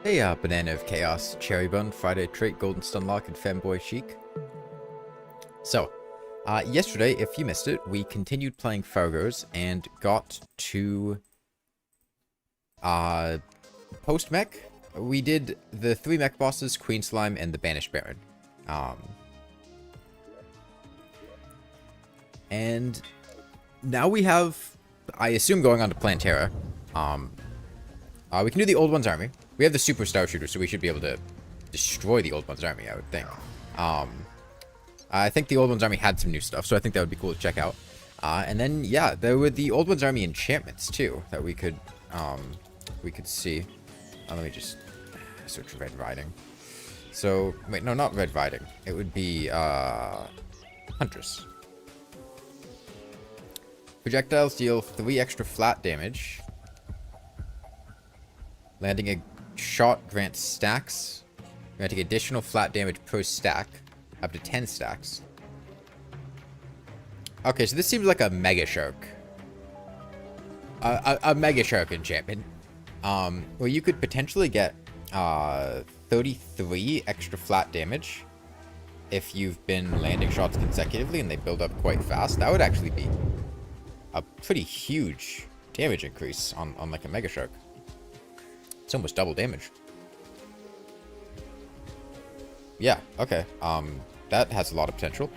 Hey, Banana of Chaos, Cherry Bun, Friday Trait, Golden Stunlock, and Femboy Chic. So, yesterday, if you missed it, we continued playing Fargos and got to post-mech. We did the 3 mech bosses, Queen Slime, and the Banished Baron. And now we have, I assume, going on to Plantera. We can do the Old One's army. We have the Super Star Shooter, so we should be able to destroy the Old One's army, I would think. I think the Old One's army had some new stuff, so I think that would be cool to check out. And then, yeah, there were the Old One's army enchantments, too, that we could see. Let me just search Red Riding. So, wait, no, not Red Riding. It would be, Huntress. Projectiles deal 3 extra flat damage. Landing a shot grants stacks. Granting additional flat damage per stack. Up to 10 stacks. Okay, so this seems like a Mega Shark. A Mega Shark enchantment. Where you could potentially get 33 extra flat damage if you've been landing shots consecutively and they build up quite fast. That would actually be a pretty huge damage increase on like a Mega Shark. It's almost double damage. Yeah, okay. That has a lot of potential.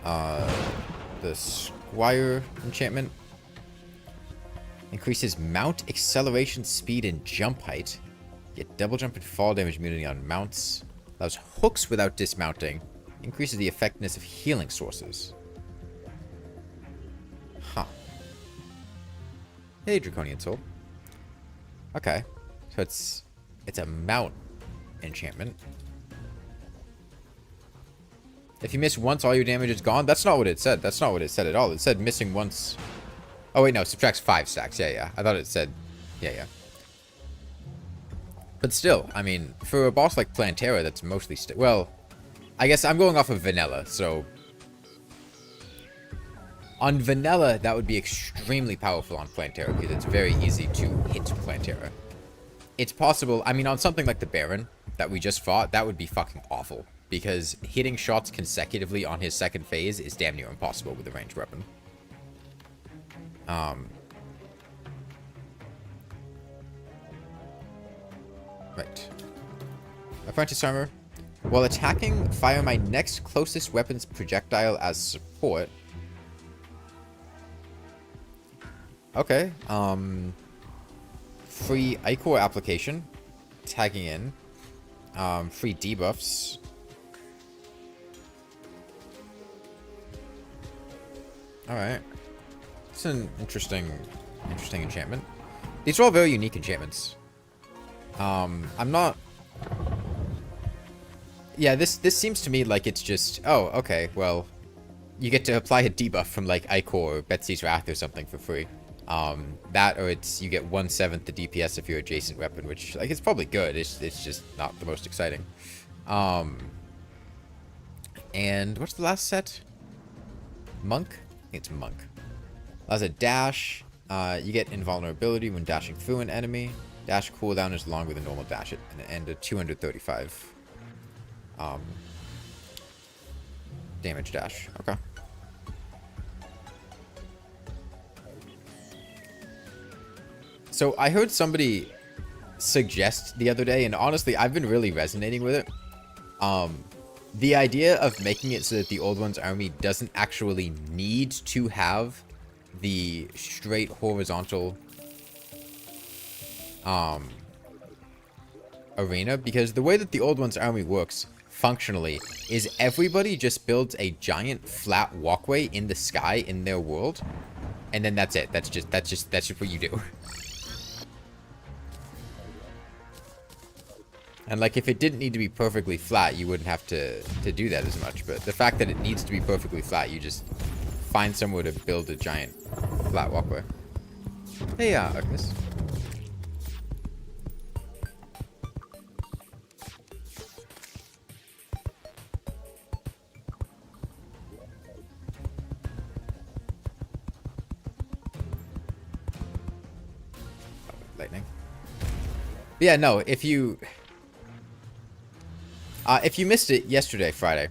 The Squire enchantment increases mount acceleration, speed, and jump height. Get double jump and fall damage immunity on mounts. Allows hooks without dismounting. Increases the effectiveness of healing sources. Huh. Hey, Draconian Soul. Okay, so it's a mount enchantment. If you miss once, all your damage is gone. That's not what it said. That's not what it said at all. It said missing once. Oh wait, no, subtracts 5 stacks. Yeah. I thought it said, yeah. But still, I mean, for a boss like Plantera, that's mostly well, I guess I'm going off of vanilla. So on vanilla, that would be extremely powerful on Plantera because it's very easy to hit Plantera. It's possible, I mean, on something like the Baron that we just fought, that would be fucking awful because hitting shots consecutively on his second phase is damn near impossible with a ranged weapon. Right. Apprentice armor. While attacking, fire my next closest weapon's projectile as support. Okay, free Ichor application, tagging in, free debuffs. Alright, it's an interesting enchantment. These are all very unique enchantments. I'm not... Yeah, this seems to me like it's just, oh, okay, well, you get to apply a debuff from like Ichor or Betsy's Wrath or something for free. That or you get 1/7 the DPS if you're adjacent weapon, which like it's probably good. It's just not the most exciting. And what's the last set? Monk? I think it's Monk. Allows a dash. You get invulnerability when dashing through an enemy. Dash cooldown is longer than normal dash it, and a 235 damage dash. Okay. So I heard somebody suggest the other day, and honestly, I've been really resonating with it. The idea of making it so that the Old One's army doesn't actually need to have the straight horizontal arena, because the way that the Old One's army works functionally is everybody just builds a giant flat walkway in the sky in their world, and then that's it. That's just what you do. And like, if it didn't need to be perfectly flat, you wouldn't have to do that as much. But the fact that it needs to be perfectly flat, you just find somewhere to build a giant flat walkway. Hey, Agnes. Lightning. yeah, no, if you missed it yesterday, Friday,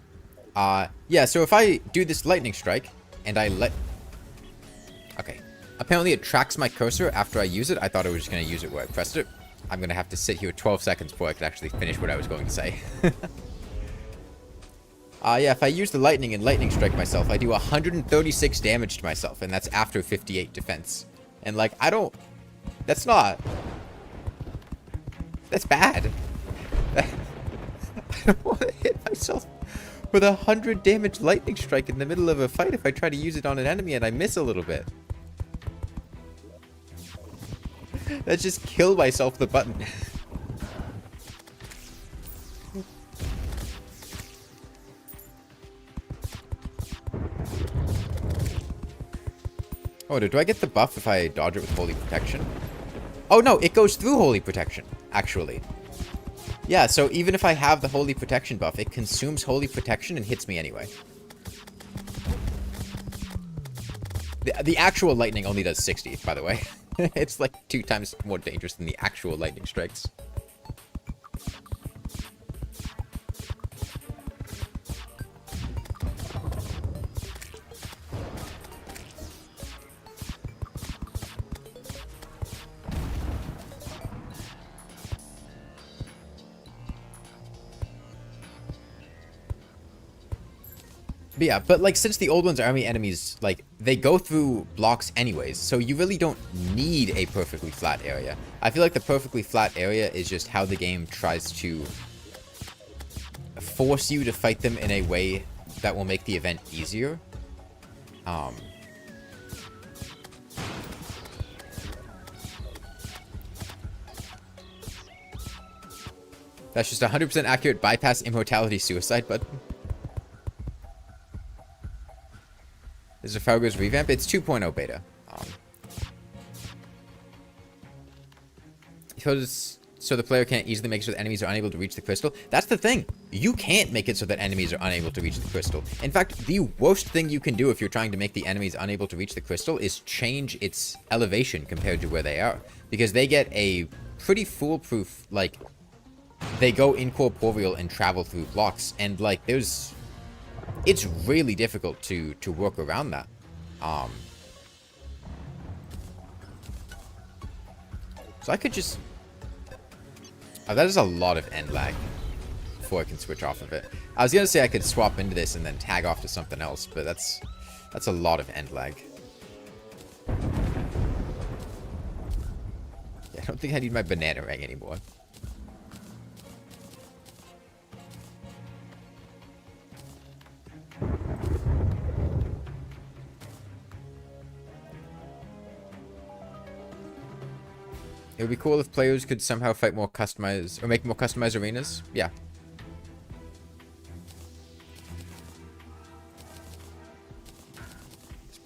yeah, so if I do this lightning strike, and I let... Okay. Apparently it tracks my cursor after I use it. I thought I was just going to use it where I pressed it. I'm going to have to sit here 12 seconds before I can actually finish what I was going to say. Yeah, if I use the lightning and lightning strike myself, I do 136 damage to myself, and that's after 58 defense. And, like, I don't... That's not... That's bad. I don't want to hit myself with 100 damage lightning strike in the middle of a fight if I try to use it on an enemy and I miss a little bit. Let's just kill myself with the button. Oh, do I get the buff if I dodge it with Holy Protection? Oh no, it goes through Holy Protection, actually. Yeah, so even if I have the Holy Protection buff, it consumes Holy Protection and hits me anyway. The actual lightning only does 60, by the way. It's like 2 times more dangerous than the actual lightning strikes. But yeah, but like since the old ones army enemies, like they go through blocks anyways, so you really don't need a perfectly flat area. I feel like the perfectly flat area is just how the game tries to force you to fight them in a way that will make the event easier. That's just 100% accurate bypass immortality suicide button. This is a Fargos revamp. It's 2.0 beta. So the player can't easily make it so that enemies are unable to reach the crystal. That's the thing. You can't make it so that enemies are unable to reach the crystal. In fact, the worst thing you can do if you're trying to make the enemies unable to reach the crystal is change its elevation compared to where they are. Because they get a pretty foolproof, like, they go incorporeal and travel through blocks. And, like, it's really difficult to work around that. So I could just... Oh, that is a lot of end lag before I can switch off of it. I was gonna say I could swap into this and then tag off to something else, but that's a lot of end lag. Yeah, I don't think I need my banana ring anymore. It would be cool if players could somehow fight more customized, or make more customized arenas. Yeah.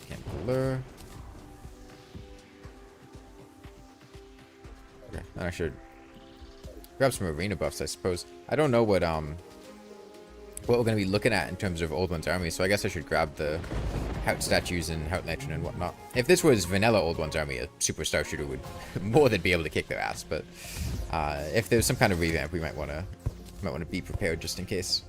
Can't blur. Okay, I should grab some arena buffs, I suppose. I don't know what we're going to be looking at in terms of Old One's army, so I guess I should grab the Hout statues and Hout Lantern and whatnot. If this was vanilla Old One's army, a superstar shooter would more than be able to kick their ass, but if there's some kind of revamp, we might want to be prepared just in case.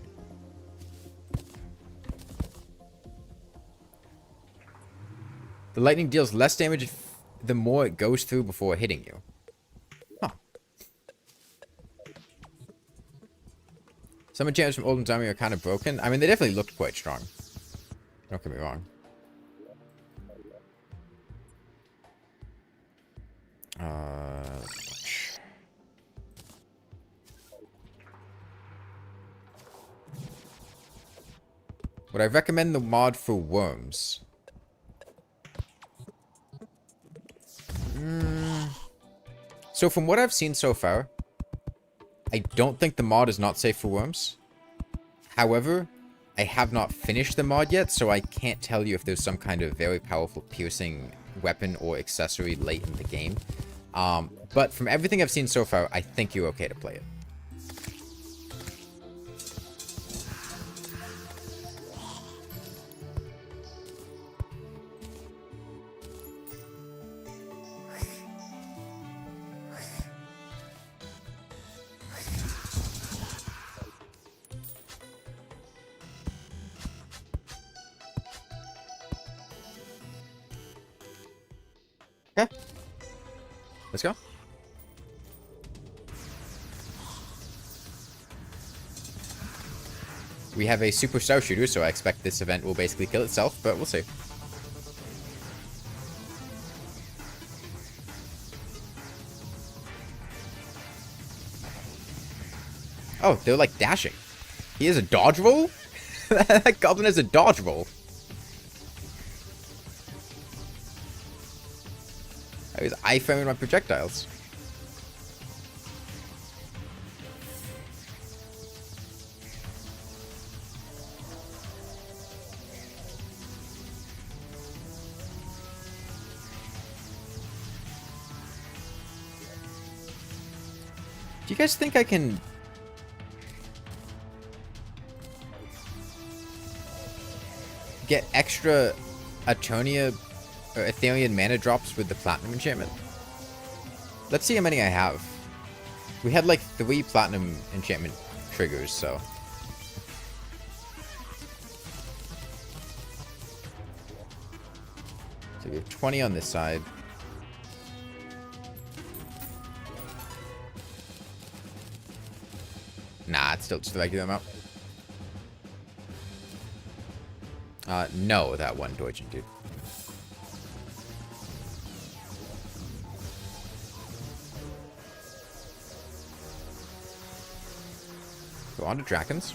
The lightning deals less damage the more it goes through before hitting you. Huh. Some enchantments from Old One's army are kind of broken. I mean, they definitely look quite strong. Don't get me wrong. Would I recommend the mod for worms? So from what I've seen so far, I don't think the mod is not safe for worms. However, I have not finished the mod yet, so I can't tell you if there's some kind of very powerful piercing weapon or accessory late in the game. But from everything I've seen so far, I think you're okay to play it. Okay. Let's go. We have a super star shooter, so I expect this event will basically kill itself, but we'll see. Oh, they're like dashing. He has a dodge roll? That goblin has a dodge roll. I was iframing my projectiles. Do you guys think I can... get extra Atonia or Aetherian mana drops with the Platinum enchantment? Let's see how many I have. We had like 3 Platinum enchantment triggers, so... So we have 20 on this side. Nah, it's still just the regular amount. No, that one Deutschen dude. Go on to Drakens.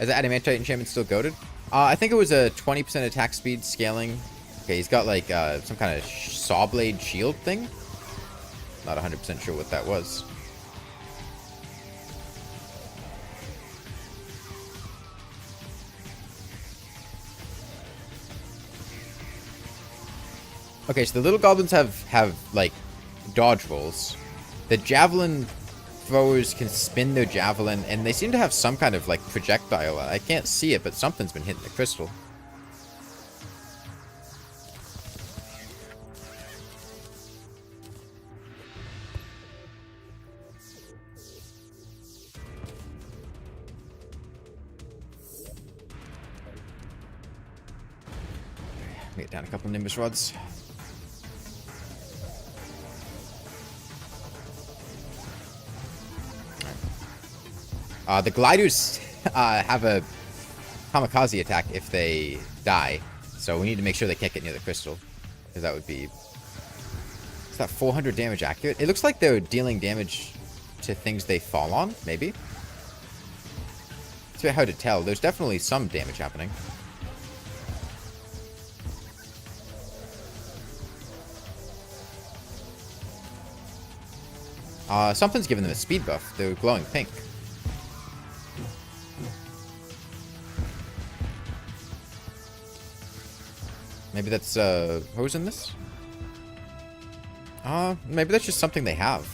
Is the Adamantite enchantment still goated? I think it was a 20% attack speed scaling. Okay, he's got like some kind of saw blade shield thing. Not 100% sure what that was. Okay, so the little goblins have like dodge rolls. The javelin throwers can spin their javelin, and they seem to have some kind of like projectile. I can't see it, but something's been hitting the crystal. Get down a couple Nimbus rods. The gliders have a kamikaze attack if they die, so we need to make sure they can't get near the crystal, because that would be... Is that 400 damage accurate? It looks like they're dealing damage to things they fall on, maybe? It's very hard to tell. There's definitely some damage happening. Something's giving them a speed buff. They're glowing pink. Maybe that's, who's in this? Maybe that's just something they have.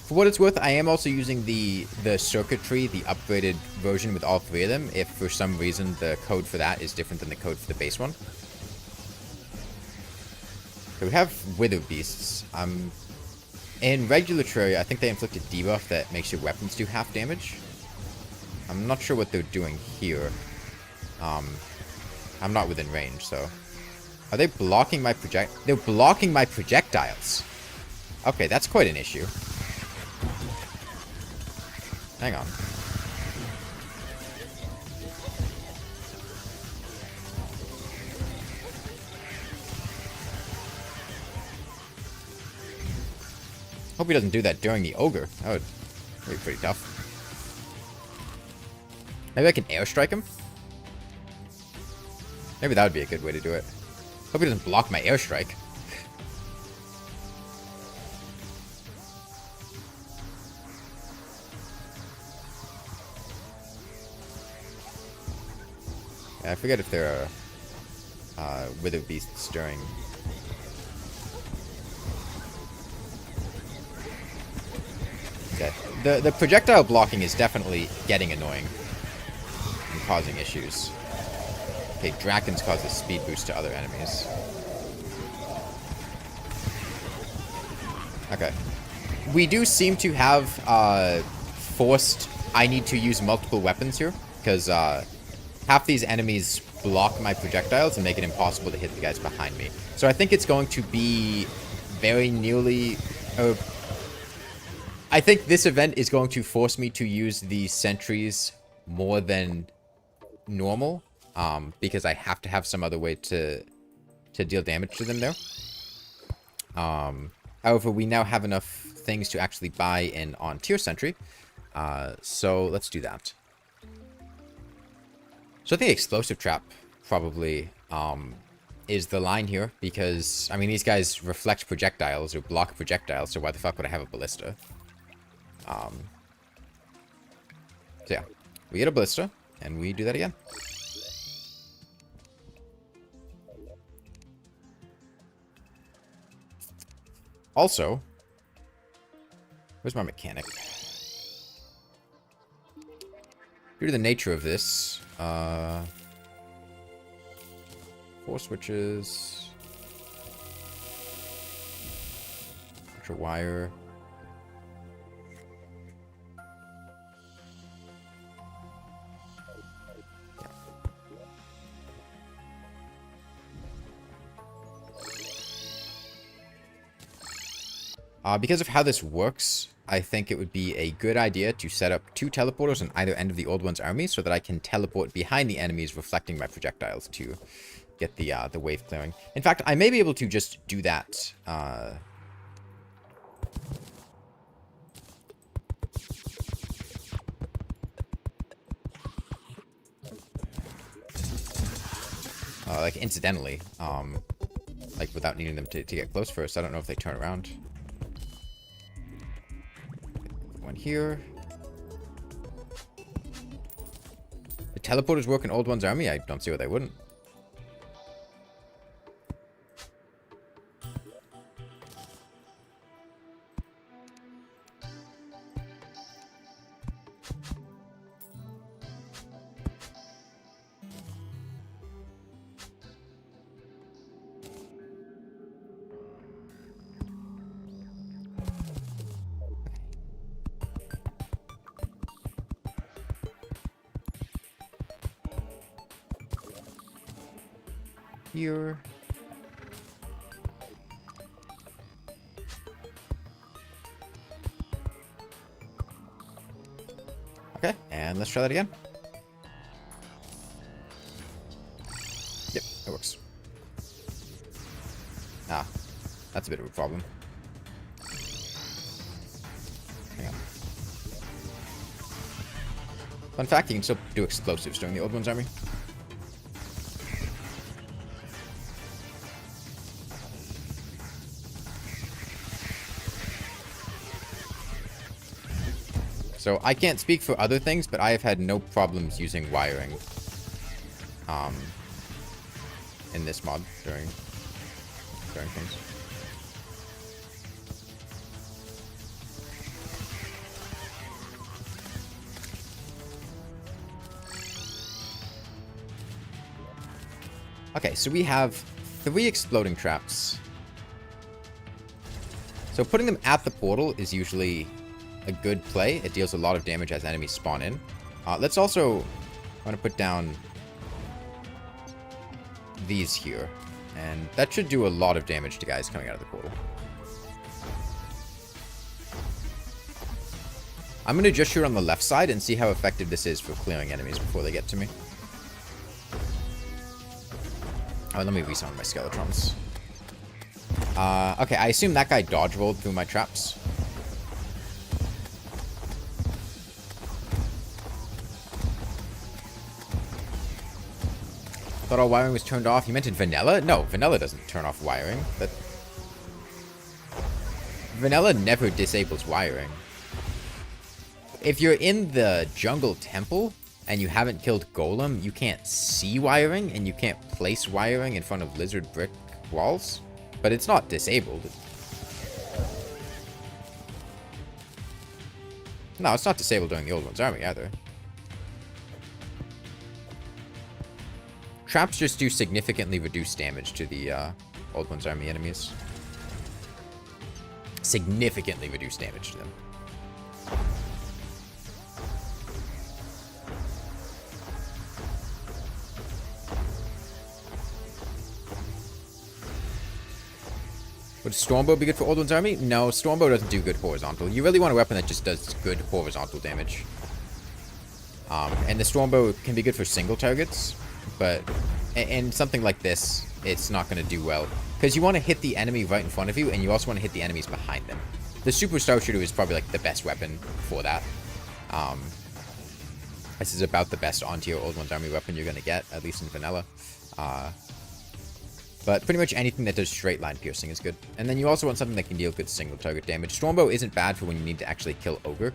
For what it's worth, I am also using the circuitry, the upgraded version with all 3 of them, if for some reason the code for that is different than the code for the base one. So we have Wither Beasts. In regular Terraria, I think they inflict a debuff that makes your weapons do half damage. I'm not sure what they're doing here. I'm not within range, so... Are they blocking my They're blocking my projectiles! Okay, that's quite an issue. Hang on. Hope he doesn't do that during the ogre. That would be pretty tough. Maybe I can airstrike him? Maybe that would be a good way to do it. Hope he doesn't block my airstrike. Yeah, I forget if there are Wither Beasts during... Okay. The projectile blocking is definitely getting annoying and causing issues. Okay, Drakens cause a speed boost to other enemies. Okay. We do seem to have forced I need to use multiple weapons here, because half these enemies block my projectiles and make it impossible to hit the guys behind me. So I think it's going to be very nearly... I think this event is going to force me to use the sentries more than normal, because I have to have some other way to deal damage to them there. However, we now have enough things to actually buy an on-tier sentry, so let's do that. So I think explosive trap probably is the line here, because, I mean, these guys reflect projectiles or block projectiles, so why the fuck would I have a ballista? So yeah, we get a ballista, and we do that again. Also, where's my mechanic? Due to the nature of this, 4 switches, extra wire. Because of how this works, I think it would be a good idea to set up 2 teleporters on either end of the old one's army so that I can teleport behind the enemies, reflecting my projectiles to get the wave clearing. In fact, I may be able to just do that. Like incidentally, like without needing them to get close first. I don't know if they turn around. One here. The teleporters work in Old One's army? I don't see why they wouldn't. Here. Okay, and let's try that again. Yep, it works. Ah, that's a bit of a problem. Hang on. Fun fact, you can still do explosives during the Old One's army. So I can't speak for other things, but I have had no problems using wiring in this mod during things. Okay, so we have 3 exploding traps. So putting them at the portal is usually a good play. It deals a lot of damage as enemies spawn in. Let's also want to put down these here, and that should do a lot of damage to guys coming out of the portal. I'm going to just shoot on the left side and see how effective this is for clearing enemies before they get to me. Oh, let me resummon my Skeletrons. Okay, I assume that guy dodge rolled through my traps. Thought all wiring was turned off. You meant in vanilla? No, vanilla doesn't turn off wiring. Vanilla never disables wiring. If you're in the jungle temple and you haven't killed Golem, you can't see wiring and you can't place wiring in front of lizard brick walls. But it's not disabled. No, it's not disabled during the Old One's army either. Traps just do significantly reduced damage to the Old One's army enemies. significantly reduce damage to them. Would Stormbow be good for Old One's army? No, Stormbow doesn't do good horizontal. You really want a weapon that just does good horizontal damage. And the Stormbow can be good for single targets, but in something like this, it's not going to do well. Because you want to hit the enemy right in front of you, and you also want to hit the enemies behind them. The Super Starshooter is probably like the best weapon for that. This is about the best on-tier Old One's army weapon you're going to get, at least in vanilla. But pretty much anything that does straight line piercing is good. And then you also want something that can deal good single target damage. Stormbow isn't bad for when you need to actually kill Ogre.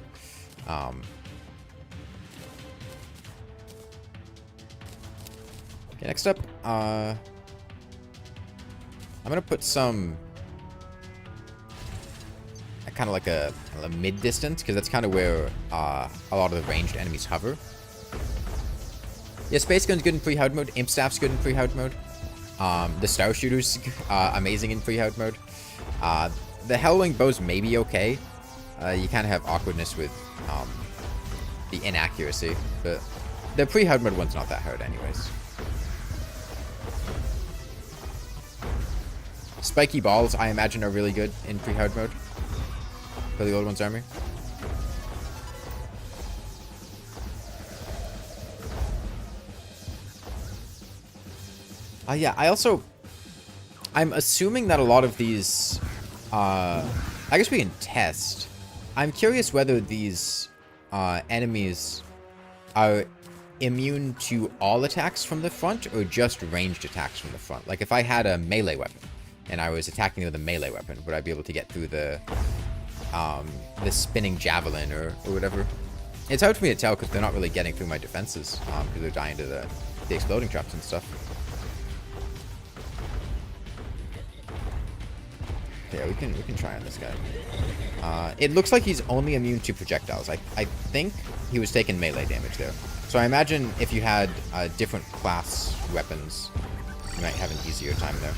Okay, next up, I'm gonna put some kind of like a mid distance, because that's kind of where a lot of the ranged enemies hover. Yeah, Space Gun's good in free hard mode. Imp Staff's good in free hard mode. The Star Shooter's amazing in free hard mode. The Hellwing Bow's maybe okay. You kind of have awkwardness with the inaccuracy, but the free hard mode one's not that hard anyways. Spiky Balls, I imagine, are really good in free hard mode for the Old One's army. Yeah, I'm assuming that a lot of these, I guess we can test. I'm curious whether these enemies are immune to all attacks from the front or just ranged attacks from the front. Like if I had a melee weapon and I was attacking with a melee weapon, would I be able to get through the spinning javelin or whatever? It's hard for me to tell because they're not really getting through my defenses because they're dying to the exploding traps and stuff. Okay, we can try on this guy. It looks like he's only immune to projectiles. I think he was taking melee damage there. So I imagine if you had different class weapons, you might have an easier time there.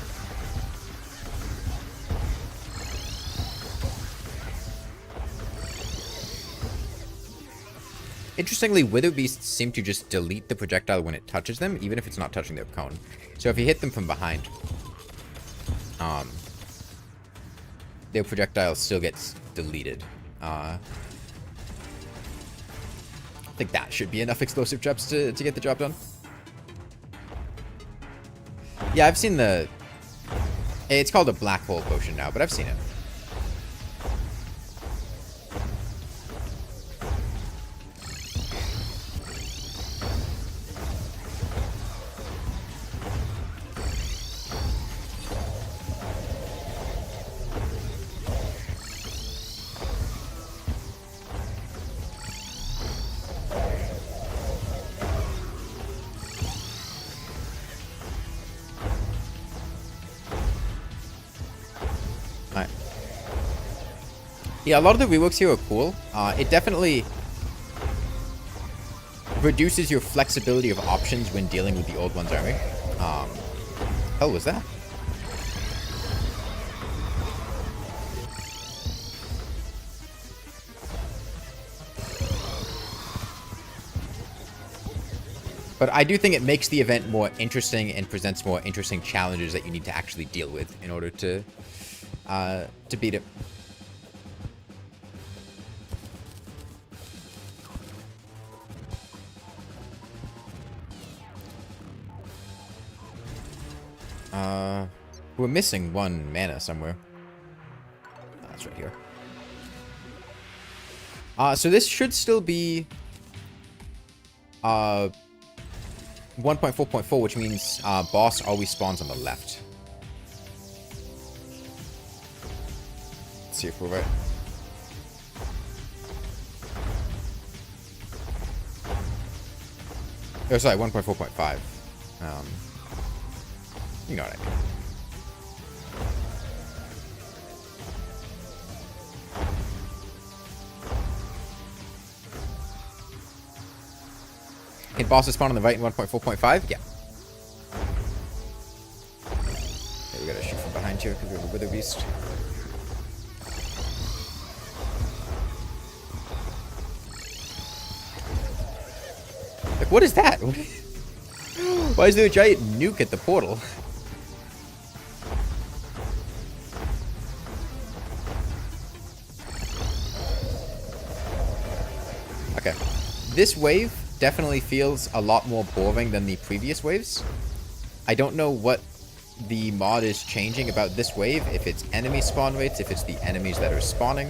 Interestingly, Wither Beasts seem to just delete the projectile when it touches them, even if it's not touching their cone. So if you hit them from behind, their projectile still gets deleted. I think that should be enough explosive traps to get the job done. Yeah, I've seen the... It's called a black hole potion now, but I've seen it. Yeah, a lot of the reworks here are cool. It definitely reduces your flexibility of options when dealing with the Old One's army. Hell was that? But I do think it makes the event more interesting and presents more interesting challenges that you need to actually deal with in order to beat it. We're missing one mana somewhere. That's right here. So this should still be 1.4.4, which means boss always spawns on the left. Let's see if we're right. Oh, sorry, 1.4.5. You know what I mean. Can bosses spawn on the right in 1.4.5? Yeah. Okay, we gotta shoot from behind here because we have a Wither Beast. What is that? Why is there a giant nuke at the portal? Okay. This wave definitely feels a lot more boring than the previous waves. I don't know what the mod is changing about this wave, if it's enemy spawn rates, if it's the enemies that are spawning.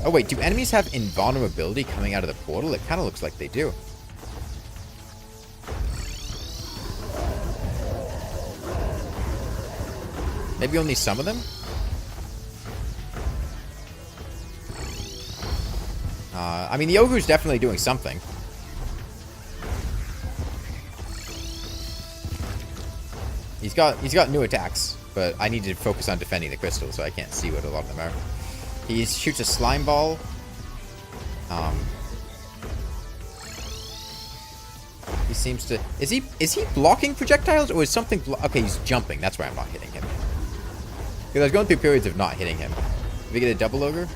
Oh wait, do enemies have invulnerability coming out of the portal? It kind of looks like they do. Maybe only some of them? I mean, the ogre's definitely doing something. He's got new attacks, but I need to focus on defending the crystal, so I can't see what a lot of them are. He shoots a slime ball. He seems to... Is he blocking projectiles, or is something... Okay, he's jumping. That's why I'm not hitting him. Because I was going through periods of not hitting him. Did we get a double ogre?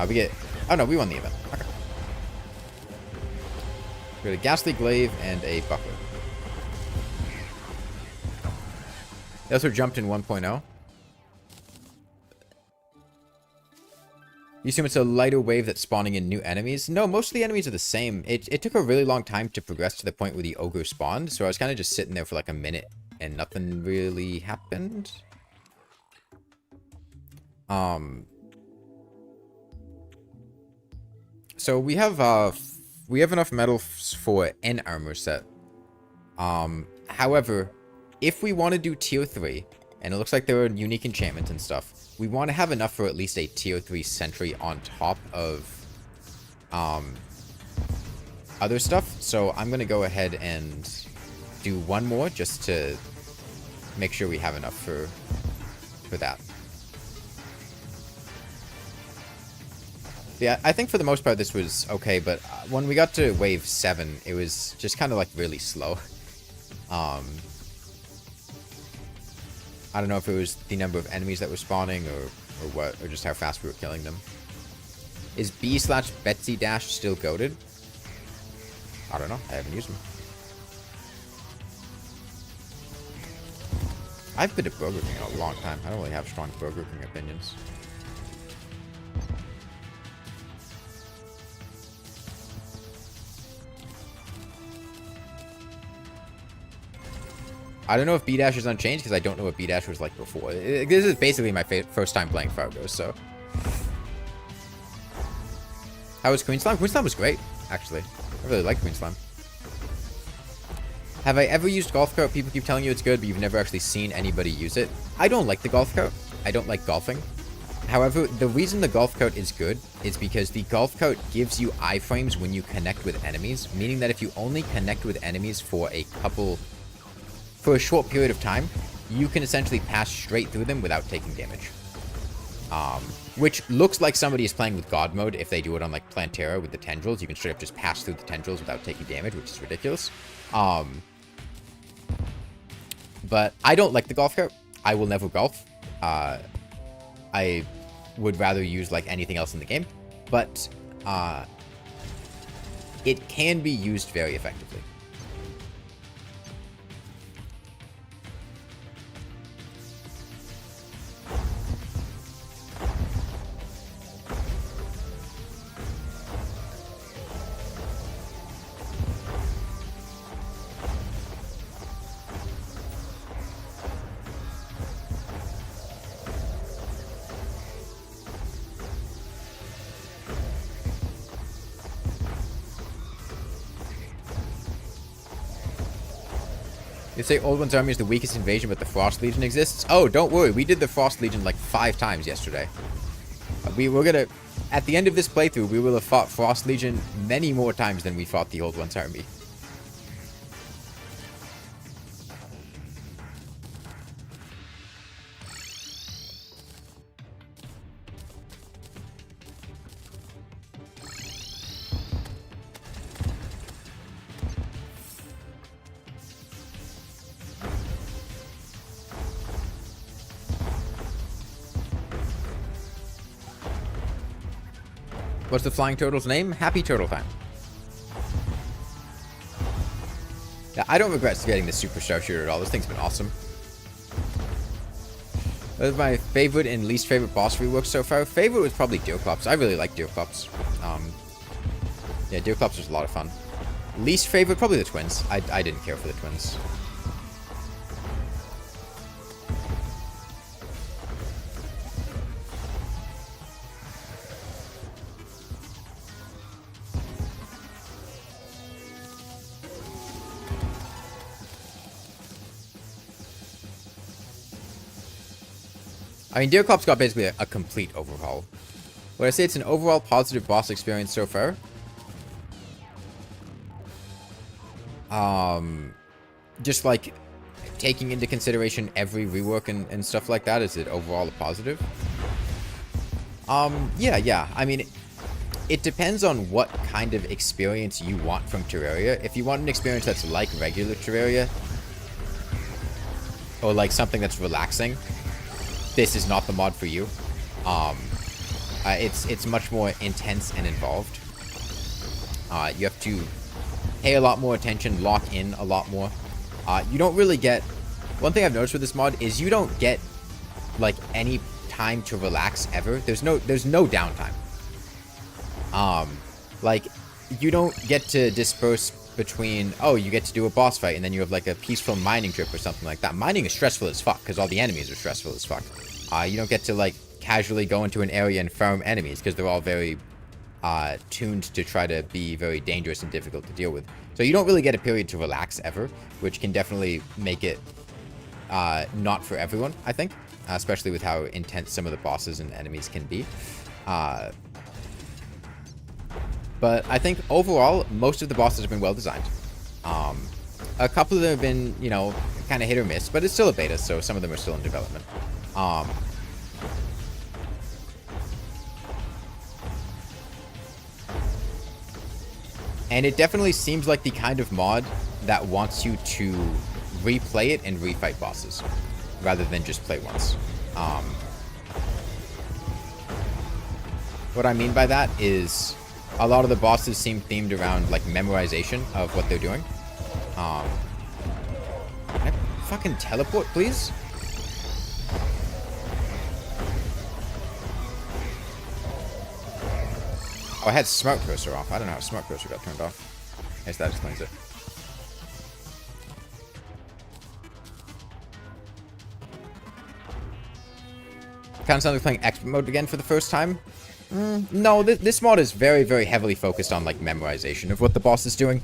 We get... Oh no, we won the event. Okay. We got a ghastly glaive and a buckler. They also jumped in 1.0. You assume it's a lighter wave that's spawning in new enemies? No, most of the enemies are the same. It took a really long time to progress to the point where the ogre spawned, so I was kind of just sitting there for like a minute, and nothing really happened. So we have enough metal for an armor set. However, if we want to do tier 3, and it looks like there are unique enchantments and stuff, we want to have enough for at least a tier 3 sentry on top of other stuff. So I'm going to go ahead and do one more just to make sure we have enough for that. Yeah, I think for the most part this was okay, but when we got to wave 7, it was just kind of like really slow. I don't know if it was the number of enemies that were spawning or what, or just how fast we were killing them. Is B/Betsy Dash still goated? I don't know. I haven't used them. I've been to Burger King in a long time. I don't really have strong Burger King opinions. I don't know if B-Dash is unchanged because I don't know what B-Dash was like before. This is basically my first time playing Fargo, so. How was Queen Slime? Queen Slime was great, actually. I really like Queen Slime. Have I ever used golf cart? People keep telling you it's good, but you've never actually seen anybody use it. I don't like the golf cart. I don't like golfing. However, the reason the golf cart is good is because the golf cart gives you iframes when you connect with enemies, meaning that if you only connect with enemies for a short period of time, you can essentially pass straight through them without taking damage. Which looks like somebody is playing with God mode if they do it on like Plantera with the tendrils. You can straight up just pass through the tendrils without taking damage, which is ridiculous. But I don't like the golf cart. I will never golf. I would rather use like anything else in the game. But it can be used very effectively. They say Old One's army is the weakest invasion, but the Frost Legion exists. Oh, don't worry. We did the Frost Legion like 5 times yesterday. We're gonna... At the end of this playthrough, we will have fought Frost Legion many more times than we fought the Old One's army. What's the flying turtle's name? Happy Turtle Time. Yeah, I don't regret getting the Super Sharpshooter at all. This thing's been awesome. What was my favorite and least favorite boss reworks so far? Favorite was probably Deerclops. I really like Deerclops. Yeah, Deerclops was a lot of fun. Least favorite, probably the twins. I didn't care for the twins. I mean, Deerclops got basically a complete overhaul. Would I say it's an overall positive boss experience so far? Just like taking into consideration every rework and stuff like that, is it overall a positive? Yeah. I mean, it depends on what kind of experience you want from Terraria. If you want an experience that's like regular Terraria, or like something that's relaxing, this is not the mod for you. It's much more intense and involved. You have to pay a lot more attention, lock in a lot more. You don't really get... One thing I've noticed with this mod is you don't get, like, any time to relax ever. There's no downtime. Like, you don't get to disperse between, oh, you get to do a boss fight, and then you have, like, a peaceful mining trip or something like that. Mining is stressful as fuck, because all the enemies are stressful as fuck. You don't get to, like, casually go into an area and farm enemies, because they're all very tuned to try to be very dangerous and difficult to deal with. So you don't really get a period to relax ever, which can definitely make it not for everyone, I think. Especially with how intense some of the bosses and enemies can be. But I think overall, most of the bosses have been well designed. A couple of them have been, you know, kind of hit or miss, but it's still a beta, so some of them are still in development. And it definitely seems like the kind of mod that wants you to replay it and refight bosses, rather than just play once. What I mean by that is a lot of the bosses seem themed around, like, memorization of what they're doing. Can I fucking teleport, please? Oh, I had Smart Cursor off. I don't know how Smart Cursor got turned off. I guess that explains it. Kind of sounds like playing expert mode again for the first time. No, this mod is very, very heavily focused on, like, memorization of what the boss is doing.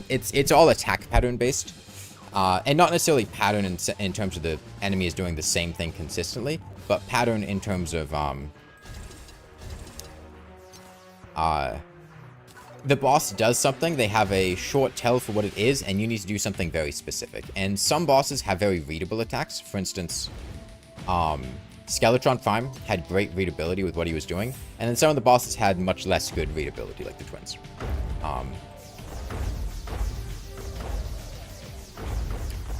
It's all attack pattern based, and not necessarily pattern in terms of the enemy is doing the same thing consistently, but pattern in terms of the boss does something, they have a short tell for what it is, and you need to do something very specific. And some bosses have very readable attacks. For instance, Skeletron Prime had great readability with what he was doing, and then some of the bosses had much less good readability, like the twins.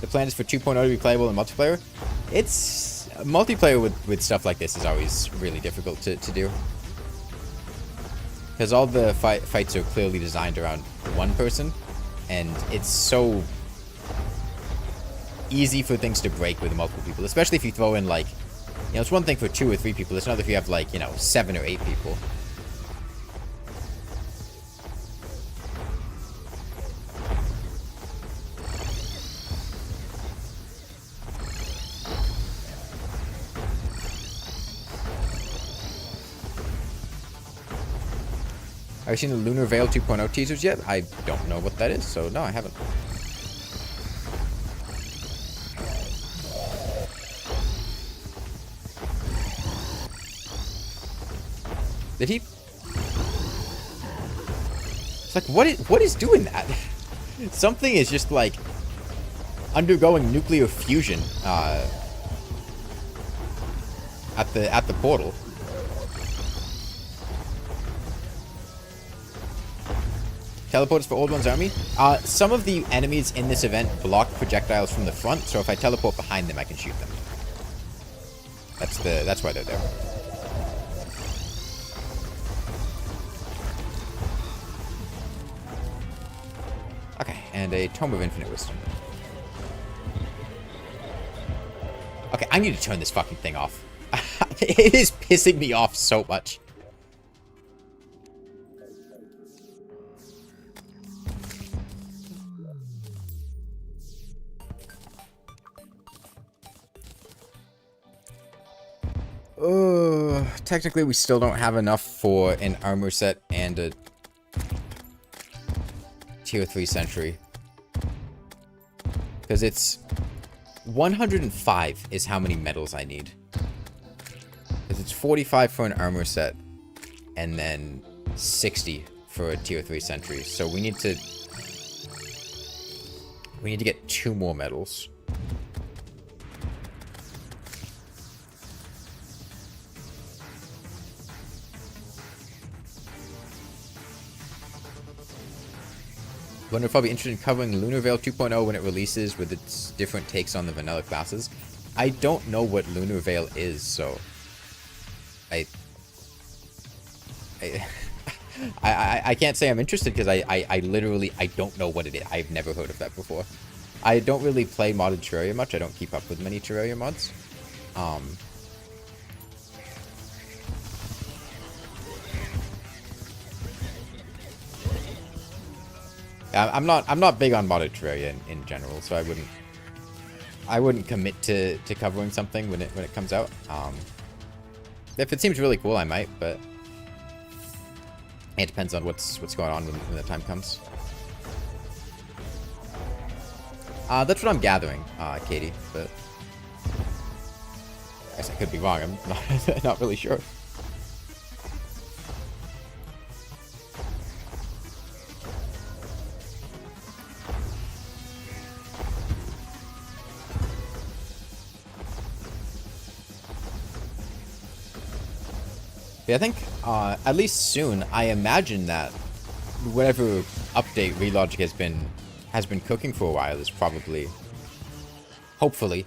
The plan is for 2.0 to be playable in multiplayer. It's multiplayer with stuff like this is always really difficult to do, because all the fights are clearly designed around one person, and it's so easy for things to break with multiple people, especially if you throw in, like, you know, it's one thing for 2 or 3 people, it's another if you have, like, you know, 7 or 8 people. Have you seen the Lunar Veil 2.0 teasers yet? I don't know what that is, so no, I haven't. Did he? It's like, what is doing that? Something is just, like, undergoing nuclear fusion at the portal. Teleports for Old One's army. Some of the enemies in this event block projectiles from the front, so if I teleport behind them, I can shoot them. That's why they're there. Okay, and a Tome of Infinite Wisdom. Okay, I need to turn this fucking thing off. It is pissing me off so much. Technically we still don't have enough for an armor set and a tier 3 sentry. Because it's 105 is how many medals I need. Because it's 45 for an armor set and then 60 for a tier 3 sentry. So we need to get 2 more medals. Wonder if I'll be interested in covering Lunar Veil 2.0 when it releases with its different takes on the vanilla classes. I don't know what Lunar Veil is, so I can't say I'm interested because I literally don't know what it is. I've never heard of that before. I don't really play modded Terraria much. I don't keep up with many Terraria mods. I'm not big on modded Terraria in general, so I wouldn't commit to covering something when it comes out. If it seems really cool, I might, but it depends on what's going on when the time comes. That's what I'm gathering, Katie, but I guess I could be wrong. I'm not really sure. Yeah, I think, at least soon, I imagine that whatever update Relogic has been cooking for a while is probably, hopefully,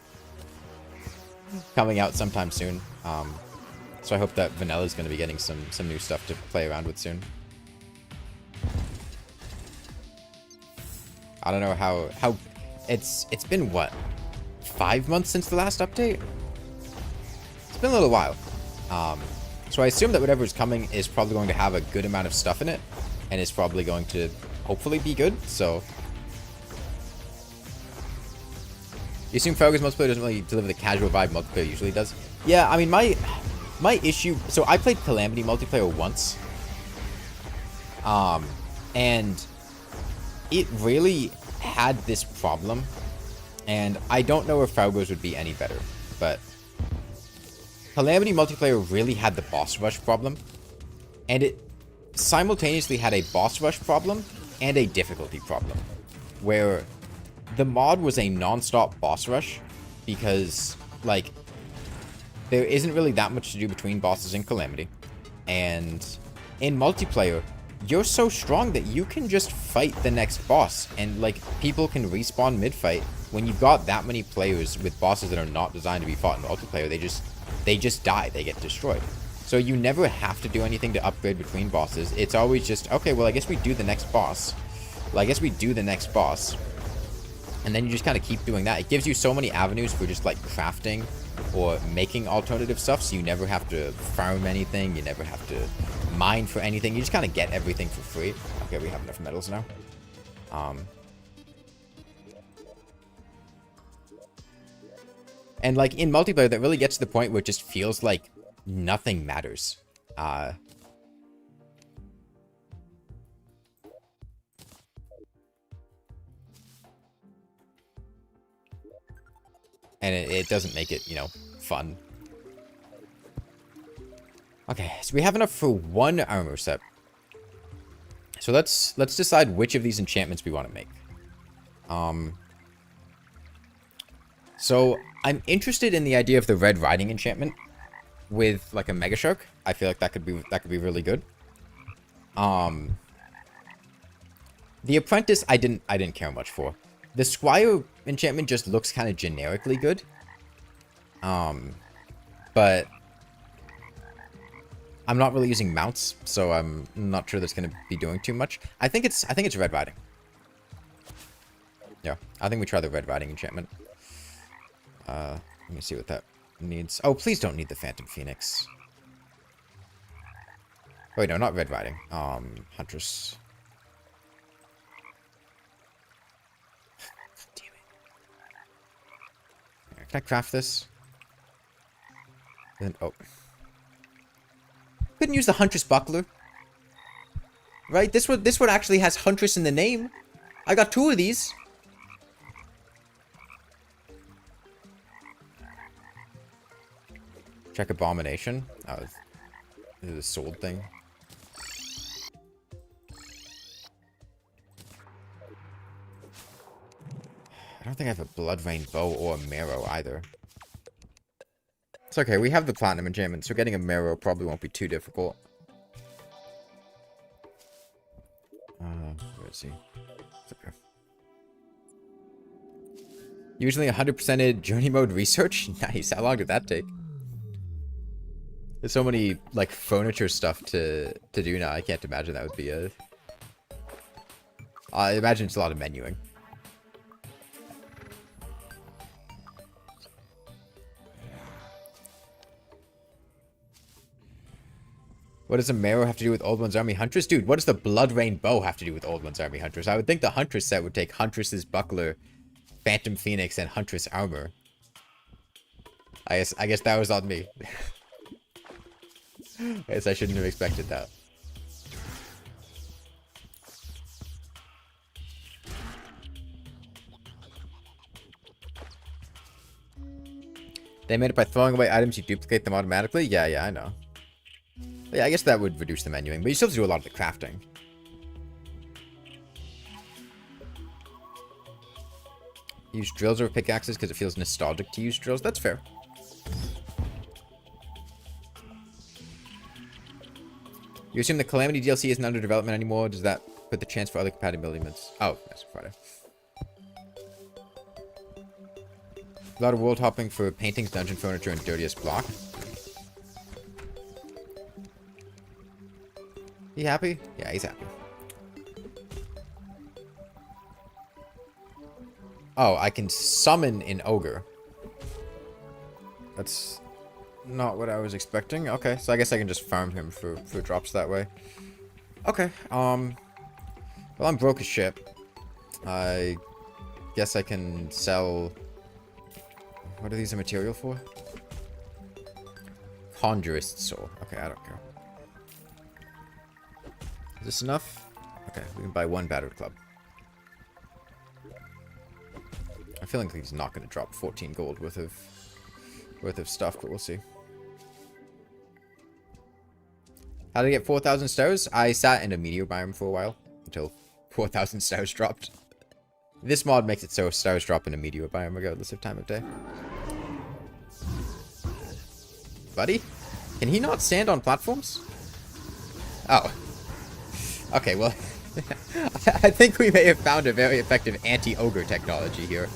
coming out sometime soon. So I hope that Vanilla is going to be getting some new stuff to play around with soon. I don't know how it's been, what, 5 months since the last update? It's been a little while. So I assume that whatever is coming is probably going to have a good amount of stuff in it, and is probably going to hopefully be good. So you assume Fargos multiplayer doesn't really deliver the casual vibe multiplayer usually does? Yeah, I mean my issue. So I played Calamity multiplayer once, and it really had this problem, and I don't know if Fargos would be any better, but Calamity multiplayer really had the boss rush problem, and it simultaneously had a boss rush problem and a difficulty problem, where the mod was a non-stop boss rush because, like, there isn't really that much to do between bosses in Calamity, and in multiplayer, you're so strong that you can just fight the next boss, and, like, people can respawn mid-fight. When you've got that many players with bosses that are not designed to be fought in multiplayer, they just die, they get destroyed. So you never have to do anything to upgrade between bosses. It's always just, okay, well, I guess we do the next boss. Well, I guess we do the next boss. And then you just kind of keep doing that. It gives you so many avenues for just, like, crafting or making alternative stuff, so you never have to farm anything, you never have to mine for anything. You just kind of get everything for free. Okay, we have enough metals now. And, like, in multiplayer, that really gets to the point where it just feels like nothing matters. And it doesn't make it, you know, fun. Okay, so we have enough for one armor set. So let's decide which of these enchantments we want to make. So I'm interested in the idea of the Red Riding enchantment with, like, a Mega Shark. I feel like that could be really good. The Apprentice I didn't care much for. The Squire enchantment just looks kind of generically good. But I'm not really using mounts, so I'm not sure that's going to be doing too much. I think it's Red Riding. Yeah, I think we try the Red Riding enchantment. Let me see what that needs. Oh, please don't need the Phantom Phoenix. Wait, no, not Red Riding. Huntress. Damn it. Can I craft this? Then, oh. Couldn't use the Huntress Buckler. Right? This one actually has Huntress in the name. I got 2 of these. Check Abomination. Oh, this is a sword thing. I don't think I have a Blood Rain bow or a marrow either. It's okay, we have the Platinum enchantment, so getting a marrow probably won't be too difficult. Where is he? It's okay. Usually 100%ed journey mode research? Nice, how long did that take? There's so many, like, furniture stuff to do now, I can't imagine that would be a... I imagine it's a lot of menuing. What does a marrow have to do with Old One's Army Huntress? Dude, what does the Blood Rain bow have to do with Old One's Army Huntress? I would think the Huntress set would take Huntress's Buckler, Phantom Phoenix, and Huntress Armor. I guess that was on me. I guess I shouldn't have expected that. They made it by throwing away items, you duplicate them automatically? Yeah, I know. Yeah, I guess that would reduce the menuing, but you still have to do a lot of the crafting. Use drills over pickaxes because it feels nostalgic to use drills. That's fair. You assume the Calamity DLC isn't under development anymore? Does that put the chance for other compatibility mods? Oh, that's Friday. A lot of world hopping for paintings, dungeon furniture, and dirtiest block. He happy? Yeah, he's happy. Oh, I can summon an ogre. That's not what I was expecting. Okay, so I guess I can just farm him for drops that way. Okay, well, I'm broke as shit. I guess I can sell... What are these a material for? Conjurist soul. Okay, I don't care. Is this enough? Okay, we can buy 1 battered club. I feel like he's not going to drop 14 gold worth of stuff, but we'll see. How did I get 4,000 stars? I sat in a meteor biome for a while until 4,000 stars dropped. This mod makes it so stars drop in a meteor biome regardless of time of day. Buddy? Can he not stand on platforms? Oh. Okay, well, I think we may have found a very effective anti-ogre technology here.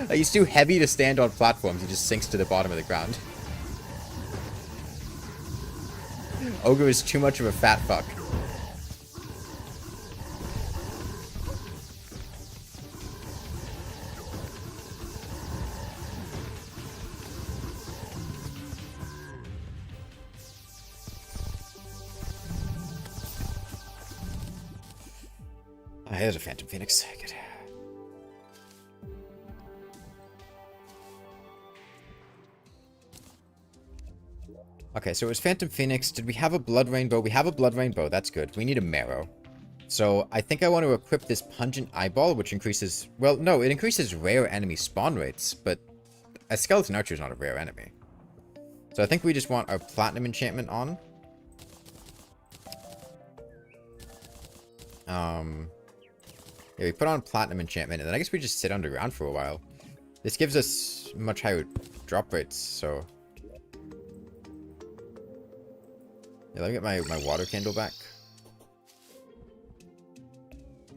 He's too heavy to stand on platforms, he just sinks to the bottom of the ground. Ogre is too much of a fat fuck. Ah, there's a Phantom Phoenix. Good. Okay, so it was Phantom Phoenix. Did we have a Blood Rainbow? We have a Blood Rainbow. That's good. We need a marrow. So I think I want to equip this Pungent Eyeball, which increases... Well, no, it increases rare enemy spawn rates, but a Skeleton Archer is not a rare enemy. So I think we just want our Platinum enchantment on. Yeah, we put on Platinum enchantment, and then I guess we just sit underground for a while. This gives us much higher drop rates, so... Yeah, let me get my water candle back.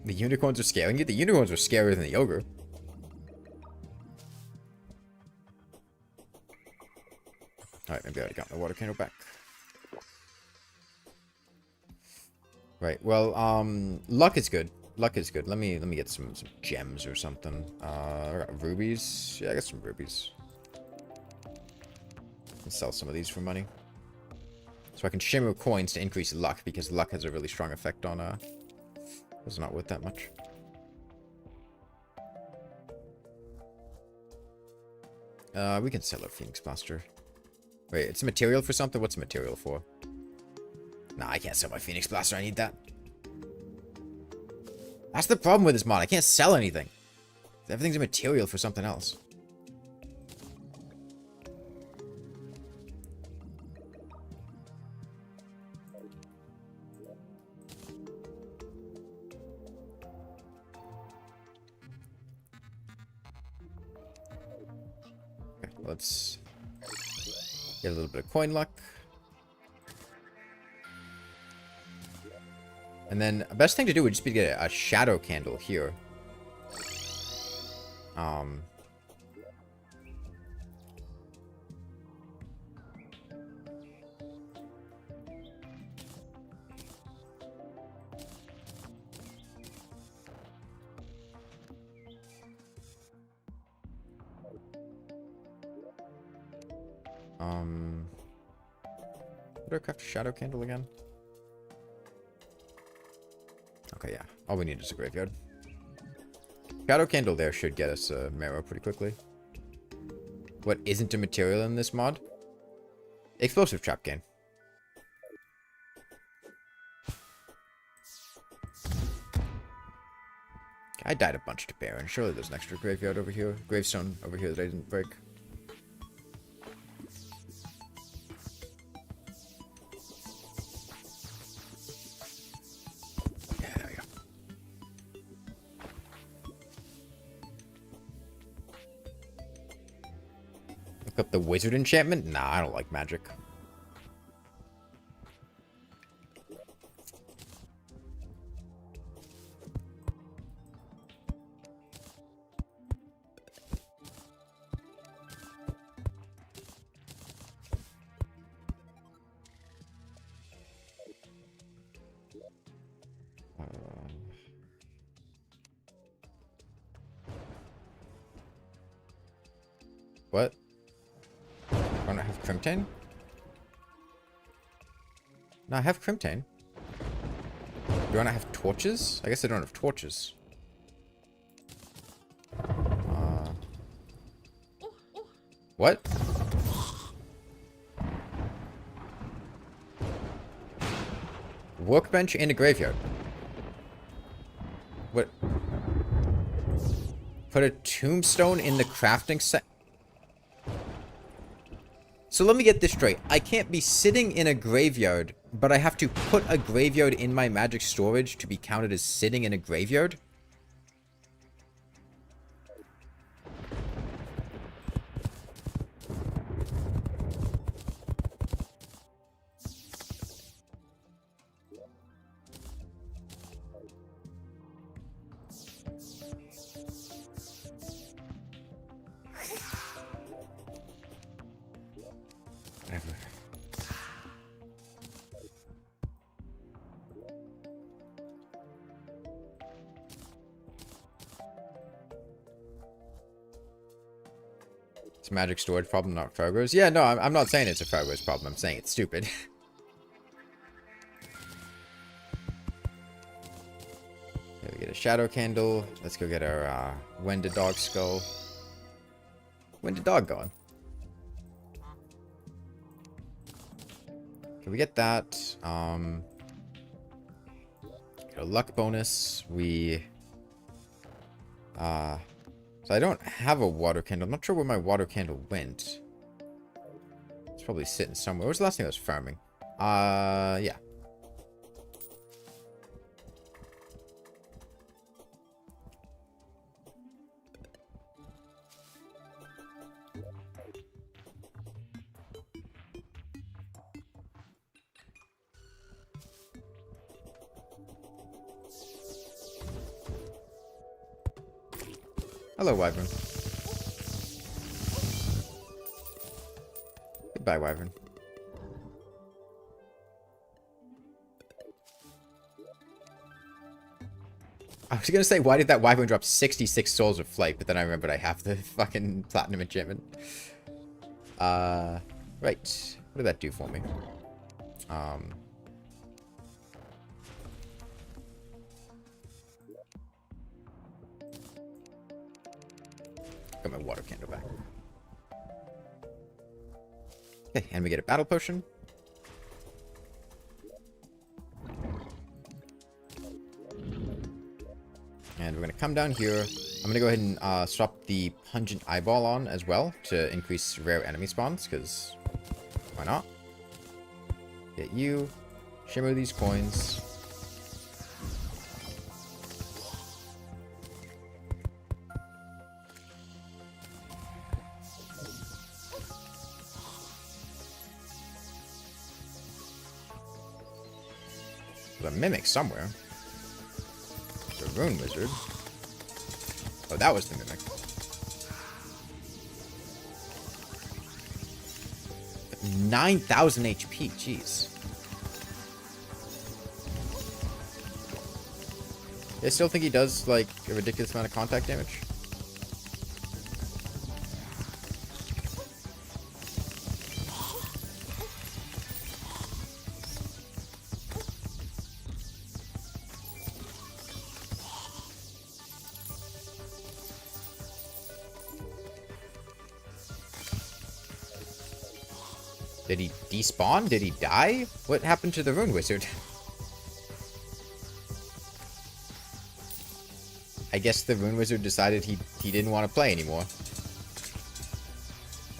The unicorns are scaring you? The unicorns are scarier than the ogre. Alright, maybe I already got my water candle back. Right, well, luck is good. Luck is good. Let me get some gems or something. I got rubies. Yeah, I got some rubies. Let's sell some of these for money. So I can shimmer coins to increase luck, because luck has a really strong effect on it's not worth that much. We can sell our Phoenix Blaster. Wait, it's a material for something? What's a material for? Nah, I can't sell my Phoenix Blaster. I need that. That's the problem with this mod. I can't sell anything. Everything's a material for something else. Okay, let's get a little bit of coin luck. And then the best thing to do would just be to get a shadow candle here. How do I craft a shadow candle again? Okay, yeah. All we need is a graveyard. Shadow candle there should get us a marrow pretty quickly. What isn't a material in this mod? Explosive trap game. I died a bunch to Baron. Surely there's an extra graveyard over here. Gravestone over here that I didn't break. Look up the wizard enchantment? Nah, I don't like magic. What? I don't have Crimtane? No, I have Crimtane. Do I not have torches? I guess I don't have torches. What? Workbench in a graveyard. What? Put a tombstone in the crafting set. So let me get this straight. I can't be sitting in a graveyard, but I have to put a graveyard in my magic storage to be counted as sitting in a graveyard? It's a magic storage problem, not Fargos. Yeah, no, I'm not saying it's a Fargos problem. I'm saying it's stupid. Okay, we get a shadow candle. Let's go get our when did dog skull. When did dog going? Can we get that? Get a luck bonus. We so I don't have a water candle. I'm not sure where my water candle went. It's probably sitting somewhere. What was the last thing I was farming? Yeah. Hello, Wyvern. Goodbye, Wyvern. I was gonna say, why did that wyvern drop 66 souls of flight? But then I remembered I have the fucking platinum enchantment. Right. What did that do for me? Got my water candle back. Okay, and we get a battle potion. And we're going to come down here. I'm going to go ahead and swap the pungent eyeball on as well to increase rare enemy spawns, because why not? Get you. Shimmer these coins. There's a mimic somewhere. The rune wizard. Oh, that was the mimic. 9,000 HP, jeez. I still think he does, like, a ridiculous amount of contact damage. Did he despawn? Did he die? What happened to the rune wizard? I guess the rune wizard decided he didn't want to play anymore.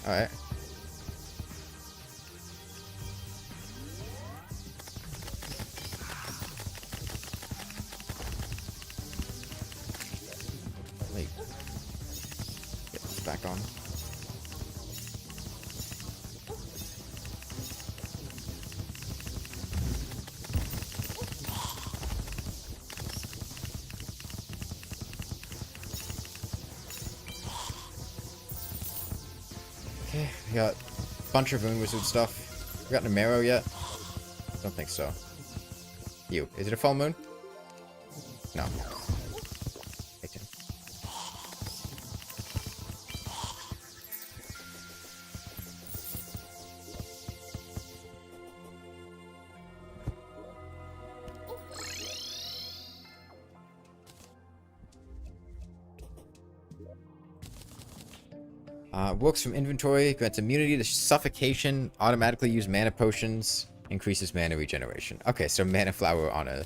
Alright. Let me get this back on. Okay, we got a bunch of rune wizard stuff. We got an arrow yet? Don't think so. You. Is it a full moon? No. Okay. Works from inventory, grants immunity to suffocation, automatically use mana potions, increases mana regeneration. Okay, so mana flower on a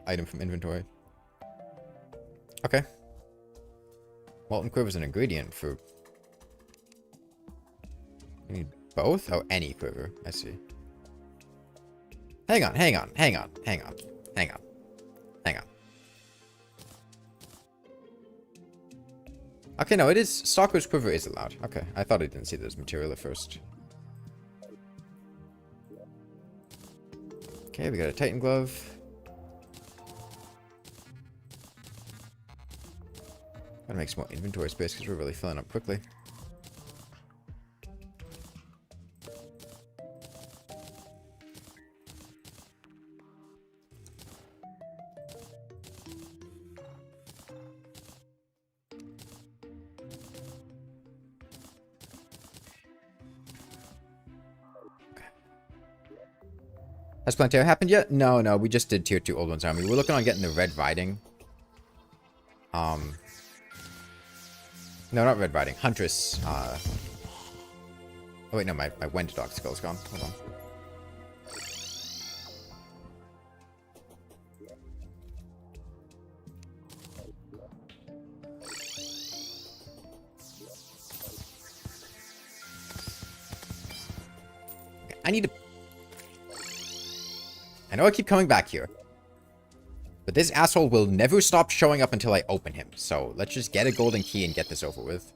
item from inventory. Okay. Molten quiver is an ingredient for... You need both? Oh, any quiver. I see. Hang on. Okay, no, it is... Stalker's Quiver is allowed. Okay, I thought I didn't see this material at first. Okay, we got a Titan Glove. Gotta make some more inventory space because we're really filling up quickly. Has Plantera happened yet? No, we just did tier 2 Old Ones Army. We're looking on getting the Red Riding. No, not Red Riding. Huntress. Oh, wait, no, my Wendigoth skull's gone. Hold on. Okay, I need to... I know I keep coming back here. But this asshole will never stop showing up until I open him. So let's just get a golden key and get this over with.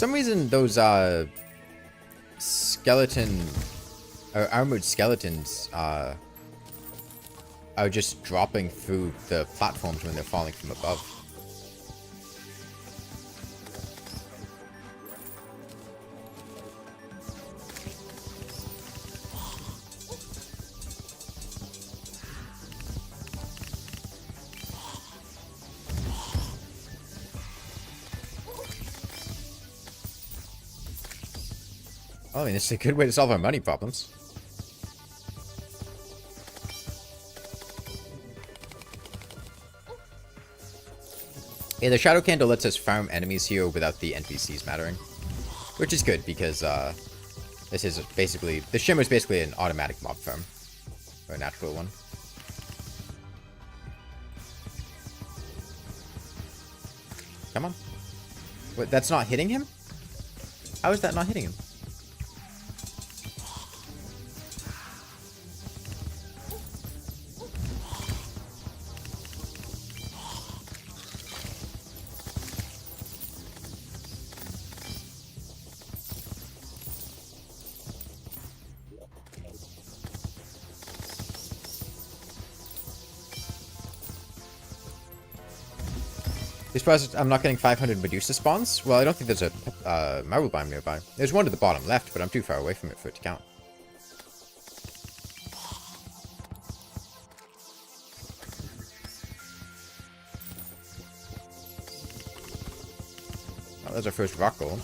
some reason, those skeleton or armored skeletons are just dropping through the platforms when they're falling from above. I mean, it's a good way to solve our money problems. Yeah, the shadow candle lets us farm enemies here without the NPCs mattering. Which is good, because this is basically... The shimmer is basically an automatic mob farm. Or a natural one. Come on. Wait, that's not hitting him? How is that not hitting him? Surprised I'm not getting 500 Medusa spawns? Well, I don't think there's a marble biome nearby. There's one to the bottom left, but I'm too far away from it for it to count. Oh, there's our first rock golem.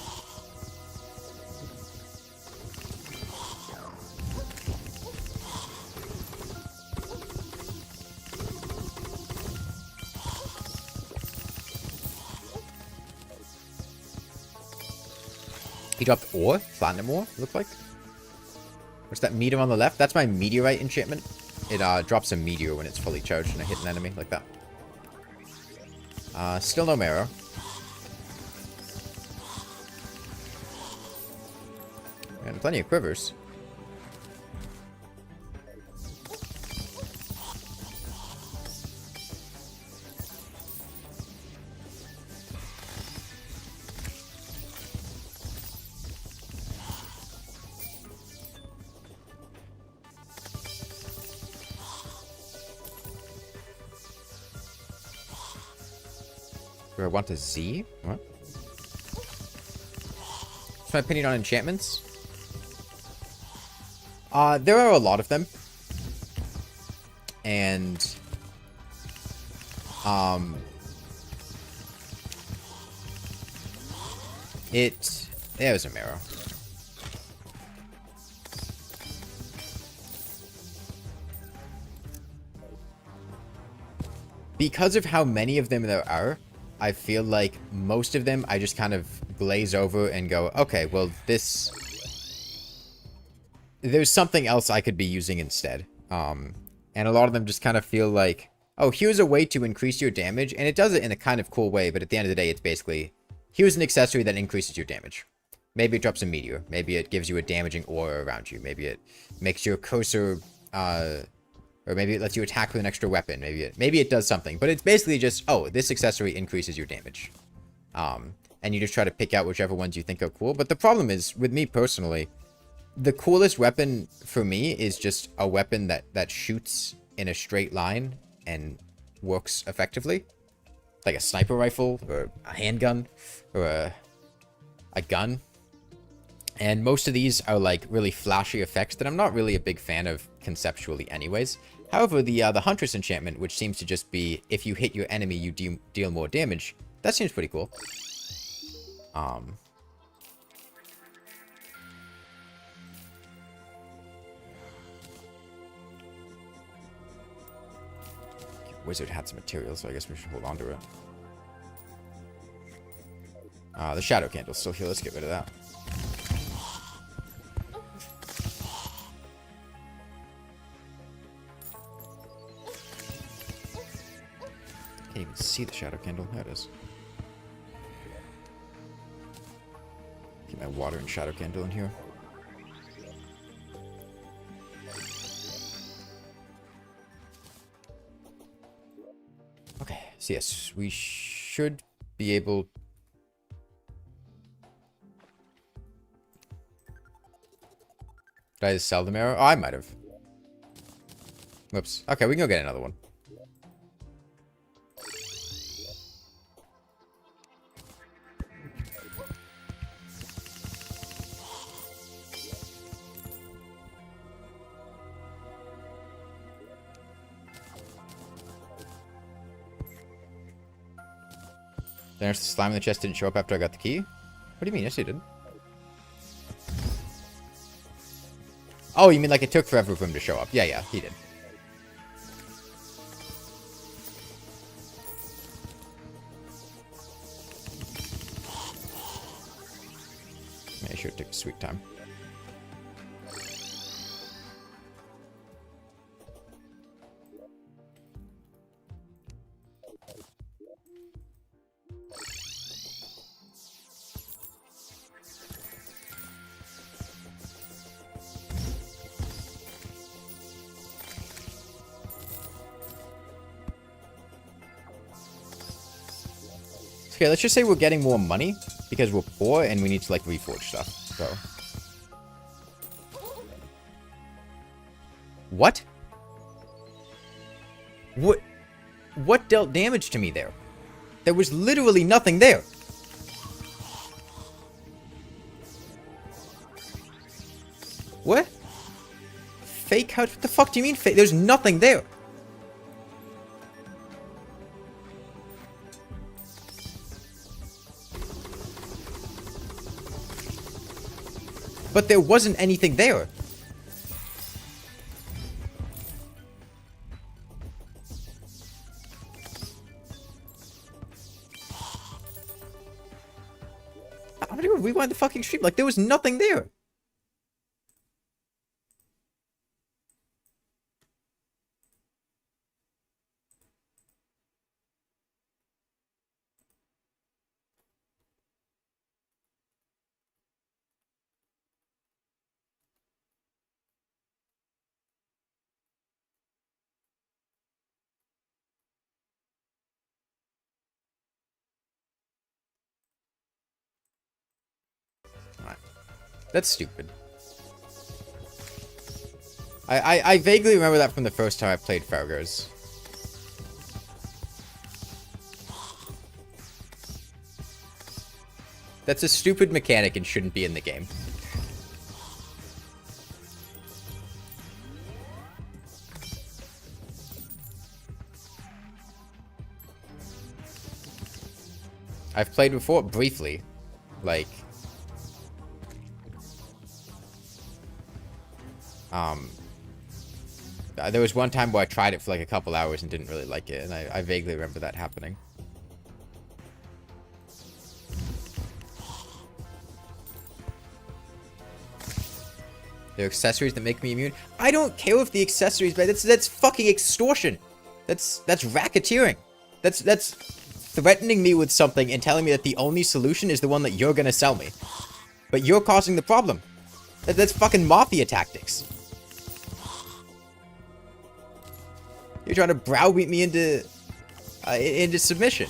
He dropped ore? Platinum ore, look like. What's that meteor on the left? That's my meteorite enchantment. It drops a meteor when it's fully charged and I hit an enemy like that. Still no marrow. And plenty of quivers. Do I want a Z? What? What's my opinion on enchantments? There are a lot of them. And... There's a marrow. Because of how many of them there are, I feel like most of them I just kind of glaze over and go, okay, well, this... There's something else I could be using instead. And a lot of them just kind of feel like, oh, here's a way to increase your damage, and it does it in a kind of cool way, but at the end of the day, it's basically, here's an accessory that increases your damage. Maybe it drops a meteor. Maybe it gives you a damaging aura around you. Maybe it makes your cursor, or maybe it lets you attack with an extra weapon. Maybe it does something. But it's basically just, oh, this accessory increases your damage. And you just try to pick out whichever ones you think are cool. But the problem is, with me personally, the coolest weapon for me is just a weapon that shoots in a straight line and works effectively. Like a sniper rifle, or a handgun, or a gun. And most of these are like really flashy effects that I'm not really a big fan of conceptually anyways. However, the Huntress enchantment, which seems to just be, if you hit your enemy, you deal more damage, that seems pretty cool. Wizard had some materials, so I guess we should hold on to it. The shadow candle's still here. Let's get rid of that. Can't even see the shadow candle. There it is. Get my water and shadow candle in here. Okay, so yes, we should be able... Did I just sell the mirror? Oh, I might have. Whoops. Okay, we can go get another one. The slime in the chest didn't show up after I got the key? What do you mean? Yes, he did. Oh, you mean like it took forever for him to show up? Yeah, yeah, he did. Make sure it took a sweet time. Okay, let's just say we're getting more money because we're poor and we need to, like, reforge stuff. So. What? What dealt damage to me there? There was literally nothing there. What? Fake couch? What the fuck do you mean fake? There's nothing there. But there wasn't anything there. I'm gonna rewind the fucking stream. Like, there was nothing there. That's stupid. I vaguely remember that from the first time I played Fargos. That's a stupid mechanic and shouldn't be in the game. I've played before, briefly. Like... there was one time where I tried it for like a couple hours and didn't really like it, and I vaguely remember that happening. There are accessories that make me immune. I don't care if the accessories, but that's fucking extortion. That's racketeering. That's threatening me with something and telling me that the only solution is the one that you're gonna sell me. But you're causing the problem. That's fucking mafia tactics. You're trying to browbeat me into submission.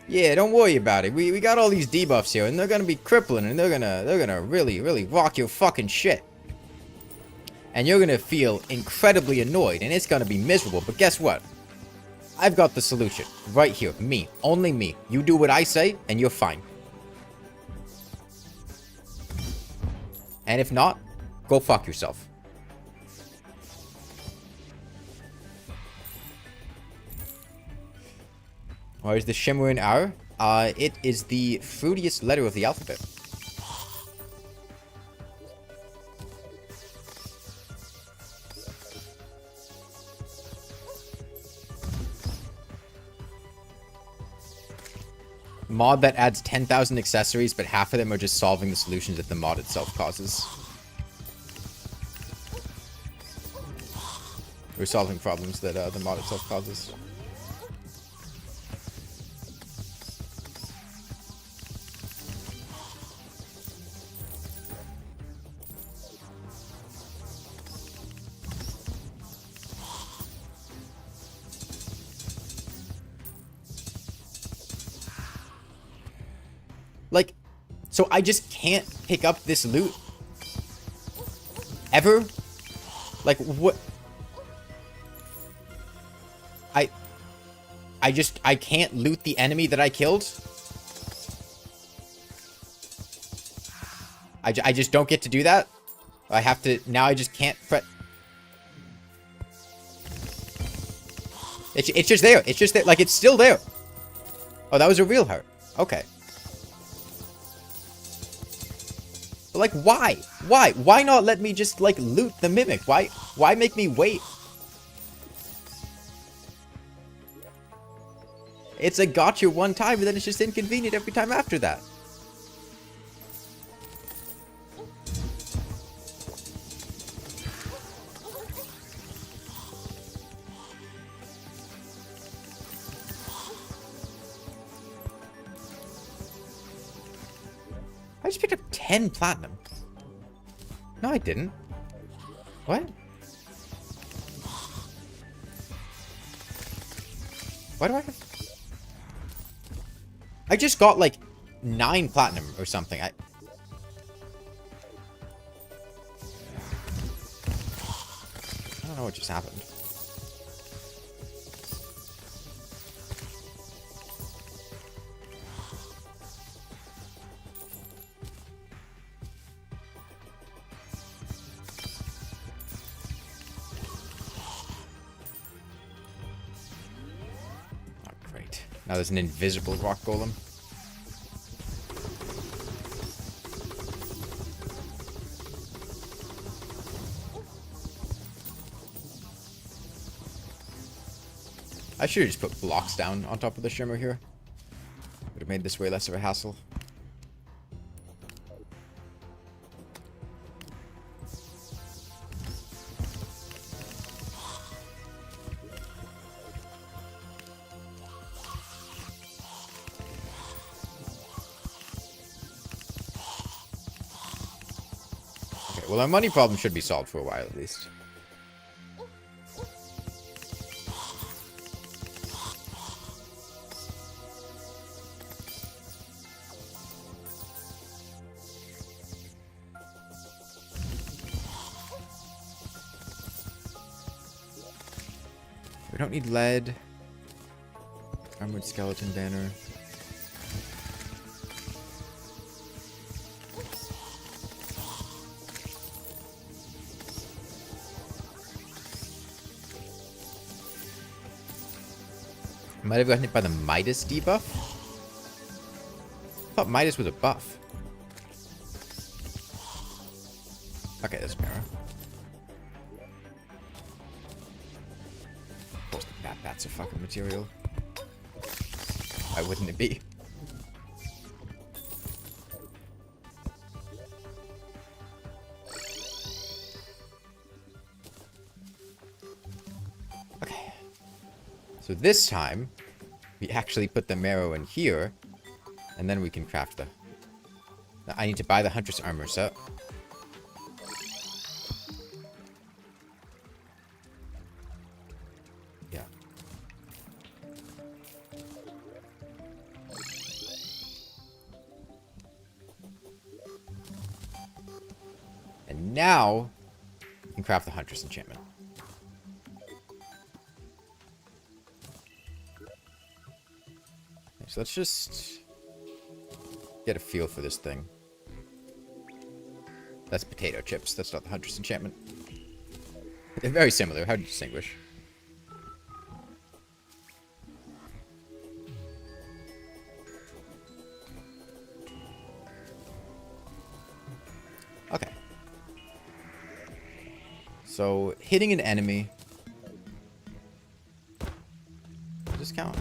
Yeah, don't worry about it. We got all these debuffs here, and they're gonna be crippling, and they're gonna really rock your fucking shit. And you're gonna feel incredibly annoyed, and it's gonna be miserable. But guess what? I've got the solution. Right here. Me. Only me. You do what I say, and you're fine. And if not, go fuck yourself. What is the shimmering hour? It is the fruitiest letter of the alphabet. Mod that adds 10,000 accessories, but half of them are just solving the solutions that the mod itself causes. We're solving problems that the mod itself causes. So I just can't pick up this loot. Ever? Like, what? I can't loot the enemy that I killed. I just don't get to do that. I have to, now I just can't it's just there. It's just there. Like, it's still there. Oh, that was a real heart. Okay. But, like, why? Why? Why not let me just, like, loot the mimic? Why make me wait? It's a gotcha one time, and then it's just inconvenient every time after that. I just picked up 10 platinum. No, I didn't. What? Why do I have... I just got, like, 9 platinum or something. I don't know what just happened. Now there's an invisible rock golem. I should have just put blocks down on top of the shimmer here. Would have made this way less of a hassle. Well, our money problem should be solved for a while, at least. We don't need lead. Armored skeleton banner. Might have gotten hit by the Midas debuff. I thought Midas was a buff. Okay, there's Mara. Of course, that's a fucking material. Why wouldn't it be? Okay. So this time, we actually put the marrow in here, and then we can craft the... I need to buy the Huntress armor set. Yeah. And now, we can craft the Huntress enchantment. So let's just get a feel for this thing. That's potato chips. That's not the Huntress enchantment. They're very similar. How do you distinguish? Okay. So, hitting an enemy. Does this count?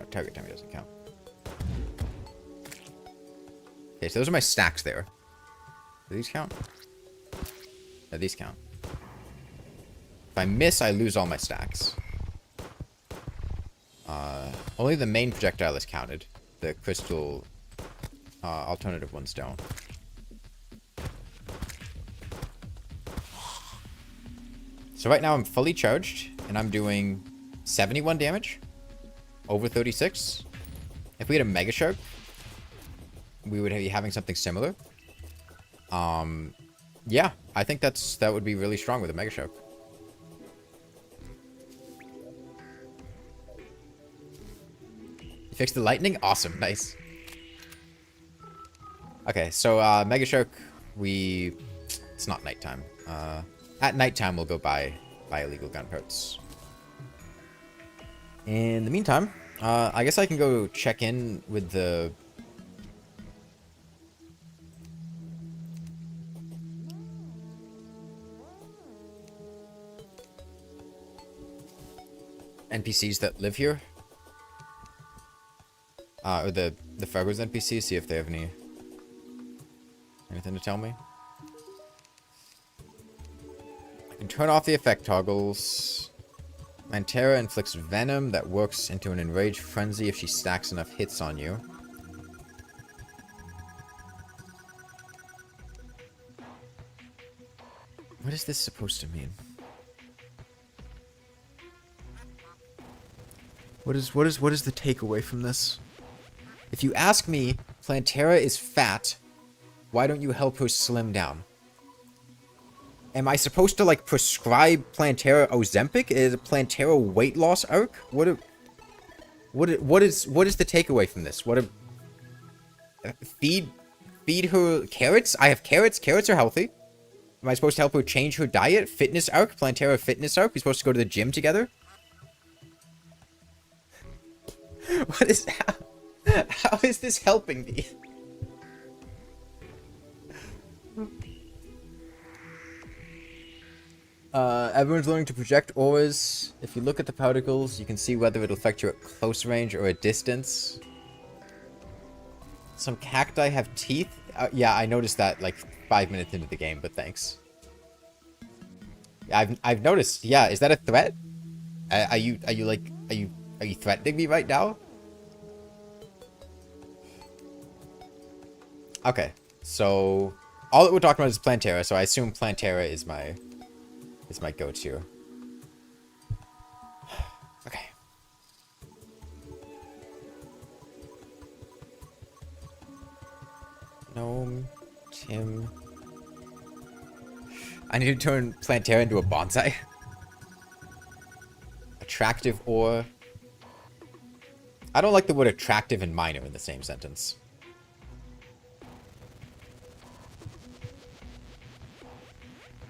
Target time doesn't count. Okay, so those are my stacks there. Do these count? No, these count. If I miss, I lose all my stacks. Only the main projectile is counted. The crystal alternative ones don't. So right now I'm fully charged, and I'm doing 71 damage. Over 36. If we had a Mega Shark, we would be having something similar. Yeah, I think that would be really strong with a Mega Shark. You fixed the lightning? Awesome, nice. Okay, so Mega Shark, it's not nighttime. At nighttime, we'll go buy illegal gun parts. In the meantime, I guess I can go check in with the... NPCs that live here. Or the Fargos NPCs, see if they have anything to tell me. I can turn off the effect toggles. Plantera inflicts venom that works into an enraged frenzy if she stacks enough hits on you. What is this supposed to mean? What is the takeaway from this? If you ask me, Plantera is fat, why don't you help her slim down? Am I supposed to, like, prescribe Plantera Ozempic? Is a Plantera weight loss arc? What is the takeaway from this? Feed her carrots? I have carrots. Carrots are healthy. Am I supposed to help her change her diet? Fitness arc? Plantera fitness arc? We're supposed to go to the gym together? What is that? How is this helping me? Everyone's learning to project auras. If you look at the particles, you can see whether it'll affect you at close range or at distance. Some cacti have teeth. Yeah, I noticed that like 5 minutes into the game, but thanks. I've noticed. Yeah, is that a threat? Are you threatening me right now? Okay, so all that we're talking about is Plantera, so I assume Plantera is my go-to. Okay. Gnome, Tim. I need to turn Plantera into a bonsai. Attractive ore. I don't like the word attractive and minor in the same sentence.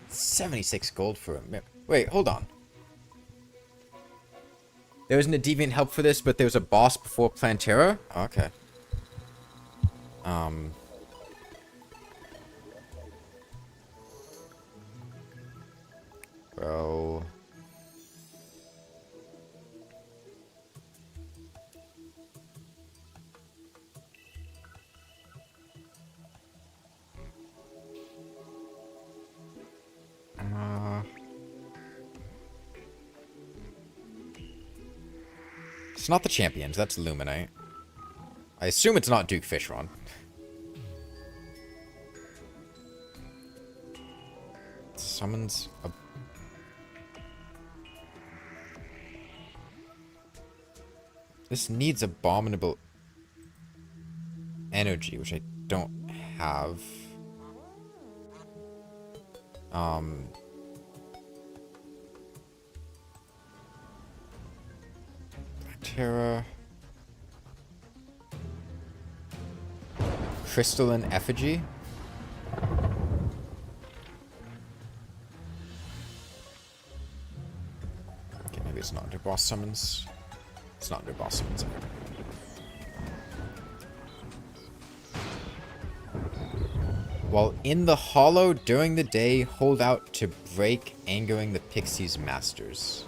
$76 gold for a mirror. Wait, hold on. There isn't a deviant help for this, but there's a boss before Plantera? Okay. Bro. It's not the champions, that's Luminite. I assume it's not Duke Fishron. Summons a... This needs abominable energy, which I don't have. Terra. Crystalline Effigy. Okay, maybe it's not under boss summons. It's not under boss summons. While in the hollow during the day, hold out to break, angering the Pixie's masters.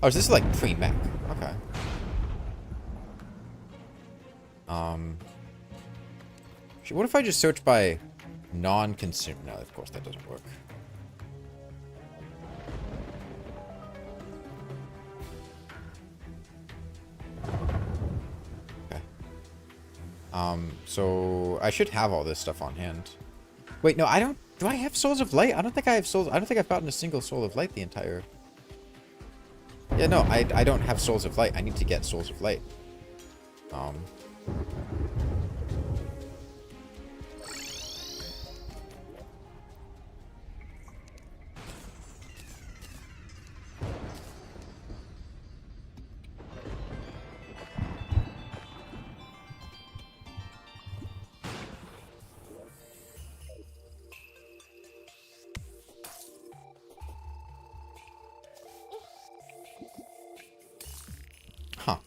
Oh, is this like pre-mech? Okay. What if I just search by non-consumer? No, of course that doesn't work. Okay. So I should have all this stuff on hand. Wait, no, I don't. Do I have Souls of Light? I don't think I have Souls. I don't think I've gotten a single Soul of Light the entire. Yeah, no, I don't have Souls of Light. I need to get Souls of Light. Um, huh.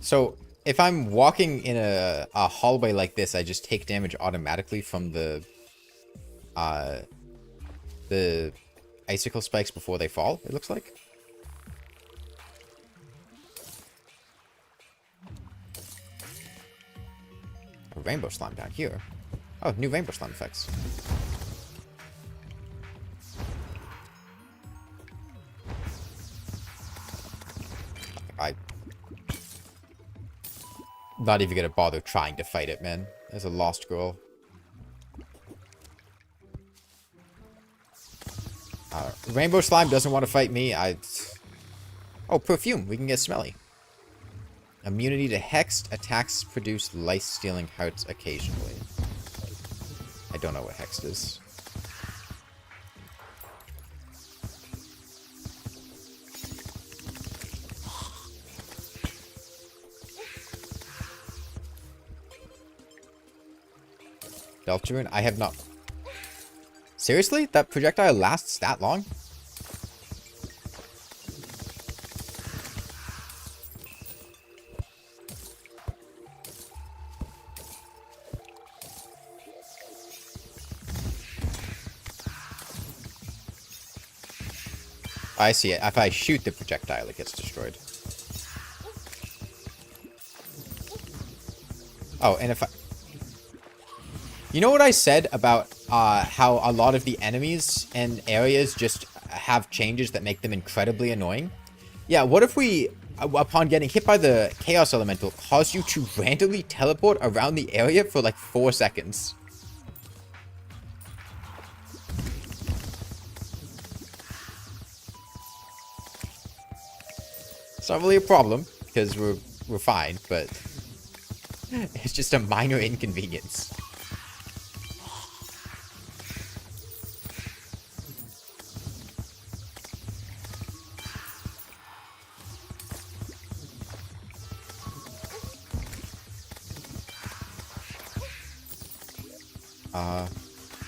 So, if I'm walking in a hallway like this, I just take damage automatically from the icicle spikes before they fall, it looks like. A rainbow slime down here. Oh, new rainbow slime effects. I'm not even gonna bother trying to fight it, man. There's a lost girl. Rainbow slime doesn't want to fight me. Oh, perfume. We can get smelly. Immunity to hexed attacks produce life-stealing hearts occasionally. I don't know what hexed is. Deltarune? I have not... Seriously? That projectile lasts that long? I see it. If I shoot the projectile, it gets destroyed. Oh, and if I... You know what I said about how a lot of the enemies and areas just have changes that make them incredibly annoying? Yeah, what if we, upon getting hit by the Chaos Elemental, cause you to randomly teleport around the area for like 4 seconds? It's not really a problem, because we're fine, but it's just a minor inconvenience.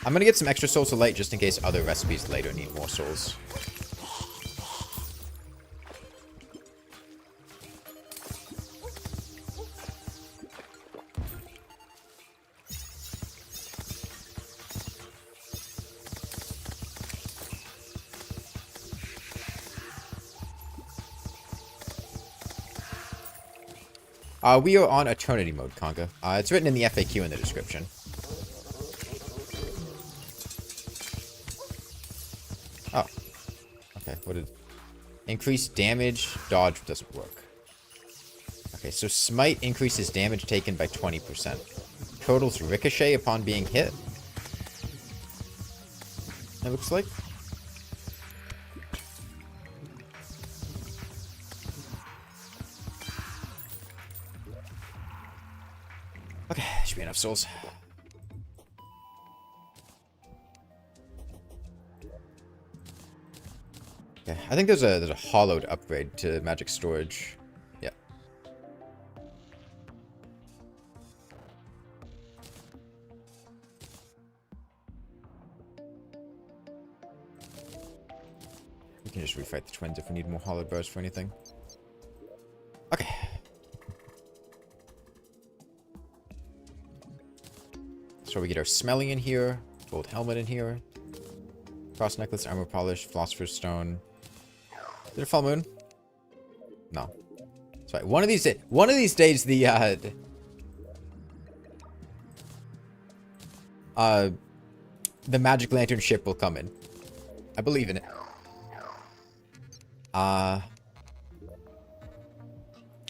I'm gonna get some extra souls of light just in case other recipes later need more souls. We are on Eternity mode, Conga. It's written in the FAQ in the description. Oh. Okay, what did... Increased damage, dodge doesn't work. Okay, so Smite increases damage taken by 20%. Totals ricochet upon being hit. It looks like. Okay, should be enough souls. Okay, I think there's a hollowed upgrade to magic storage. Yeah. We can just refight the twins if we need more hollowed bars for anything. Okay. So we get our smelly in here, gold helmet in here, cross necklace, armor polish, philosopher's stone. Did it full moon? No. That's right. One of these days, the magic lantern ship will come in. I believe in it.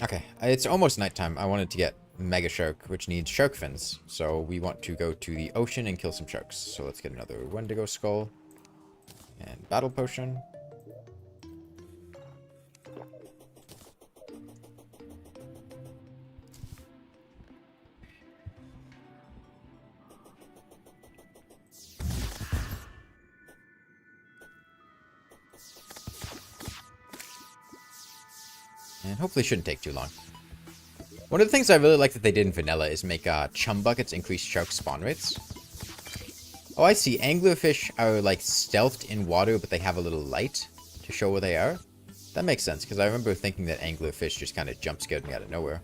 Okay. It's almost nighttime. I wanted to get Mega Shark, which needs shark fins. So we want to go to the ocean and kill some sharks. So let's get another Wendigo skull. And battle potion. And hopefully shouldn't take too long. One of the things I really like that they did in vanilla is make chum buckets increase shark spawn rates. Oh, I see. Anglerfish are like stealthed in water, but they have a little light to show where they are. That makes sense, because I remember thinking that anglerfish just kind of jump scared me out of nowhere.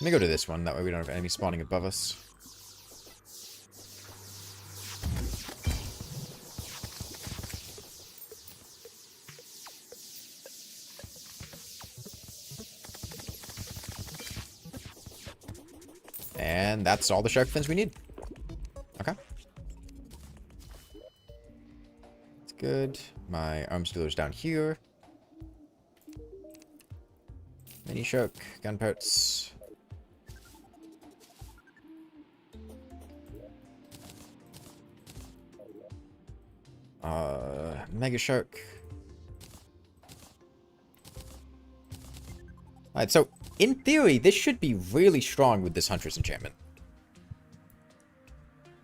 Let me go to this one, that way we don't have enemies spawning above us. And that's all the shark fins we need. Okay. That's good. My arms dealer's down here. Mini shark, gun parts. Mega Shark. Alright, so, in theory, this should be really strong with this Huntress enchantment.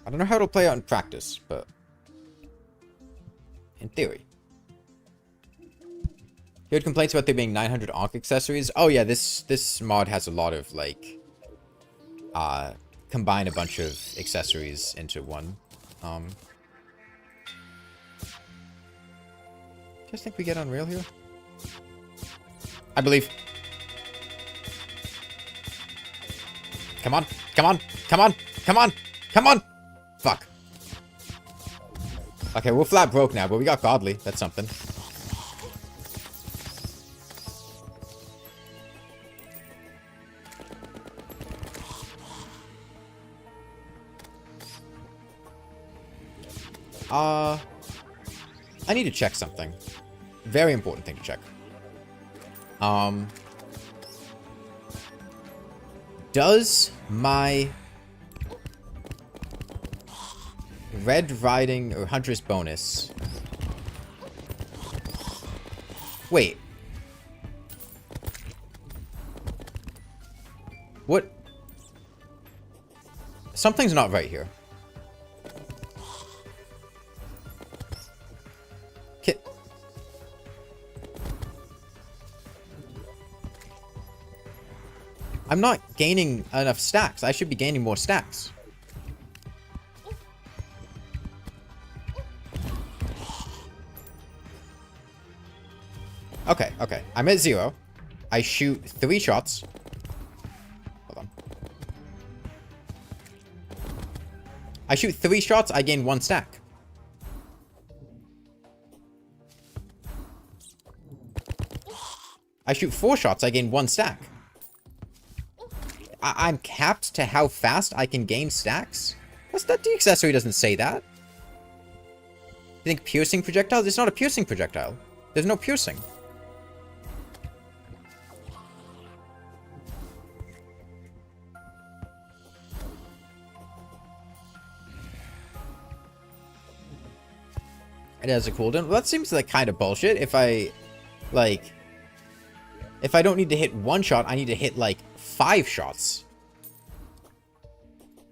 I don't know how it'll play out in practice, but... in theory. You had complaints about there being 900 Ankh accessories? Oh yeah, this mod has a lot of, like... combine a bunch of accessories into one. Do you guys think we get on rail here? I believe. Come on. Come on. Come on. Come on. Come on. Fuck. Okay, we're flat broke now, but we got godly. That's something. I need to check something. Very important thing to check. Does my Red Riding or Huntress bonus... Wait. What? Something's not right here. I'm not gaining enough stacks. I should be gaining more stacks. Okay, okay. I'm at 0. I shoot 3 shots. Hold on. I shoot 3 shots, I gain 1 stack. I shoot 4 shots, I gain 1 stack. I'm capped to how fast I can gain stacks? That the accessory doesn't say that. You think piercing projectiles? It's not a piercing projectile. There's no piercing. It has a cooldown. Well, that seems like kind of bullshit. If I, like... If I don't need to hit 1 shot, I need to hit, like, 5 shots.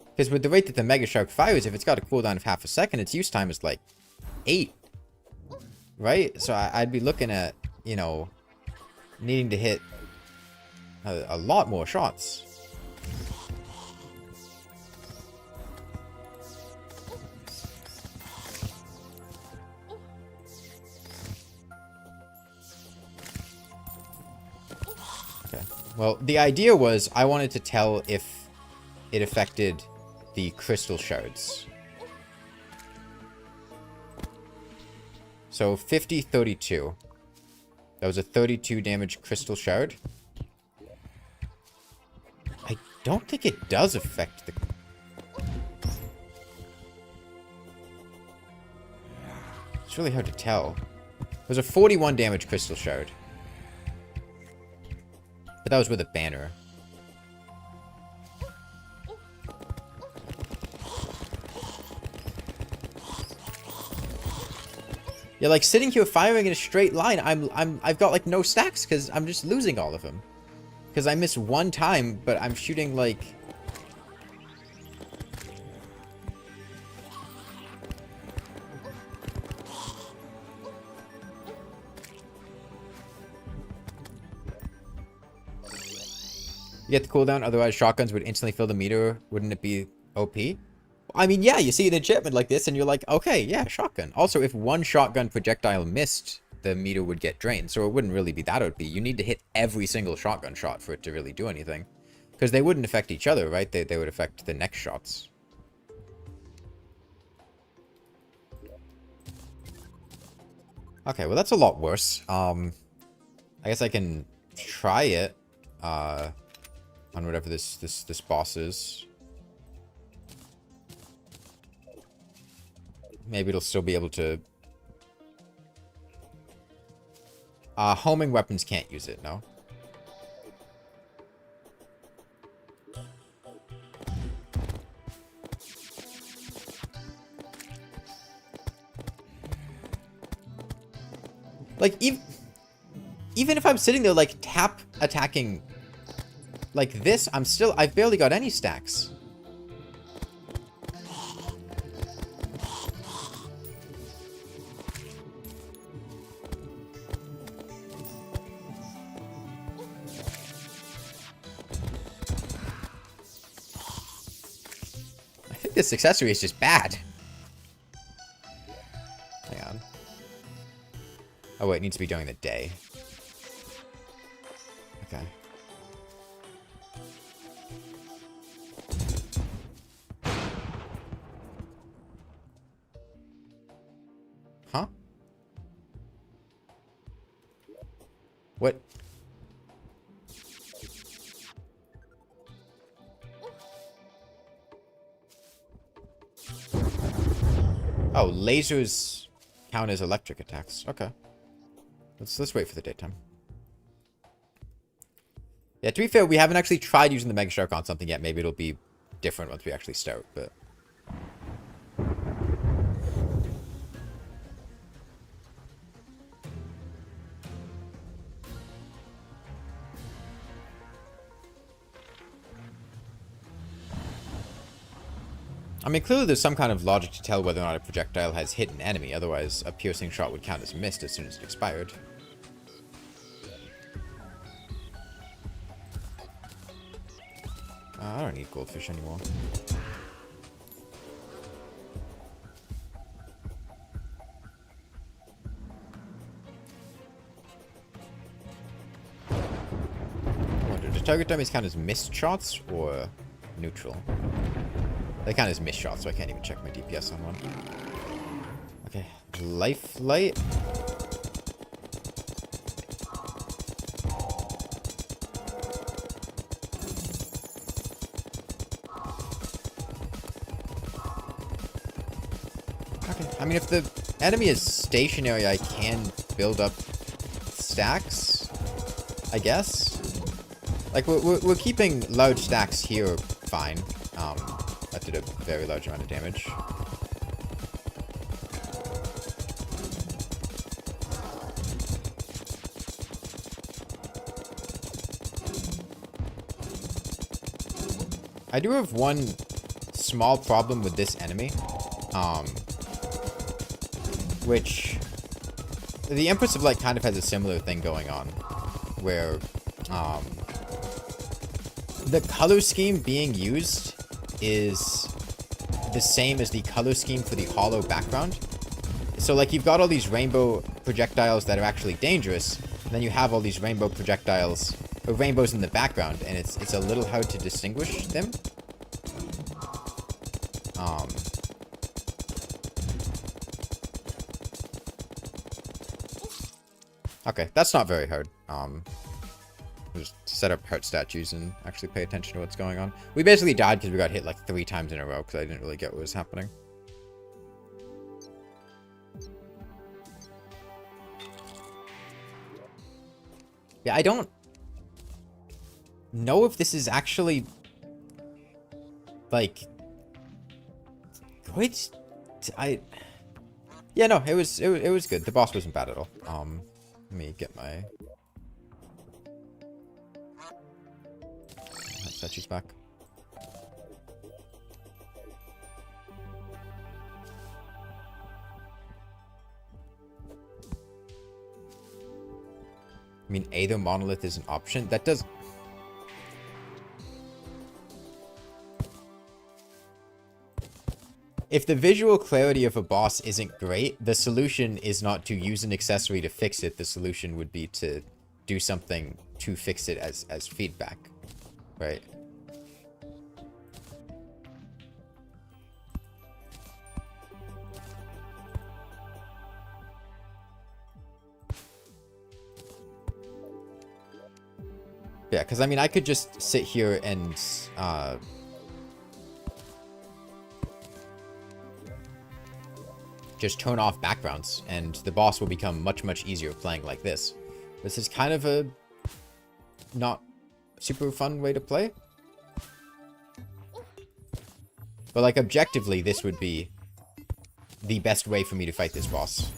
Because with the rate that the Mega Shark fires, if it's got a cooldown of half a second, its use time is, like, 8. Right? So I'd be looking at, you know, needing to hit a lot more shots. Well, the idea was I wanted to tell if it affected the crystal shards. So 50, 32. That was a 32 damage crystal shard. I don't think it does affect the... It's really hard to tell. It was a 41 damage crystal shard. But that was with a banner. Yeah, like sitting here firing in a straight line, I've got like no stacks because I'm just losing all of them. Because I miss one time, but I'm shooting like... You get the cooldown, otherwise shotguns would instantly fill the meter. Wouldn't it be OP? I mean, yeah, you see an enchantment like this and you're like, okay, yeah, shotgun. Also, if one shotgun projectile missed, the meter would get drained, so it wouldn't really be that OP. You need to hit every single shotgun shot for it to really do anything. Because they wouldn't affect each other, right? They would affect the next shots. Okay, well that's a lot worse. I guess I can try it on whatever this boss is. Maybe it'll still be able to... homing weapons can't use it, no? Like, even if I'm sitting there, like, tap attacking like this, I've barely got any stacks. I think this accessory is just bad. Hang on. Oh wait, it needs to be during the day. Okay. Huh? What? Oh, lasers count as electric attacks. Okay. Let's wait for the daytime. Yeah, to be fair, we haven't actually tried using the Mega Shark on something yet. Maybe it'll be different once we actually start, but... I mean, clearly there's some kind of logic to tell whether or not a projectile has hit an enemy. Otherwise, a piercing shot would count as missed as soon as it expired. I don't need goldfish anymore. I wonder, do target dummies count as missed shots or neutral? They count as missed shots, so I can't even check my DPS on one. Okay, life light. I mean, if the enemy is stationary, I can build up stacks, I guess. Like, we're keeping large stacks here fine. That did a very large amount of damage. I do have one small problem with this enemy. Which the Empress of Light kind of has a similar thing going on, where the color scheme being used is the same as the color scheme for the hollow background. So like you've got all these rainbow projectiles that are actually dangerous, and then you have all these rainbow projectiles, or rainbows in the background, and it's a little hard to distinguish them. Okay, that's not very hard. Just set up heart statues and actually pay attention to what's going on. We basically died because we got hit like 3 times in a row because I didn't really get what was happening. Yeah, I don't know if this is actually like good. Yeah, no, it was good. The boss wasn't bad at all. Let me get my statues back. I mean, Aether Monolith is an option. That does... If the visual clarity of a boss isn't great, the solution is not to use an accessory to fix it. The solution would be to do something to fix it as feedback, right? Yeah, because I mean, I could just sit here and just turn off backgrounds, and the boss will become much, much easier playing like this. This is kind of a not super fun way to play. But, like, objectively, this would be the best way for me to fight this boss.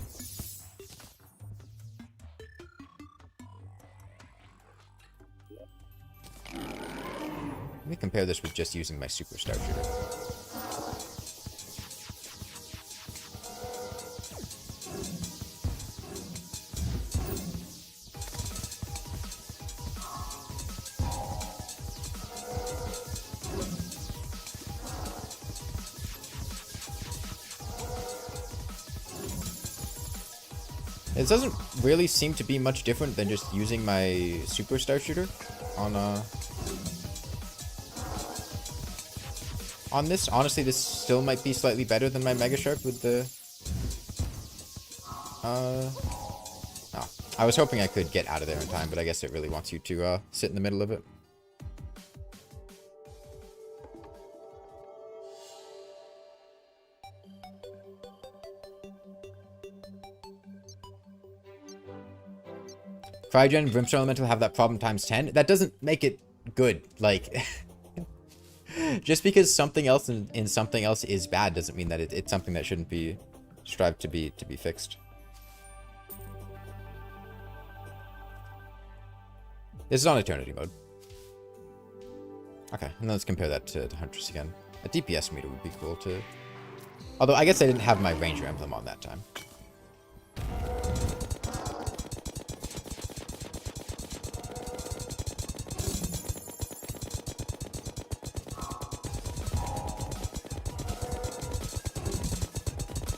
Let me compare this with just using my superstar shooter. It doesn't really seem to be much different than just using my superstar shooter on this. Honestly, this still might be slightly better than my Mega Shark with the oh, I was hoping I could get out of there in time, but I guess it really wants you to sit in the middle of it. Cryogen and Brimstone Elemental have that problem times 10. That doesn't make it good. Like, just because something else in something else is bad doesn't mean that it's something that shouldn't be strived to be fixed. This is on Eternity mode. Okay, and let's compare that to Huntress again. A DPS meter would be cool too. Although I guess I didn't have my Ranger emblem on that time.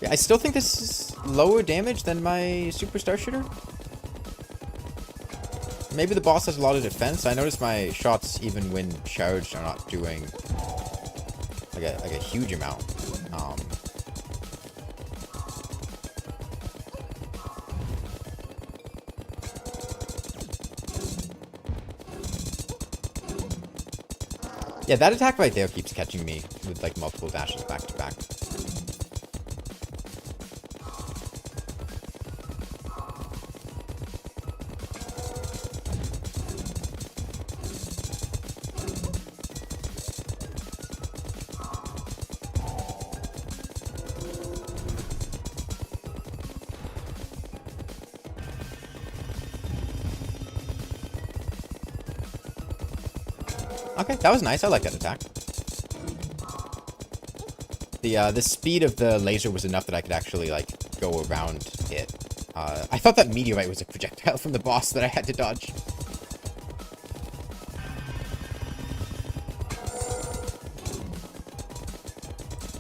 Yeah, I still think this is lower damage than my Superstar Shooter. Maybe the boss has a lot of defense. I noticed my shots, even when charged, are not doing like a huge amount. Yeah, that attack right there keeps catching me with like multiple dashes back to back. Okay, that was nice. I like that attack. The speed of the laser was enough that I could actually, like, go around it. I thought that meteorite was a projectile from the boss that I had to dodge.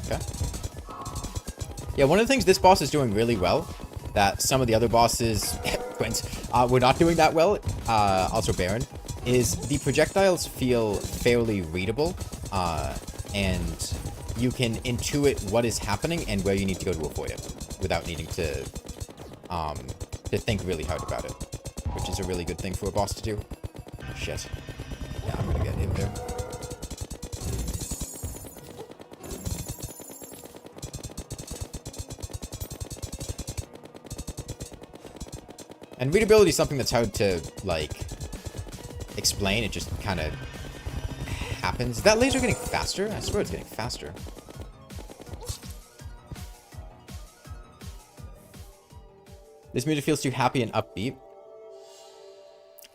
Okay. Yeah, one of the things this boss is doing really well, that some of the other bosses, Quince, were not doing that well, also Baron, is the projectiles feel fairly readable, and you can intuit what is happening and where you need to go to avoid it, without needing to think really hard about it, which is a really good thing for a boss to do. Shit. Yeah, I'm gonna get in there. And readability is something that's hard to, like, explain. It just kind of happens. Is that laser getting faster? I swear it's getting faster. This music feels too happy and upbeat.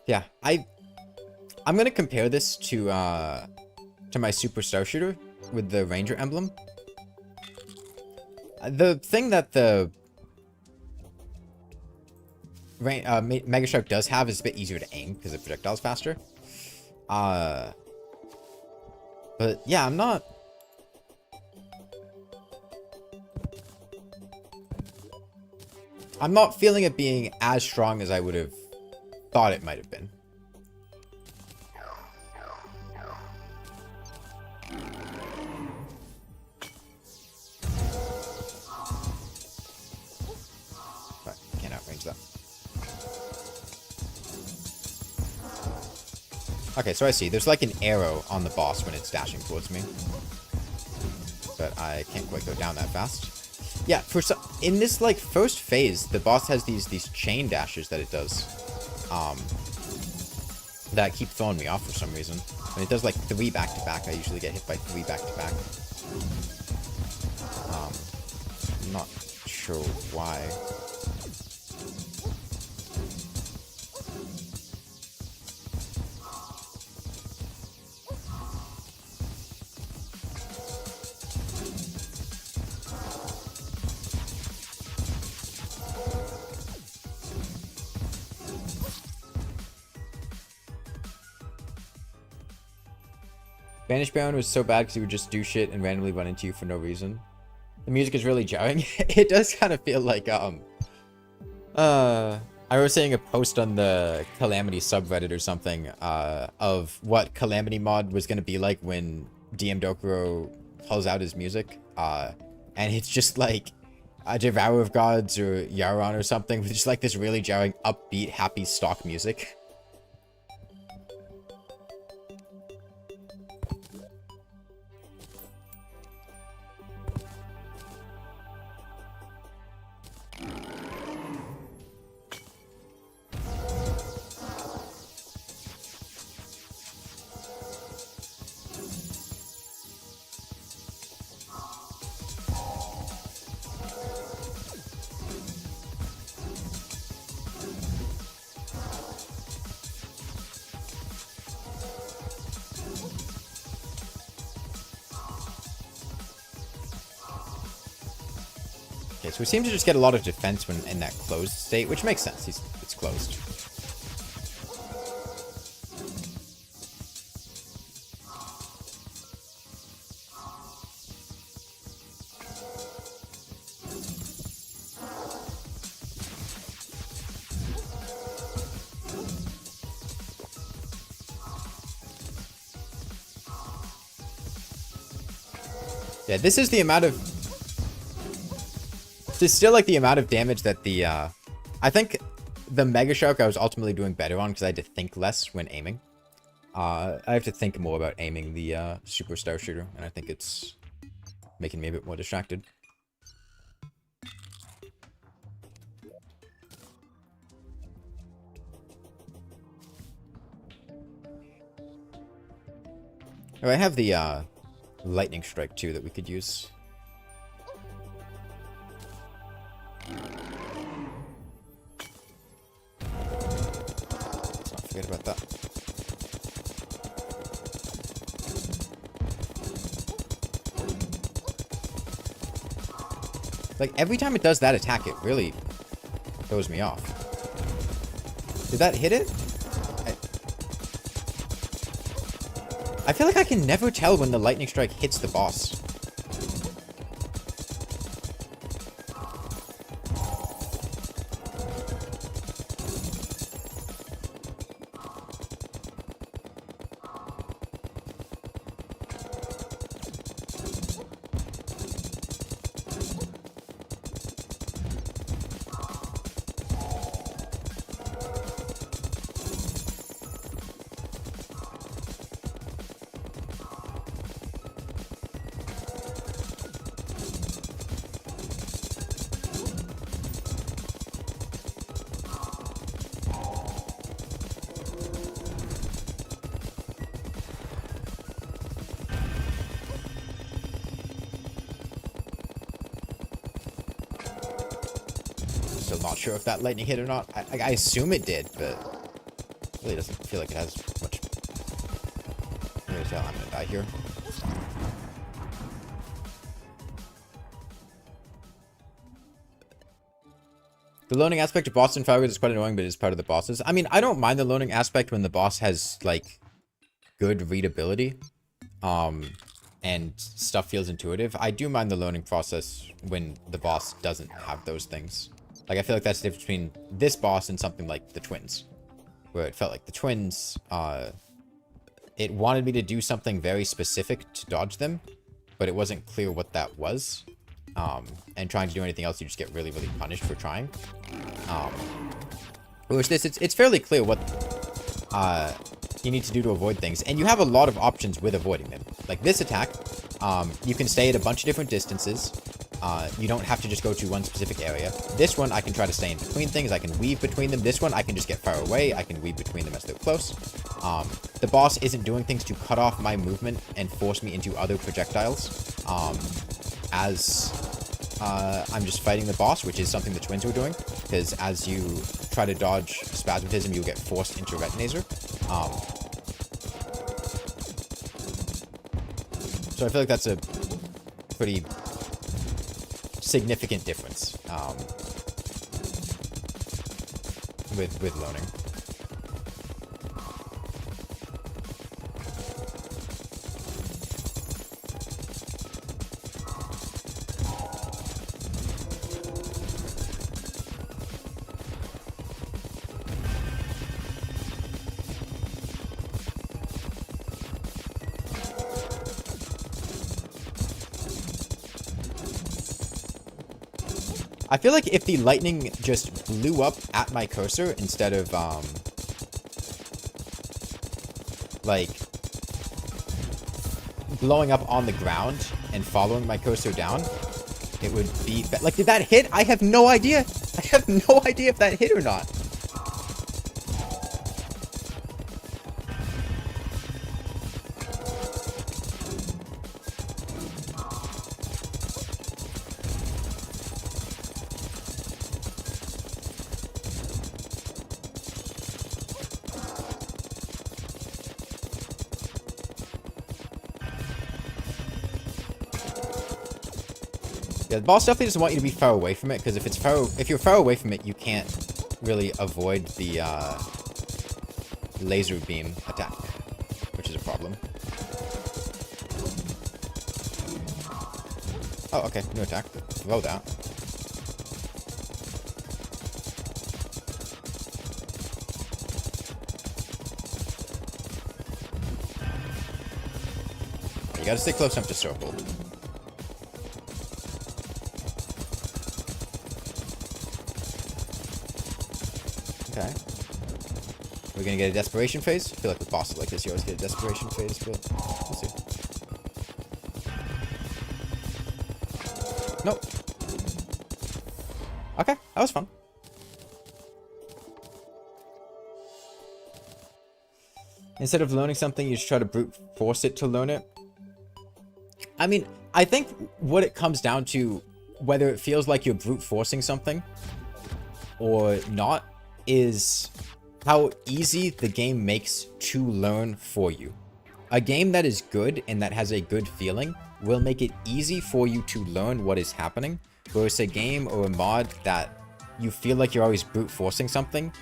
Yeah, I'm gonna compare this to my Super Star Shooter with the Ranger emblem. The thing that the Mega Shark does have is a bit easier to aim because the projectile's faster. But yeah, I'm not feeling it being as strong as I would have thought it might have been. But can't outrange that. Okay, so I see. There's like an arrow on the boss when it's dashing towards me. But I can't quite go down that fast. Yeah, in this like first phase, the boss has these chain dashes that it does, that keep throwing me off for some reason. When it does like 3 back to back, I usually get hit by 3 back to back. I'm not sure why. Banished Baron was so bad because he would just do shit and randomly run into you for no reason. The music is really jarring. It does kind of feel like, I was saying a post on the Calamity subreddit or something, of what Calamity mod was going to be like when DM Dokuro pulls out his music. And it's just like a Devourer of Gods or Yaron or something with just like this really jarring, upbeat, happy stock music. So we seem to just get a lot of defense when in that closed state, which makes sense. It's closed. Yeah, this is the amount of... This is still like the amount of damage that the, I think the Mega Shark I was ultimately doing better on because I had to think less when aiming. I have to think more about aiming the Super Star Shooter, and I think it's making me a bit more distracted. Oh, I have the Lightning Strike too that we could use. Let's not forget about that. Like, every time it does that attack, it really throws me off. Did that hit it? I feel like I can never tell when the Lightning Strike hits the boss. not sure if that lightning hit or not. I assume it did, but it really doesn't feel like it has much. Here's how I'm gonna die here. The loading aspect of boss in Fargo is quite annoying, but it's part of the bosses. I mean, I don't mind the loading aspect when the boss has, like, good readability. And stuff feels intuitive. I do mind the loading process when the boss doesn't have those things. Like, I feel like that's the difference between this boss and something like the twins. Where it felt like the twins, it wanted me to do something very specific to dodge them, but it wasn't clear what that was. And trying to do anything else, you just get really, really punished for trying. Whereas this, it's fairly clear what you need to do to avoid things, and you have a lot of options with avoiding them. Like this attack, you can stay at a bunch of different distances. You don't have to just go to one specific area. This one, I can try to stay in between things. I can weave between them. This one, I can just get far away. I can weave between them as they're close. The boss isn't doing things to cut off my movement and force me into other projectiles. I'm just fighting the boss, which is something the twins were doing, because as you try to dodge Spasmatism, you'll get forced into Retinaser. So I feel like that's a pretty significant difference with loading. I feel like if the lightning just blew up at my cursor instead of, like, blowing up on the ground and following my cursor down, it would be... Like, did that hit? I have no idea. I have no idea if that hit or not. Yeah, the boss definitely doesn't want you to be far away from it, because if you're far away from it, you can't really avoid the laser beam attack, which is a problem. Oh, okay, new attack. Roll that. You gotta stay close enough to circle. Okay. We're gonna get a desperation phase. I feel like with bosses like this, you always get a desperation phase, but we'll see. Nope. Okay, that was fun. Instead of learning something, you just try to brute force it to learn it. I mean, I think what it comes down to, whether it feels like you're brute forcing something or not, is how easy the game makes to learn for you. A game that is good and that has a good feeling will make it easy for you to learn what is happening, whereas a game or a mod that you feel like you're always brute forcing something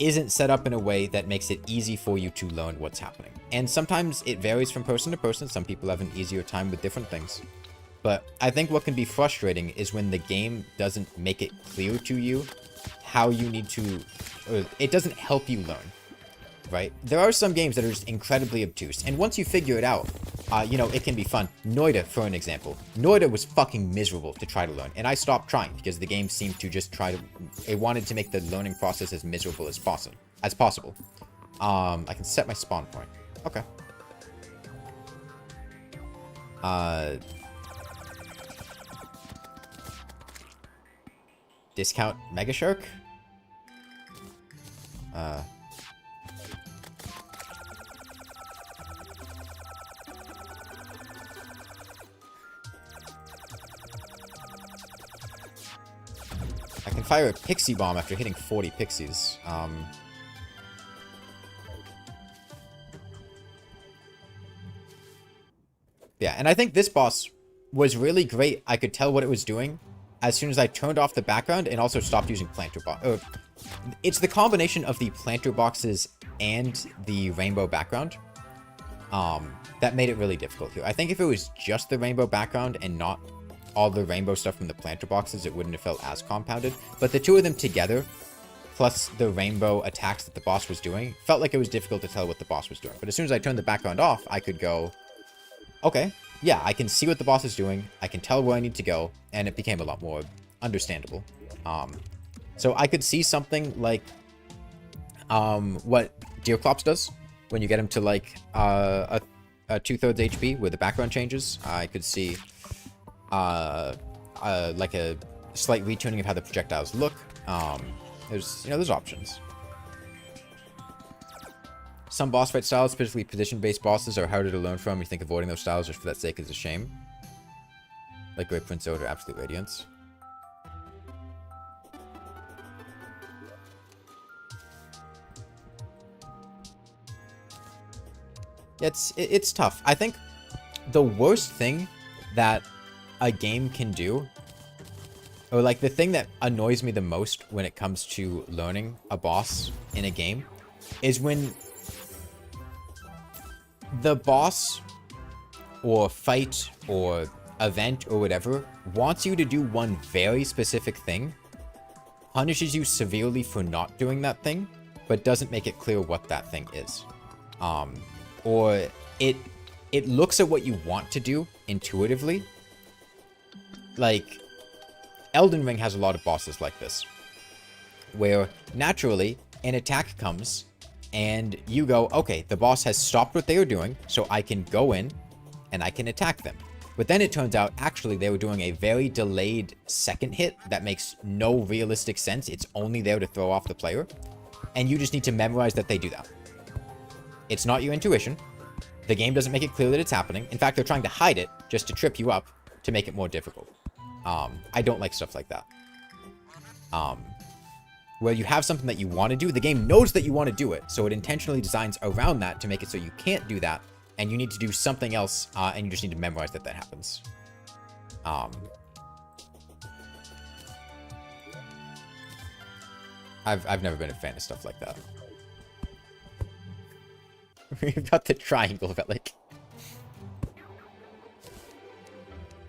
isn't set up in a way that makes it easy for you to learn what's happening. And sometimes it varies from person to person. Some people have an easier time with different things. But I think what can be frustrating is when the game doesn't make it clear to you how you need to, or it doesn't help you learn, right? There are some games that are just incredibly obtuse, and once you figure it out, you know, it can be fun. Noida, for an example. Noida was fucking miserable to try to learn, and I stopped trying because the game seemed to just try to, it wanted to make the learning process as miserable as possible. I can set my spawn point. Okay. Discount Mega Shark? I can fire a Pixie Bomb after hitting 40 pixies. Yeah, and I think this boss was really great. I could tell what it was doing as soon as I turned off the background and also stopped using planter box. It's the combination of the planter boxes and the rainbow background that made it really difficult here. I think if it was just the rainbow background and not all the rainbow stuff from the planter boxes, it wouldn't have felt as compounded. But the two of them together, plus the rainbow attacks that the boss was doing, felt like it was difficult to tell what the boss was doing. But as soon as I turned the background off, I could go, okay, yeah, I can see what the boss is doing, I can tell where I need to go, and it became a lot more understandable. So I could see something like what Deerclops does when you get him to like a 2/3 HP where the background changes. I could see like a slight retuning of how the projectiles look. There's options. Some boss fight styles, specifically position-based bosses, are harder to learn from. You think avoiding those styles just for that sake is a shame. Like Great Prince Ode or Absolute Radiance. It's tough. I think the worst thing that a game can do, or like the thing that annoys me the most when it comes to learning a boss in a game, is when the boss or fight or event or whatever wants you to do one very specific thing, punishes you severely for not doing that thing, but doesn't make it clear what that thing is. Or it looks at what you want to do intuitively. Like, Elden Ring has a lot of bosses like this, where naturally an attack comes and you go, okay, the boss has stopped what they were doing, so I can go in and I can attack them. But then it turns out actually they were doing a very delayed second hit that makes no realistic sense. It's only there to throw off the player, and you just need to memorize that they do that. It's not your intuition. The game doesn't make it clear that it's happening. In fact, they're trying to hide it just to trip you up to make it more difficult. I don't like stuff like that. Where you have something that you want to do, the game knows that you want to do it, so it intentionally designs around that to make it so you can't do that, and you need to do something else, and you just need to memorize that happens. I've never been a fan of stuff like that. We've got the triangle relic.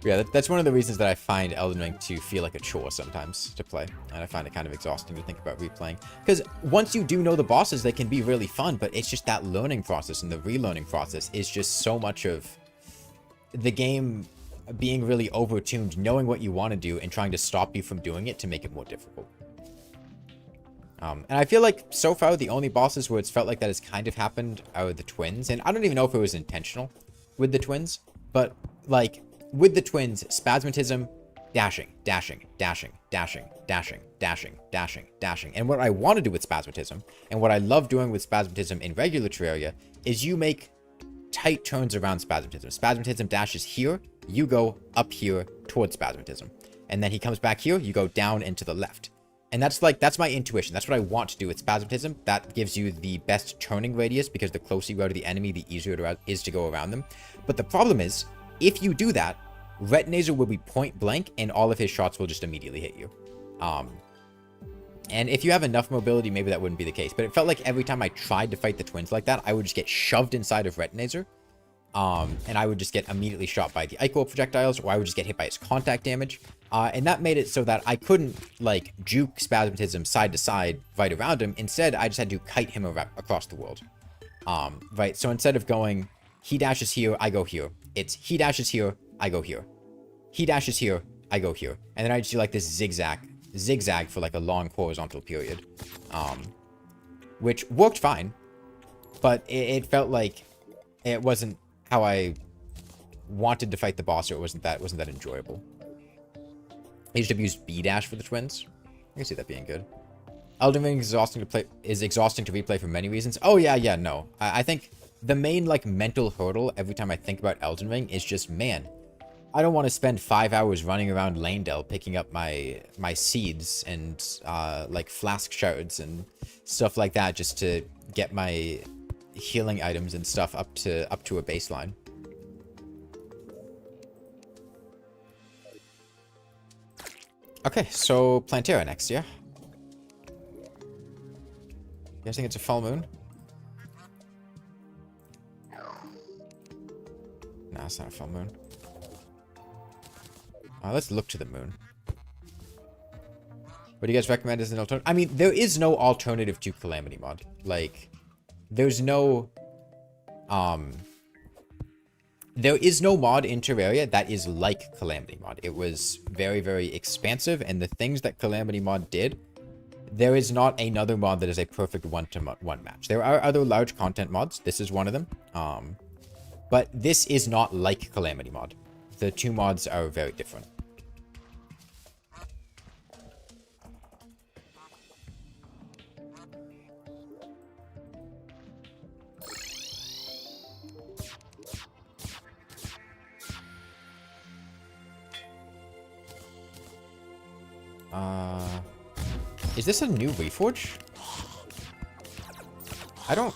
Yeah, that's one of the reasons that I find Elden Ring to feel like a chore sometimes to play. And I find it kind of exhausting to think about replaying. Because once you do know the bosses, they can be really fun, but it's just that learning process and the relearning process is just so much of the game being really overtuned, knowing what you want to do and trying to stop you from doing it to make it more difficult. And I feel like so far the only bosses where it's felt like that has kind of happened are the twins. And I don't even know if it was intentional with the twins, but like with the twins, Spasmatism, dashing, dashing, dashing, dashing, dashing, dashing, dashing, dashing. And what I want to do with Spasmatism, and what I love doing with Spasmatism in regular Terraria, is you make tight turns around Spasmatism. Spasmatism dashes here, you go up here towards Spasmatism. And then he comes back here, you go down and to the left. And that's my intuition. That's what I want to do with Spasmatism. That gives you the best turning radius, because the closer you are to the enemy, the easier it is to go around them. But the problem is, if you do that, Retinazer will be point blank, and all of his shots will just immediately hit you. And if you have enough mobility, maybe that wouldn't be the case. But it felt like every time I tried to fight the twins like that, I would just get shoved inside of Retinazer. And I would just get immediately shot by the Ichor projectiles, or I would just get hit by his contact damage. And that made it so that I couldn't, like, juke Spasmatism side to side right around him. Instead, I just had to kite him across the world. Right, so instead of going, he dashes here, I go here. It's, he dashes here, I go here. He dashes here, I go here. And then I just do, like, this zigzag for, like, a long horizontal period. Which worked fine. But it felt like it wasn't how I wanted to fight the boss, or it wasn't that enjoyable. I used to use B-dash for the twins. I can see that being good. Elden Ring is exhausting to replay for many reasons. Oh yeah, no. I think the main, like, mental hurdle every time I think about Elden Ring is just, man, I don't want to spend 5 hours running around Lanedale picking up my seeds and like flask shards and stuff like that just to get my healing items and stuff up to a baseline. Okay, so Plantera next, yeah? You guys think it's a full moon? Nah, it's not a full moon. Let's look to the moon. What do you guys recommend as an alternative? I mean, there is no alternative to Calamity mod. Like, there's no... There is no mod in Terraria that is like Calamity mod. It was very, very expansive, and the things that Calamity mod did, there is not another mod that is a perfect one-to-one match. There are other large content mods. This is one of them. But this is not like Calamity mod. The two mods are very different. Is this a new Reforge? I don't...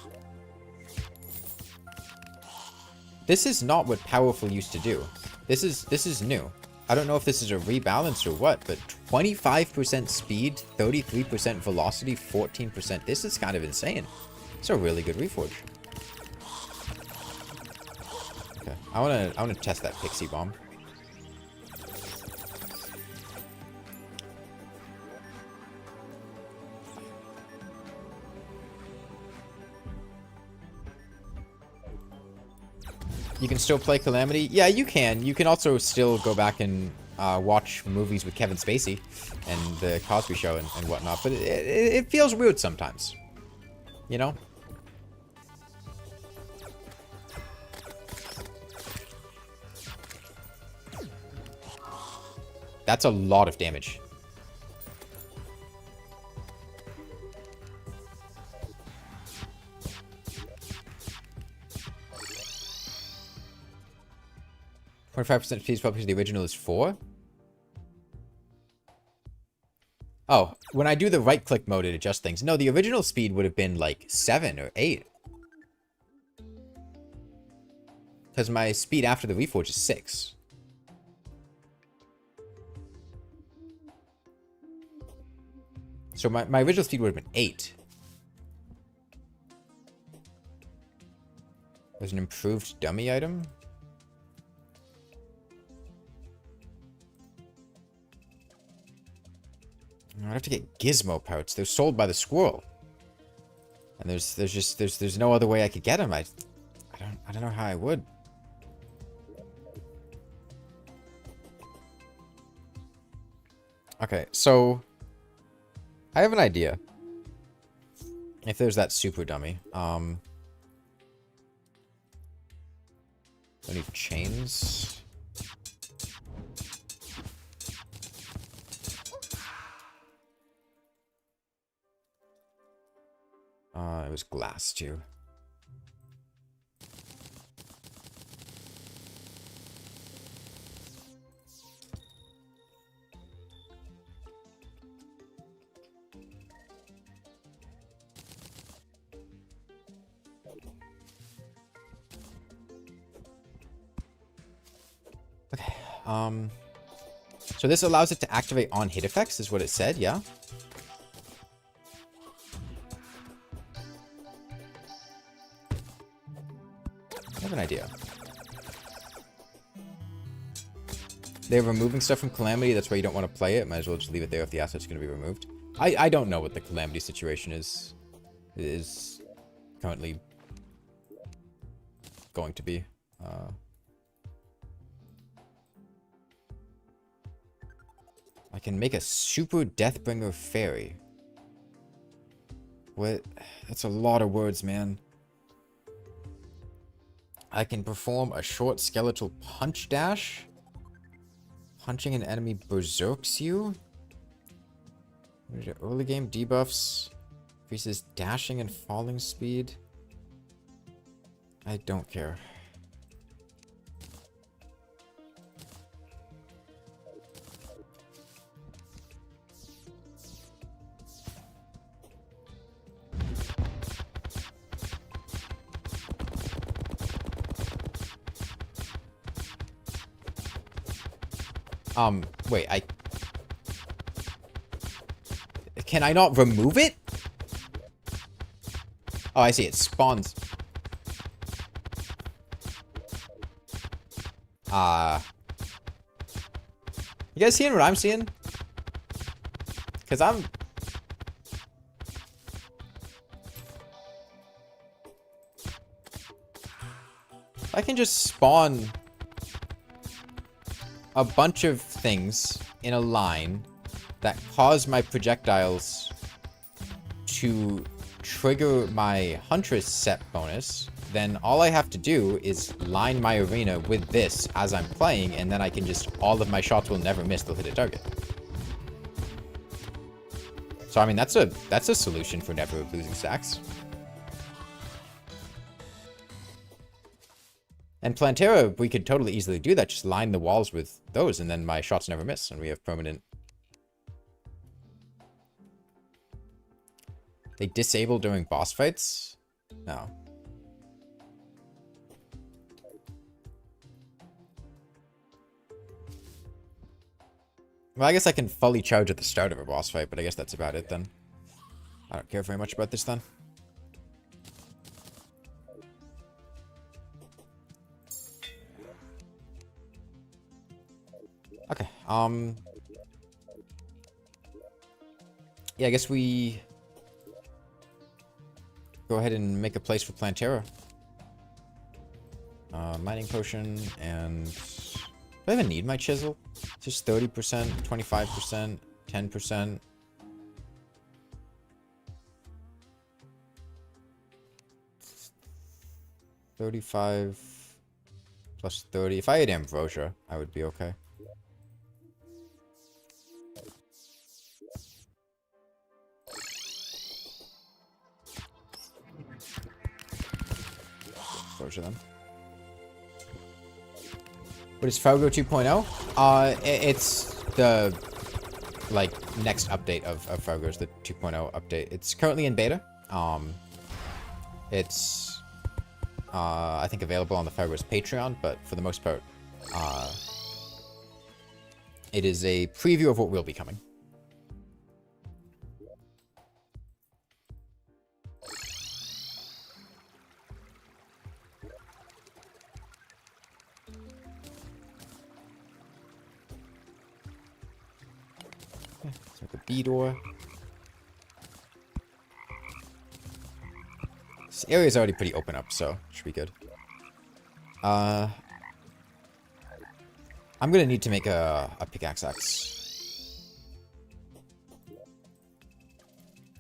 This is not what Powerful used to do. This is new. I don't know if this is a rebalance or what, but 25% speed, 33% velocity, 14%. This is kind of insane. It's a really good Reforge. Okay, I wanna test that Pixie Bomb. You can still play Calamity? Yeah, you can. You can also still go back and watch movies with Kevin Spacey and the Cosby Show and whatnot, but it feels weird sometimes. You know? That's a lot of damage. .5% speed probably the original is 4. Oh, when I do the right-click mode, it adjusts things. No, the original speed would have been like 7 or 8. Because my speed after the Reforge is 6. So my original speed would have been 8. There's an improved dummy item. I'd have to get gizmo parts. They're sold by the squirrel. And there's no other way I could get them. I don't know how I would. Okay, so I have an idea. If there's that super dummy, I need chains. It was glass too. Okay. So this allows it to activate on hit effects, is what it said, yeah? I have an idea. They're removing stuff from Calamity, that's why you don't want to play it. Might as well just leave it there if the asset's going to be removed. I don't know what the Calamity situation is currently going to be. I can make a super Deathbringer fairy. What? That's a lot of words, man. I can perform a short skeletal punch dash. Punching an enemy berserks you. Early game debuffs. Increases dashing and falling speed. I don't care. Wait, Can I not remove it? Oh, I see. It spawns. You guys seeing what I'm seeing? Because I can just spawn a bunch of things in a line that cause my projectiles to trigger my Huntress set bonus, then all I have to do is line my arena with this as I'm playing, and then I can just, all of my shots will never miss, they'll hit a target. So I mean, that's a solution for never losing stacks. And Plantera, we could totally easily do that, just line the walls with those, and then my shots never miss, and we have permanent. They disable during boss fights? No. Well, I guess I can fully charge at the start of a boss fight, but I guess that's about it then. I don't care very much about this then. Okay, yeah, I guess we go ahead and make a place for Plantera. Mining potion, and do I even need my chisel? Just 30%, 25%, 10%. $35 plus 30. If I had ambrosia, I would be okay. Ambrosia then. What is Fargo 2.0? It's the, like, next update of Fargo's, the 2.0 update. It's currently in beta. It's, I think available on the Fargo's Patreon, but for the most part, it is a preview of what will be coming. B-door. This area is already pretty open up, so should be good. I'm gonna need to make a pickaxe axe.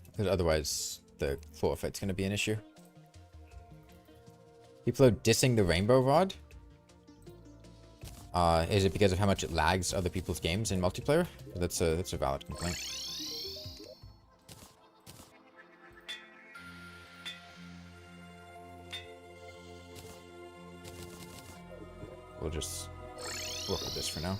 Because otherwise the floor fight's gonna be an issue. People are dissing the rainbow rod. Is it because of how much it lags other people's games in multiplayer? That's a valid complaint. We'll just work with this for now.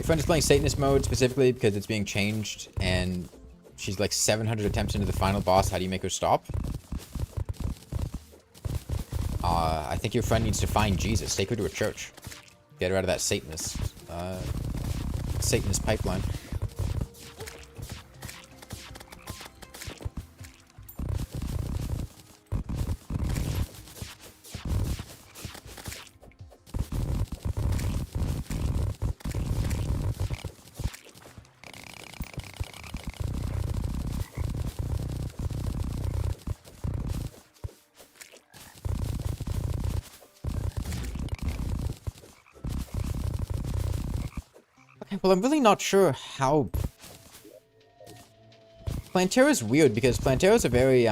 Friend is playing Satanist mode specifically because it's being changed, and she's like 700 attempts into the final boss. How do you make her stop? I think your friend needs to find Jesus. Take her to a church. Get her out of that Satanist pipeline. Well, I'm really not sure how... Plantera is weird because Plantera is a very,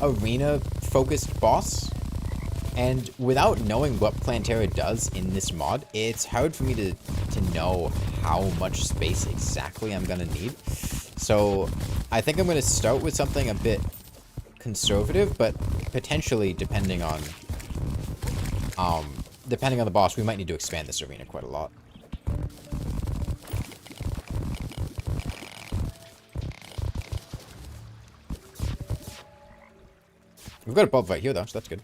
arena-focused boss. And without knowing what Plantera does in this mod, it's hard for me to know how much space exactly I'm gonna need. So I think I'm gonna start with something a bit conservative, but potentially depending on the boss, we might need to expand this arena quite a lot. We've got a bulb right here though, so that's good.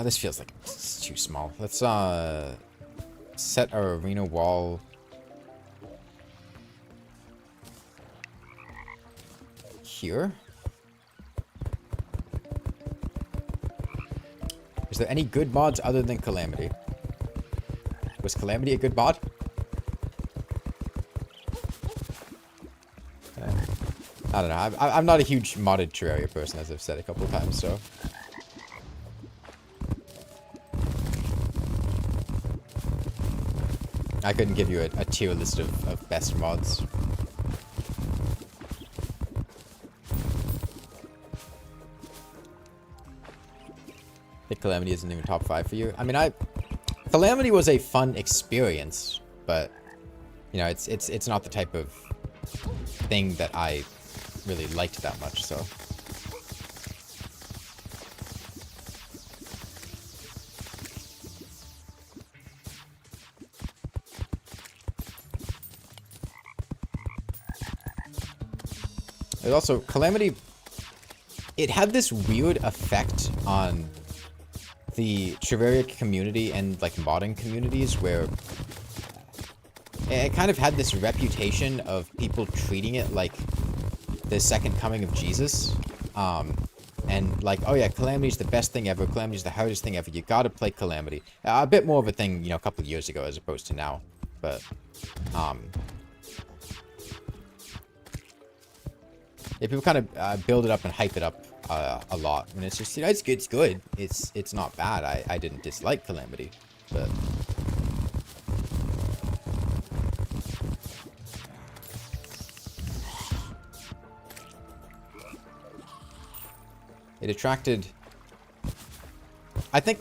This feels like it's too small. Let's set our arena wall here. Is there any good mods other than Calamity? Was Calamity a good mod? I don't know. I'm not a huge modded Terraria person, as I've said a couple of times, so... I couldn't give you a tier list of best mods. The Calamity isn't even top 5 for you. I mean, Calamity was a fun experience, but you know, it's not the type of thing that I really liked that much, so. There's also Calamity. It had this weird effect on the Terraria community and like modding communities where it kind of had this reputation of people treating it like the second coming of Jesus. And like, oh yeah, Calamity's the best thing ever. Calamity's the hardest thing ever. You gotta play Calamity. A bit more of a thing, you know, a couple of years ago as opposed to now. But, yeah, people kind of build it up and hype it up a lot. And it's just, you know, it's good. It's not bad. I didn't dislike Calamity, but... It attracted... I think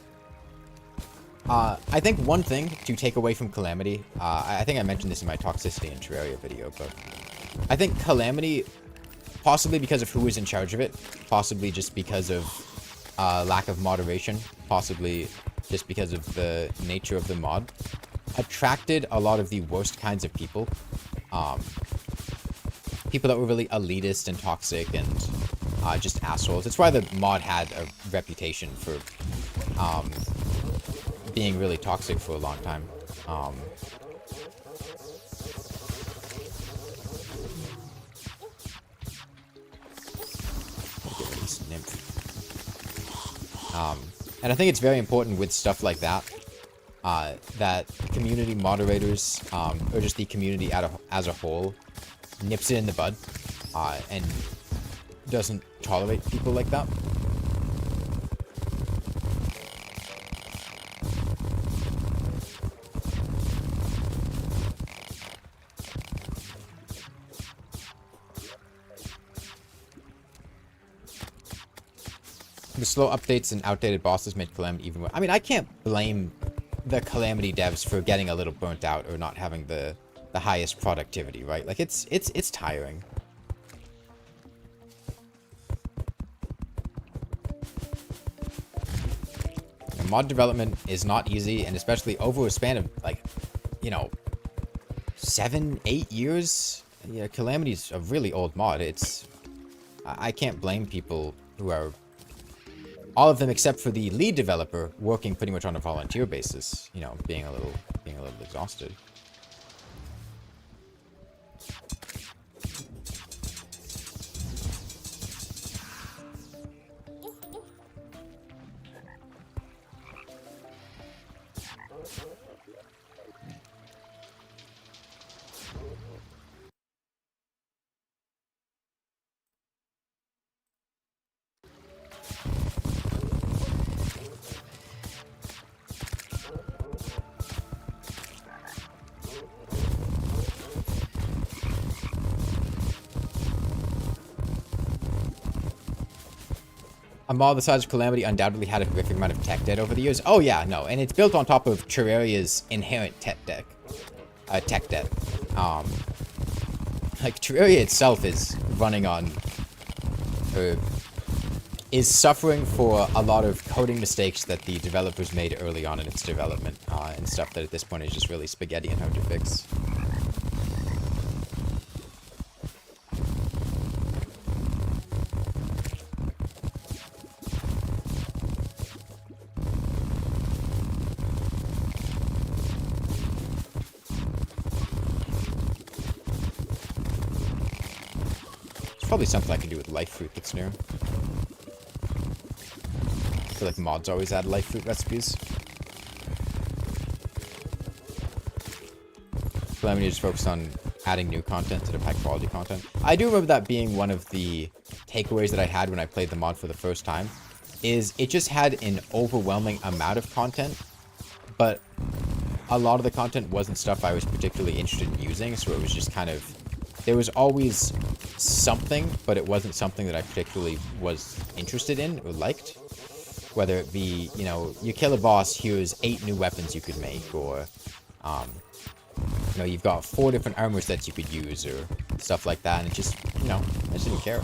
one thing to take away from Calamity, I think I mentioned this in my Toxicity and Terraria video, but I think Calamity, possibly because of who was in charge of it, possibly just because of lack of moderation, possibly just because of the nature of the mod, attracted a lot of the worst kinds of people. People that were really elitist and toxic and just assholes. It's why the mod had a reputation for being really toxic for a long time. And I think it's very important with stuff like that, that community moderators, or just the community as a whole, nips it in the bud, and doesn't tolerate people like that. The slow updates and outdated bosses made Calamity even worse. I mean, I can't blame the Calamity devs for getting a little burnt out or not having the highest productivity, right? Like, it's tiring. And mod development is not easy, and especially over a span of, like, you know, 7-8 years. Yeah, Calamity's a really old mod. I can't blame people who are, all of them except for the lead developer, working pretty much on a volunteer basis, you know, being a little exhausted. A mod the size of Calamity undoubtedly had a horrific amount of tech debt over the years. Oh yeah, no, and it's built on top of Terraria's inherent tech debt. Like Terraria itself is running on, is suffering for a lot of coding mistakes that the developers made early on in its development, and stuff that at this point is just really spaghetti and hard to fix. Probably something I can do with life fruit that's new. I feel like mods always add life fruit recipes. Calamity is focused on adding new content instead of high quality content. I do remember that being one of the takeaways that I had when I played the mod for the first time, is it just had an overwhelming amount of content, but a lot of the content wasn't stuff I was particularly interested in using, so it was just kind of, there was always something, but it wasn't something that I particularly was interested in or liked. Whether it be, you know, you kill a boss, here's 8 new weapons you could make, or, you know, you've got 4 different armor sets you could use, or stuff like that, and it just, you know, I just didn't care.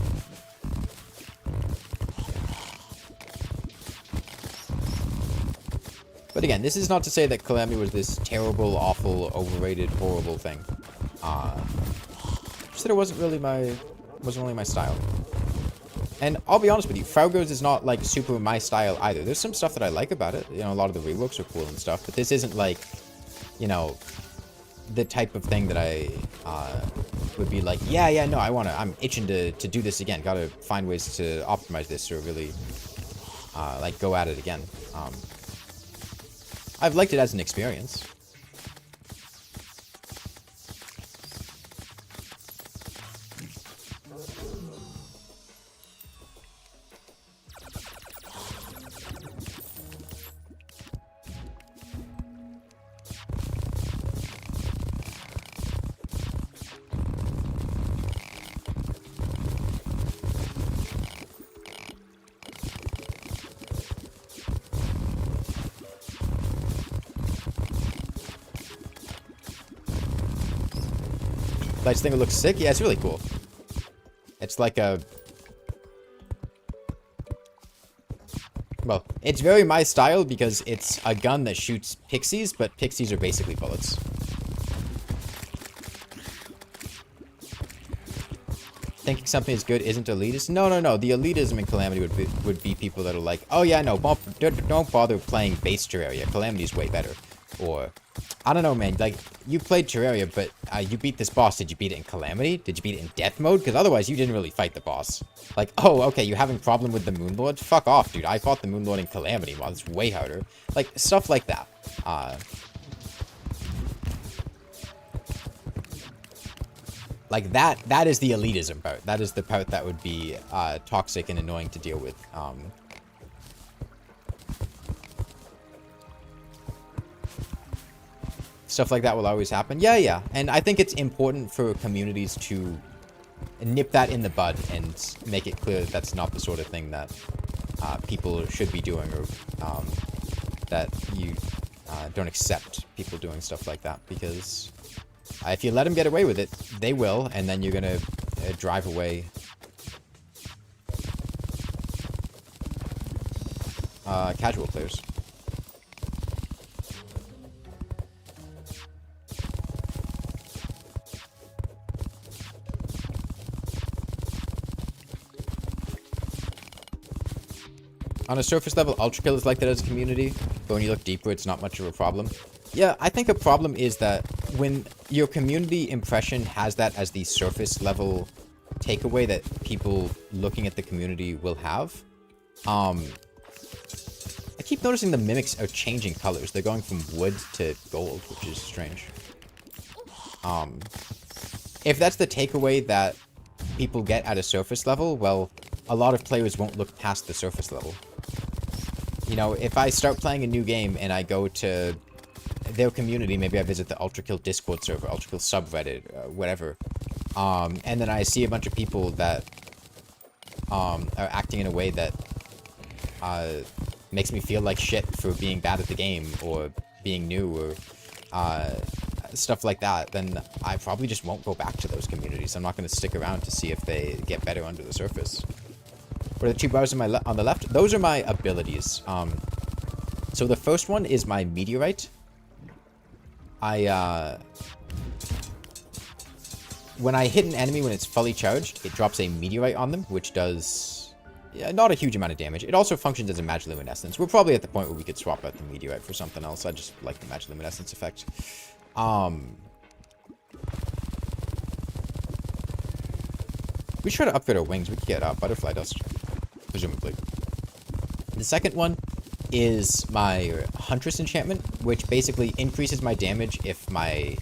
But again, this is not to say that Calamity was this terrible, awful, overrated, horrible thing. Just that it wasn't really my style. And I'll be honest with you, Fargos is not like super my style either. There's some stuff that I like about it. You know, a lot of the reworks are cool and stuff, but this isn't like, you know, the type of thing that I would be like, yeah, no, I'm itching to do this again. Gotta find ways to optimize this or really like go at it again. I've liked it as an experience. I just think it looks sick. Yeah, it's really cool. It's like a... Well, it's very my style because it's a gun that shoots pixies, but pixies are basically bullets. Thinking something is good isn't elitist? No. The elitism in Calamity would be people that are like, oh yeah, no, don't bother playing base Terraria. Calamity's way better. Or... I don't know, man. Like, you played Terraria, but you beat this boss. Did you beat it in Calamity? Did you beat it in Death Mode? Because otherwise, you didn't really fight the boss. Like, oh, okay, you having a problem with the Moonlord? Fuck off, dude. I fought the Moonlord in Calamity. Well, it's way harder. Like, stuff like that. Like, that is the elitism part. That is the part that would be toxic and annoying to deal with. Stuff like that will always happen. Yeah. And I think it's important for communities to nip that in the bud and make it clear that that's not the sort of thing that people should be doing, or that you don't accept people doing stuff like that. Because if you let them get away with it, they will, and then you're going to drive away casual players. On a surface level, Ultra Kill is like that as a community, but when you look deeper, it's not much of a problem. Yeah, I think a problem is that when your community impression has that as the surface level takeaway that people looking at the community will have, I keep noticing the mimics are changing colors. They're going from wood to gold, which is strange. If that's the takeaway that people get at a surface level, well, a lot of players won't look past the surface level. You know, if I start playing a new game and I go to their community, maybe I visit the Ultra Kill Discord server, Ultra Kill subreddit, whatever, and then I see a bunch of people that are acting in a way that makes me feel like shit for being bad at the game or being new or stuff like that, then I probably just won't go back to those communities. I'm not going to stick around to see if they get better under the surface. What are the two bars on the left? Those are my abilities. So the first one is my meteorite. When I hit an enemy when it's fully charged, it drops a meteorite on them, which does not a huge amount of damage. It also functions as a magiluminescence. We're probably at the point where we could swap out the meteorite for something else. I just like the magiluminescence effect. We try to upgrade our wings. We could get butterfly dust, presumably. The second one is my Huntress enchantment, which basically increases my damage if my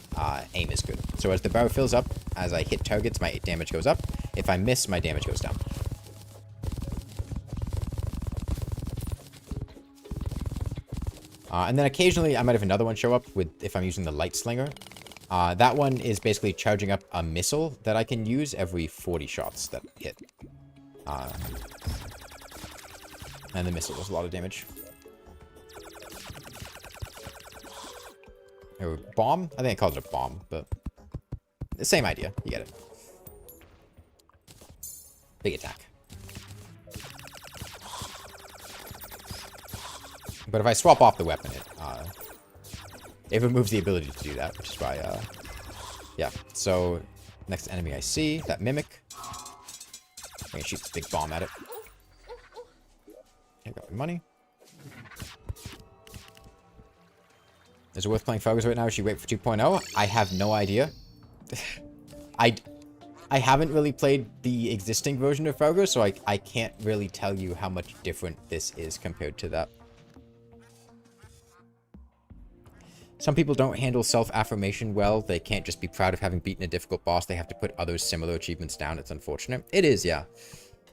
aim is good. So as the bar fills up, as I hit targets, my damage goes up. If I miss, my damage goes down. And then occasionally I might have another one show up with if I'm using the Light Slinger. That one is basically charging up a missile that I can use every 40 shots that hit. And the missile does a lot of damage. Or bomb? I think I called it a bomb, but the same idea. You get it. Big attack. But if I swap off the weapon, it removes the ability to do that, which is why, yeah. So, next enemy I see, that Mimic. I'm gonna shoot this big bomb at it. I got my money. Is it worth playing Fargos right now, or should you wait for 2.0? I have no idea. I haven't really played the existing version of Fargo, so I can't really tell you how much different this is compared to that. Some people don't handle self-affirmation well. They can't just be proud of having beaten a difficult boss. They have to put other similar achievements down. It's unfortunate. It is, yeah.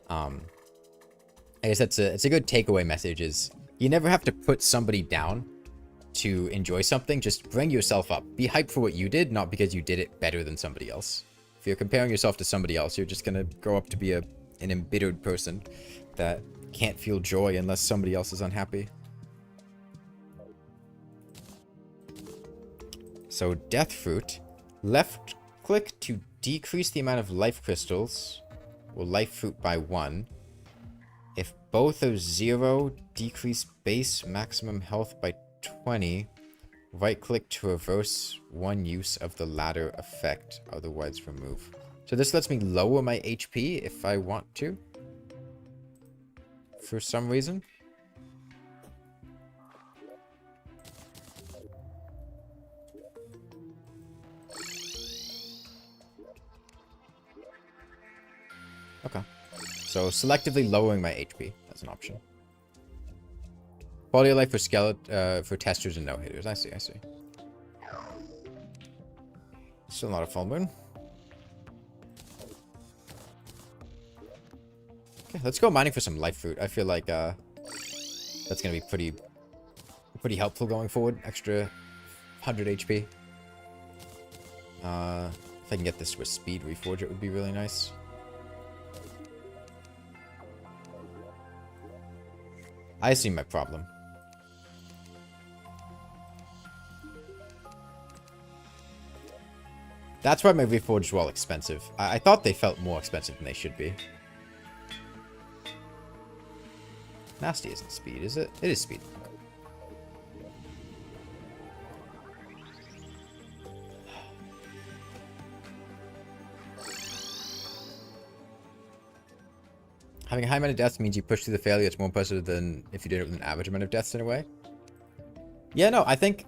I guess it's a good takeaway message is you never have to put somebody down to enjoy something. Just bring yourself up. Be hyped for what you did, not because you did it better than somebody else. If you're comparing yourself to somebody else, you're just going to grow up to be an embittered person that can't feel joy unless somebody else is unhappy. So, Death Fruit. Left click to decrease the amount of life crystals or life fruit by 1. If both are 0, decrease base maximum health by 20. Right click to reverse one use of the latter effect, otherwise remove. So this lets me lower my HP if I want to. For some reason. Okay. So selectively lowering my HP as an option. Quality of life for for testers and no-hitters. I see, I see. Still not a full moon. Okay, let's go mining for some life fruit. I feel like that's gonna be pretty helpful going forward. Extra 100 HP. If I can get this with speed reforge, it would be really nice. I see my problem. That's why my reforged were all expensive. I thought they felt more expensive than they should be. Nasty isn't speed, is it? It is speed. Having a high amount of deaths means you push through the failure. It's more impressive than if you did it with an average amount of deaths in a way. Yeah, no, I think...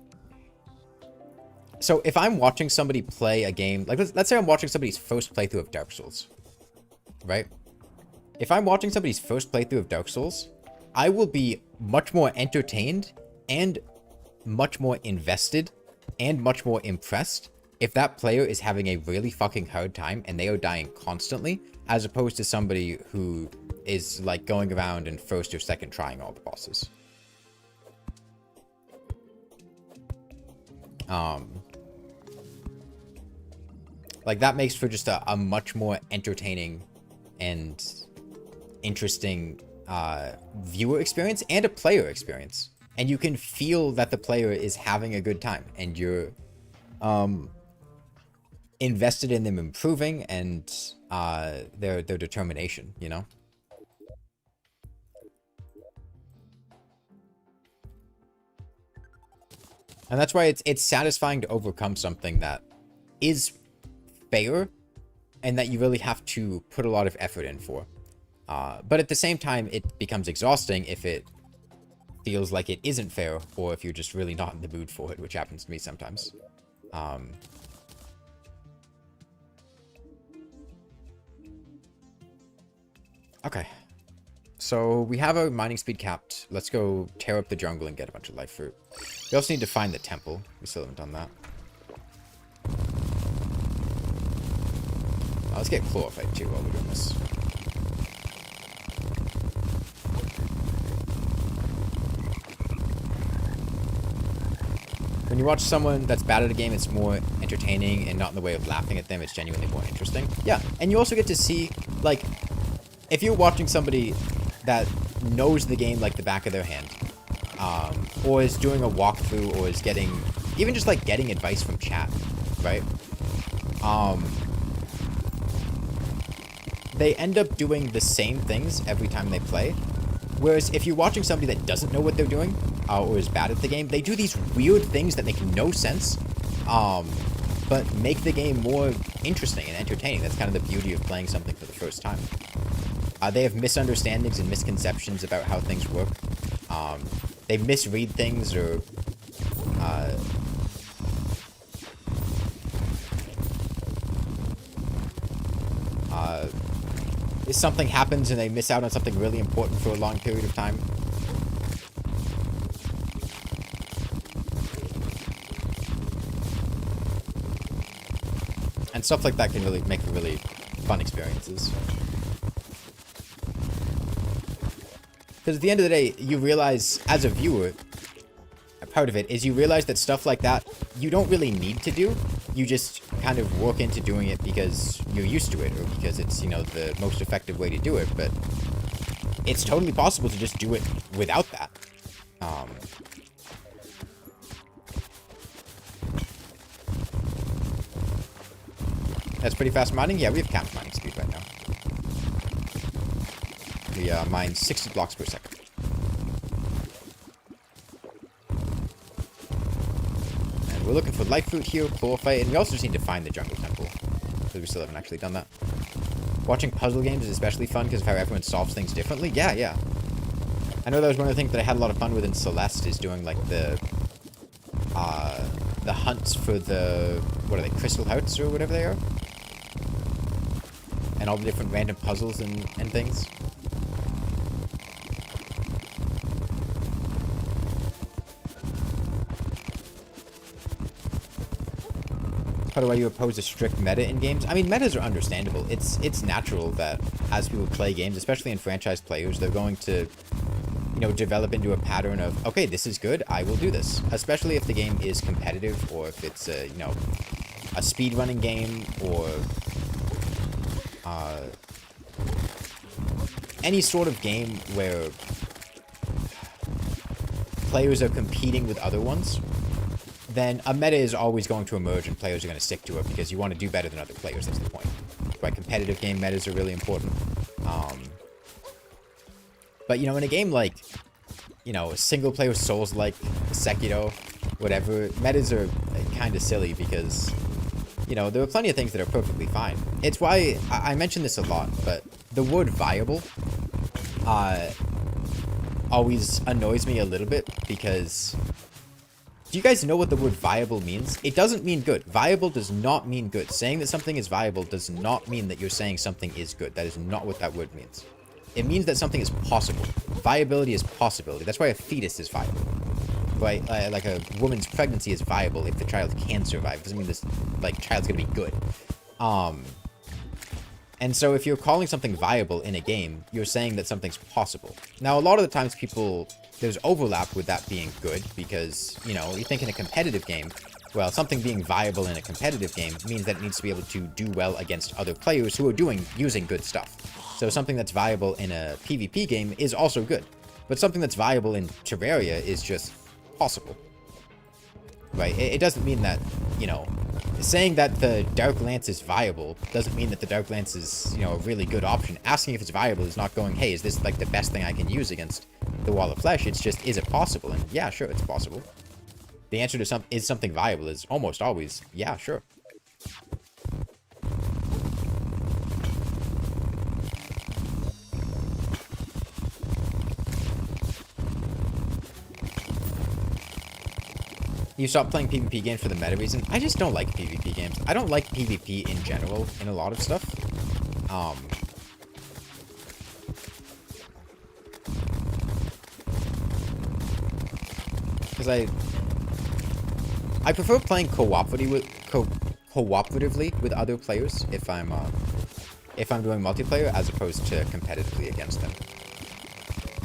So if I'm watching somebody play a game... Like, let's say I'm watching somebody's first playthrough of Dark Souls. Right? If I'm watching somebody's first playthrough of Dark Souls, I will be much more entertained and much more invested and much more impressed if that player is having a really fucking hard time and they are dying constantly, as opposed to somebody who is like going around and first or second trying all the bosses. Like that makes for just a much more entertaining and interesting viewer experience and a player experience. And you can feel that the player is having a good time, and you're invested in them improving and their determination, you know? And that's why it's satisfying to overcome something that is fair and that you really have to put a lot of effort in for. But at the same time, it becomes exhausting if it feels like it isn't fair, or if you're just really not in the mood for it, which happens to me sometimes. Okay. So we have our mining speed capped. Let's go tear up the jungle and get a bunch of life fruit. We also need to find the temple. We still haven't done that. Let's get chlorophyte too while we're doing this. When you watch someone that's bad at a game, it's more entertaining and not in the way of laughing at them. It's genuinely more interesting. Yeah, and you also get to see, like, if you're watching somebody that knows the game like the back of their hand, or is doing a walkthrough, or is getting, even just like getting advice from chat, right? They end up doing the same things every time they play. Whereas if you're watching somebody that doesn't know what they're doing, or is bad at the game, they do these weird things that make no sense, but make the game more interesting and entertaining. That's kind of the beauty of playing something for the first time. They have misunderstandings and misconceptions about how things work. They misread things, or if something happens and they miss out on something really important for a long period of time. And stuff like that can really make for really fun experiences. Because at the end of the day, you realize, as a viewer, a part of it is you realize that stuff like that you don't really need to do. You just kind of work into doing it because you're used to it, or because it's, you know, the most effective way to do it. But it's totally possible to just do it without that. That's pretty fast mining. Yeah, we have capped mining speed right now. We mine 60 blocks per second. And we're looking for life fruit here, chlorophyte, and we also just need to find the jungle temple, because we still haven't actually done that. Watching puzzle games is especially fun because of how everyone solves things differently. Yeah. I know that was one of the things that I had a lot of fun with in Celeste, is doing like the hunts for the, what are they, crystal hearts or whatever they are? And all the different random puzzles and things. How do you oppose a strict meta in games? I mean, metas are understandable. It's natural that as people play games, especially in franchise players, they're going to, you know, develop into a pattern of, okay, this is good, I will do this. Especially if the game is competitive, or if it's a, you know, a speedrunning game, or any sort of game where players are competing with other ones. Then a meta is always going to emerge, and players are going to stick to it because you want to do better than other players. That's the point. Right? Competitive game metas are really important. But, you know, in a game like, you know, single-player Souls-like Sekiro, whatever, metas are kind of silly because, you know, there are plenty of things that are perfectly fine. It's why I mention this a lot, but the word viable always annoys me a little bit because... Do you guys know what the word viable means? It doesn't mean good. Viable does not mean good. Saying that something is viable does not mean that you're saying something is good. That is not what that word means. It means that something is possible. Viability is possibility. That's why a fetus is viable. Right? Like a woman's pregnancy is viable if the child can survive. It doesn't mean this, like, child's gonna be good. And so if you're calling something viable in a game, you're saying that something's possible. Now, a lot of the times people... There's overlap with that being good because, you know, you think in a competitive game, well, something being viable in a competitive game means that it needs to be able to do well against other players who are using good stuff. So something that's viable in a PvP game is also good. But something that's viable in Terraria is just possible. Right? It doesn't mean that, you know, saying that the Dark Lance is viable doesn't mean that the Dark Lance is, you know, a really good option. Asking if it's viable is not going, hey, is this like the best thing I can use against the Wall of Flesh? It's just, is it possible? And yeah, sure, it's possible. The answer to is something viable is almost always, yeah, sure. You stop playing PvP games for the meta reason? I just don't like PvP games. I don't like PvP in general in a lot of stuff. Because I prefer playing cooperatively with other players if I'm doing multiplayer as opposed to competitively against them.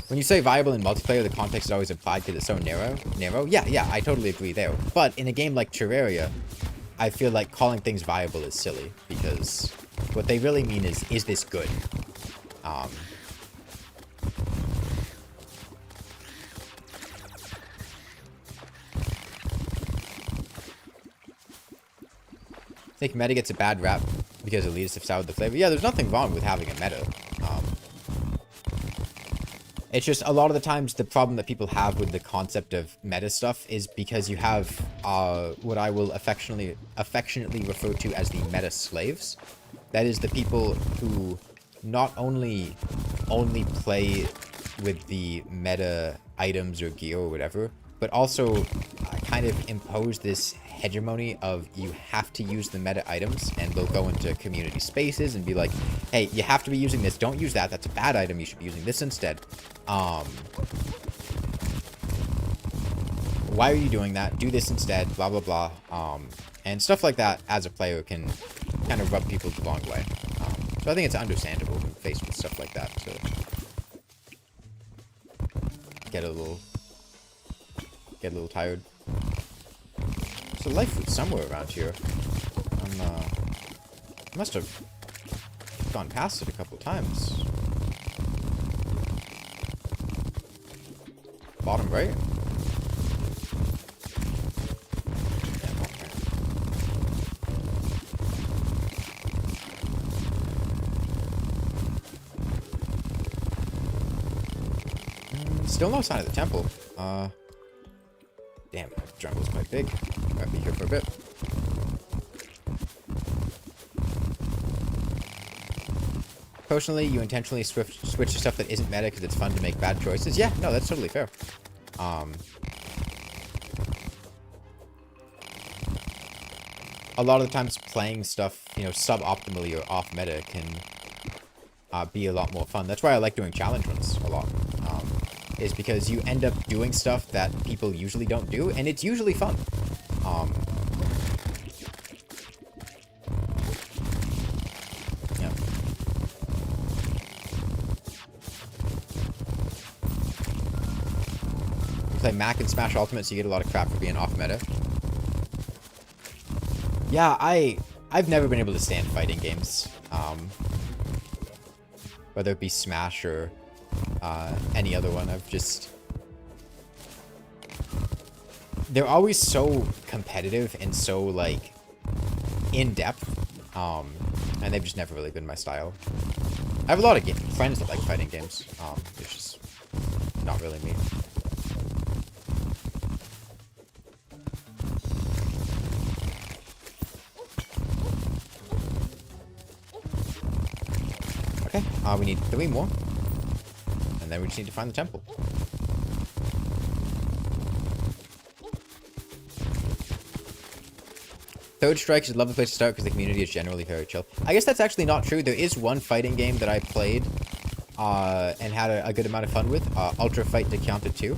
When you say viable in multiplayer, the context is always implied because it's so narrow. Yeah, I totally agree there. But in a game like Terraria, I feel like calling things viable is silly because what they really mean is this good? I think meta gets a bad rap because elitists have soured the flavor. Yeah, there's nothing wrong with having a meta. It's just a lot of the times the problem that people have with the concept of meta stuff is because you have what I will affectionately refer to as the meta slaves. That is the people who not only play with the meta items or gear or whatever, but also kind of impose this hegemony of you have to use the meta items, and they'll go into community spaces and be like, hey, you have to be using this, don't use that, that's a bad item, you should be using this instead. Why are you doing that? Do this instead, blah blah blah. And stuff like that as a player can kind of rub people the wrong way. So I think it's understandable when faced with stuff like that to get a little tired. There's a life fruit somewhere around here. I must have gone past it a couple times. Bottom right? Still no sign of the temple. Damn, the jungle's quite big. Gotta be here for a bit. Personally, you intentionally switch to stuff that isn't meta because it's fun to make bad choices. Yeah, no, that's totally fair. A lot of the times playing stuff, you know, suboptimally or off meta can be a lot more fun. That's why I like doing challenge runs a lot. Is because you end up doing stuff that people usually don't do, and it's usually fun. Yeah. You play Mac and Smash Ultimate, so you get a lot of crap for being off meta. Yeah, I've never been able to stand fighting games. Whether it be Smash or any other one. They're always so competitive and so, like, in-depth, and they've just never really been my style. I have a lot of friends that like fighting games, it's just not really me. Okay, we need 3 more. And then we just need to find the temple. Third Strike is a lovely place to start because the community is generally very chill. I guess that's actually not true. There is one fighting game that I played and had a good amount of fun with. Ultra Fight to Counter 2.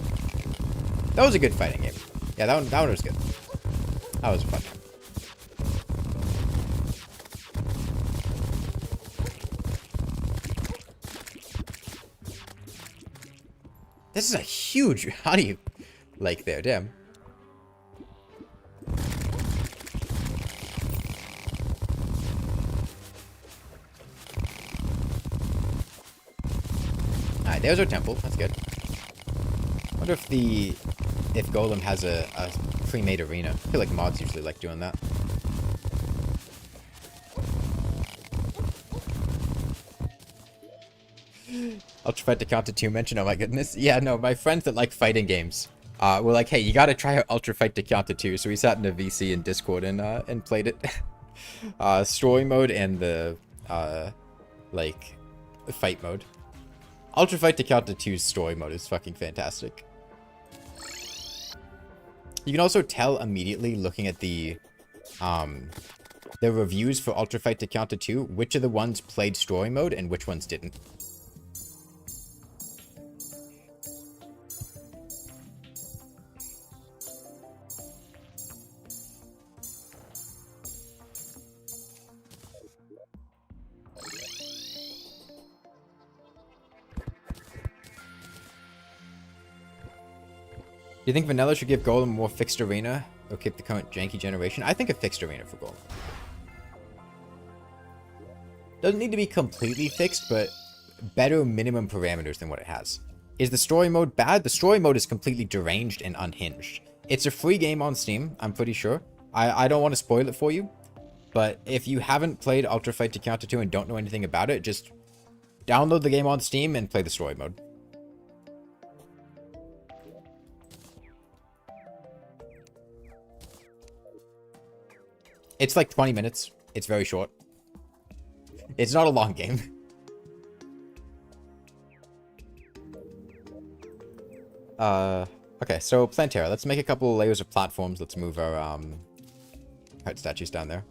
That was a good fighting game. Yeah, that one was good. That was a fun time. This is a huge honey lake there, damn. there's our temple. That's good. Wonder if Golem has a pre-made arena. I feel like mods usually like doing that. Ultra Fight to Counter 2 mention, oh my goodness. Yeah, no, my friends that like fighting games were like, hey, you gotta try out Ultra Fight to Counter 2. So we sat in a VC in Discord and played it. Story mode and the, like, fight mode. Ultra Fight to Counter 2's story mode is fucking fantastic. You can also tell immediately looking at the reviews for Ultra Fight to Counter 2, which of the ones played story mode and which ones didn't. Do you think Vanilla should give Golem more fixed arena or keep the current janky generation? I think a fixed arena for Golem. Doesn't need to be completely fixed, but better minimum parameters than what it has. Is the story mode bad? The story mode is completely deranged and unhinged. It's a free game on Steam, I'm pretty sure. I don't want to spoil it for you, but if you haven't played Ultra Fight to Counter 2 and don't know anything about it, just download the game on Steam and play the story mode. It's like 20 minutes. It's very short. It's not a long game. Okay, so Plantera. Let's make a couple of layers of platforms. Let's move our heart statues down there.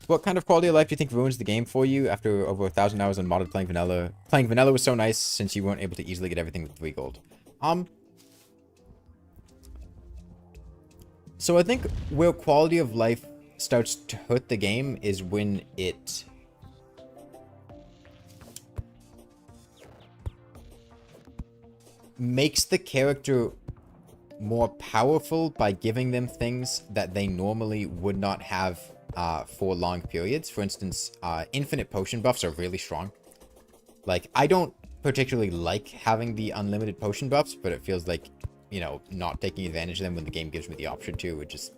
What kind of quality of life do you think ruins the game for you after over 1,000 hours on modded playing vanilla? Playing vanilla was so nice since you weren't able to easily get everything with 3 gold. So I think where quality of life starts to hurt the game is when it makes the character more powerful by giving them things that they normally would not have for long periods. For instance, infinite potion buffs are really strong. Like, I don't particularly like having the unlimited potion buffs, but it feels like, you know, not taking advantage of them when the game gives me the option to would just,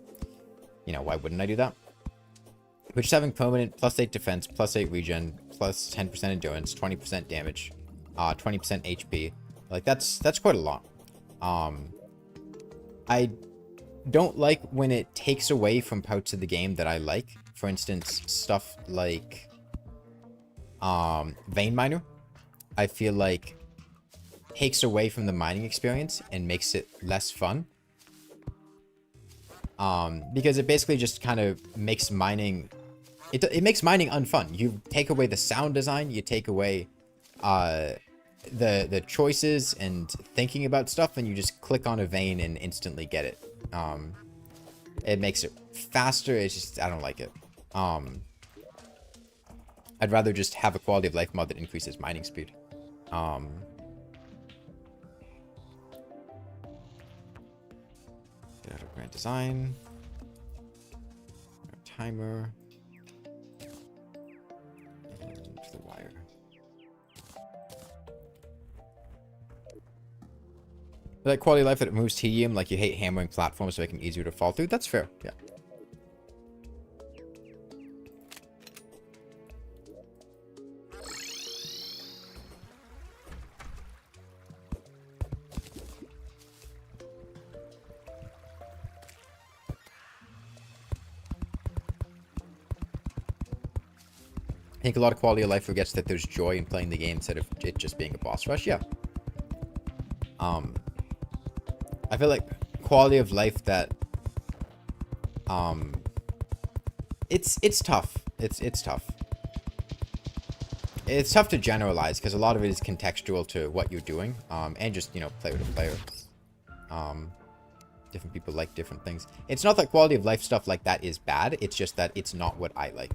you know, why wouldn't I do that? But just having permanent +8 defense, +8 regen, plus 10% endurance, 20% damage, 20% HP, like that's quite a lot. I don't like when it takes away from parts of the game that I like. For instance, stuff like Vein Miner, I feel like takes away from the mining experience and makes it less fun. Because it basically just kind of makes mining, it makes mining unfun. You take away the sound design, you take away the choices and thinking about stuff, and you just click on a vein and instantly get it. It makes it faster. It's just, I don't like it. I'd rather just have a quality of life mod that increases mining speed. Get out of grand design. Timer. And the wire. Like quality of life that it moves tedium, like you hate hammering platforms to make them easier to fall through. That's fair, yeah. I think a lot of quality of life forgets that there's joy in playing the game instead of it just being a boss rush. Yeah. I feel like quality of life that it's tough. It's tough. It's tough to generalize because a lot of it is contextual to what you're doing, and just, you know, player to player. Different people like different things. It's not that quality of life stuff like that is bad. It's just that it's not what I like.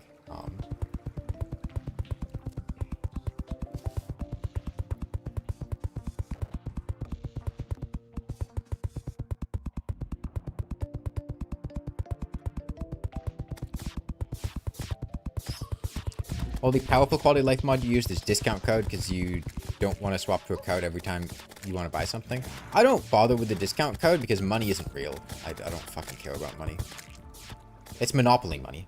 Only powerful quality life mod you use is discount code because you don't want to swap to a code every time you want to buy something. I don't bother with the discount code because money isn't real. I don't fucking care about money. It's monopoly money.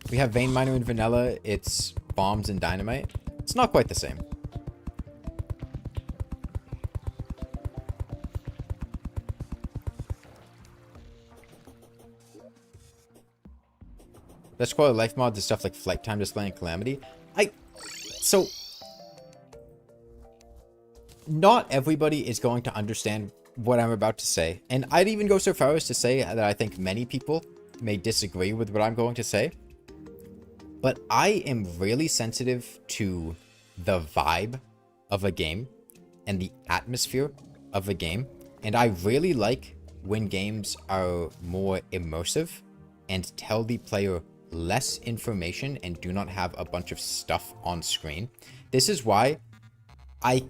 We have Vein Miner in vanilla. It's bombs and dynamite. It's not quite the same. Best quality life mods is stuff like flight time display and Calamity. So not everybody is going to understand what I'm about to say. And I'd even go so far as to say that I think many people may disagree with what I'm going to say. But I am really sensitive to the vibe of a game and the atmosphere of a game. And I really like when games are more immersive and tell the player less information and do not have a bunch of stuff on screen. This is why I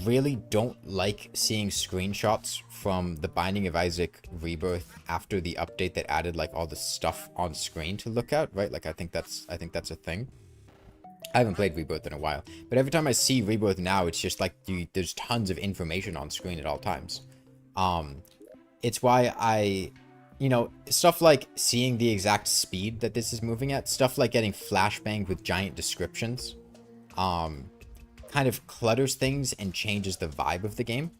really don't like seeing screenshots from the Binding of Isaac Rebirth after the update that added like all the stuff on screen to look at, right? Like I think that's a thing. I haven't played Rebirth in a while, but every time I see Rebirth now, it's just like there's tons of information on screen at all times. It's why stuff like seeing the exact speed that this is moving at, stuff like getting flashbanged with giant descriptions, kind of clutters things and changes the vibe of the game.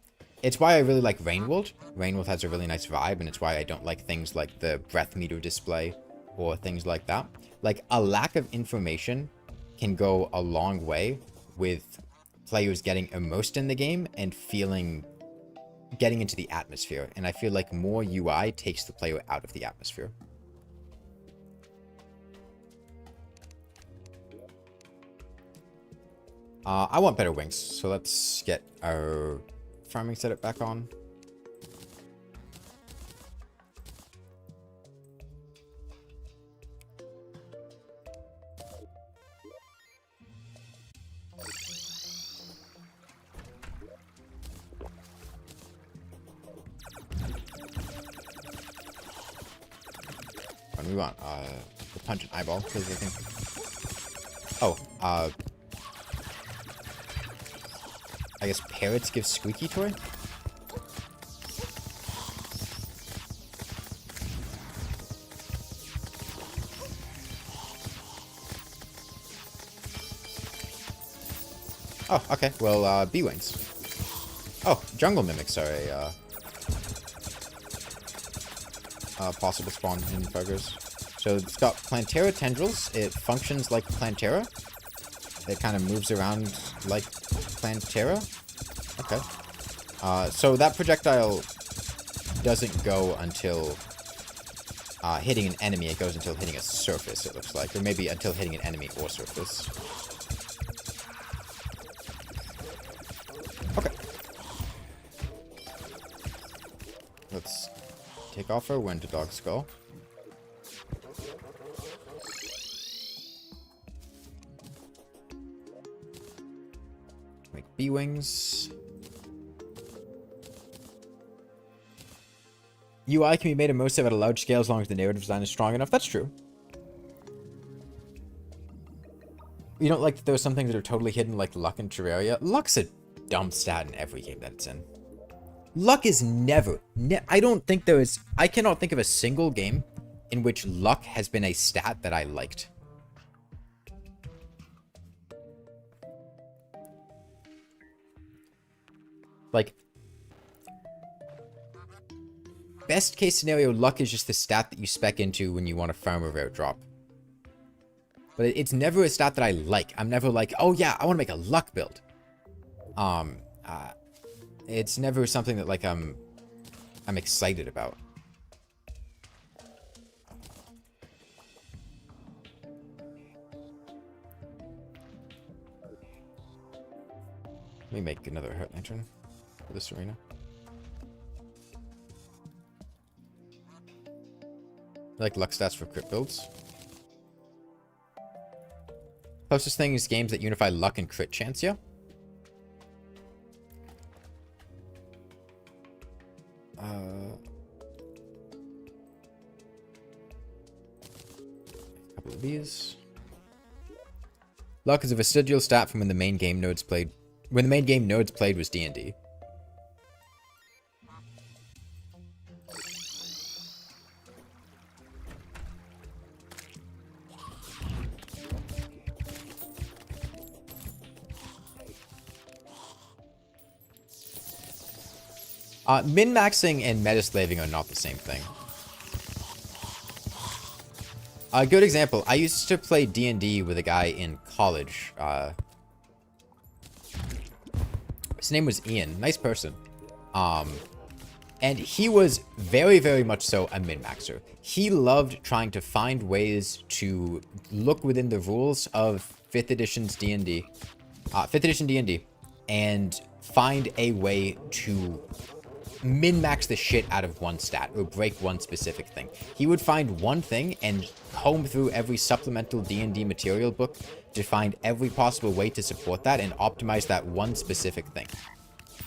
It's why I really like Rainworld. Rainworld has a really nice vibe, and it's why I don't like things like the breath meter display or things like that. Like, a lack of information can go a long way with players getting immersed in the game and getting into the atmosphere. And I feel like more UI takes the player out of the atmosphere. I want better wings, so let's get our farming setup back on. And we want the pungent eyeball because I think. Oh, I guess parrots give squeaky toy? Oh, okay. Well, bee wings. Oh, jungle mimics are a possible spawn in Fargos. So it's got Plantera tendrils. It functions like Plantera. It kind of moves around like Plantera. Okay. So that projectile doesn't go until hitting an enemy. It goes until hitting a surface, it looks like. Or maybe until hitting an enemy or surface. Okay. Let's take off our Wind Dog Skull. Make bee wings. UI can be made immersive at a large scale as long as the narrative design is strong enough. That's true. You don't like that there are some things that are totally hidden, like luck in Terraria? Luck's a dumb stat in every game that it's in. Luck is never... I don't think there is... I cannot think of a single game in which luck has been a stat that I liked. Like... Best case scenario, luck is just the stat that you spec into when you want to farm a rare drop. But it's never a stat that I like. I'm never like, oh yeah, I want to make a luck build. It's never something that like I'm excited about. Let me make another heart lantern for this arena. I like luck stats for crit builds. Closest thing is games that unify luck and crit chance, yeah? couple of these. Luck is a vestigial stat from when the main game nodes played. When the main game nodes played was D&D. Min-maxing and meta-slaving are not the same thing. A good example, I used to play D&D with a guy in college. His name was Ian. Nice person. And he was very, very much so a min-maxer. He loved trying to find ways to look within the rules of 5th edition's D&D. 5th edition D&D. And find a way to min-max the shit out of one stat or break one specific thing. He would find one thing and comb through every supplemental D&D material book to find every possible way to support that and optimize that one specific thing.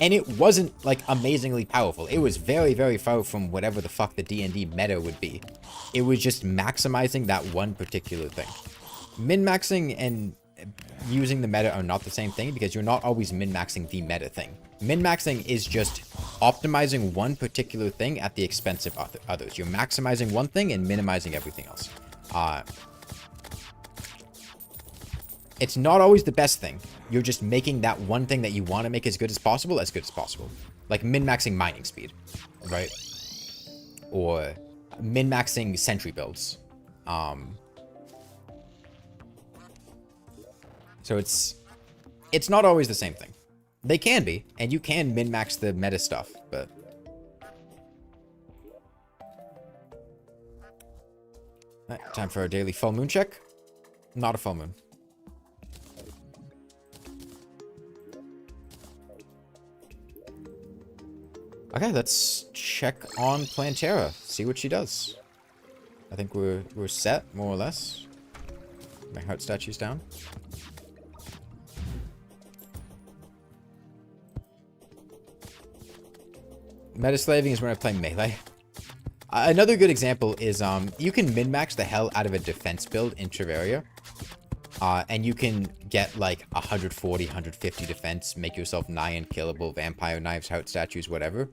And it wasn't, like, amazingly powerful. It was very, very far from whatever the fuck the D&D meta would be. It was just maximizing that one particular thing. Min-maxing and using the meta are not the same thing because you're not always min-maxing the meta thing. Min-maxing is just optimizing one particular thing at the expense of others. You're maximizing one thing and minimizing everything else. It's not always the best thing. You're just making that one thing that you want to make as good as possible. Like min-maxing mining speed, right? Or min-maxing sentry builds. So it's not always the same thing. They can be, and you can min-max the meta stuff, but... Alright, time for our daily full moon check. Not a full moon. Okay, let's check on Plantera. See what she does. I think we're set, more or less. My heart statue's down. Meta-slaving is when I play melee. Another good example is you can min-max the hell out of a defense build in Terraria. And you can get like 140, 150 defense, make yourself nigh unkillable, vampire knives, heart statues, whatever.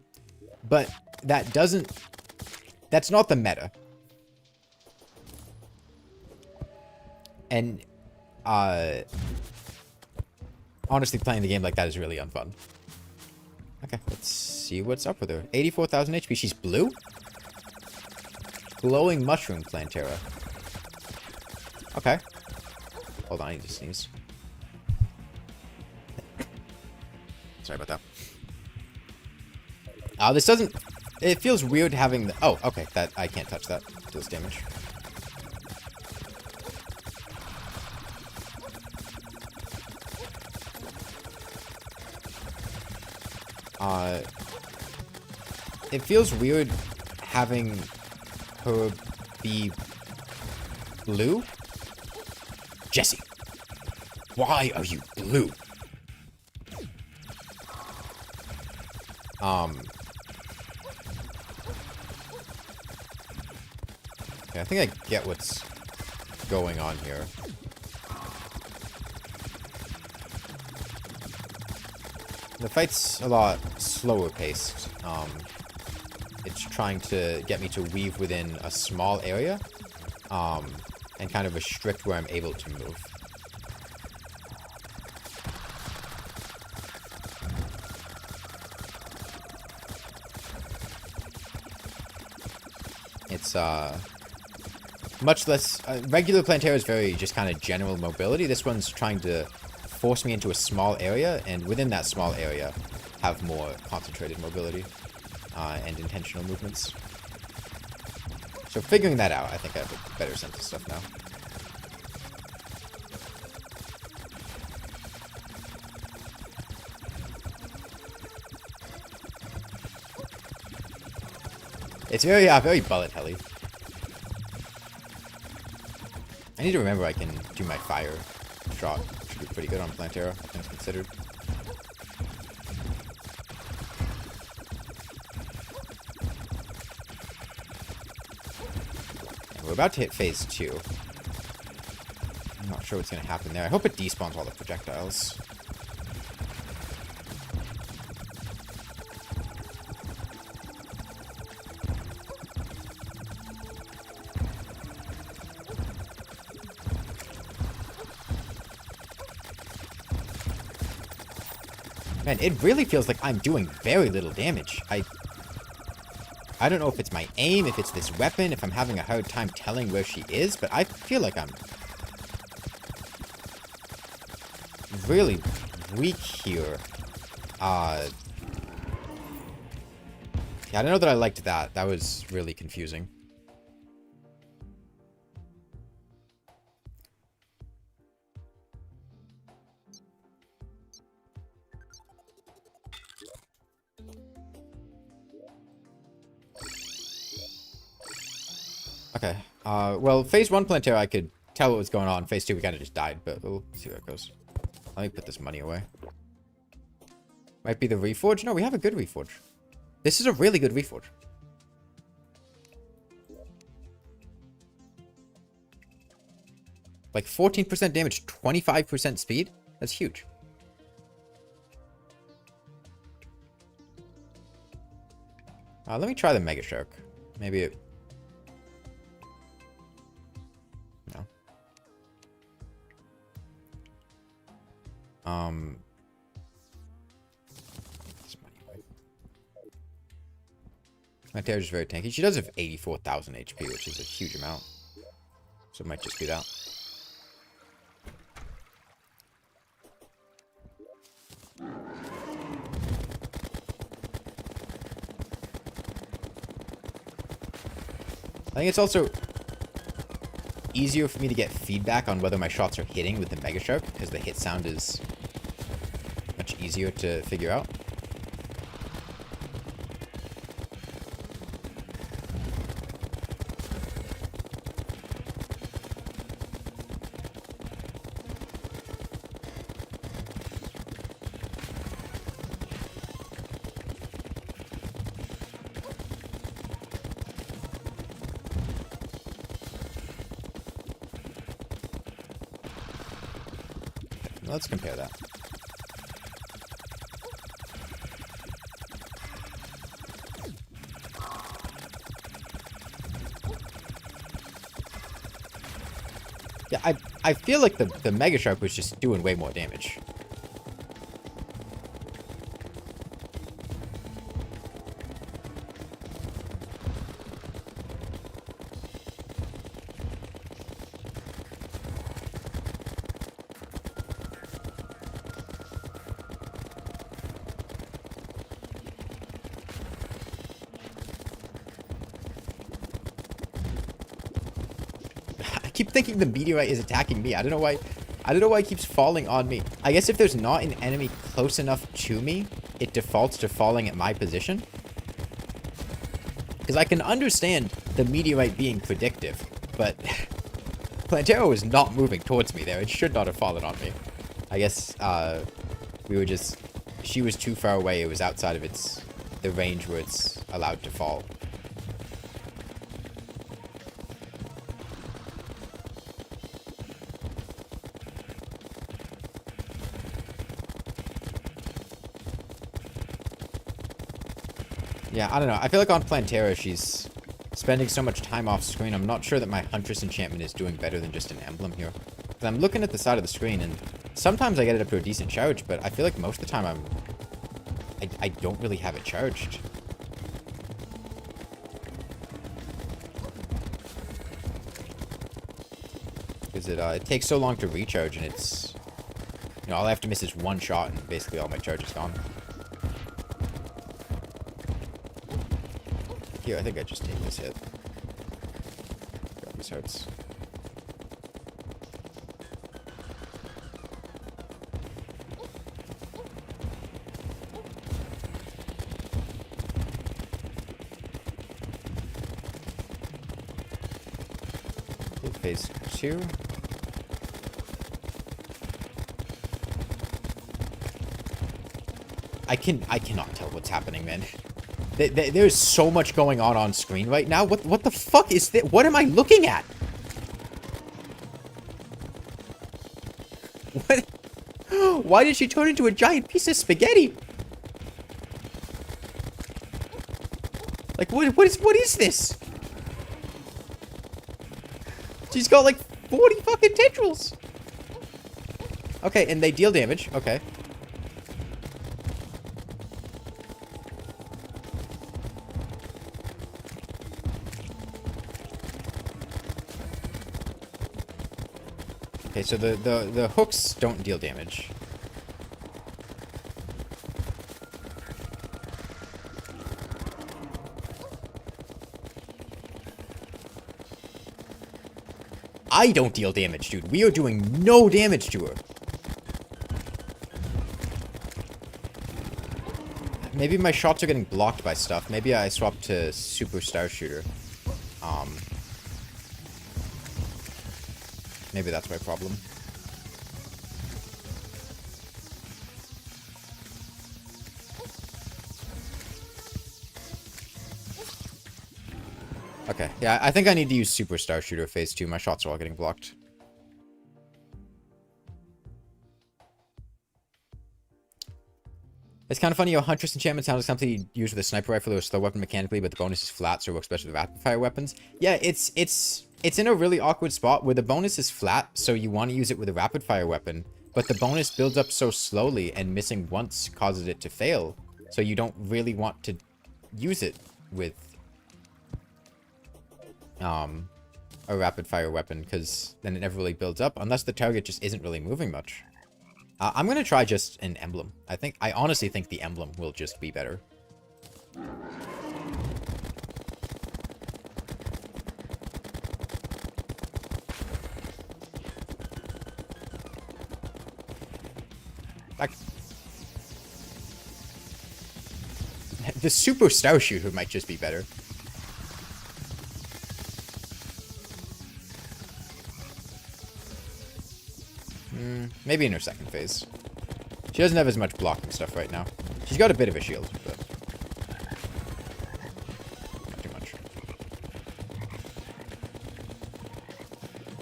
But that's not the meta. And honestly, playing the game like that is really unfun. Okay, let's see what's up with her. 84,000 HP. She's blue? Glowing mushroom Plantera. Okay. Hold on, I need to sneeze. Sorry about that. This doesn't... It feels weird having the... Oh, okay. That I can't touch that. Deals damage. It feels weird having her be blue. Jesse, why are you blue? Okay, I think I get what's going on here. The fight's a lot slower paced. It's trying to get me to weave within a small area, and kind of restrict where I'm able to move. It's, much less... regular Plantera is very just kind of general mobility. This one's trying to force me into a small area, and within that small area, have more concentrated mobility, and intentional movements. So figuring that out, I think I have a better sense of stuff now. It's very, very bullet helly. I need to remember I can do my fire shot. Should be pretty good on Plantera, things considered. We're about to hit phase 2. I'm not sure what's going to happen there. I hope it despawns all the projectiles. Man, it really feels like I'm doing very little damage. I don't know if it's my aim, if it's this weapon, if I'm having a hard time telling where she is, but I feel like I'm really weak here. Yeah, I don't know that I liked that. That was really confusing. Okay. Well, phase 1 Plantera, I could tell what was going on. Phase 2, we kind of just died, but we'll see how it goes. Let me put this money away. Might be the Reforge? No, we have a good Reforge. This is a really good Reforge. Like 14% damage, 25% speed? That's huge. Let me try the Mega Shark. Maybe it... No. My Terraria is very tanky. She does have 84,000 HP, which is a huge amount. So it might just be that. I think it's also easier for me to get feedback on whether my shots are hitting with the Mega Shark, because the hit sound is much easier to figure out. Let's compare that. Yeah, I feel like the Mega Shark was just doing way more damage. I keep thinking the meteorite is attacking me. I don't know why it keeps falling on me. I guess if there's not an enemy close enough to me, it defaults to falling at my position. Because I can understand the meteorite being predictive, but Plantera was not moving towards me there. It should not have fallen on me. I guess she was too far away. It was outside of the range where it's allowed to fall. Yeah, I don't know. I feel like on Plantera, she's spending so much time off screen. I'm not sure that my Huntress enchantment is doing better than just an emblem here. Because I'm looking at the side of the screen, and sometimes I get it up to a decent charge, but I feel like most of the time I don't really have it charged. Because it takes so long to recharge, and it's... You know, all I have to miss is one shot, and basically all my charge is gone. Here, I think I just take this hit. Grab these hearts. Phase 2. I cannot tell what's happening, man. There's so much going on screen right now. What the fuck is that? What am I looking at? What? Why did she turn into a giant piece of spaghetti? Like, what is this? She's got like 40 fucking tendrils. Okay, and they deal damage. Okay. Okay, so the hooks don't deal damage. I don't deal damage, dude. We are doing no damage to her. Maybe my shots are getting blocked by stuff. Maybe I swapped to Super Star Shooter. Maybe that's my problem. Okay, yeah, I think I need to use Super Star Shooter phase 2. My shots are all getting blocked. It's kind of funny, Huntress enchantment sounds like something you use with a sniper rifle or a slow weapon mechanically, but the bonus is flat, so it works best with rapid fire weapons. Yeah, it's in a really awkward spot where the bonus is flat, so you want to use it with a rapid fire weapon, but the bonus builds up so slowly, and missing once causes it to fail, so you don't really want to use it with a rapid fire weapon, because then it never really builds up, unless the target just isn't really moving much. I'm gonna try just an emblem. I honestly think the emblem will just be better. Back. The Super Star Shooter might just be better. Maybe in her second phase. She doesn't have as much blocking stuff right now. She's got a bit of a shield, but not too much.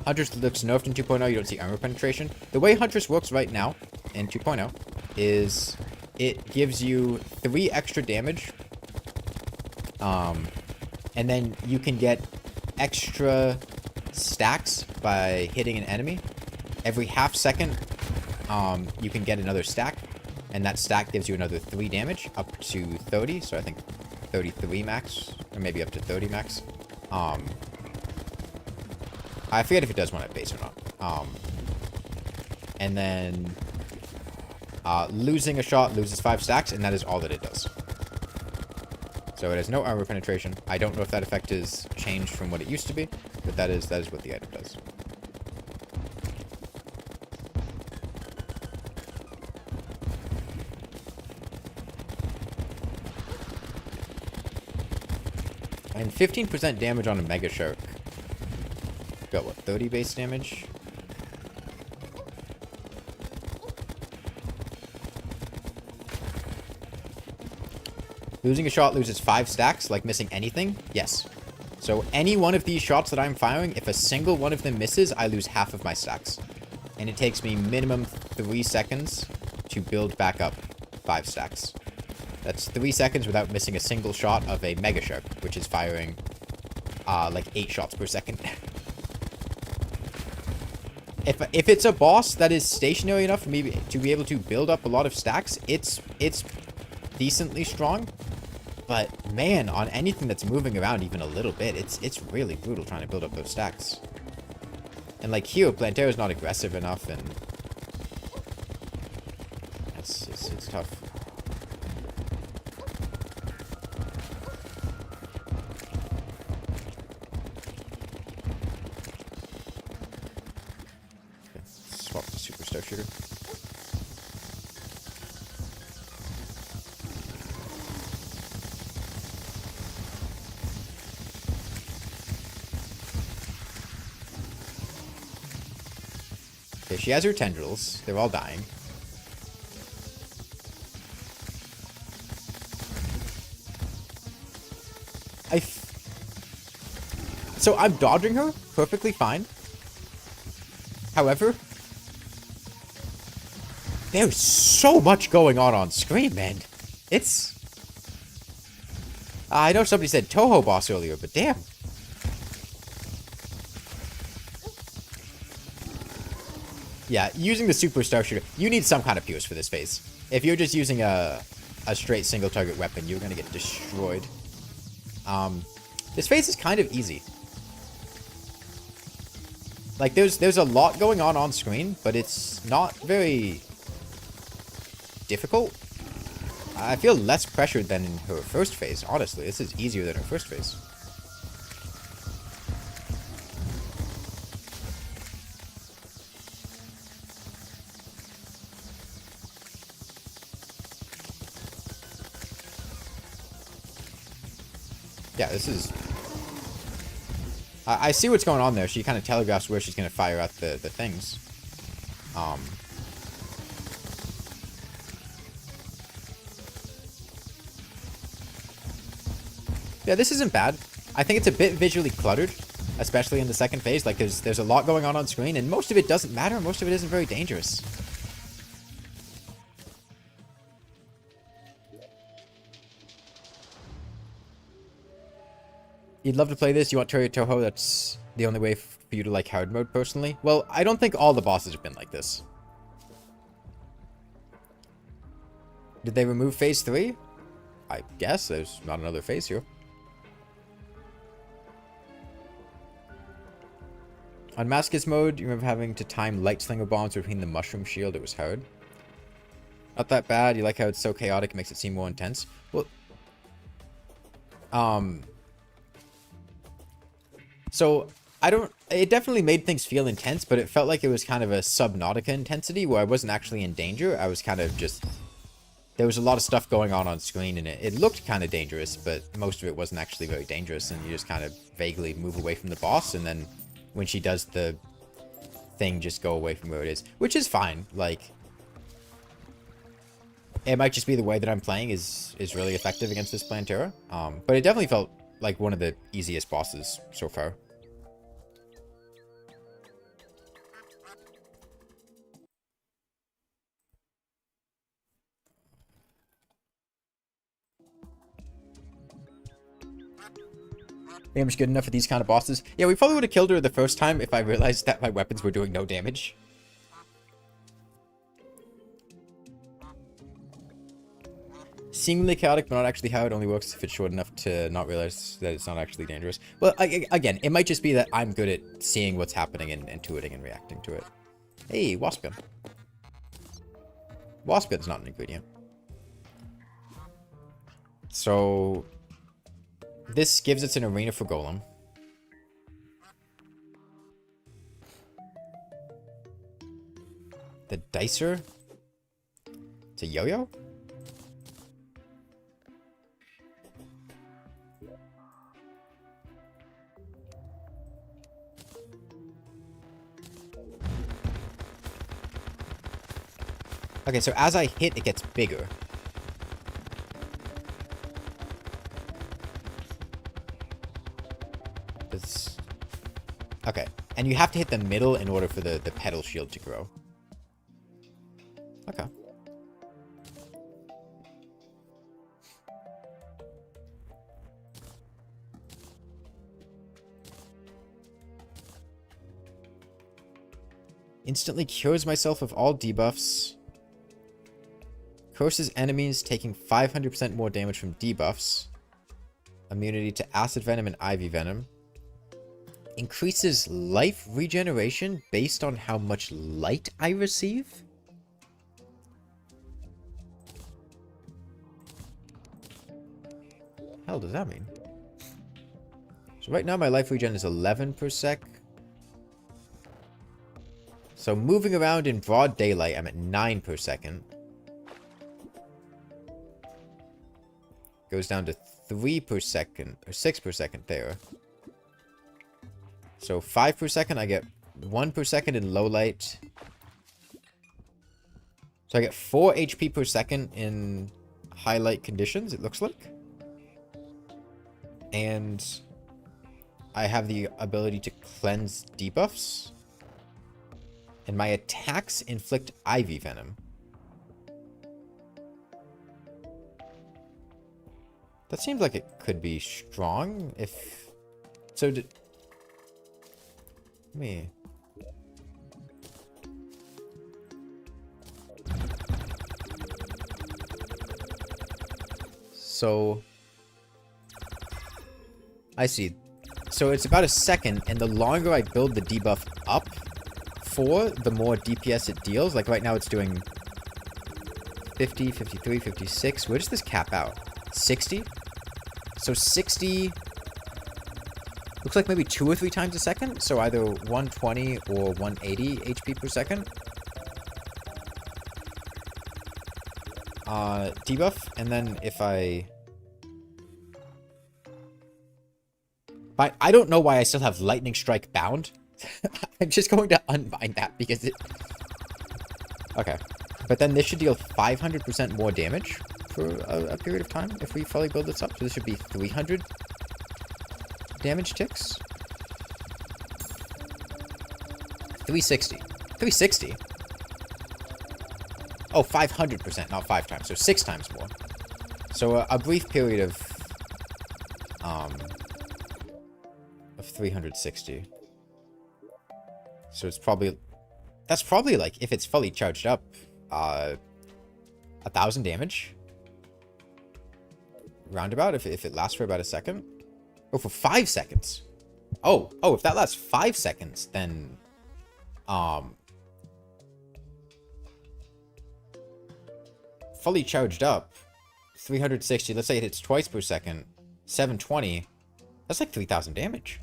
Huntress looks nerfed in 2.0. You don't see armor penetration. The way Huntress works right now in 2.0 is it gives you 3 extra damage. And then you can get extra stacks by hitting an enemy. Every half second, you can get another stack, and that stack gives you another 3 damage, up to 30, so I think 33 max, or maybe up to 30 max. I forget if it does one at base or not. And then, losing a shot loses 5 stacks, and that is all that it does. So it has no armor penetration. I don't know if that effect is changed from what it used to be, but that is what the item does. And 15% damage on a Mega Shark. Got what, 30 base damage? Losing a shot loses 5 stacks, like missing anything? Yes. So any one of these shots that I'm firing, if a single one of them misses, I lose half of my stacks. And it takes me minimum 3 seconds to build back up 5 stacks. That's 3 seconds without missing a single shot of a Mega Shark, which is firing, like 8 shots per second. If it's a boss that is stationary enough for me to be able to build up a lot of stacks, it's decently strong. But man, on anything that's moving around even a little bit, it's really brutal trying to build up those stacks. And like here, Plantera is not aggressive enough, and it's tough. Swap the Super Star Shooter. Okay, she has her tendrils. They're all dying. So I'm dodging her perfectly fine. However, There's so much going on screen, man. It's... I know somebody said Toho boss earlier, but damn. Yeah, using the superstar shooter, you need some kind of pierce for this phase. If you're just using a straight single target weapon, you're gonna get destroyed. This phase is kind of easy. Like, there's a lot going on screen, but it's not very difficult. I feel less pressured than in her first phase, honestly. This is easier than her first phase. Yeah, this is... I see what's going on there. She kind of telegraphs where she's going to fire out the things. Yeah, this isn't bad. I think it's a bit visually cluttered, especially in the second phase. Like, there's a lot going on screen, and most of it doesn't matter. Most of it isn't very dangerous. You'd love to play this? You want Terraria Toho? That's the only way for you to like hard mode, personally. Well, I don't think all the bosses have been like this. Did they remove phase 3? I guess there's not another phase here. On Mascus mode, you remember having to time light slinger bombs between the mushroom shield? It was hard. Not that bad. You like how it's so chaotic, it makes it seem more intense. Well, so, it definitely made things feel intense, but it felt like it was kind of a Subnautica intensity where I wasn't actually in danger. I was kind of just, there was a lot of stuff going on screen, and it looked kind of dangerous, but most of it wasn't actually very dangerous, and you just kind of vaguely move away from the boss, and then when she does the thing, just go away from where it is, which is fine. Like, it might just be the way that I'm playing is really effective against this Plantera, but it definitely felt like one of the easiest bosses so far. Damage good enough for these kind of bosses. Yeah, we probably would have killed her the first time if I realized that my weapons were doing no damage. Seemingly chaotic, but not actually how it only works if it's short enough to not realize that it's not actually dangerous. Well, again, it might just be that I'm good at seeing what's happening and intuiting and reacting to it. Hey, Waspin. Waspin's not an ingredient. So... this gives us an arena for Golem. The Dicer? It's a yo-yo? Okay, so as I hit, it gets bigger. Okay, and you have to hit the middle in order for the pedal shield to grow. Okay. Instantly cures myself of all debuffs. Curses enemies, taking 500% more damage from debuffs. Immunity to acid venom and ivy venom. Increases life regeneration based on how much light I receive? Hell does that mean? So right now my life regen is 11 per sec. So moving around in broad daylight, I'm at 9 per second. Goes down to 3 per second, or 6 per second there. So 5 per second, I get 1 per second in low light. So I get 4 HP per second in high light conditions, it looks like. And I have the ability to cleanse debuffs. And my attacks inflict ivy venom. That seems like it could be strong if... So did... Let me... So... I see. So it's about a second, and the longer I build the debuff up for, the more DPS it deals. Like right now it's doing 50, 53, 56. Where does this cap out? 60? So 60... Looks like maybe 2 or 3 times a second. So either 120 or 180 HP per second. Debuff, and then if I don't know why I still have Lightning Strike bound. I'm just going to unbind that because it... Okay. But then this should deal 500% more damage for a period of time if we fully build this up. So this should be 300 damage ticks. 360. 360? Oh, 500%, not 5 times. So 6 times more. So a brief period of 360. So it's probably... That's probably like, if it's fully charged up, 1,000 damage. Roundabout, if it lasts for about a second. Oh, for 5 seconds. Oh, if that lasts 5 seconds, then... fully charged up, 360, let's say it hits twice per second, 720, that's like 3,000 damage.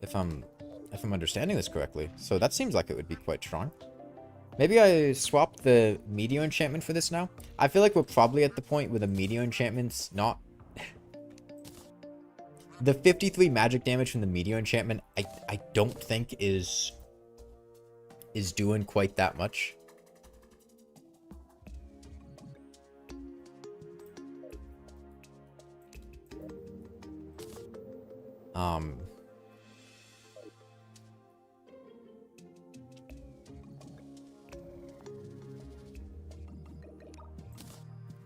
If I'm understanding this correctly. So that seems like it would be quite strong. Maybe I swap the Meteor enchantment for this now. I feel like we're probably at the point where the Meteor enchantment's not... The 53 magic damage from the Meteor enchantment, I don't think is doing quite that much.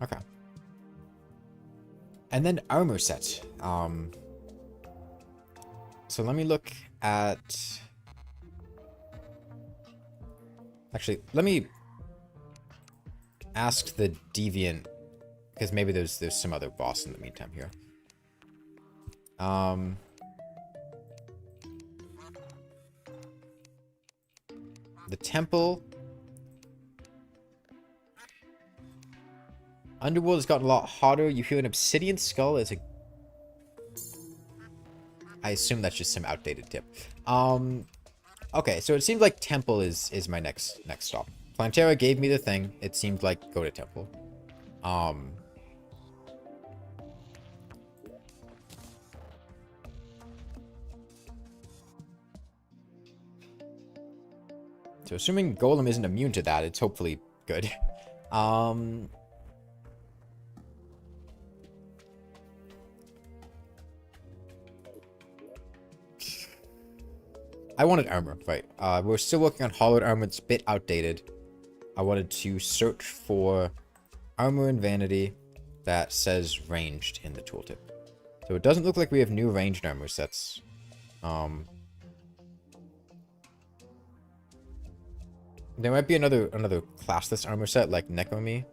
Okay. And then armor set. So let me look at... Actually, let me ask the Deviant, because maybe there's some other boss in the meantime here. The temple. Underworld has gotten a lot hotter. You hear an obsidian skull as a... I assume that's just some outdated tip. Okay, so it seems like temple is my next stop. Plantera gave me the thing. It seemed like go to temple. So assuming Golem isn't immune to that, it's hopefully good. I wanted armor, right. We're still working on hollowed armor. It's a bit outdated. I wanted to search for armor and vanity that says ranged in the tooltip. So it doesn't look like we have new ranged armor sets. There might be another classless armor set like Nekomi.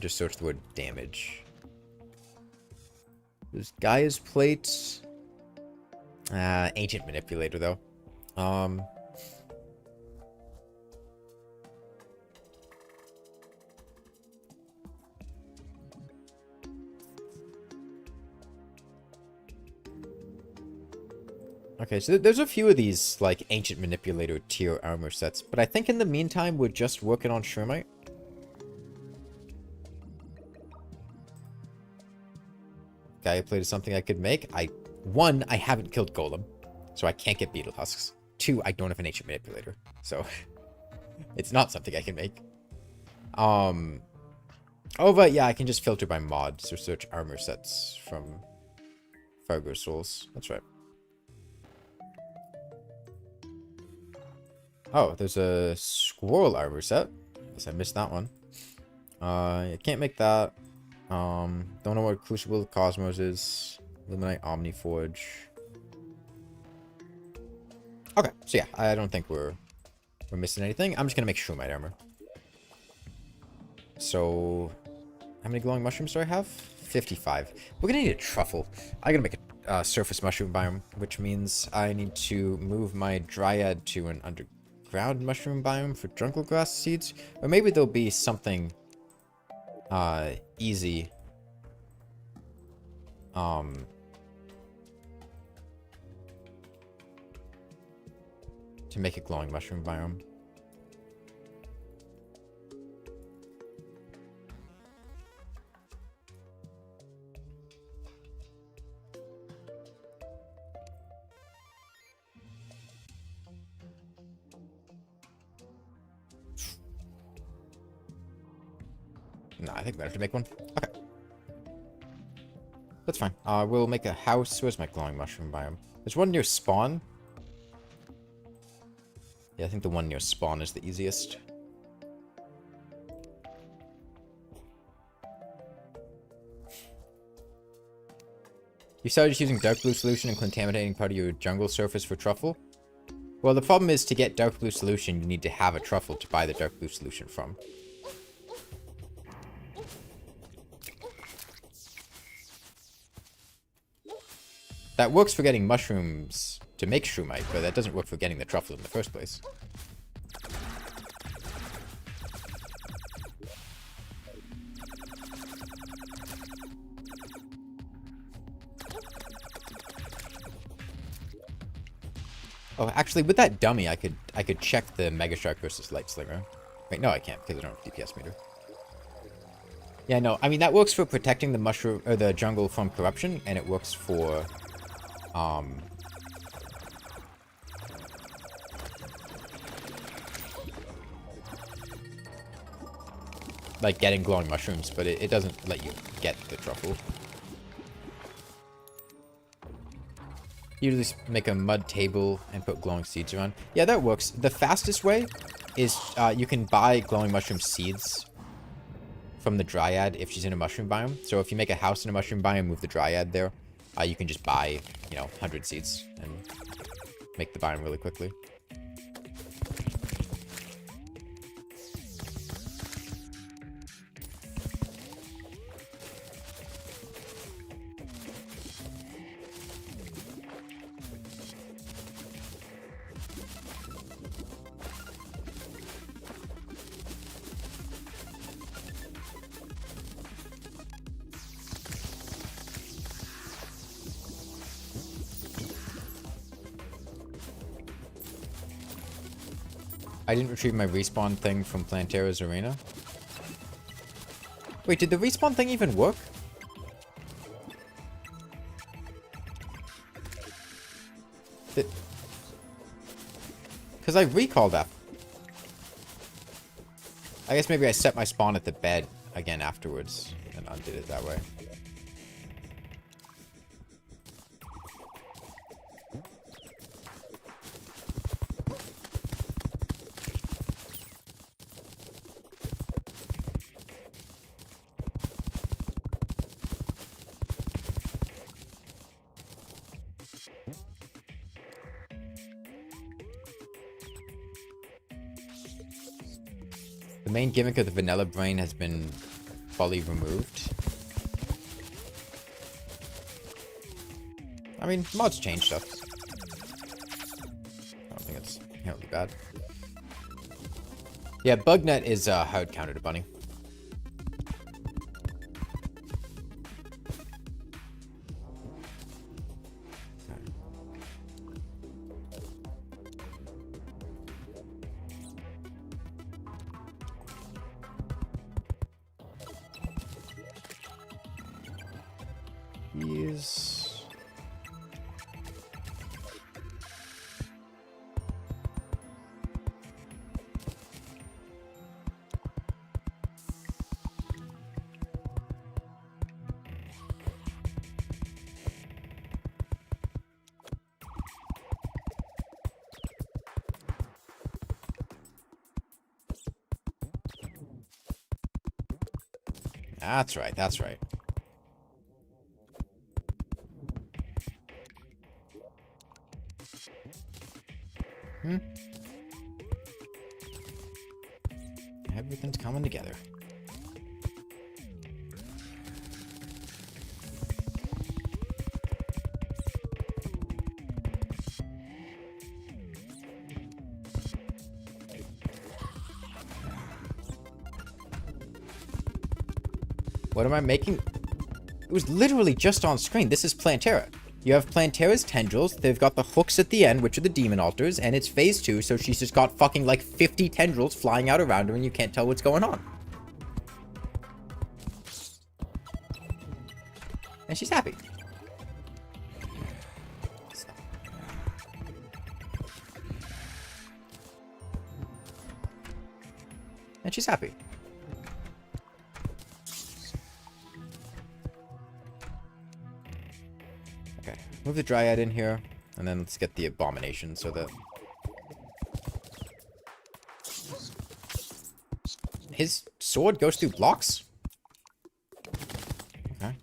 Just search the word damage. There's Gaia's plate. Ancient manipulator though. Okay, so there's a few of these, like, Ancient Manipulator tier armor sets, but I think in the meantime, we're just working on Shermite. Gaia plate is something I could make. One, I haven't killed Golem, so I can't get Beetle Husks. 2, I don't have an Ancient Manipulator, so it's not something I can make. Oh, but yeah, I can just filter by mods or search armor sets from Fargo Souls. That's right. Oh, there's a squirrel arbor set. Guess I missed that one. I can't make that. Don't know what Crucible of Cosmos is. Eliminate Omniforge. Okay, so yeah, I don't think we're missing anything. I'm just gonna make Shroomite armor. So, how many glowing mushrooms do I have? 55. We're gonna need a truffle. I gotta make a surface mushroom biome, which means I need to move my dryad to an underground mushroom biome for jungle grass seeds. Or maybe there'll be something easy. To make a glowing mushroom biome. No, I think we have to make one. Okay. That's fine. We'll make a house. Where's my glowing mushroom biome? There's one near spawn. Yeah, I think the one near spawn is the easiest. You started using dark blue solution and contaminating part of your jungle surface for truffle? Well, the problem is to get dark blue solution, you need to have a truffle to buy the dark blue solution from. That works for getting mushrooms to make shroomite, but that doesn't work for getting the truffle in the first place. Oh, actually, with that dummy, I could check the Mega Shark versus Light Slinger. Wait, no, I can't because I don't have DPS meter. Yeah, no, I mean that works for protecting the mushroom or the jungle from corruption, and it works for like getting glowing mushrooms, but it doesn't let you get the truffle. You just make a mud table and put glowing seeds around. Yeah, that works. The fastest way is you can buy glowing mushroom seeds from the dryad if she's in a mushroom biome. So if you make a house in a mushroom biome, move the dryad there, you can just buy, 100 seeds and make the biome really quickly. I didn't retrieve my respawn thing from Plantera's arena. Wait, did the respawn thing even work? Because I recalled that. I guess maybe I set my spawn at the bed again afterwards and undid it that way. The main gimmick of the vanilla brain has been fully removed. I mean, mods change stuff. I don't think it's inherently bad. Yeah, BugNet is hard counter to bunny. That's right, that's right. Everything's coming together. What am I making? It was literally just on screen. This is Plantera. You have Plantera's tendrils. They've got the hooks at the end, which are the demon altars, and it's phase 2, so she's just got fucking like 50 tendrils flying out around her and you can't tell what's going on. And she's happy. And she's happy. Okay, move the Dryad in here, and then let's get the Abomination so that... His sword goes through blocks? Okay.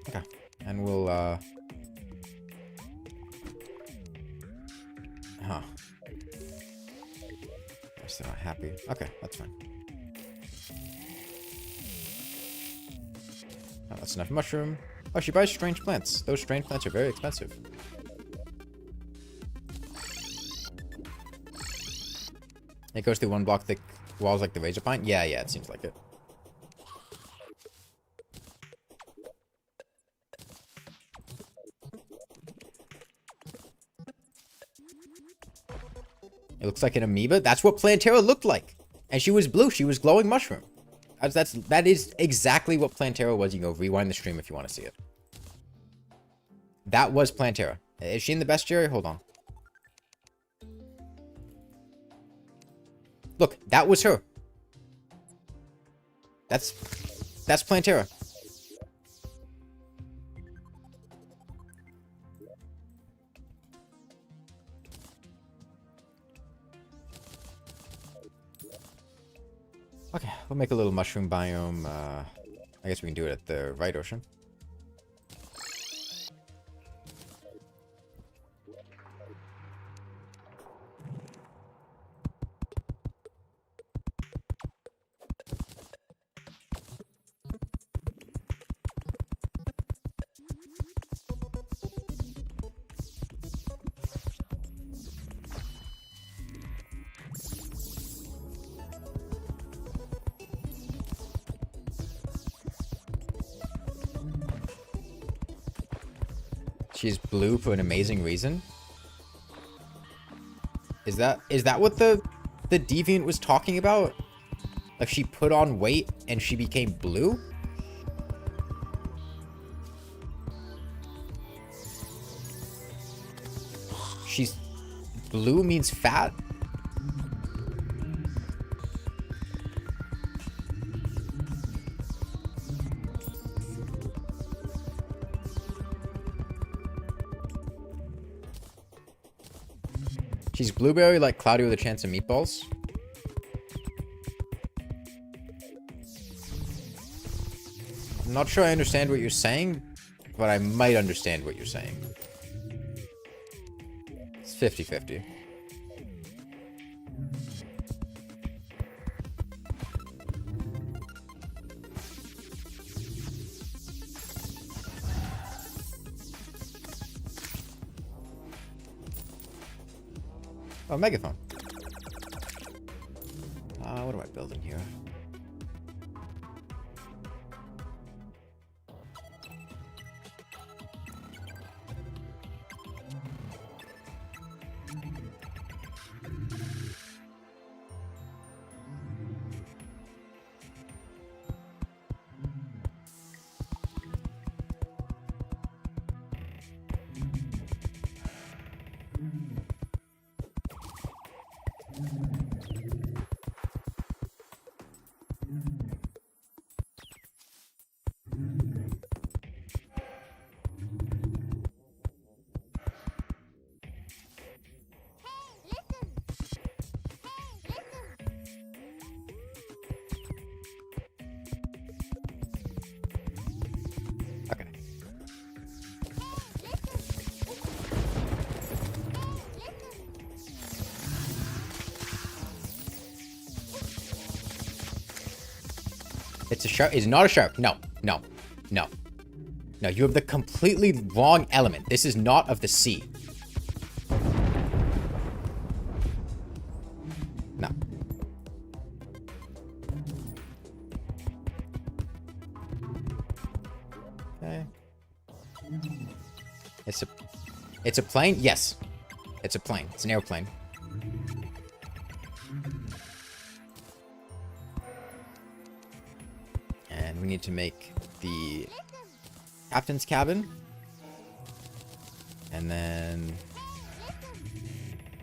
Okay, and we'll, Huh. Guess they're not happy. Okay, that's fine. Oh, that's enough mushroom. Oh, she buys strange plants. Those strange plants are very expensive. It goes through one block thick walls like the razor pine? Yeah, it seems like it. It looks like an amoeba. That's what Plantera looked like. And she was blue. She was glowing mushroom. That is exactly what Plantera was. You can go rewind the stream if you want to see it. That was Plantera. Is she in the bestiary? Hold on. Look, that was her. That's Plantera. Okay, we'll make a little mushroom biome. I guess we can do it at the right ocean. She's blue for an amazing reason. Is that what the deviant was talking about? Like she put on weight and she became blue? She's blue means fat? She's blueberry like Cloudy with a Chance of Meatballs. I'm not sure I understand what you're saying, but I might understand what you're saying. It's 50-50. Oh, megaphone. What am I building here? It's a shark. It's not a shark. No, no, no. No, you have the completely wrong element. This is not of the sea. No. Okay. It's a plane? Yes. It's a plane. It's an airplane. And we need to make the captain's cabin. And then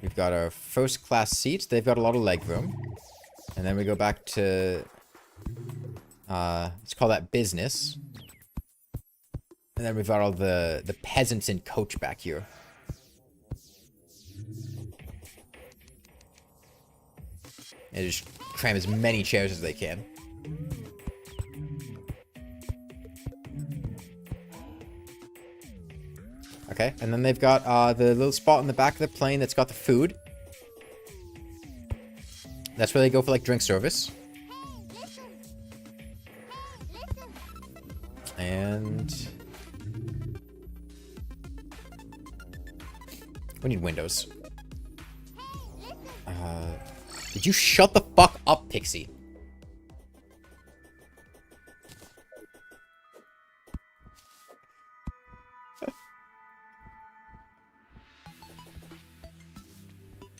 we've got our first class seats. They've got a lot of leg room. And then we go back to let's call that business. And then we've got all the peasants in coach back here. And just cram as many chairs as they can. Okay, and then they've got the little spot in the back of the plane that's got the food. That's where they go for, like, drink service. And we need windows. Did you shut the fuck up, Pixie?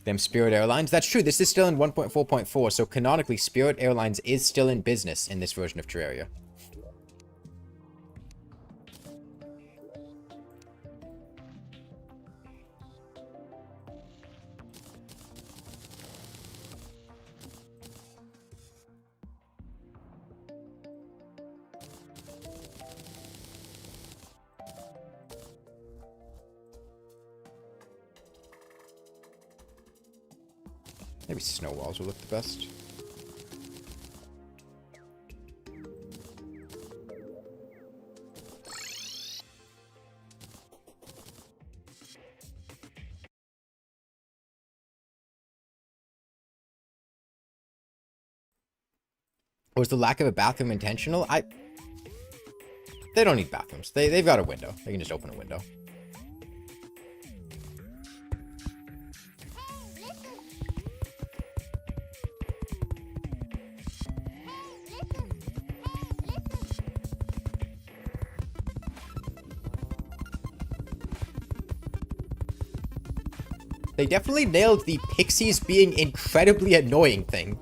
Them Spirit Airlines. That's true. This is still in 1.4.4, so canonically, Spirit Airlines is still in business in this version of Terraria. Maybe snow walls will look the best. Was the lack of a bathroom intentional? They don't need bathrooms. They've got a window. They can just open a window. They definitely nailed the pixies being incredibly annoying thing.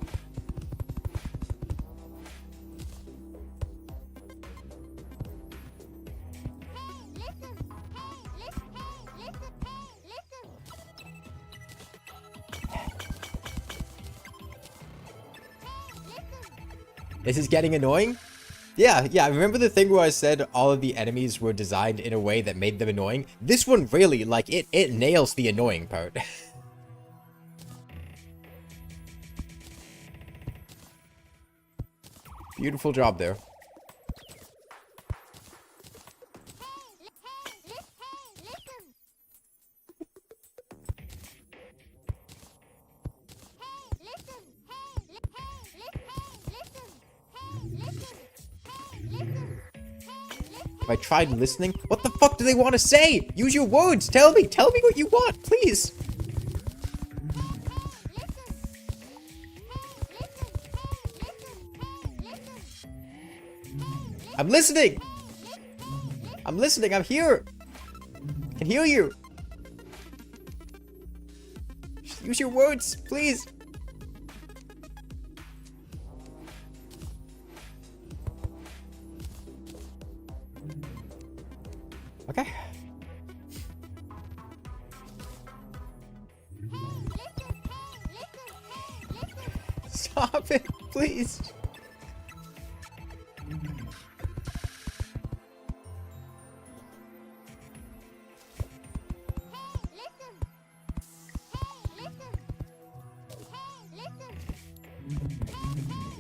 This is getting annoying? Yeah, remember the thing where I said all of the enemies were designed in a way that made them annoying? This one really, like, it nails the annoying part. Beautiful job there. I tried listening. What the fuck do they want to say? Use your words. Tell me what you want, please. I'm listening. I'm listening. I'm here. I can hear you. Just use your words, please. Okay. Stop it, please.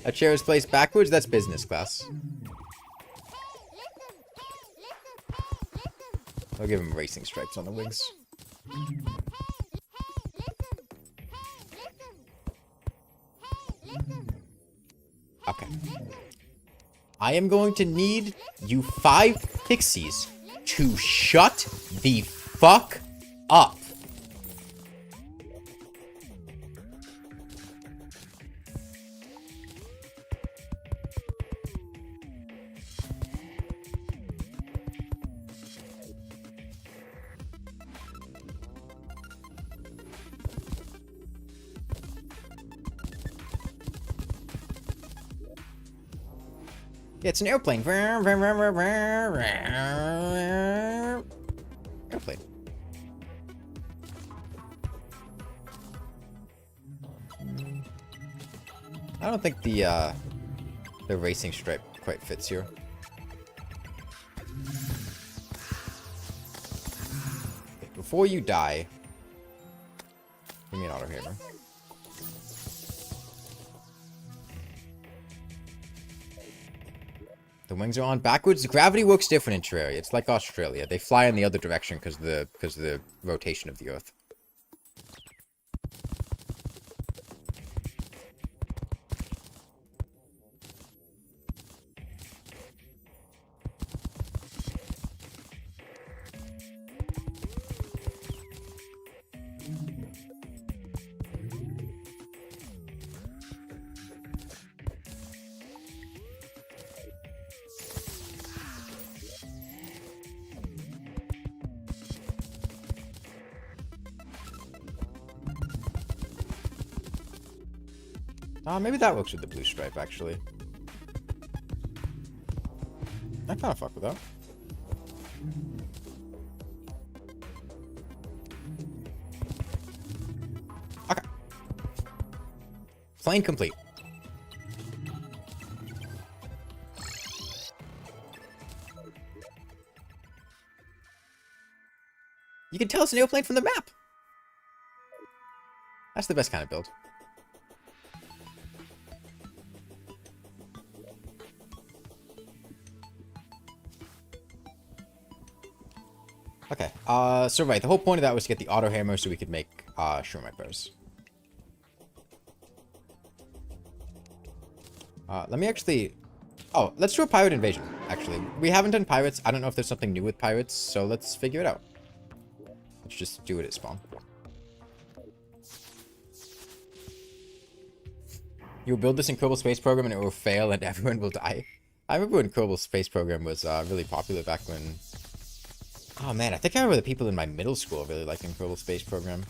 A chair is placed backwards? That's business class. I'll give him racing stripes on the wings. Okay. I am going to need you 5 pixies to shut the fuck up. Yeah, it's an airplane. Airplane. I don't think the racing stripe quite fits here. Okay, before you die, give me an auto hammer. The wings are on backwards. Gravity works different in Terraria. It's like Australia. They fly in the other direction because of the rotation of the Earth. Maybe that works with the blue stripe, actually. I kind of fuck with that. Okay. Plane complete. You can tell it's an airplane from the map. That's the best kind of build. Okay, so right, the whole point of that was to get the auto hammer so we could make, Shermite bows. Let me actually... Oh, let's do a pirate invasion, actually. We haven't done pirates. I don't know if there's something new with pirates, so let's figure it out. Let's just do it at spawn. You'll build this in Kerbal Space Program and it will fail and everyone will die. I remember when Kerbal Space Program was, really popular back when... Oh man, I think I remember the people in my middle school really liking Kerbal Space Program.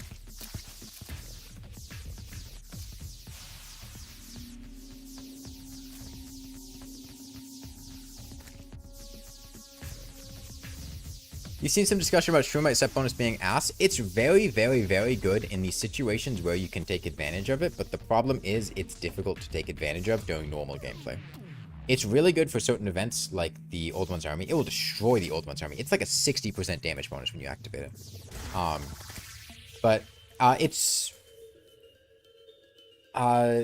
You've seen some discussion about Shroomite set bonus being ass. It's very, very, very good in these situations where you can take advantage of it, but the problem is it's difficult to take advantage of during normal gameplay. It's really good for certain events like the Old One's Army. It will destroy the Old One's Army. It's like a 60% damage bonus when you activate it.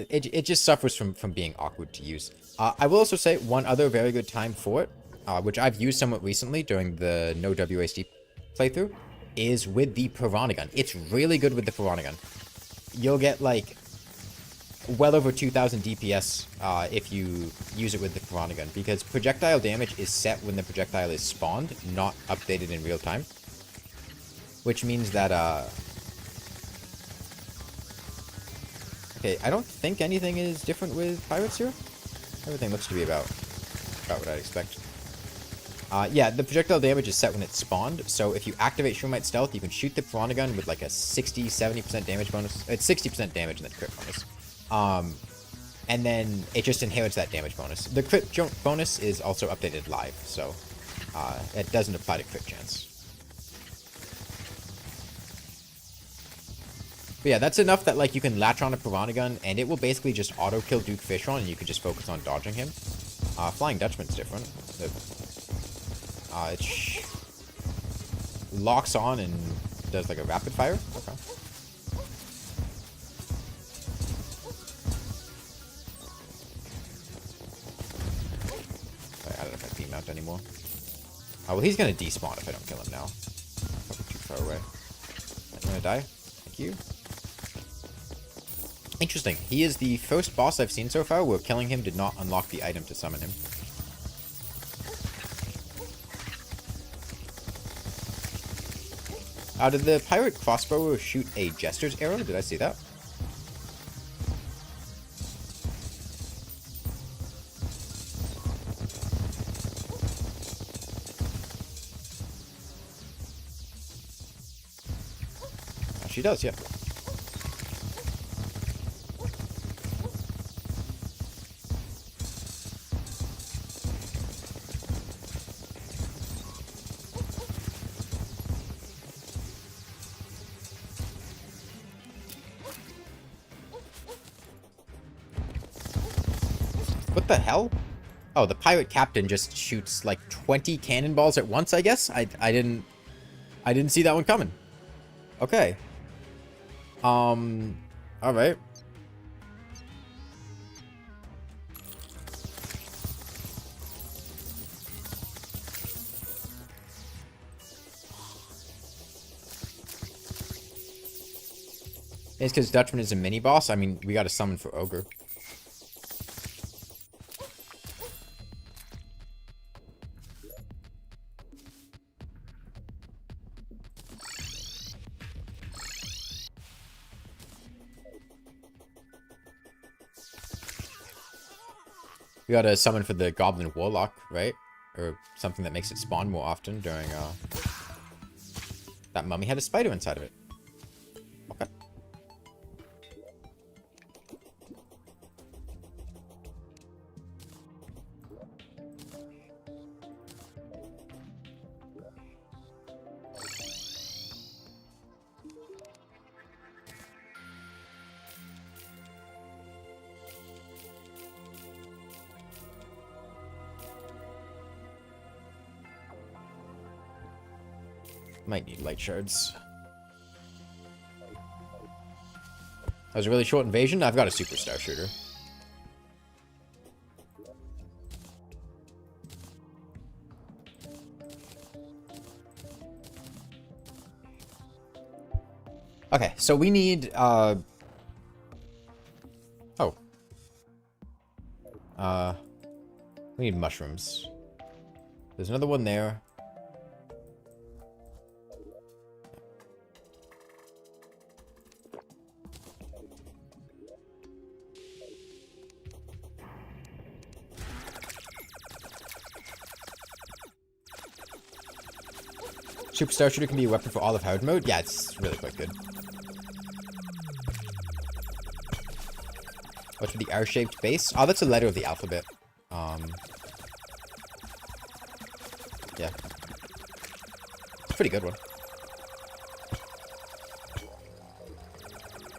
It just suffers from being awkward to use. I will also say one other very good time for it, which I've used somewhat recently during the no WASD playthrough, is with the Piranha Gun. It's really good with the Piranha Gun. You'll get like well over 2,000 DPS if you use it with the Piranha Gun, because projectile damage is set when the projectile is spawned, not updated in real time. Which means that, okay, I don't think anything is different with pirates here. Everything looks to be about what I'd expect. Yeah, the projectile damage is set when it's spawned, so if you activate Shroomite Stealth, you can shoot the Piranha Gun with like a 60-70% damage bonus. It's 60% damage and then crit bonus. And then it just inherits that damage bonus. The crit bonus is also updated live, so it doesn't apply to crit chance. But yeah, that's enough that like you can latch on a Piranha Gun, and it will basically just auto-kill Duke Fishron, and you can just focus on dodging him. Flying Dutchman's different. It locks on and does like a rapid fire. Okay. I don't know if I beam out anymore. Oh, well, he's gonna despawn if I don't kill him now. Probably too far away. I'm gonna die. Thank you. Interesting. He is the first boss I've seen so far where killing him did not unlock the item to summon him. Did the pirate crossbow shoot a jester's arrow? Did I see that? She does, yeah. What the hell? Oh, the pirate captain just shoots like 20 cannonballs at once, I guess? I didn't see that one coming. Okay. Alright. It's because Dutchman is a mini boss. I mean, we got to summon for Ogre. We gotta summon for the Goblin Warlock, right? Or something that makes it spawn more often during, That mummy had a spider inside of it. Okay. Might need light shards. That was a really short invasion. I've got a superstar shooter. Okay, so we need, we need mushrooms. There's another one there. Superstar Shooter can be a weapon for all of hard mode. Yeah, it's really quite good. What's for the R-shaped base? Oh, that's a letter of the alphabet. Yeah. Pretty good one.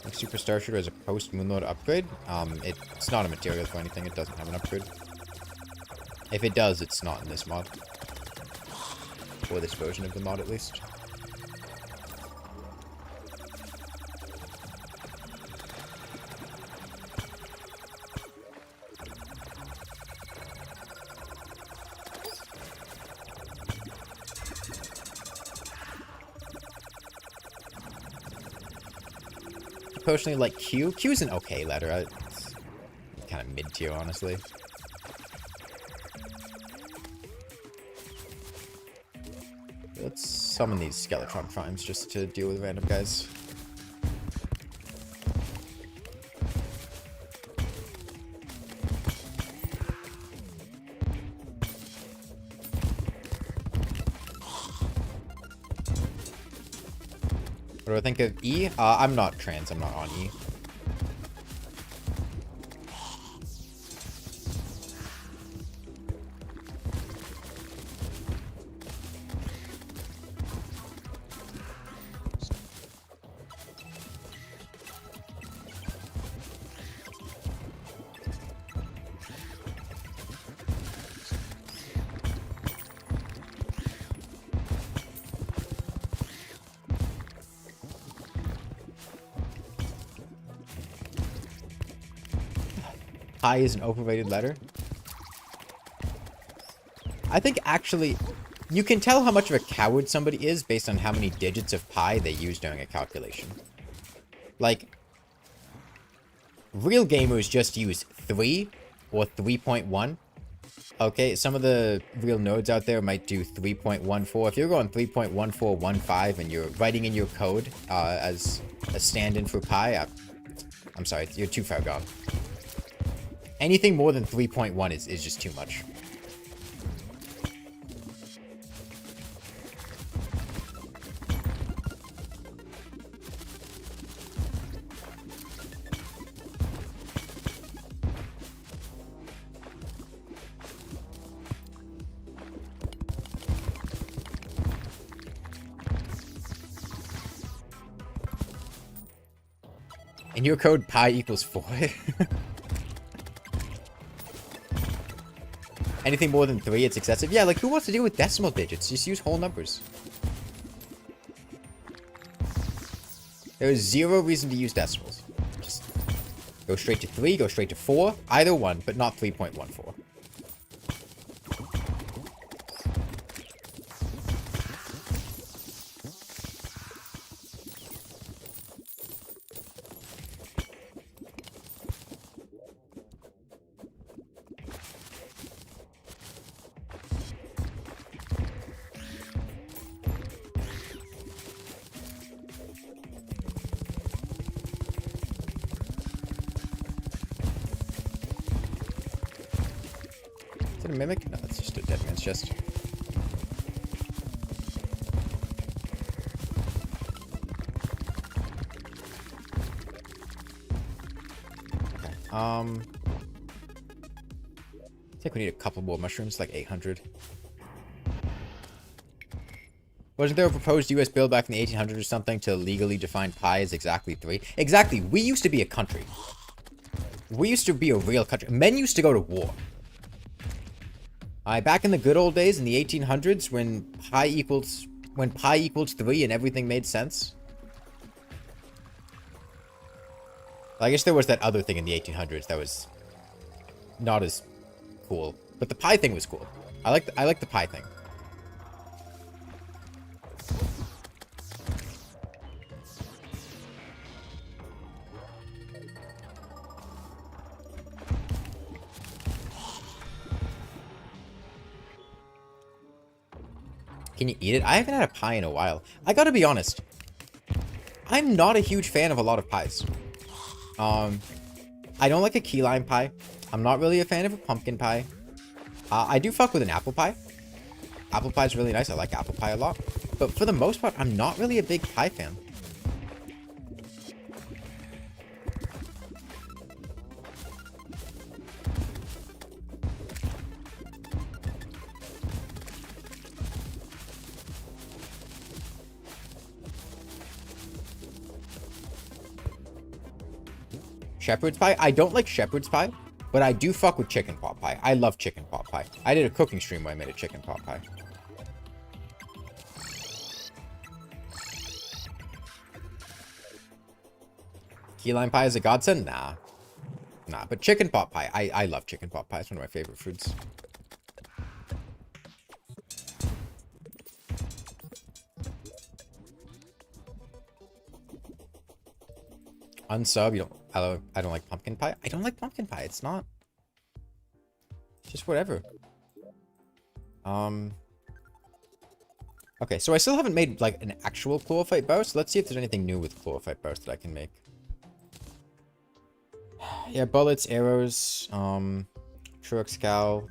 Like Superstar Shooter as a post-Moonlord upgrade. It's not a material for anything. It doesn't have an upgrade. If it does, it's not in this mod. Or this version of the mod, at least. Personally, like Q. Q's an okay letter. It's kind of mid-tier, honestly. Let's summon these Skeletron Primes just to deal with random guys. What do I think of E? I'm not trans, I'm not on E. Pi is an overrated letter. I think actually, you can tell how much of a coward somebody is based on how many digits of pi they use during a calculation. Like, real gamers just use 3 or 3.1, Okay, some of the real nerds out there might do 3.14. If you're going 3.1415 and you're writing in your code as a stand-in for pi, I'm sorry, you're too far gone. Anything more than 3.1 is just too much. In your code, pi equals 4. Anything more than 3, it's excessive. Yeah, like, who wants to deal with decimal digits? Just use whole numbers. There is zero reason to use decimals. Just go straight to 3, go straight to 4. Either one, but not 3.14. Is it a mimic? No, that's just a dead man's chest. Okay. I think we need a couple more mushrooms, like 800. Wasn't there a proposed US bill back in the 1800s or something to legally define pi as exactly 3? Exactly. We used to be a country. We used to be a real country. Men used to go to war. Back in the good old days in the 1800s when pi equals 3 and everything made sense. I guess there was that other thing in the 1800s that was not as cool, but the pi thing was cool. I like the pi thing. Can you eat it? I haven't had a pie in a while. I gotta be honest. I'm not a huge fan of a lot of pies. I don't like a key lime pie. I'm not really a fan of a pumpkin pie. I do fuck with an apple pie. Apple pie is really nice. I like apple pie a lot. But for the most part, I'm not really a big pie fan. Shepherd's pie? I don't like shepherd's pie, but I do fuck with chicken pot pie. I love chicken pot pie. I did a cooking stream where I made a chicken pot pie. Key lime pie is a godsend? Nah. Nah, but chicken pot pie. I love chicken pot pie. It's one of my favorite foods. Unsub, you don't... I don't like pumpkin pie. I don't like pumpkin pie. It's not... It's just whatever. Okay, so I still haven't made, like, an actual chlorophyte bow, so let's see if there's anything new with chlorophyte bows that I can make. Yeah, bullets, arrows, Truex cowl.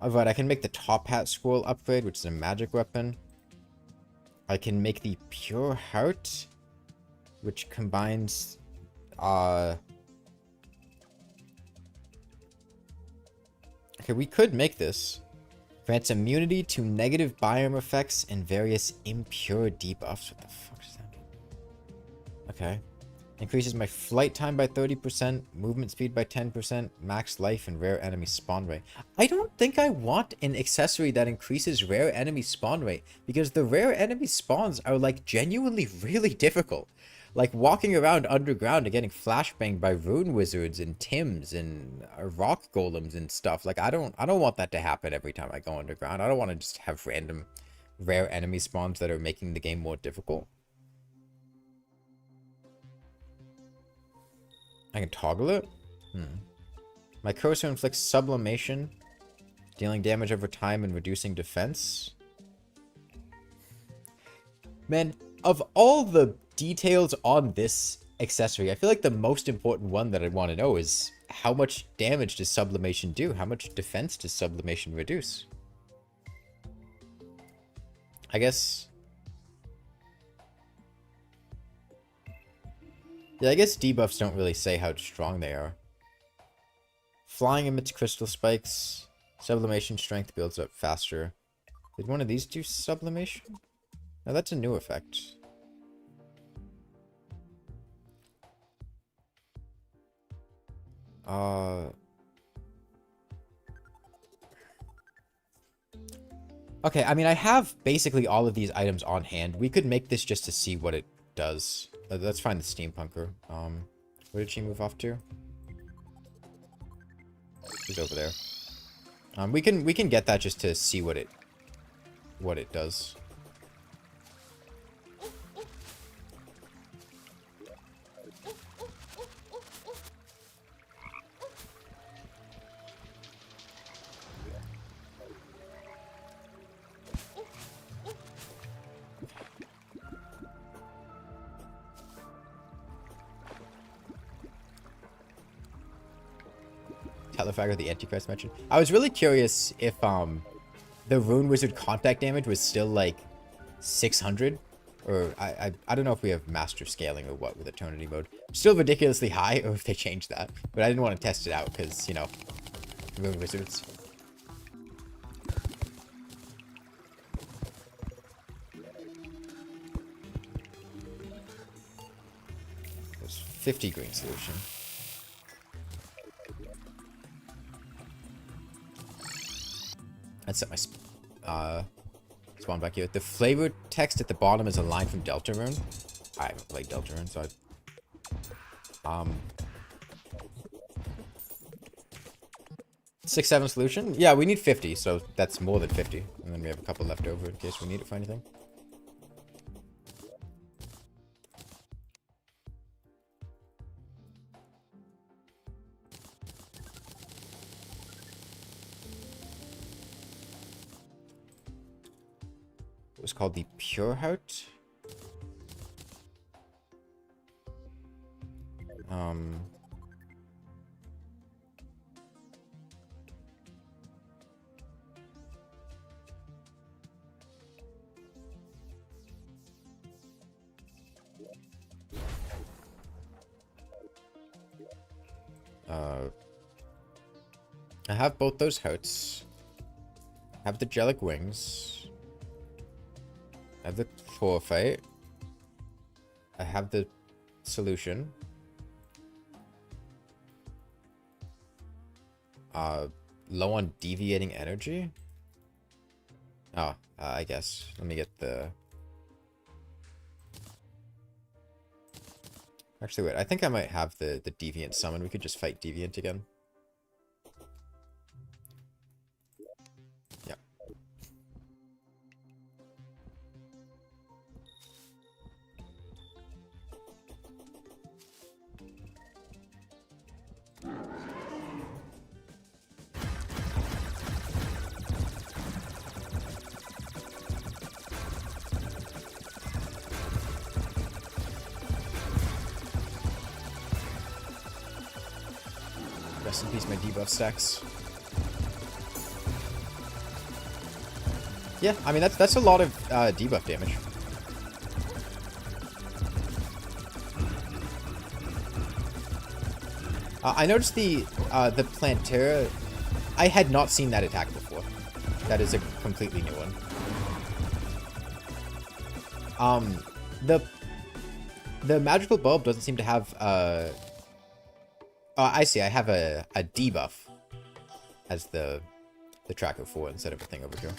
Alright, I can make the top hat scroll upgrade, which is a magic weapon. I can make the pure heart, which combines, okay, we could make this. Grants immunity to negative biome effects and various impure debuffs. What the fuck does that mean? Okay. Increases my flight time by 30%, movement speed by 10%, max life, and rare enemy spawn rate. I don't think I want an accessory that increases rare enemy spawn rate, because the rare enemy spawns are, like, genuinely really difficult. Like, walking around underground and getting flashbanged by rune wizards and Tims and rock golems and stuff. Like, I don't want that to happen every time I go underground. I don't want to just have random rare enemy spawns that are making the game more difficult. I can toggle it? My cursor inflicts sublimation Dealing damage over time and reducing defense. Man, of all the details on this accessory, I feel like the most important one that I want to know is how much damage does sublimation do? How much defense does sublimation reduce? I guess... Yeah, I guess debuffs don't really say how strong they are. Flying emits crystal spikes. Sublimation strength builds up faster. Did one of these do sublimation? No, that's a new effect. Okay, I mean, I have basically all of these items on hand. We could make this just to see what it does. Let's find the steampunker. Where did she move off to? She's over there. We can get that just to see what it does. Tell the Fargo the Antichrist mentioned. I was really curious if the Rune Wizard contact damage was still like 600, or I don't know if we have master scaling or what with Eternity mode. Still ridiculously high, or if they changed that. But I didn't want to test it out because, you know, Rune Wizards. There's 50 green solution. Let's set my spawn back here. The flavor text at the bottom is a line from Deltarune. I haven't played Deltarune, so I... 6-7 solution? Yeah, we need 50, so that's more than 50. And then we have a couple left over in case we need it for anything. It was called the Pure Heart. I have both those hearts. I have the Angelic Wings. I have the Forfeit. I have the Solution. Low on Deviating Energy? Oh, I guess. Let me get the... Actually, wait. I think I might have the Deviant Summon. We could just fight Deviant again. Yeah. Rest in peace, my debuff stacks. Yeah, I mean that's a lot of debuff damage. I noticed the Plantera. I had not seen that attack before. That is a completely new one. The magical bulb doesn't seem to have I see. I have a debuff as the tracker for instead of a thing over here.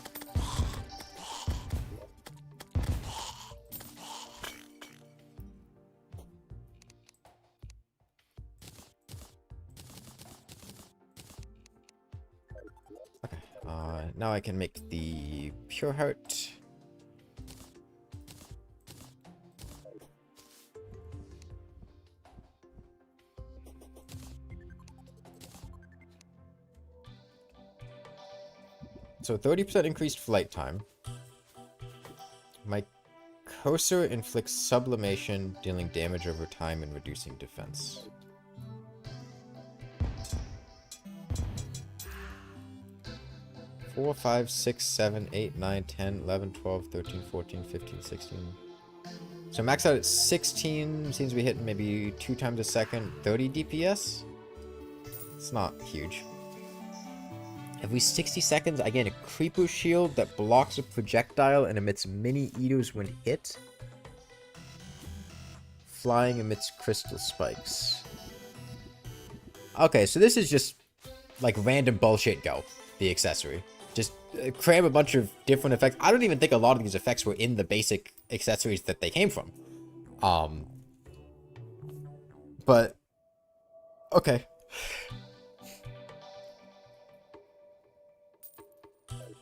Okay. Now I can make the Pure Heart. So 30% increased flight time. My Coaster inflicts sublimation, dealing damage over time and reducing defense. Four, 5, 6, 7, 8, 9, 10, 11, 12, 13, 14, 15, 16. So max out at 16 seems to be hitting maybe 2 times a second, 30 DPS. It's not huge. Every 60 seconds, I gain a creeper shield that blocks a projectile and emits mini eaters when hit. Flying emits crystal spikes. Okay, so this is just like random bullshit go, the accessory. Just cram a bunch of different effects. I don't even think a lot of these effects were in the basic accessories that they came from. But, okay.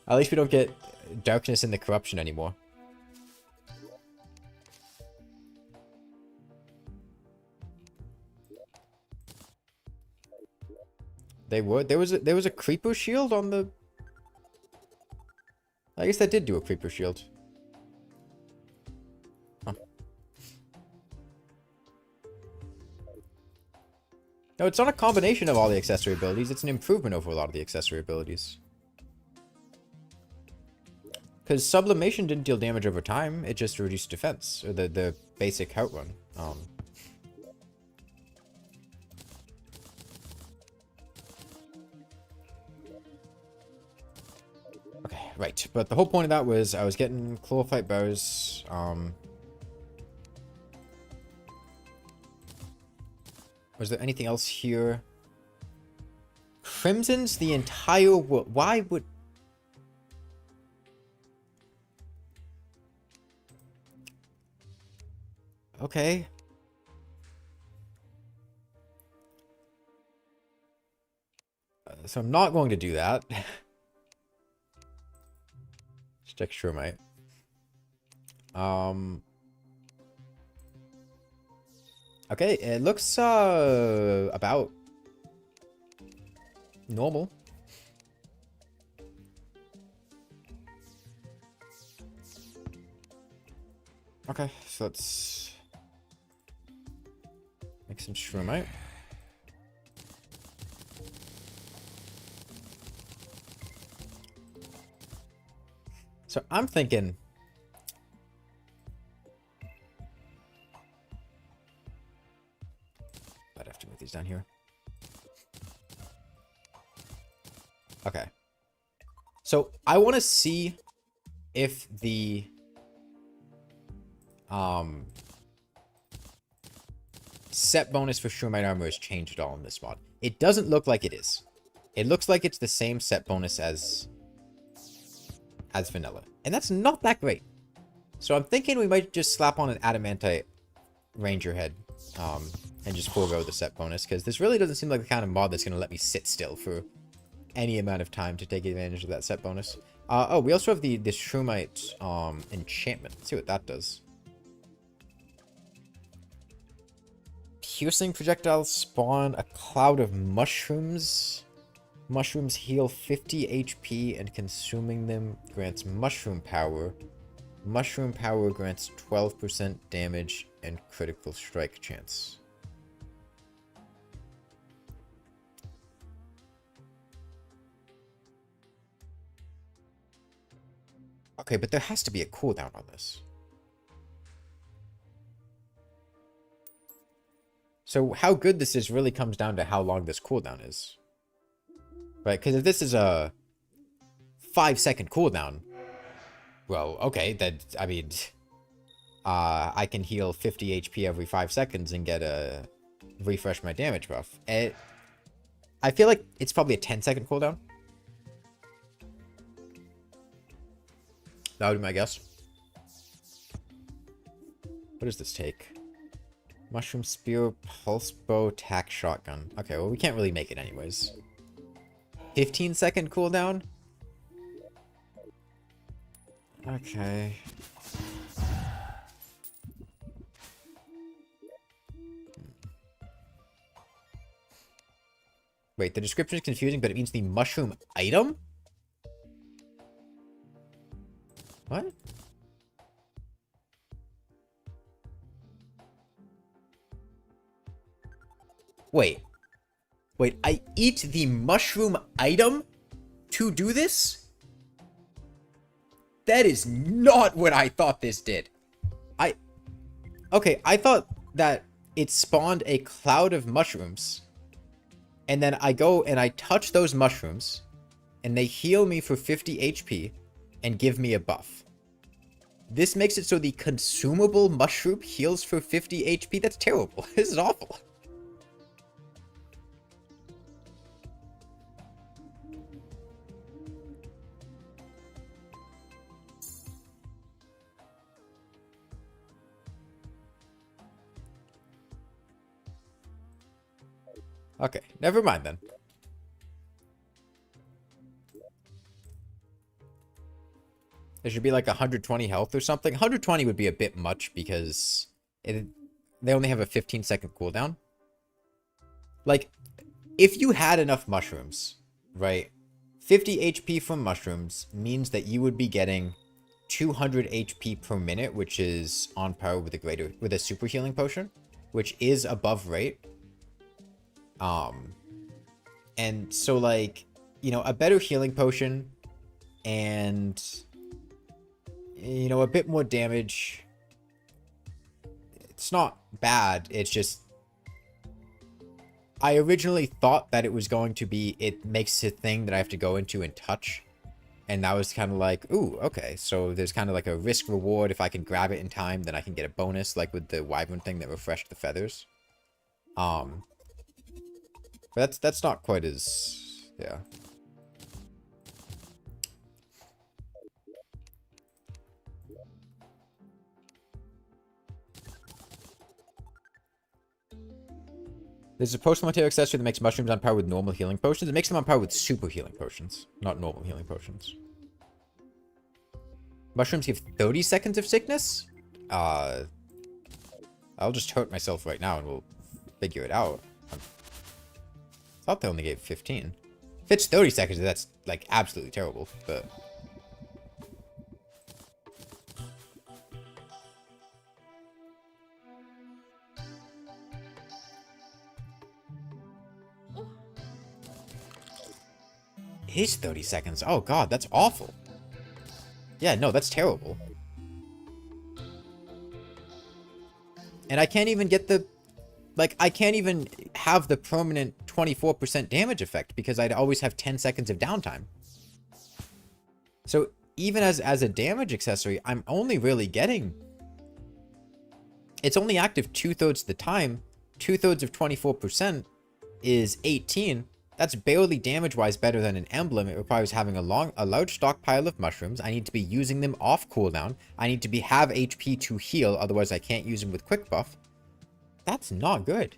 At least we don't get darkness and the corruption anymore. They would. There was a creeper shield on the. I guess that did do a creeper shield. Huh. No, it's not a combination of all the accessory abilities. It's an improvement over a lot of the accessory abilities. Because sublimation didn't deal damage over time. It just reduced defense, or the basic outrun. Okay, right. But the whole point of that was I was getting chlorophyte bows. Was there anything else here? Crimson's the entire world. Why would... Okay. So I'm not going to do that. Let's check Shermite. Okay, it looks about normal. Okay, so let's make some Shermite. So I'm thinking I'd have to move these down here. Okay. So I want to see if the set bonus for Shermite armor has changed at all in this mod. It doesn't look like it is. It looks like it's the same set bonus as vanilla. And that's not that great. So I'm thinking we might just slap on an adamantite ranger head and just forego the set bonus, because this really doesn't seem like the kind of mod that's going to let me sit still for any amount of time to take advantage of that set bonus. Oh, we also have this Shermite enchantment. Let's see what that does. Piercing projectiles spawn a cloud of mushrooms. Mushrooms heal 50 HP and consuming them grants mushroom power. Mushroom power grants 12% damage and critical strike chance. Okay, but there has to be a cooldown on this. So how good this is really comes down to how long this cooldown is. Right, because if this is a 5-second cooldown, well, okay, that, I mean, I can heal 50 HP every 5 seconds and get a refresh my damage buff. I feel like it's probably a 10-second cooldown. That would be my guess. What does this take? Mushroom spear, pulse bow, tack shotgun. Okay, well, we can't really make it anyways. 15-second cooldown? Okay. Wait, the description is confusing, but it means the mushroom item? What? Wait. Wait, I eat the mushroom item to do this? That is not what I thought this did. Okay, I thought that it spawned a cloud of mushrooms. And then I go and I touch those mushrooms. And they heal me for 50 HP. And give me a buff. This makes it so the consumable mushroom heals for 50 HP? That's terrible. This is awful. Okay, never mind then. There should be like 120 health or something. 120 would be a bit much because they only have a 15-second cooldown. Like, if you had enough mushrooms, right? 50 HP from mushrooms means that you would be getting 200 HP per minute, which is on par with a super healing potion, which is above rate. And so like, you know, a better healing potion and, you know, a bit more damage. It's not bad. It's just, I originally thought that it was going to be, it makes a thing that I have to go into and touch. And that was kind of like, ooh, okay. So there's kind of like a risk reward. If I can grab it in time, then I can get a bonus, like with the wyvern thing that refreshed the feathers. But that's not quite as, yeah. There's a post-Plantera accessory that makes mushrooms on par with normal healing potions. It makes them on par with super healing potions, not normal healing potions. Mushrooms give 30 seconds of sickness? I'll just hurt myself right now and we'll figure it out. I thought they only gave 15. If it's 30 seconds, that's, like, absolutely terrible, but... It is 30 seconds. Oh, God, that's awful. Yeah, no, that's terrible. And I can't even get the... Like, I can't even have the permanent 24% damage effect because I'd always have 10 seconds of downtime. So, even as a damage accessory, I'm only really getting... It's only active 2/3 of the time. 2/3 of 24% is 18. That's barely damage-wise better than an emblem. It requires having a large stockpile of mushrooms. I need to be using them off cooldown. I need to have HP to heal, otherwise I can't use them with quick buff. That's not good.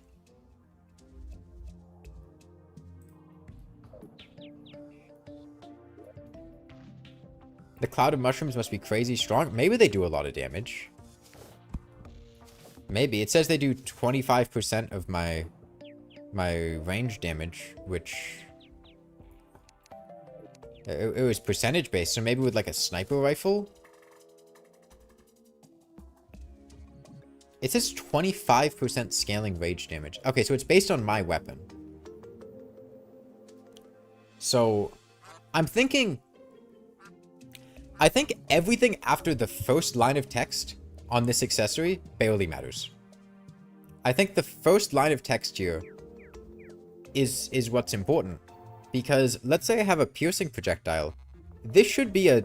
The cloud of mushrooms must be crazy strong. Maybe they do a lot of damage. Maybe. It says they do 25% of my range damage, which... It was percentage based, so maybe with like a sniper rifle? It says 25% scaling rage damage. Okay, so it's based on my weapon. So, I'm thinking... I think everything after the first line of text on this accessory barely matters. I think the first line of text here is what's important. Because let's say I have a piercing projectile. This should be a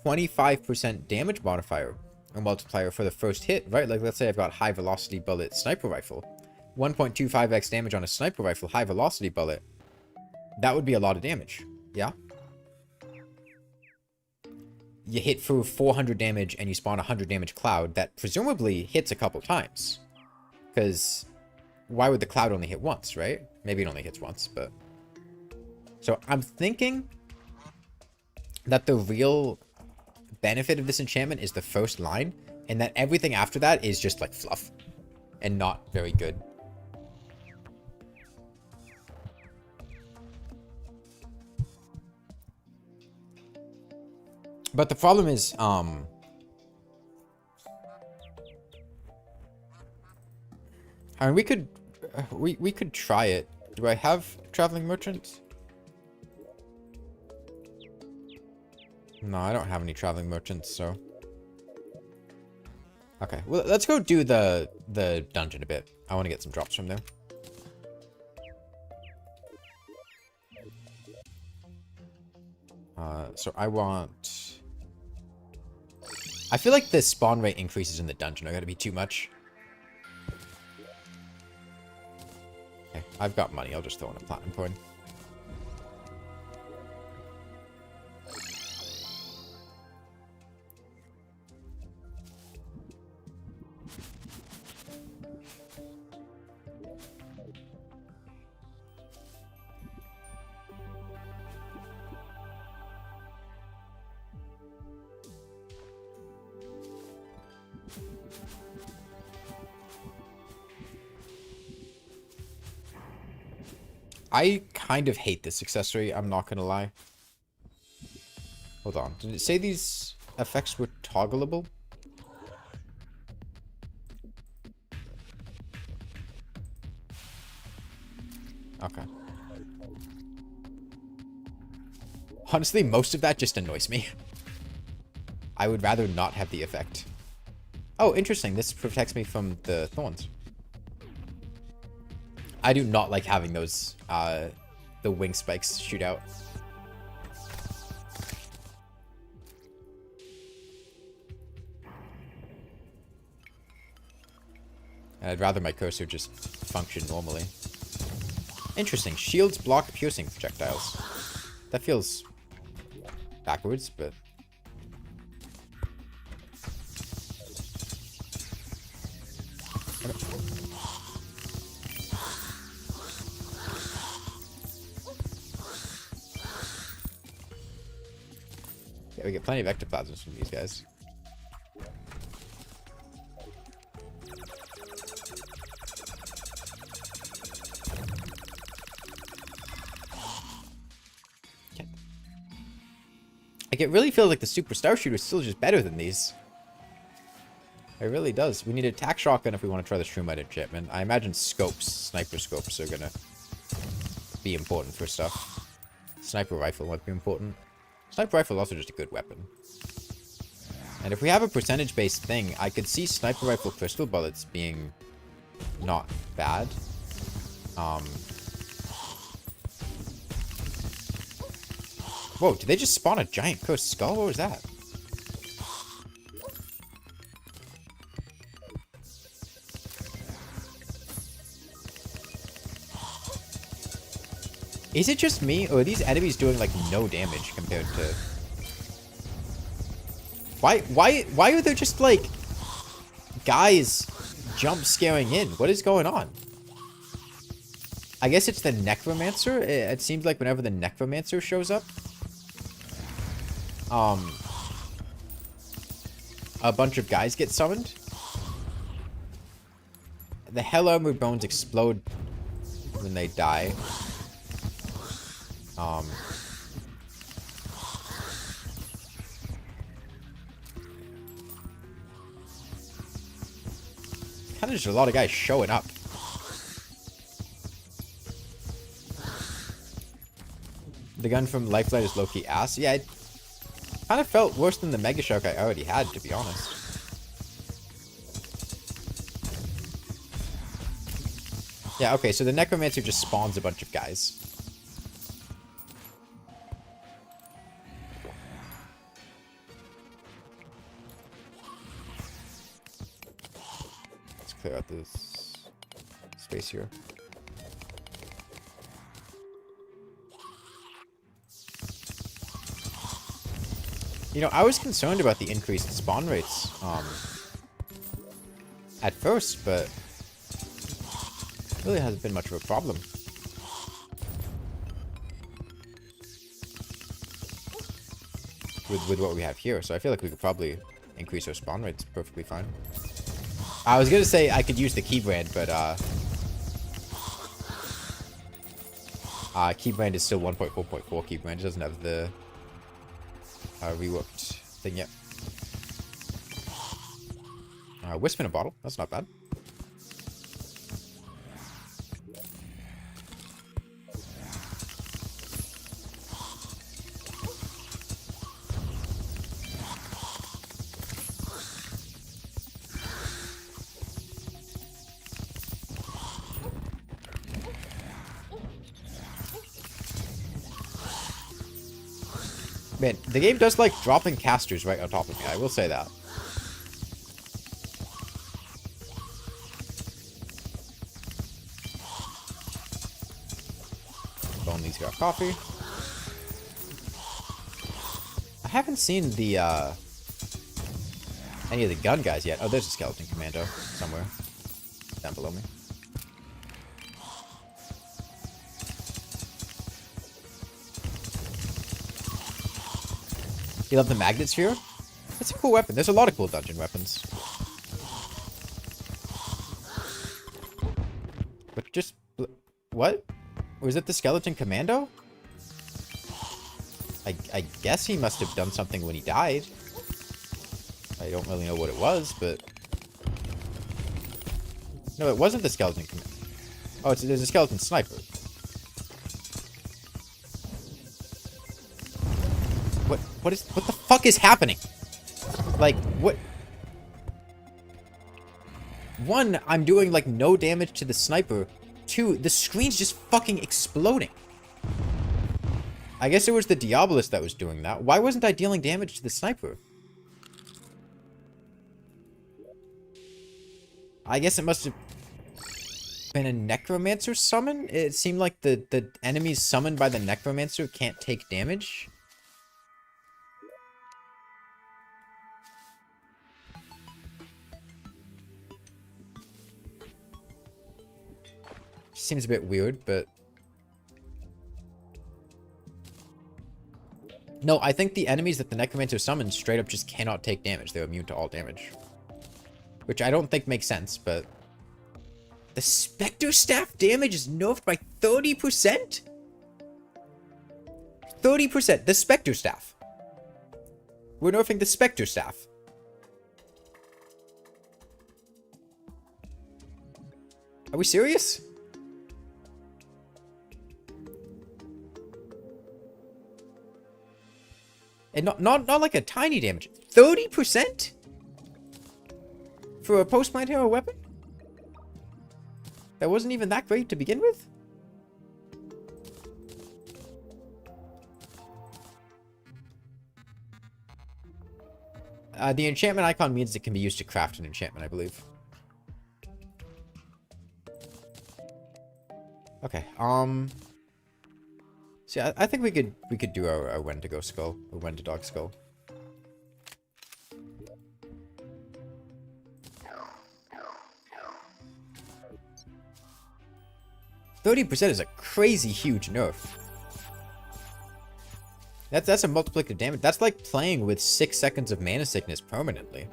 25% damage modifier or multiplier for the first hit, right? Like, let's say I've got high velocity bullet sniper rifle. 1.25x damage on a sniper rifle, high velocity bullet. That would be a lot of damage. Yeah? You hit for 400 damage and you spawn a 100 damage cloud that presumably hits a couple times. Because why would the cloud only hit once, right? Maybe it only hits once, but... So I'm thinking that the real benefit of this enchantment is the first line, and that everything after that is just like fluff and not very good. But the problem is, I mean, we could try it. Do I have traveling merchants? No, I don't have any traveling merchants, so. Okay, well, let's go do the dungeon a bit. I want to get some drops from there. So I want... I feel like the spawn rate increases in the dungeon are going to be too much. Okay, I've got money. I'll just throw in a platinum coin. I kind of hate this accessory, I'm not gonna lie. Hold on, did it say these effects were toggleable? Okay. Honestly, most of that just annoys me. I would rather not have the effect. Oh, interesting, this protects me from the thorns. I do not like having those, the wing spikes shoot out. And I'd rather my cursor just function normally. Interesting, shields block piercing projectiles. That feels backwards, but... Yeah, we get plenty of ectoplasms from these guys. Okay. Like, it really feels like the Super Star Shooter is still just better than these. It really does. We need a attack shotgun if we want to try the Shroomite enchantment. I imagine scopes, sniper scopes, are gonna be important for stuff. Sniper rifle might be important. Sniper rifle is also just a good weapon. And if we have a percentage-based thing, I could see sniper rifle crystal bullets being not bad. Whoa, did they just spawn a giant cursed skull? What was that? Is it just me, or are these enemies doing, like, no damage compared to... Why are there just, like, guys jump scaring in? What is going on? I guess it's the Necromancer. It seems like whenever the Necromancer shows up, a bunch of guys get summoned. The Hell Armored Bones explode when they die. Kind of just a lot of guys showing up. The gun from Lifelight is low-key ass. Yeah, it kind of felt worse than the Mega Shark I already had, to be honest. Yeah, okay, so the Necromancer just spawns a bunch of guys. Let's clear out this space here. You know, I was concerned about the increased spawn rates at first, but really hasn't been much of a problem. With what we have here, so I feel like we could probably increase our spawn rates perfectly fine. I was gonna say I could use the keybrand, but keybrand is still 1.4.4 keybrand. It doesn't have the reworked anything yet. Wisp in a bottle. That's not bad. Man, the game does like dropping casters right on top of me. I will say that. Bone these got coffee. I haven't seen the any of the gun guys yet. Oh, there's a skeleton commando somewhere down below me. You love the magnet sphere? It's a cool weapon. There's a lot of cool dungeon weapons. But just... What? Was it the skeleton commando? I guess he must have done something when he died. I don't really know what it was, but... No, it wasn't the skeleton commando. Oh, there's a skeleton sniper. What the fuck is happening? Like, what? One, I'm doing, like, no damage to the sniper. Two, the screen's just fucking exploding. I guess it was the Diabolist that was doing that. Why wasn't I dealing damage to the sniper? I guess it must have been a Necromancer summon? It seemed like the enemies summoned by the Necromancer can't take damage. Seems a bit weird, but... No, I think the enemies that the Necromancer summons straight up just cannot take damage. They're immune to all damage. Which I don't think makes sense, but... The Spectre Staff damage is nerfed by 30%? 30%! The Spectre Staff. We're nerfing the Spectre Staff. Are we serious? And not like a tiny damage. 30%? For a post-Plantera weapon? That wasn't even that great to begin with? The enchantment icon means it can be used to craft an enchantment, I believe. Okay, see, I think we could do our Wendigo skull, or Wendidog skull. %30 is a crazy huge nerf. That's a multiplicative damage. That's like playing with 6 seconds of mana sickness permanently.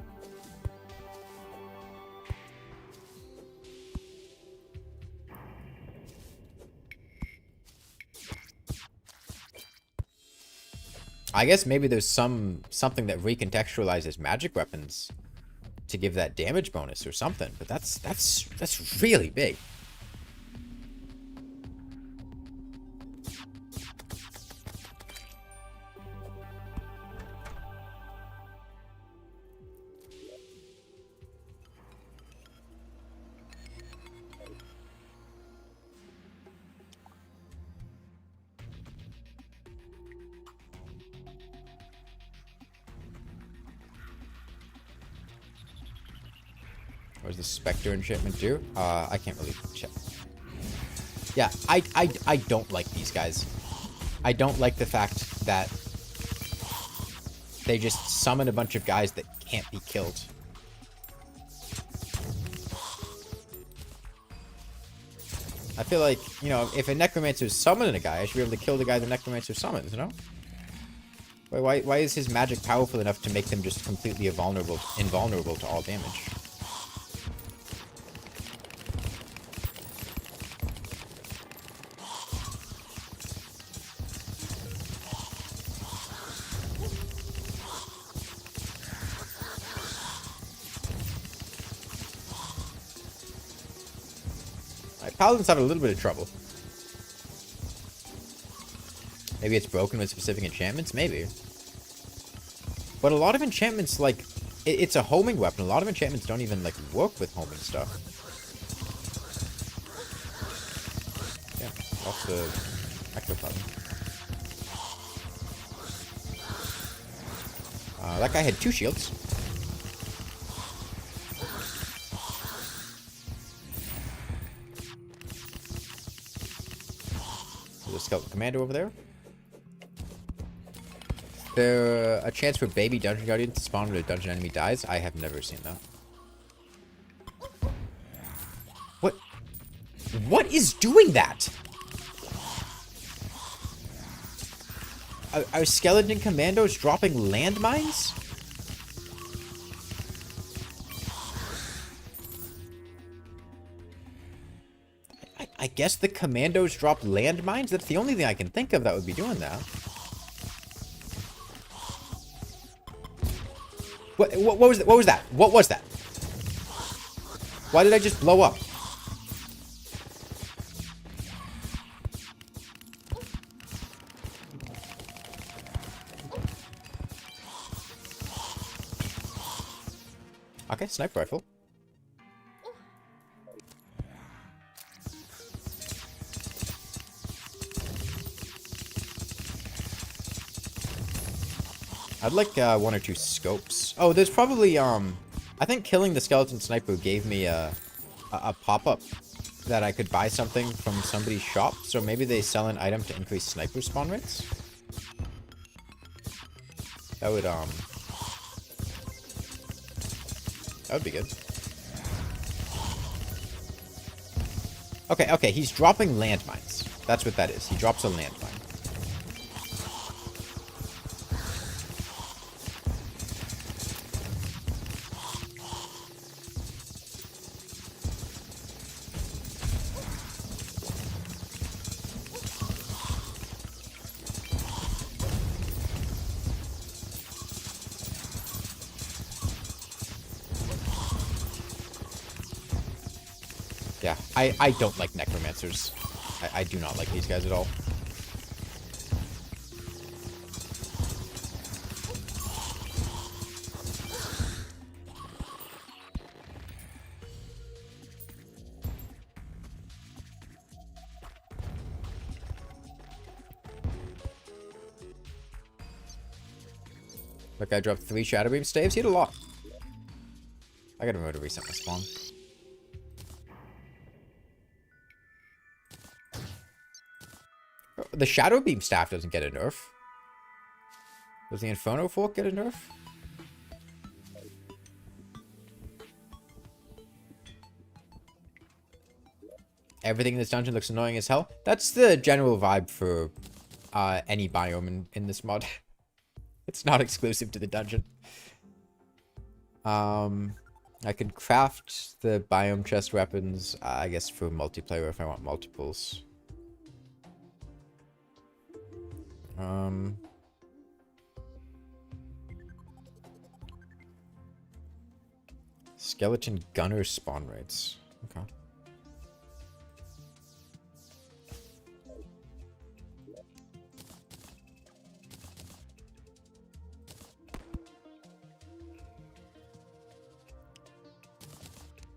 I guess maybe there's something that recontextualizes magic weapons to give that damage bonus or something, but that's really big. What does the Spectre enchantment do? I can't really check. Yeah, I don't like these guys. I don't like the fact that they just summon a bunch of guys that can't be killed. I feel like, you know, if a Necromancer is summoning a guy, I should be able to kill the guy the Necromancer summons, you know? Why is his magic powerful enough to make them just completely invulnerable to all damage? Paladin's having a little bit of trouble. Maybe it's broken with specific enchantments? Maybe. But a lot of enchantments, like, it's a homing weapon. A lot of enchantments don't even, like, work with homing stuff. Yeah, off the ectoplasm. That guy had 2 shields. There's a skeleton commander over there. There a chance for baby dungeon guardian to spawn when a dungeon enemy dies? I have never seen that. What? What is doing that? Are skeleton commandos dropping landmines? I guess the commandos drop landmines? That's the only thing I can think of that would be doing that. What was that? What was that? What was that? Why did I just blow up? Okay, sniper rifle. I'd like 1 or 2 scopes. Oh, there's probably I think killing the skeleton sniper gave me a pop-up that I could buy something from somebody's shop. So maybe they sell an item to increase sniper spawn rates. That would be good. Okay, he's dropping landmines. That's what that is. He drops a landmine. Yeah, I don't like necromancers. I do not like these guys at all. That guy dropped 3 Shadow Beam staves. He had a lot. I gotta remember to reset my spawn. The Shadow Beam staff doesn't get a nerf. Does the Inferno Fork get a nerf? Everything in this dungeon looks annoying as hell. That's the general vibe for any biome in this mod. It's not exclusive to the dungeon. I could craft the biome chest weapons, I guess, for multiplayer if I want multiples. Skeleton gunner spawn rates. Okay.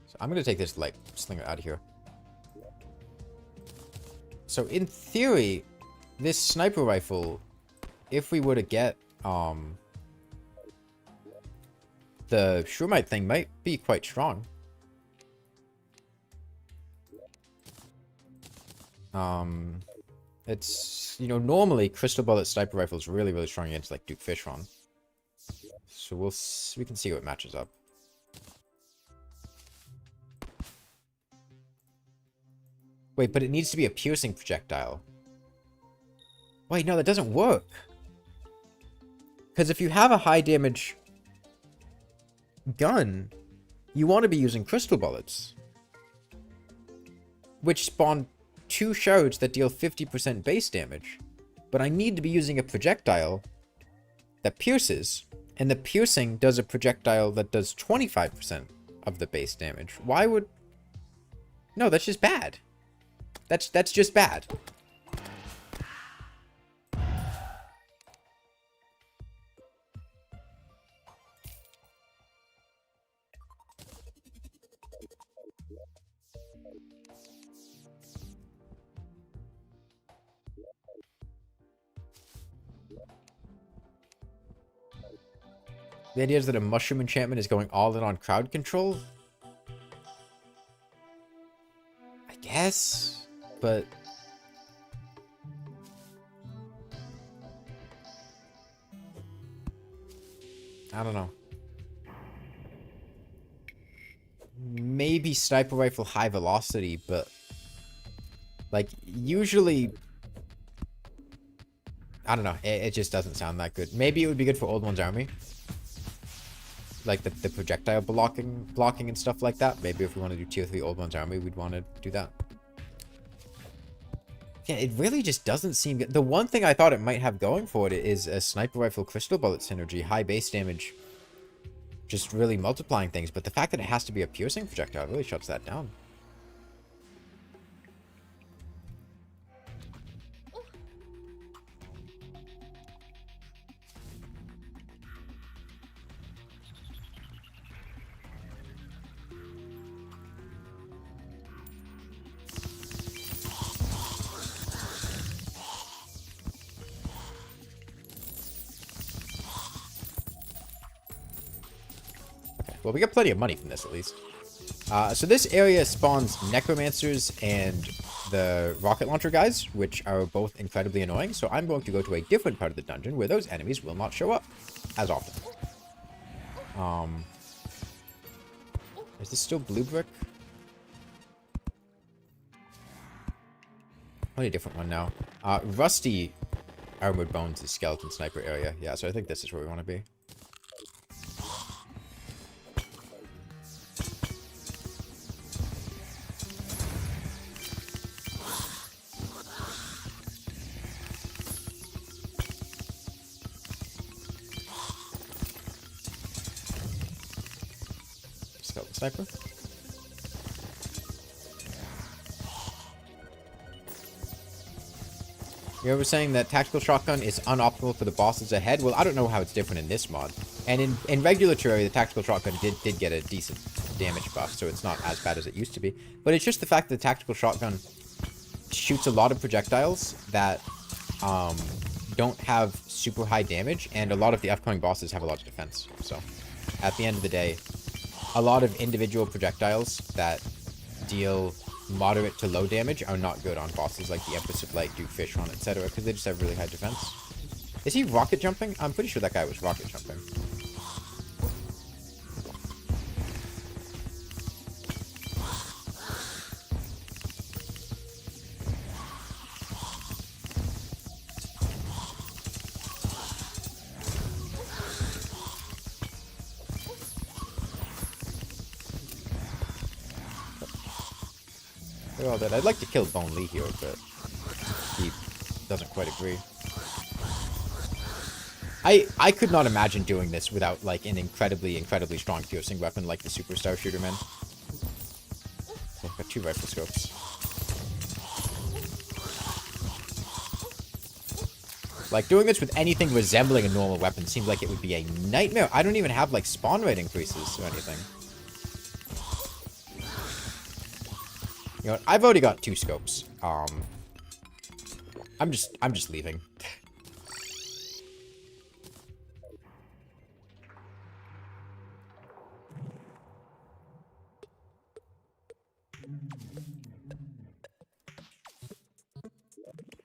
So I'm gonna take this light slinger out of here. So in theory, this sniper rifle, if we were to get the Shrumite thing, might be quite strong. It's, you know, normally crystal bullet sniper rifle is really strong against like Duke Fishron. So we can see what matches up. Wait, but it needs to be a piercing projectile. Wait, no, that doesn't work. Because if you have a high damage gun, you want to be using crystal bullets, which spawn 2 shards that deal 50% base damage. But I need to be using a projectile that pierces, and the piercing does a projectile that does 25% of the base damage. Why would... No, that's just bad. That's just bad. The idea is that a mushroom enchantment is going all in on crowd control? I guess, but... I don't know. Maybe sniper rifle high velocity, but... Like, usually... I don't know, it just doesn't sound that good. Maybe it would be good for Old One's army. Like the projectile blocking and stuff like that. Maybe if we want to do tier 3 Old One's army, we'd want to do that. Yeah, it really just doesn't seem good. The one thing I thought it might have going for it is a sniper rifle crystal bullet synergy, high base damage, just really multiplying things. But the fact that it has to be a piercing projectile really shuts that down. Well, we got plenty of money from this, at least. So this area spawns necromancers and the rocket launcher guys, which are both incredibly annoying. So I'm going to go to a different part of the dungeon where those enemies will not show up as often. Is this still blue brick? What a different one now. Rusty armored bones is skeleton sniper area. Yeah, so I think this is where we want to be. Sniper. You were saying that tactical shotgun is unoptimal for the bosses ahead. Well, I don't know how it's different in this mod. And in regular Terraria, the tactical shotgun did get a decent damage buff, so it's not as bad as it used to be. But it's just the fact that the tactical shotgun shoots a lot of projectiles that don't have super high damage, and a lot of the upcoming bosses have a lot of defense. So, at the end of the day, a lot of individual projectiles that deal moderate to low damage are not good on bosses like the Empress of Light, Duke Fishron, etc. because they just have really high defense. Is he rocket jumping? I'm pretty sure that guy was rocket jumping. Well, that I'd like to kill Bone Lee here, but he doesn't quite agree. I could not imagine doing this without like an incredibly strong piercing weapon like the Superstar Shooter Man. Okay, got 2 rifle scopes. Like doing this with anything resembling a normal weapon seems like it would be a nightmare. I don't even have like spawn rate increases or anything. You know what? I've already got 2 scopes. I'm just leaving.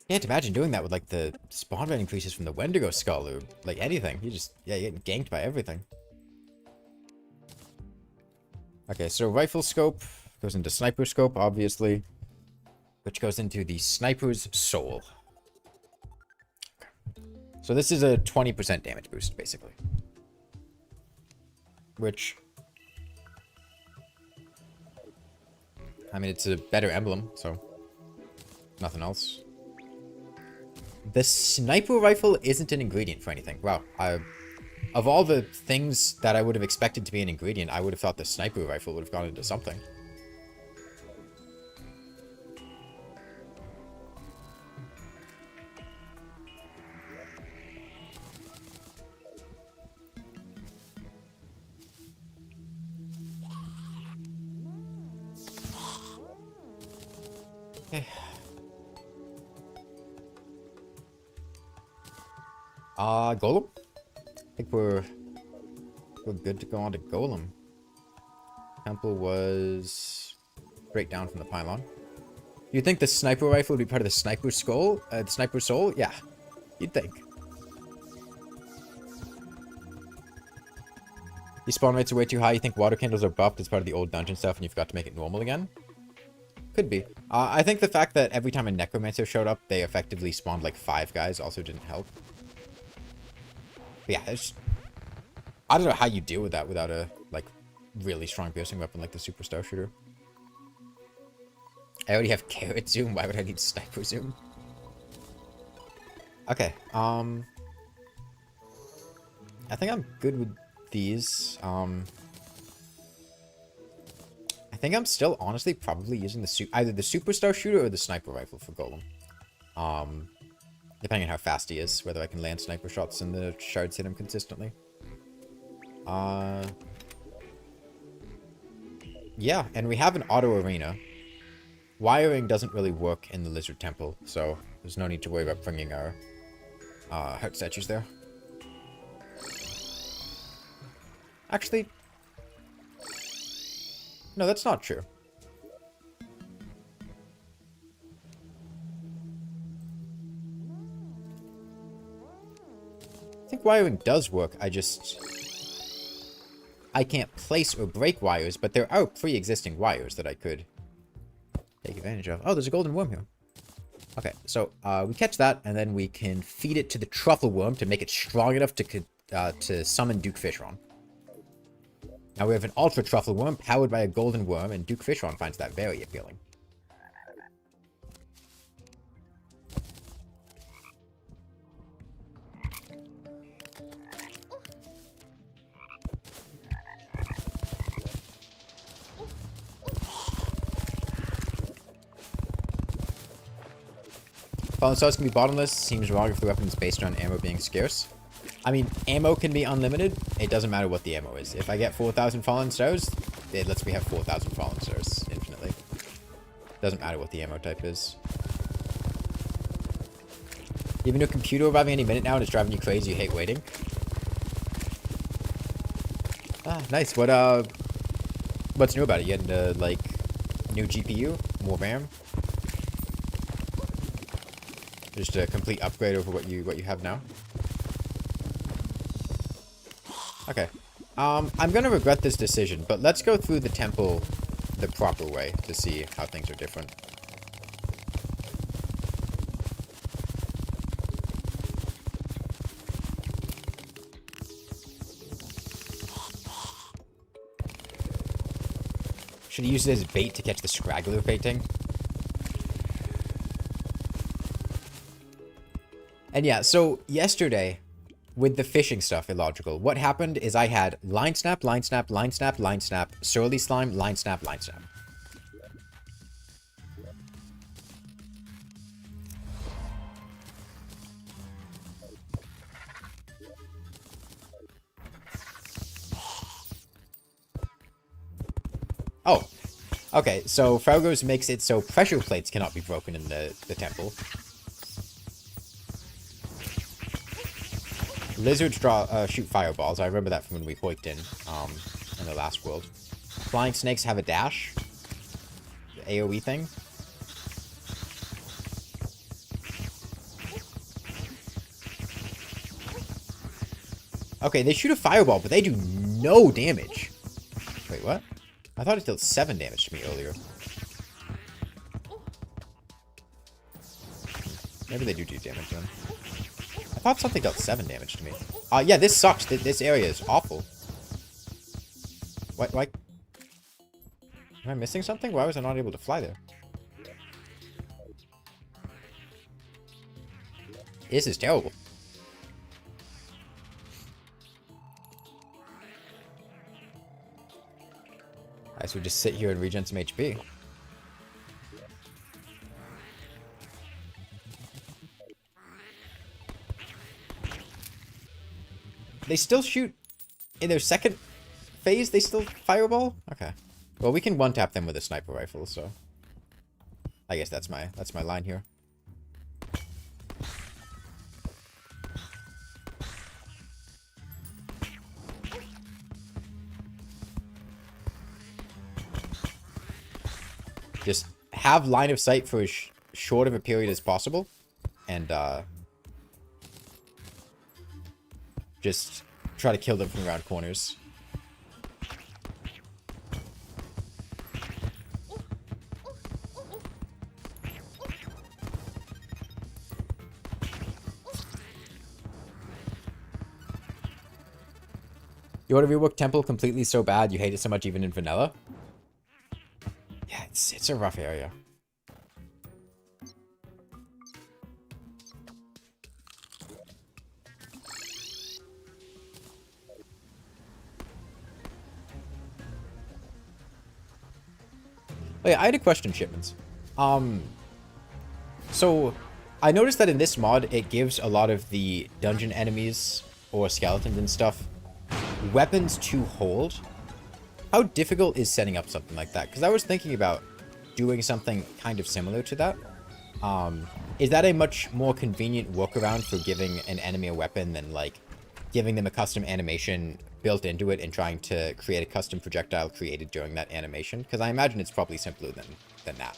Can't imagine doing that with like the spawn rate increases from the Wendigo skull or like anything. You just you're getting ganked by everything. Okay, so rifle scope goes into sniper scope, obviously, which goes into the sniper's soul. Okay. So this is a 20% damage boost, basically. Which, I mean, it's a better emblem, so nothing else. The sniper rifle isn't an ingredient for anything. Wow. Of all the things that I would have expected to be an ingredient, I would have thought the sniper rifle would have gone into something. Okay. Golem? I think we're good to go on to Golem. Temple was straight down from the pylon. You'd think the sniper rifle would be part of the sniper's skull? The sniper's soul? Yeah, you'd think. These spawn rates are way too high. You think water candles are buffed as part of the old dungeon stuff and you forgot to make it normal again? Could be. I think the fact that every time a necromancer showed up, they effectively spawned like 5 guys also didn't help. But yeah, it's... I don't know how you deal with that without a, like, really strong piercing weapon like the Superstar Shooter. I already have Carrot Zoom. Why would I need Sniper Zoom? Okay, I think I'm good with these. I think I'm still honestly probably using either the Superstar Shooter or the Sniper Rifle for Golem. Depending on how fast he is, whether I can land sniper shots and the shards hit him consistently. Yeah, and we have an auto arena. Wiring doesn't really work in the Lizard Temple, so there's no need to worry about bringing our heart statues there. Actually, no, that's not true. I think wiring does work, I can't place or break wires, but there are pre-existing wires that I could take advantage of. Oh, there's a golden worm here. Okay, so we catch that, and then we can feed it to the truffle worm to make it strong enough to summon Duke Fishron. Now we have an ultra truffle worm powered by a golden worm, and Duke Fishron finds that very appealing. Fallen Stars can be bottomless. Seems wrong if the weapon is based on ammo being scarce. I mean, ammo can be unlimited. It doesn't matter what the ammo is. If I get 4,000 Fallen Stars, it lets me have 4,000 Fallen Stars infinitely. Doesn't matter what the ammo type is. You have a new computer arriving any minute now and it's driving you crazy. You hate waiting. Ah, nice. What's new about it? You getting like new GPU, more RAM? Just a complete upgrade over what you have now. Okay. I'm gonna regret this decision, but let's go through the temple the proper way to see how things are different. Should have used it as bait to catch the scraggler painting. And yeah, so yesterday, with the fishing stuff, illogical, what happened is I had line snap, line snap, line snap, line snap, surly slime, line snap, line snap. Oh, okay, so Fargos makes it so pressure plates cannot be broken in the temple. Lizards shoot fireballs. I remember that from when we hoiked in the last world. Flying snakes have a dash. The AoE thing. Okay, they shoot a fireball, but they do no damage. Wait, what? I thought it dealt 7 damage to me earlier. Maybe they do damage then. I thought something dealt 7 damage to me. Yeah, this sucks. This area is awful. What? Am I missing something? Why was I not able to fly there? This is terrible. I guess we just sit here and regen some HP. They still shoot in their second phase. They still fireball. Okay. Well, we can one tap them with a sniper rifle. So I guess that's my line here. Just have line of sight for as short of a period as possible, and just try to kill them from around corners. You want to rework Temple completely so bad you hate it so much even in vanilla? Yeah, it's a rough area. Oh yeah, I had a question, Shipments. So I noticed that in this mod, it gives a lot of the dungeon enemies or skeletons and stuff weapons to hold. How difficult is setting up something like that? Because I was thinking about doing something kind of similar to that. Is that a much more convenient workaround for giving an enemy a weapon than, like, giving them a custom animation built into it and trying to create a custom projectile created during that animation? Because I imagine it's probably simpler than that.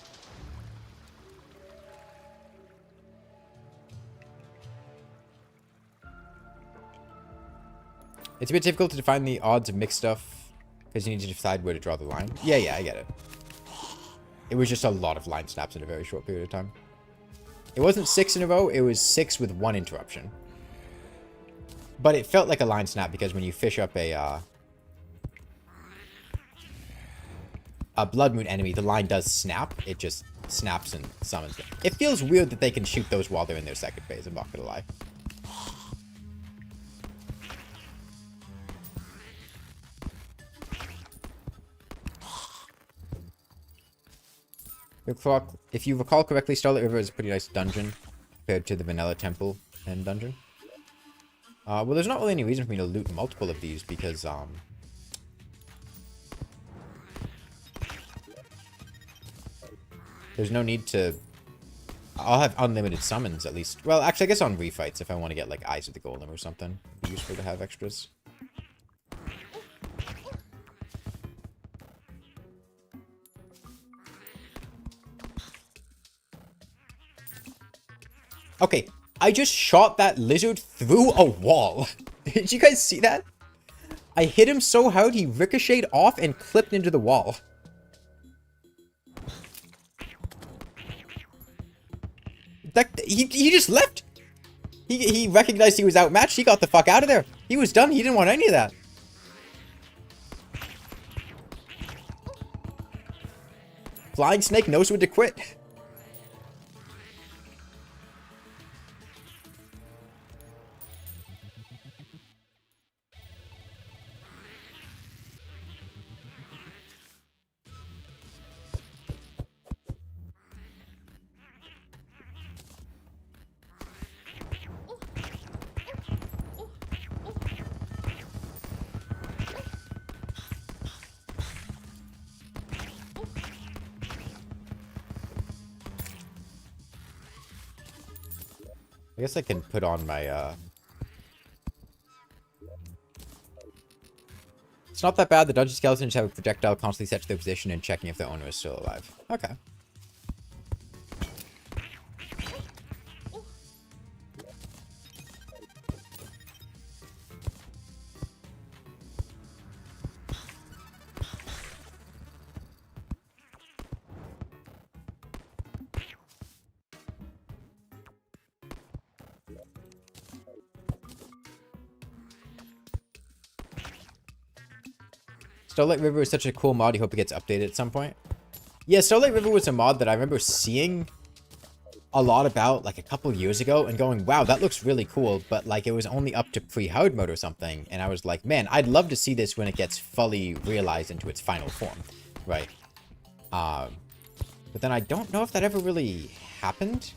It's a bit difficult to define the odds of mixed stuff because you need to decide where to draw the line. Yeah, I get it. It was just a lot of line snaps in a very short period of time. It wasn't 6 in a row, it was 6 with 1 interruption. But it felt like a line snap because when you fish up a Blood Moon enemy, the line does snap. It just snaps and summons them. It feels weird that they can shoot those while they're in their second phase, I'm not gonna lie. If you recall correctly, Starlight River is a pretty nice dungeon compared to the Vanilla Temple and dungeon. Well, there's not really any reason for me to loot multiple of these because, there's no need to... I'll have unlimited summons, at least. Well, actually, I guess on refights, if I want to get, like, Eyes of the Golem or something. It'd be useful to have extras. Okay, I just shot that lizard through a wall. Did you guys see that? I hit him so hard he ricocheted off and clipped into the wall. He just left. He recognized he was outmatched. He got the fuck out of there. He was done. He didn't want any of that. Flying Snake knows when to quit. I guess I can put on my, It's not that bad. The dungeon skeletons have a projectile constantly set to their position and checking if their owner is still alive. Okay. Starlight River is such a cool mod. I hope it gets updated at some point. Yeah, Starlight River was a mod that I remember seeing a lot about like a couple years ago and going, wow, that looks really cool. But like it was only up to pre-hard mode or something. And I was like, man, I'd love to see this when it gets fully realized into its final form. Right. But then I don't know if that ever really happened.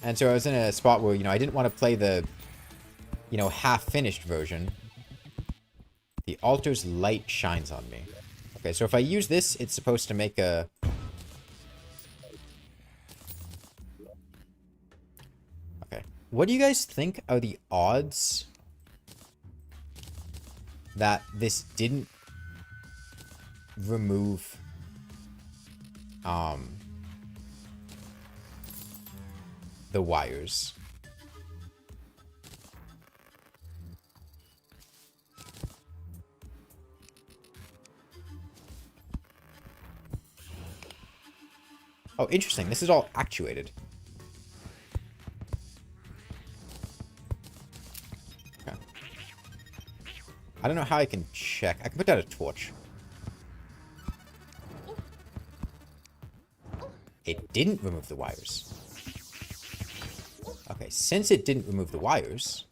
And so I was in a spot where, you know, I didn't want to play the, you know, half-finished version. The altar's light shines on me. Okay, so if I use this, it's supposed to make a... Okay. What do you guys think are the odds that this didn't remove the wires? Oh, interesting. This is all actuated. Okay. I don't know how I can check. I can put down a torch. It didn't remove the wires. Okay, since it didn't remove the wires...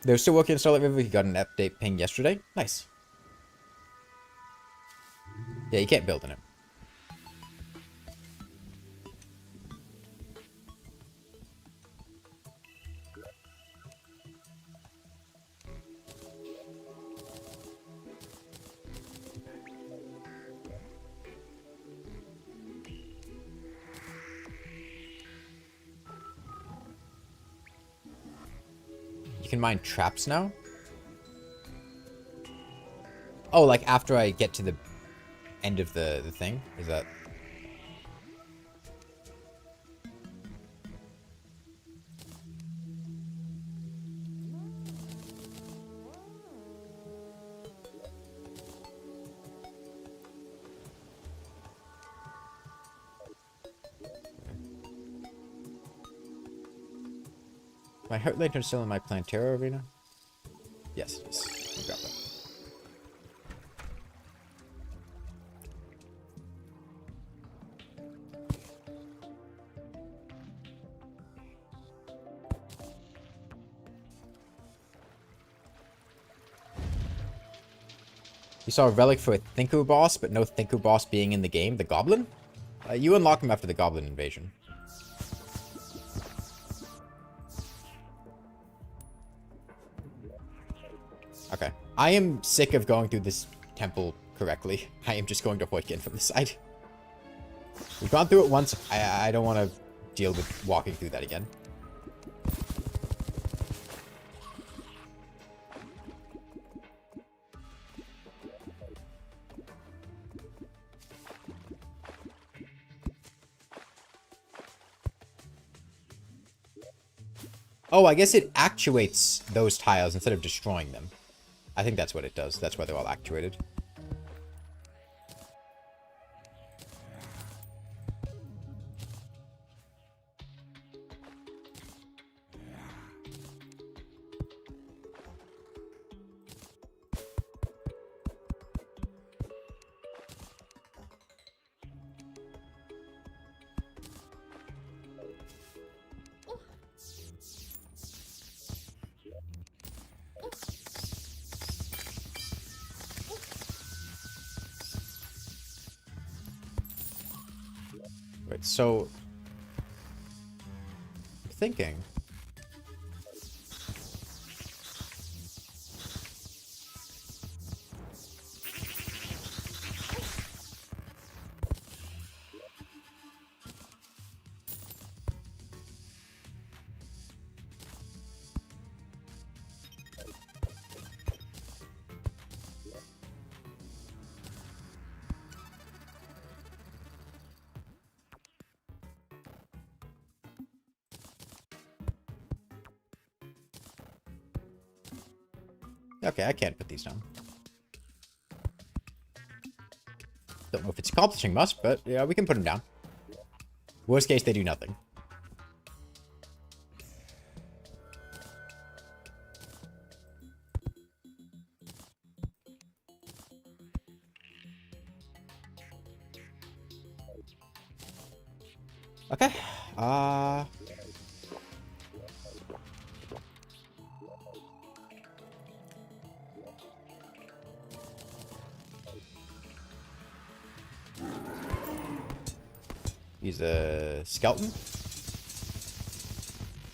They're still working on Starlight River. We got an update ping yesterday. Nice. Yeah, you can't build in it. You can mine traps now? Oh, like after I get to the end of the thing? Is that... My heart lantern's still in my Plantera arena? Yes, yes. I got that. You saw a relic for a Thinker boss, but no Thinker boss being in the game. The Goblin? You unlock him after the Goblin invasion. Okay. I am sick of going through this temple correctly. I am just going to Hoykin from the side. We've gone through it once. I don't want to deal with walking through that again. Oh, I guess it actuates those tiles instead of destroying them. I think that's what it does. That's why they're all actuated. Right, so... I'm thinking... Okay, I can't put these down. Don't know if it's accomplishing much, but yeah, we can put them down. Worst case, they do nothing. Okay. Use a skeleton.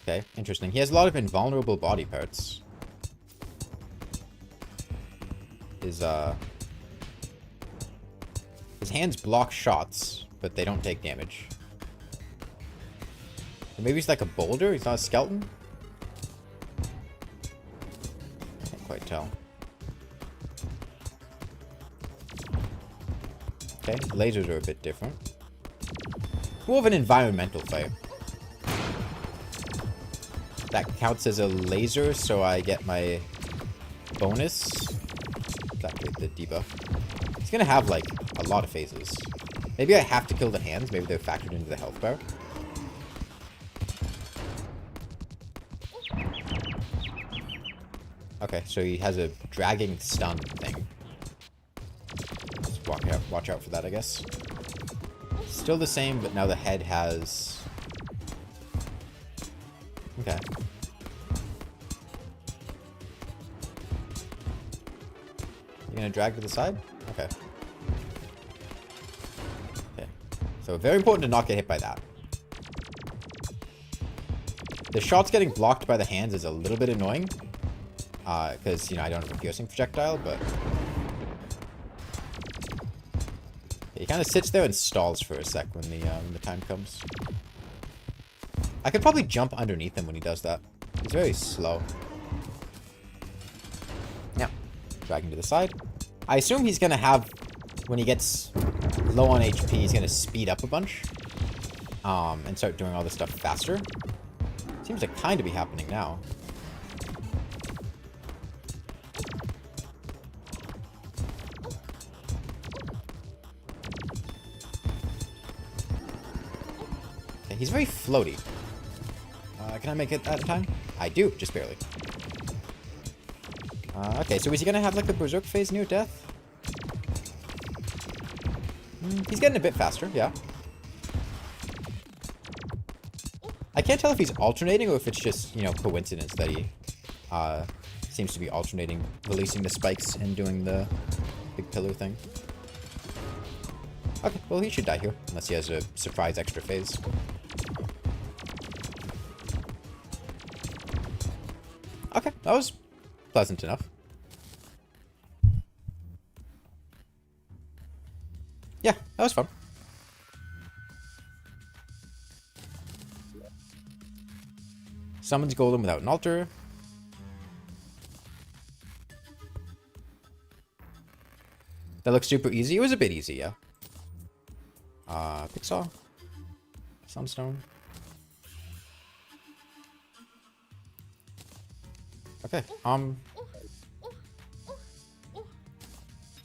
Okay, interesting. He has a lot of invulnerable body parts. His hands block shots, but they don't take damage. Or maybe he's like a boulder? He's not a skeleton? Can't quite tell. Okay, lasers are a bit different. More of an environmental fight. That counts as a laser, so I get my bonus. Activate the debuff. He's gonna have, like, a lot of phases. Maybe I have to kill the hands. Maybe they're factored into the health bar. Okay, so he has a dragging stun thing. Just watch out for that, I guess. Still the same, but now the head has... Okay. You gonna drag to the side? Okay. Okay. So very important to not get hit by that. The shots getting blocked by the hands is a little bit annoying. Because, you know, I don't have a piercing projectile, but... He kind of sits there and stalls for a sec when the time comes. I could probably jump underneath him when he does that. He's very slow. Yeah. Dragging to the side. I assume he's going to have, when he gets low on HP, he's going to speed up a bunch. And start doing all this stuff faster. Seems to kind of be happening now. Okay, he's very floaty. Can I make it that time? I do, just barely. Okay, so is he gonna have like a berserk phase near death? He's getting a bit faster, yeah. I can't tell if he's alternating or if it's just, you know, coincidence that he seems to be alternating, releasing the spikes and doing the big pillar thing. Okay, well he should die here, unless he has a surprise extra phase. Okay, that was pleasant enough. Yeah, that was fun. Summons Golem without an altar. That looks super easy. It was a bit easy, yeah. Pixar. Sunstone. Okay, so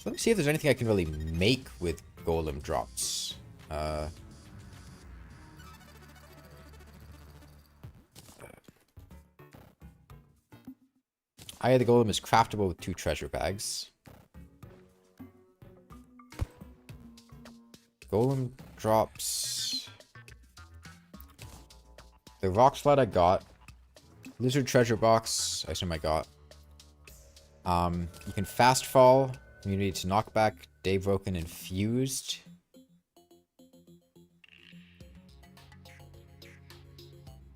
let me see if there's anything I can really make with golem drops. Eye of the Golem is craftable with 2 treasure bags. Golem drops. The rock slide I got. Lizard treasure box, I assume I got. You can fast fall. Immunity to knockback, day broken, and fused.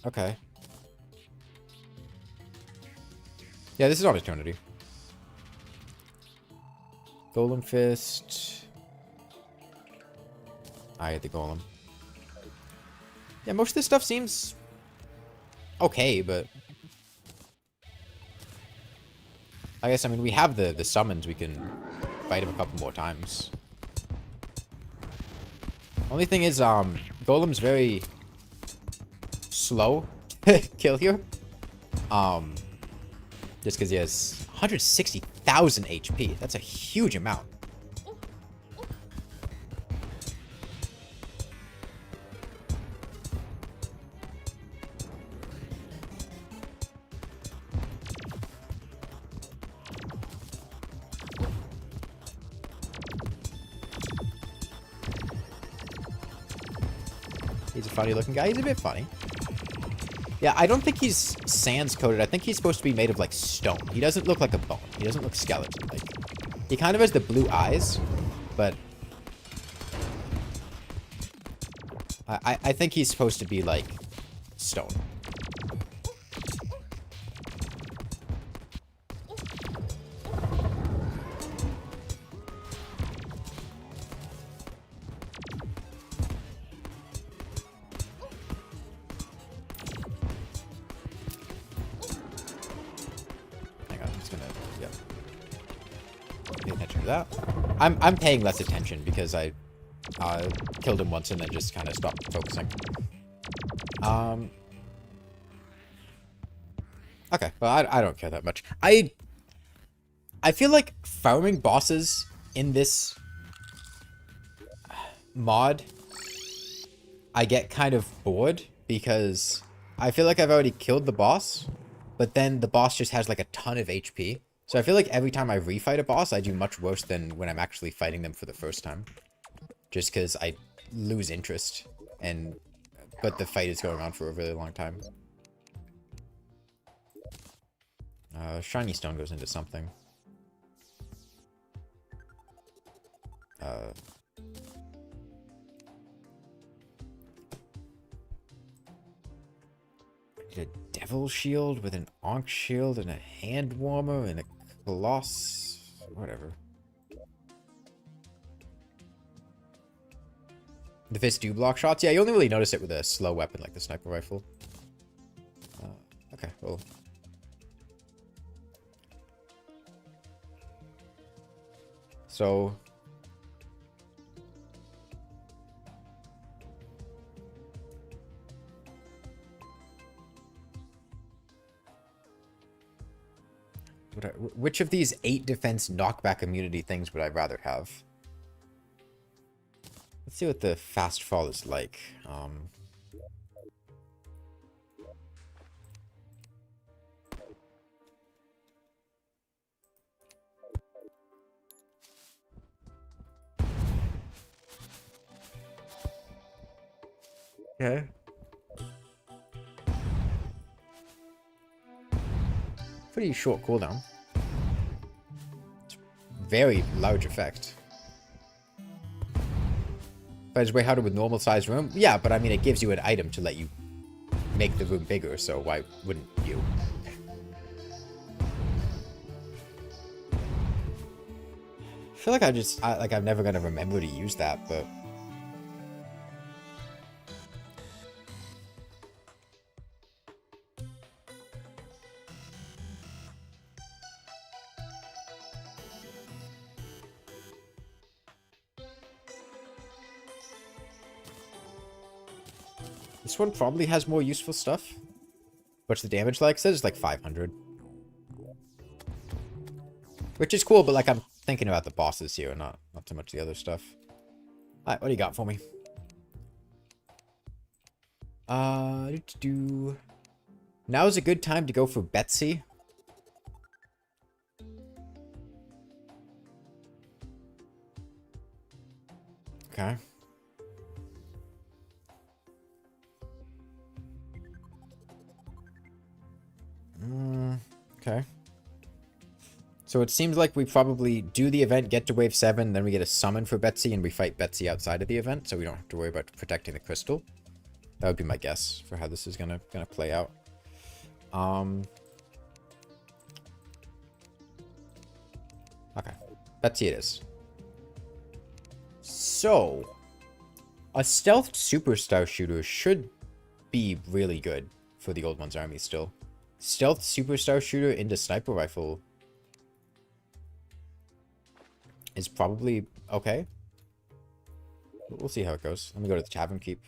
Okay. Yeah, this is on Eternity. Golem Fist. Eye of the Golem. Yeah, most of this stuff seems okay, but I guess, I mean, we have the summons. We can fight him a couple more times. Only thing is, Golem's very slow to kill here. Just because he has 160,000 HP. That's a huge amount. He's a funny looking guy. He's a bit funny. Yeah, I don't think he's sans coated. I think he's supposed to be made of like stone. He doesn't look like a bone. He doesn't look skeleton. Like, he kind of has the blue eyes, but I think he's supposed to be like stone. Yep. Pay attention to that. I'm paying less attention because I killed him once and then just kind of stopped focusing. Okay, well, I don't care that much. I feel like farming bosses in this mod, I get kind of bored because I feel like I've already killed the boss, but then the boss just has like a ton of HP. So I feel like every time I refight a boss, I do much worse than when I'm actually fighting them for the first time. Just because I lose interest, but the fight is going on for a really long time. Shiny stone goes into something. A devil shield with an onk shield and a hand warmer and a coloss. Whatever. The fists do block shots? Yeah, you only really notice it with a slow weapon like the sniper rifle. Okay, well. So. Which of these 8 defense knockback immunity things would I rather have? Let's see what the fast fall is like. Okay. Pretty short cooldown. It's very large effect. If I just way harder with normal sized room, yeah, but I mean it gives you an item to let you make the room bigger, so why wouldn't you? I feel like I'm never gonna remember to use that, but this one probably has more useful stuff. What's the damage like? It says it's like 500. Which is cool, but like I'm thinking about the bosses here, not so much the other stuff. Alright, what do you got for me? Now is a good time to go for Betsy. Okay. Okay. So it seems like we probably do the event, get to wave 7, then we get a summon for Betsy, and we fight Betsy outside of the event, so we don't have to worry about protecting the crystal. That would be my guess for how this is gonna play out. Okay. Betsy it is. So, a stealth superstar shooter should be really good for the Old One's army still. Stealth superstar shooter into sniper rifle is probably okay. We'll see how it goes. Let me go to the tavern keep.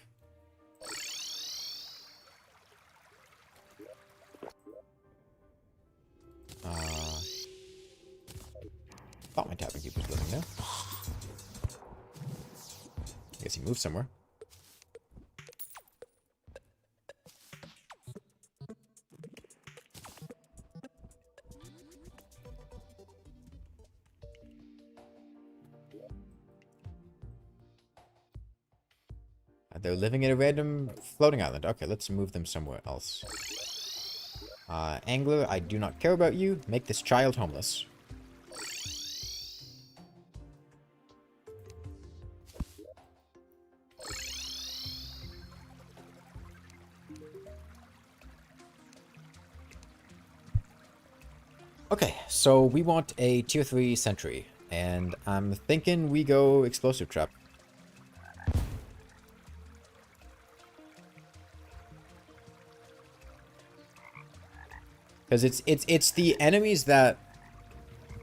Thought my tavern keep was living there. I guess he moved somewhere. They're living in a random floating island. Okay, let's move them somewhere else. Angler, I do not care about you. Make this child homeless. Okay, so we want a tier 3 sentry. And I'm thinking we go explosive trap. Because it's the enemies that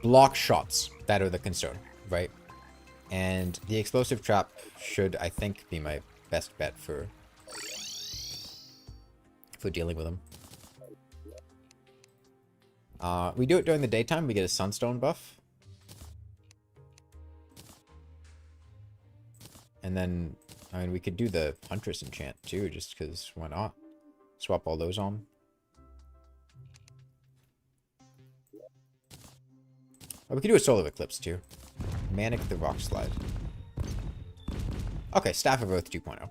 block shots that are the concern, right? And the explosive trap should, I think, be my best bet for dealing with them. We do it during the daytime. We get a sunstone buff. And then, I mean, we could do the Huntress enchant too, just because why not? Swap all those on. Oh, we could do a solar eclipse too. Manic the rock slide. Okay, Staff of Earth 2.0.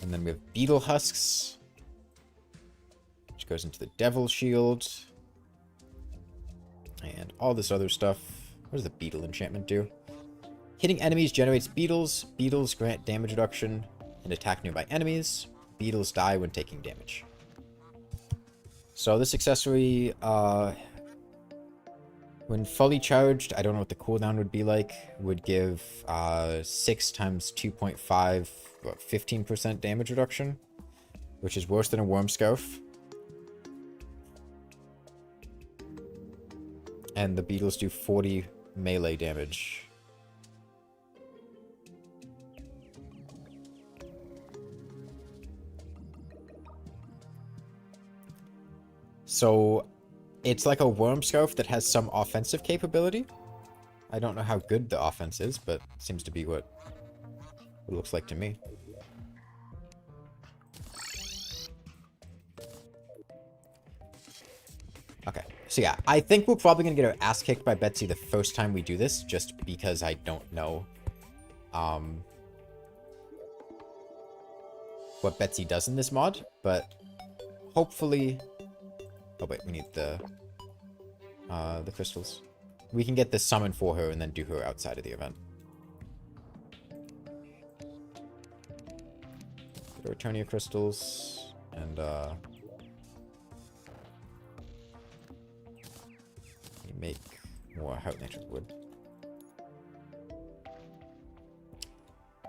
And then we have Beetle Husks, which goes into the Devil Shield. And all this other stuff. What does the Beetle enchantment do? Hitting enemies generates beetles. Beetles grant damage reduction and attack nearby enemies. Beetles die when taking damage. So this accessory, when fully charged, I don't know what the cooldown would be like, would give 6 times 2.5, 15% damage reduction, which is worse than a Worm Scarf. And the beetles do 40 melee damage. So it's like a Worm Scarf that has some offensive capability. I don't know how good the offense is, but it seems to be what it looks like to me. Okay, so yeah, I think we're probably going to get our ass kicked by Betsy the first time we do this, just because I don't know what Betsy does in this mod, but hopefully... Oh wait, we need the crystals. We can get the summon for her and then do her outside of the event. Eternia crystals and make more heart nitrate wood.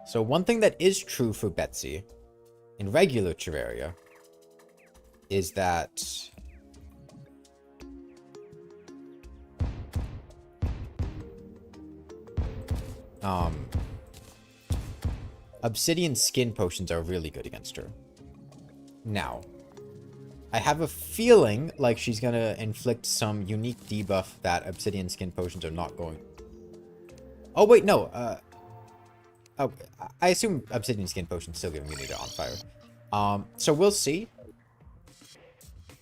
So one thing that is true for Betsy in regular Terraria is that obsidian skin potions are really good against her. Now, I have a feeling like she's gonna inflict some unique debuff that obsidian skin potions are not going... Oh, wait, no. Oh, I assume obsidian skin potions still give immunity to on fire. So we'll see.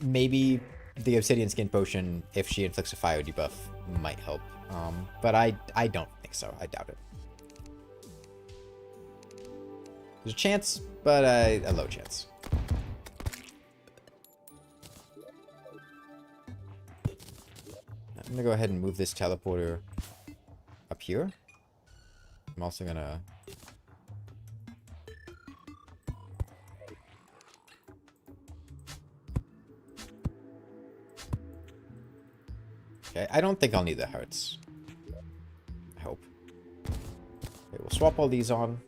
Maybe the obsidian skin potion, if she inflicts a fire debuff, might help. But I don't think so. I doubt it. There's a chance, but a low chance. I'm gonna go ahead and move this teleporter up here. I'm also gonna... Okay, I don't think I'll need the hearts. I hope. Okay, we'll swap all these on.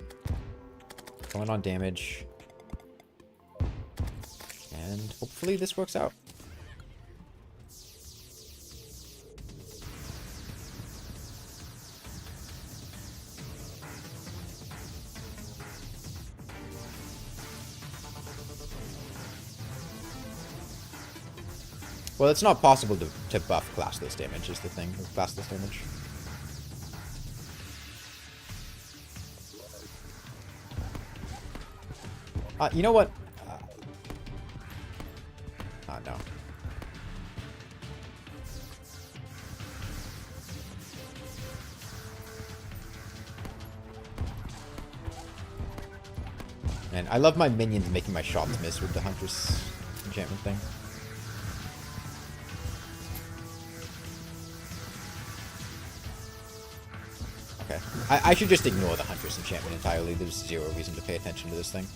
Going on damage. And hopefully this works out. Well, it's not possible to buff classless damage is the thing with classless damage. You know what? Oh, no. And I love my minions making my shots miss with the Huntress enchantment thing. Okay. I should just ignore the Huntress enchantment entirely. There's zero reason to pay attention to this thing.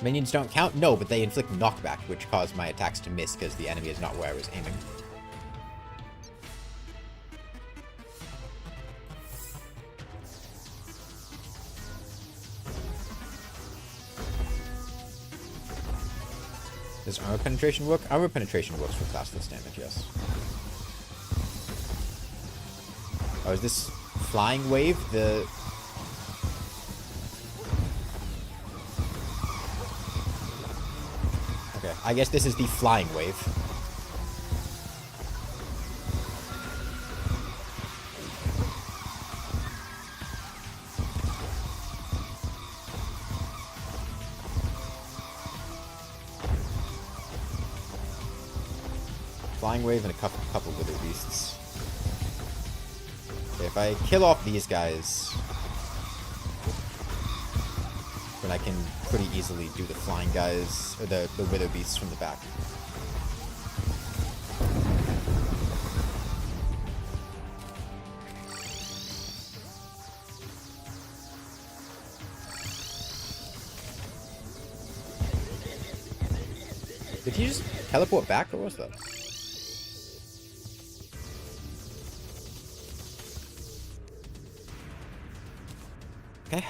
Minions don't count? No, but they inflict knockback, which caused my attacks to miss because the enemy is not where I was aiming. Does armor penetration work? Armor penetration works for classless damage, yes. Oh, is this flying wave the... Okay, I guess this is the flying wave. Flying wave and a couple wither beasts. Okay, if I kill off these guys, then I can pretty easily do the flying guys, or the wither beasts from the back. Did he just teleport back, or what was that? Okay.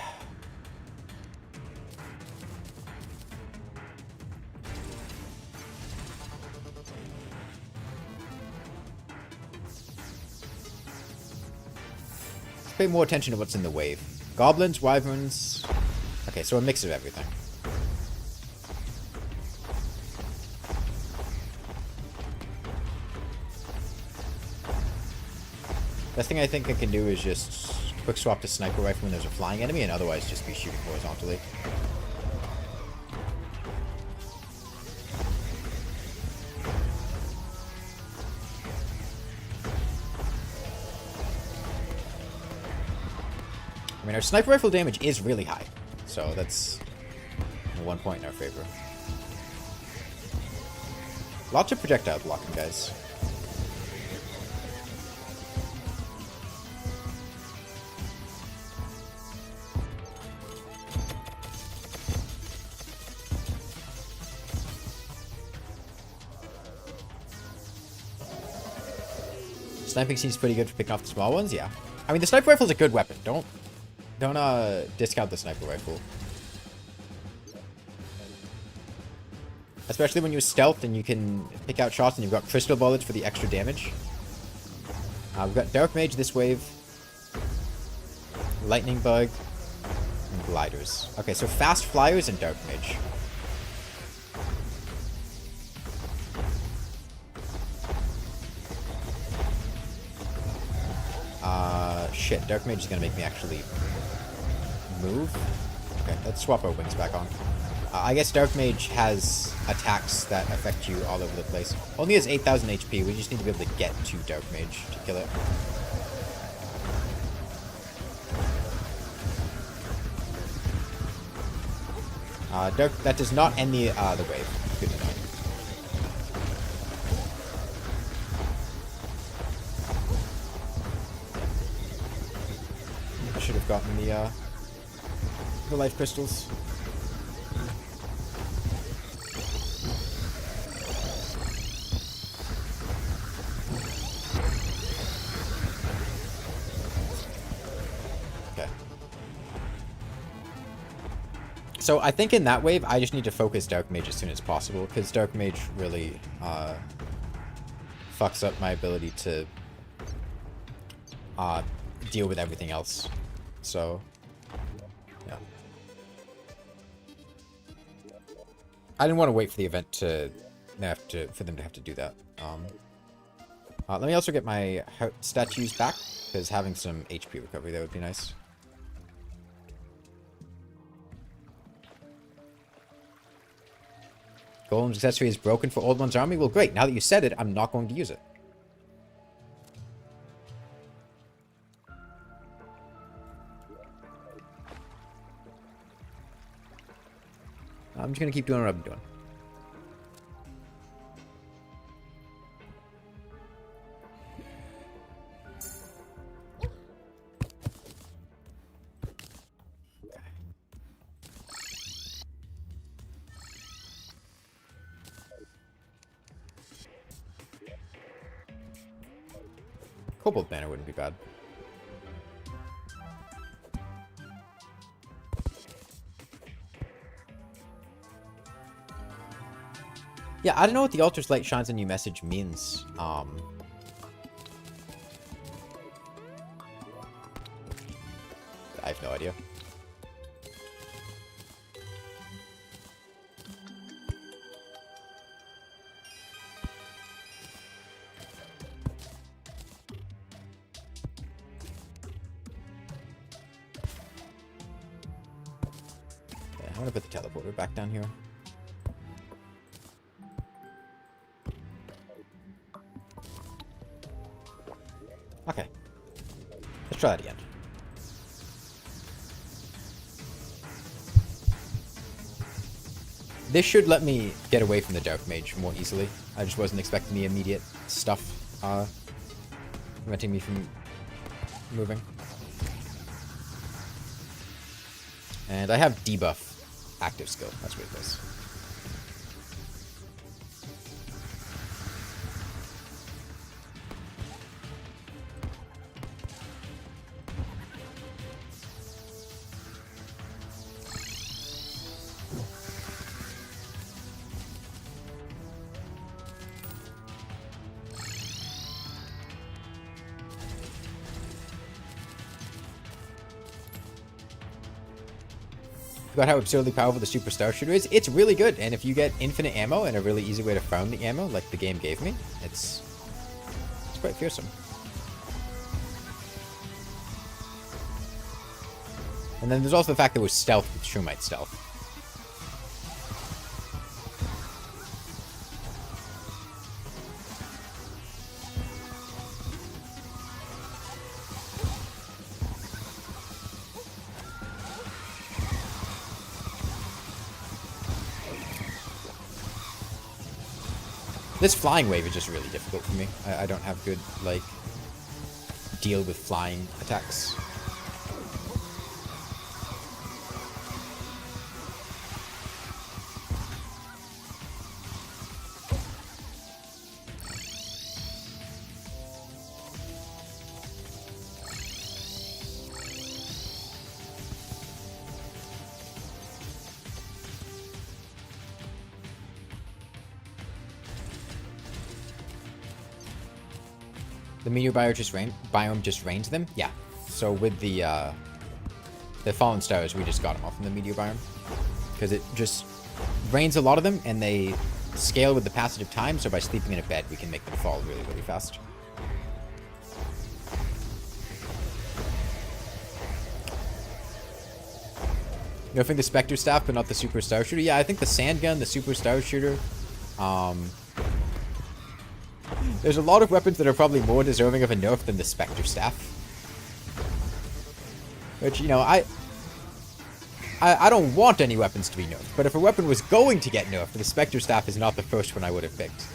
Let's pay more attention to what's in the wave. Goblins, wyverns. Okay, so a mix of everything. Best thing I think I can do is just quick swap to sniper rifle when there's a flying enemy, and otherwise just be shooting horizontally. I mean, our sniper rifle damage is really high, so that's 1 point in our favor. Lots of projectile blocking, guys. Sniping seems pretty good for picking off the small ones, yeah. I mean, the sniper rifle is a good weapon. Don't discount the sniper rifle. Especially when you're stealthed and you can pick out shots and you've got crystal bullets for the extra damage. We've got Dark Mage this wave. Lightning Bug. And Gliders. Okay, so Fast Flyers and Dark Mage. Shit, Dark Mage is gonna make me actually move. Okay, let's swap our wings back on. I guess Dark Mage has attacks that affect you all over the place. Only has 8,000 HP, we just need to be able to get to Dark Mage to kill it. That does not end the wave. Good to know. Should have gotten the life crystals. Okay. So I think in that wave, I just need to focus Dark Mage as soon as possible, because Dark Mage really fucks up my ability to deal with everything else. So, yeah. I didn't want to wait for the event for them to have to do that. Let me also get my statues back, because having some HP recovery there would be nice. Golem's accessory is broken for Old One's army? Well, great. Now that you said it, I'm not going to use it. I'm just going to keep doing what I've been doing. Cobalt banner wouldn't be bad. Yeah, I don't know what the altar's light shines on you message means. I have no idea. Okay, I'm gonna put the teleporter back down here. Okay. Let's try that again. This should let me get away from the Dark Mage more easily. I just wasn't expecting the immediate stuff preventing me from moving. And I have debuff active skill. That's what it is. About how absurdly powerful the Super Star Shooter is. It's really good, and if you get infinite ammo and a really easy way to farm the ammo, like the game gave me, it's quite fearsome. And then there's also the fact that it was stealth with Shroomite stealth. This flying wave is just really difficult for me. I don't have good, like, deal with flying attacks. The meteor biome just rains them? Yeah. So with the fallen stars, we just got them off from the meteor biome. Because it just rains a lot of them, and they scale with the passage of time, so by sleeping in a bed, we can make them fall really, really fast. Nerfing the Spectre Staff, but not the Super Star Shooter? Yeah, I think the Sand Gun, the Super Star Shooter, there's a lot of weapons that are probably more deserving of a nerf than the Spectre Staff. Which, you know, I don't want any weapons to be nerfed, but if a weapon was going to get nerfed, the Spectre Staff is not the first one I would have picked.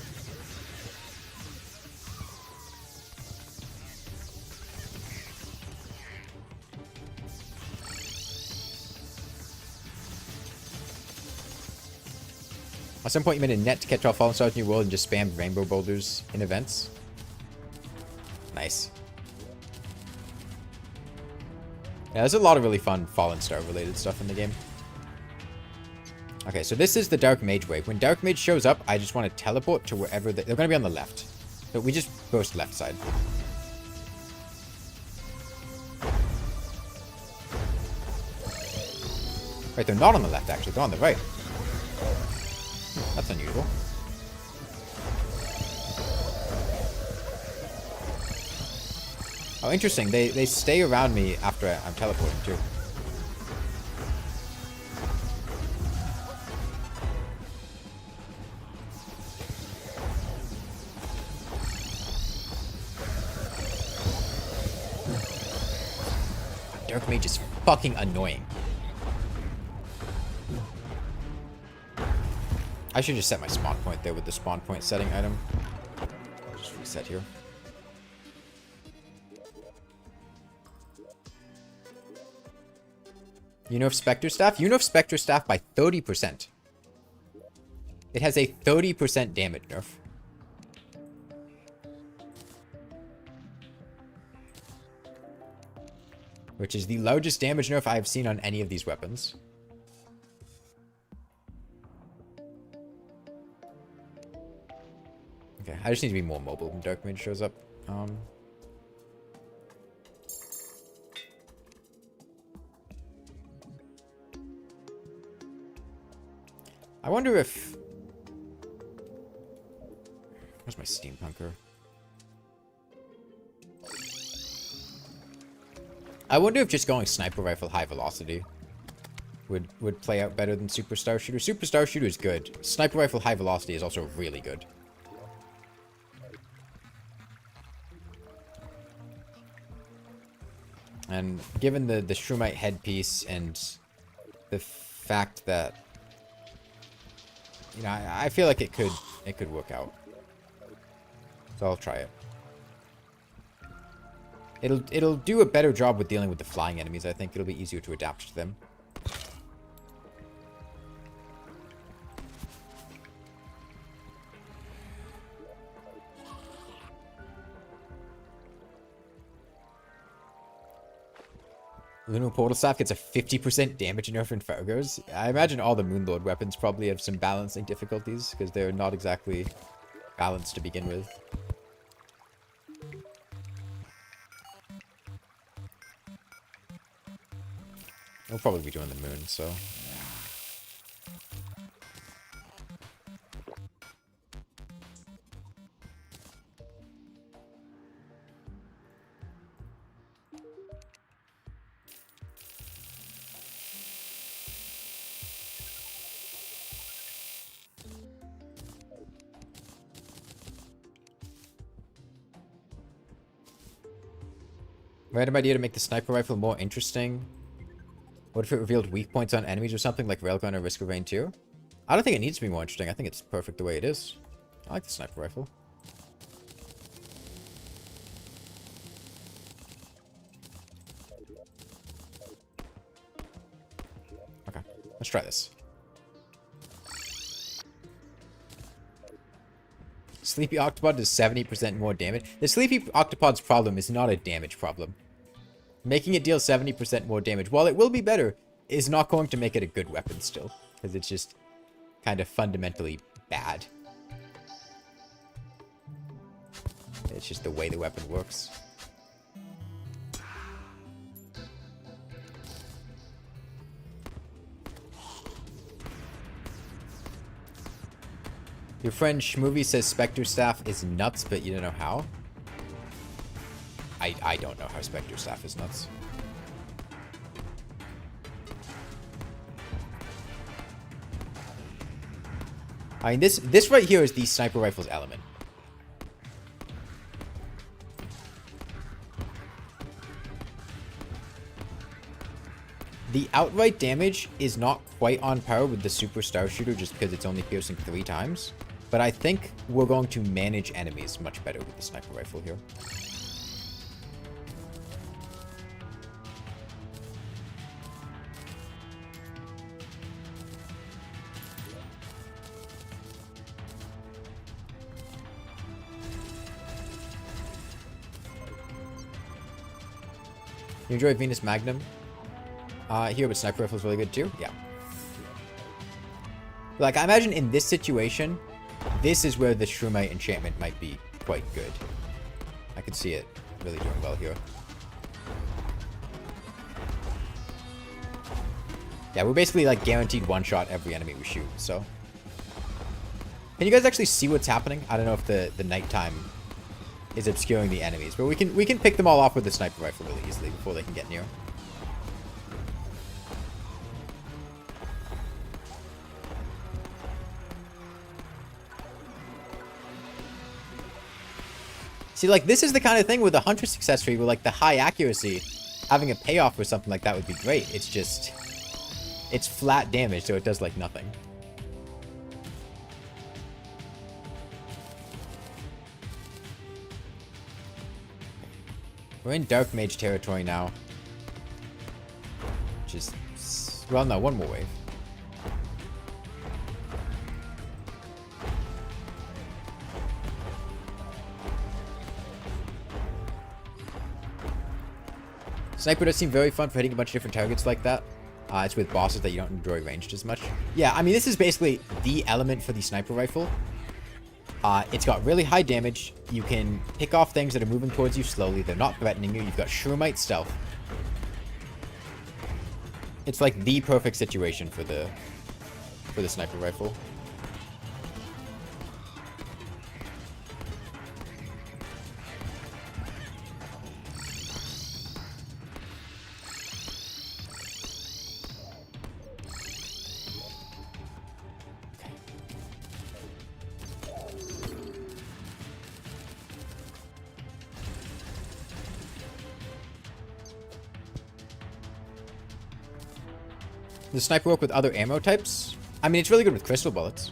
At some point you made a net to catch all fallen stars in your world and just spammed rainbow boulders in events. Nice. Yeah, there's a lot of really fun fallen star related stuff in the game. Okay, so this is the Dark Mage wave. When Dark Mage shows up, I just want to teleport to wherever they're going to be on the left. So we just burst left side. Right, they're not on the left actually, they're on the right. That's unusual. Oh, interesting. They stay around me after I'm teleporting, too. Dark Mage is fucking annoying. I should just set my spawn point there with the spawn point setting item. I'll just reset here. You nerf Spectre Staff? You nerf Spectre Staff by 30%. It has a 30% damage nerf. Which is the largest damage nerf I have seen on any of these weapons. I just need to be more mobile when Dark Mage shows up. I wonder if... Where's my steampunker? I wonder if just going sniper rifle high velocity would play out better than superstar shooter. Superstar shooter is good. Sniper rifle high velocity is also really good. And given the Shroomite headpiece and the fact that, you know, I feel like it could work out. So I'll try it. It'll do a better job with dealing with the flying enemies. I think it'll be easier to adapt to them. Lunar Portal Staff gets a 50% damage nerf in Fargos. I imagine all the Moonlord weapons probably have some balancing difficulties, because they're not exactly balanced to begin with. We'll probably be doing the moon, so... Random idea to make the sniper rifle more interesting. What if it revealed weak points on enemies or something like Railgun or Risk of Rain 2? I don't think it needs to be more interesting. I think it's perfect the way it is. I like the sniper rifle. Okay, let's try this. Sleepy Octopod does 70% more damage. The Sleepy Octopod's problem is not a damage problem. Making it deal 70% more damage, while it will be better, is not going to make it a good weapon still. Because it's just kind of fundamentally bad. It's just the way the weapon works. Your friend Schmovie says Spectre Staff is nuts, but you don't know how? I don't know how Spectre Staff is nuts. I mean, this right here is the sniper rifle's element. The outright damage is not quite on par with the Super Star Shooter just because it's only piercing 3 times. But I think we're going to manage enemies much better with the sniper rifle here. You enjoy Venus Magnum? Here, but sniper rifle is really good too? Yeah. Like, I imagine in this situation, this is where the Shroomite enchantment might be quite good. I could see it really doing well here. Yeah, we're basically like guaranteed one-shot every enemy we shoot, so. Can you guys actually see what's happening? I don't know if the nighttime is obscuring the enemies, but we can pick them all off with the sniper rifle really easily before they can get near. See, like, this is the kind of thing with the Hunter success rate, where, like, the high accuracy, having a payoff for something like that would be great. It's just, it's flat damage, so it does, like, nothing. We're in Dark Mage territory now. Just, well, no, one more wave. Sniper does seem very fun for hitting a bunch of different targets like that. It's with bosses that you don't enjoy ranged as much. Yeah, I mean, this is basically the element for the sniper rifle. It's got really high damage. You can pick off things that are moving towards you slowly. They're not threatening you. You've got Shroomite stealth. It's like the perfect situation for the sniper rifle. The sniper work with other ammo types? I mean, it's really good with crystal bullets.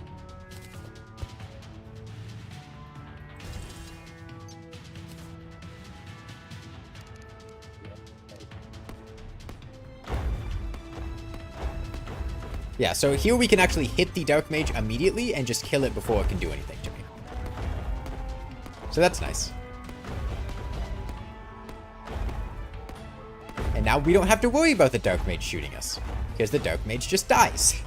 Yeah, so here we can actually hit the Dark Mage immediately and just kill it before it can do anything to me. So that's nice. And now we don't have to worry about the Dark Mage shooting us, because the Dark Mage just dies.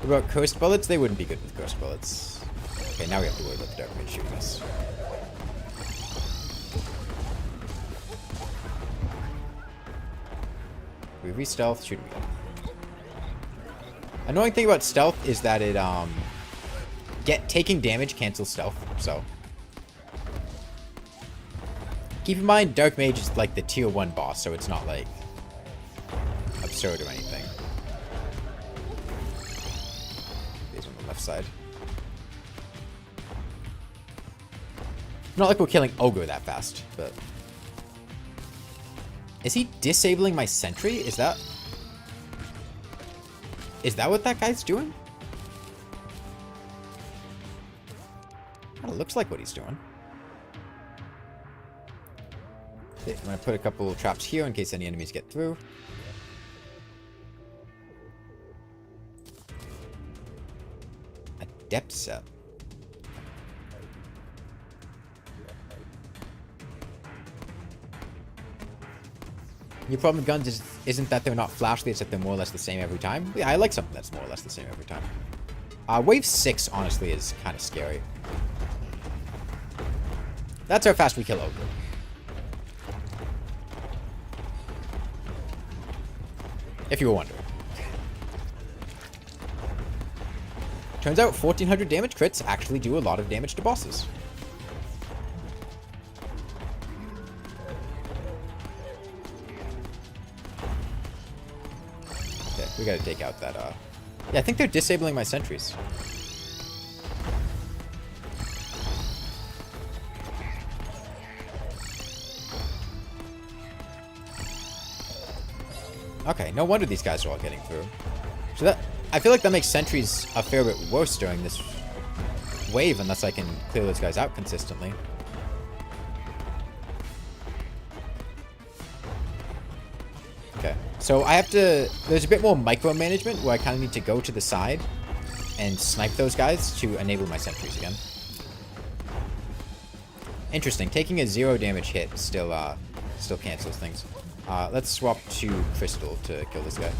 What about cursed bullets? They wouldn't be good with cursed bullets. Okay, now we have to worry about the Dark Mage shooting us. We re-stealth, shoot him again. Annoying thing about stealth is that it, taking damage cancels stealth, so. Keep in mind, Dark Mage is like the tier 1 boss, so it's not like absurd or anything. He's on the left side. Not like we're killing Ogre that fast, but... Is he disabling my sentry? Is that what that guy's doing? Kinda looks like what he's doing. Okay, I'm gonna put a couple of traps here in case any enemies get through. A depth set. Your problem with guns isn't that they're not flashly, it's that they're more or less the same every time. Yeah, I like something that's more or less the same every time. Wave 6, honestly, is kind of scary. That's how fast we kill Ogre. If you were wondering. Turns out 1400 damage crits actually do a lot of damage to bosses. Okay, we gotta take out that, Yeah, I think they're disabling my sentries. Okay, no wonder these guys are all getting through. So that, I feel like that makes sentries a fair bit worse during this wave unless I can clear those guys out consistently. Okay, so I have to, there's a bit more micromanagement where I kind of need to go to the side and snipe those guys to enable my sentries again. Interesting, taking a 0 damage hit still cancels things. Let's swap to Crystal to kill this guy.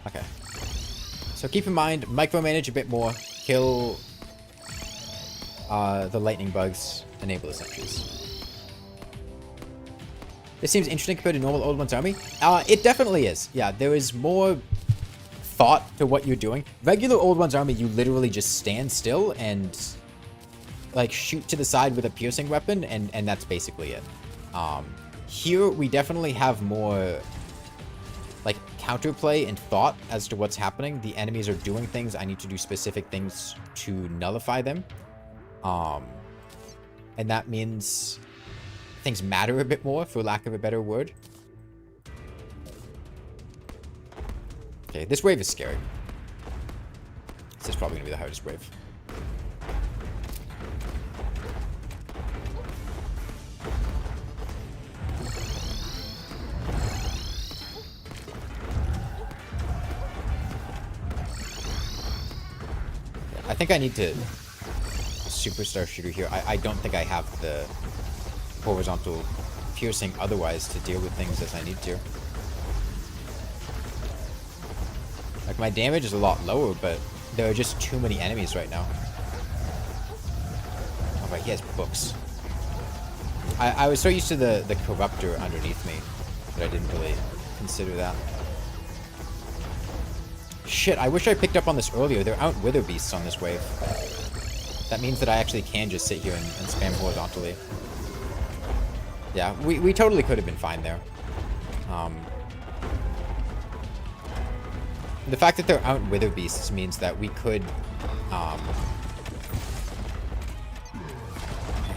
Okay. So keep in mind, micromanage a bit more, kill the lightning bugs, enable the sentries. This seems interesting compared to normal Old One's army. It definitely is. Yeah, there is more thought to what you're doing. Regular Old One's army, you literally just stand still and like shoot to the side with a piercing weapon, and that's basically it. Here we definitely have more like counterplay and thought as to what's happening. The enemies are doing things. I need to do specific things to nullify them. And that means things matter a bit more, for lack of a better word. Okay, this wave is scary. This is probably going to be the hardest wave. I think I need to superstar shooter here. I don't think I have the horizontal piercing otherwise to deal with things as I need to. Like, my damage is a lot lower, but there are just too many enemies right now. Oh, right, he has books. I was so used to the corruptor underneath me that I didn't really consider that. Shit, I wish I picked up on this earlier. There aren't wither beasts on this wave. That means that I actually can just sit here and spam horizontally. Yeah, we totally could have been fine there. The fact that there aren't wither beasts means that we could...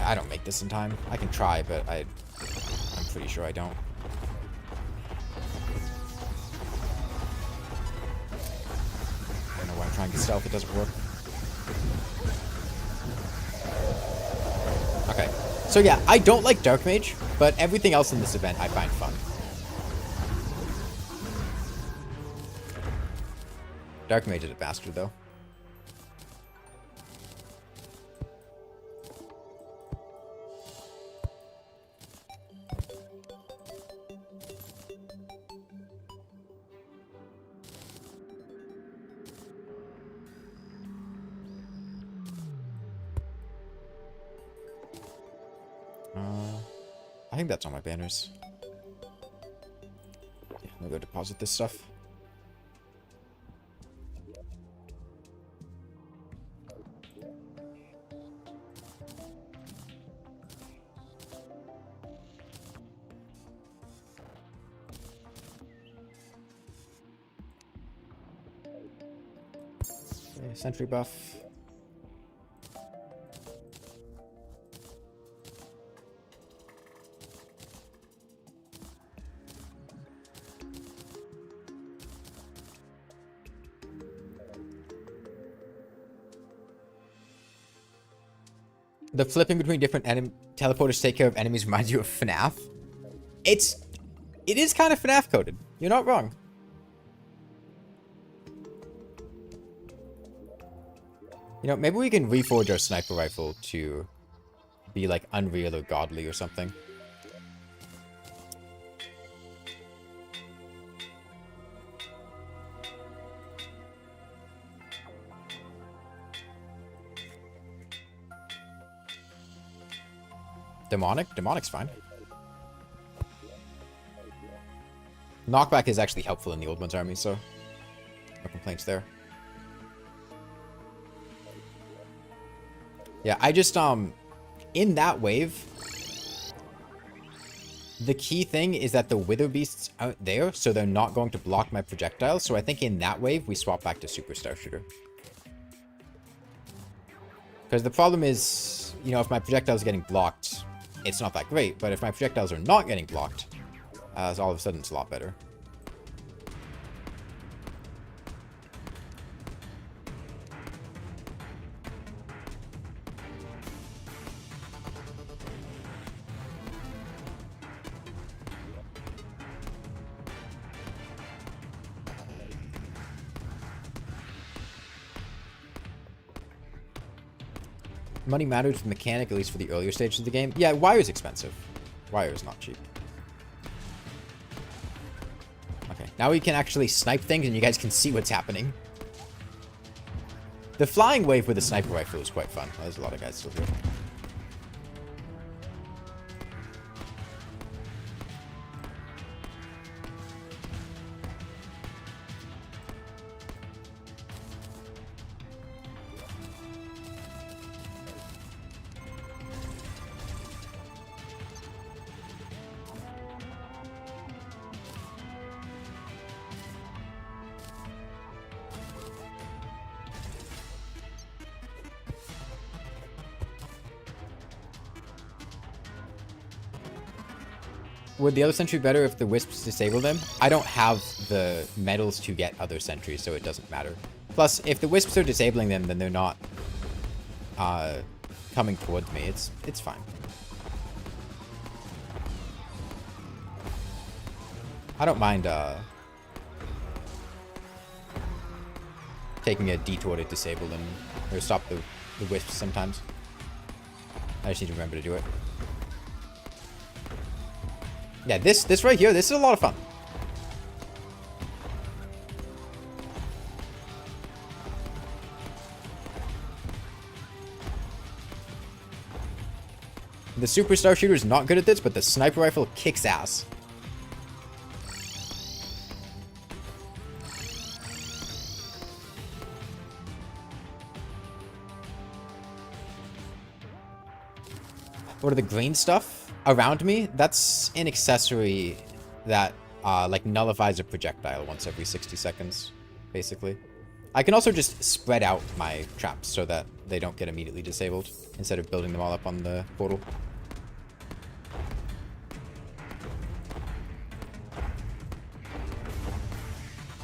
I don't make this in time. I can try, but I'm pretty sure I don't. I don't know why I'm trying to stealth. It doesn't work. Okay. So yeah, I don't like Dark Mage, but everything else in this event I find fun. Dark Mage is a bastard, though. I think that's all my banners. Yeah, I'm gonna go deposit this stuff. Okay, sentry buff. The flipping between different teleporters to take care of enemies reminds you of FNAF. It is kind of FNAF coded. You're not wrong. You know, maybe we can reforge our sniper rifle to be like Unreal or Godly or something. Demonic? Demonic's fine. Knockback is actually helpful in the Old One's army, so no complaints there. Yeah, I just, in that wave, the key thing is that the Wither Beasts aren't there, so they're not going to block my projectiles, so I think in that wave, we swap back to Superstar Shooter. Because the problem is, you know, if my projectiles are getting blocked, it's not that great, but if my projectiles are not getting blocked, all of a sudden it's a lot better. Money matters with mechanic, at least for the earlier stages of the game. Yeah, wire is expensive. Wire is not cheap. Okay, now we can actually snipe things and you guys can see what's happening. The flying wave with the sniper rifle is quite fun. There's a lot of guys still here. Would the other sentry better if the wisps disable them? I don't have the medals to get other sentries, so it doesn't matter. Plus, if the wisps are disabling them, then they're not coming towards me. It's fine. I don't mind taking a detour to disable them or stop the wisps sometimes. I just need to remember to do it. Yeah, this right here, this is a lot of fun. The Superstar Shooter is not good at this, but the Sniper Rifle kicks ass. What are the green stuff around me? That's an accessory that like nullifies a projectile once every 60 seconds, basically. I can also just spread out my traps so that they don't get immediately disabled instead of building them all up on the portal.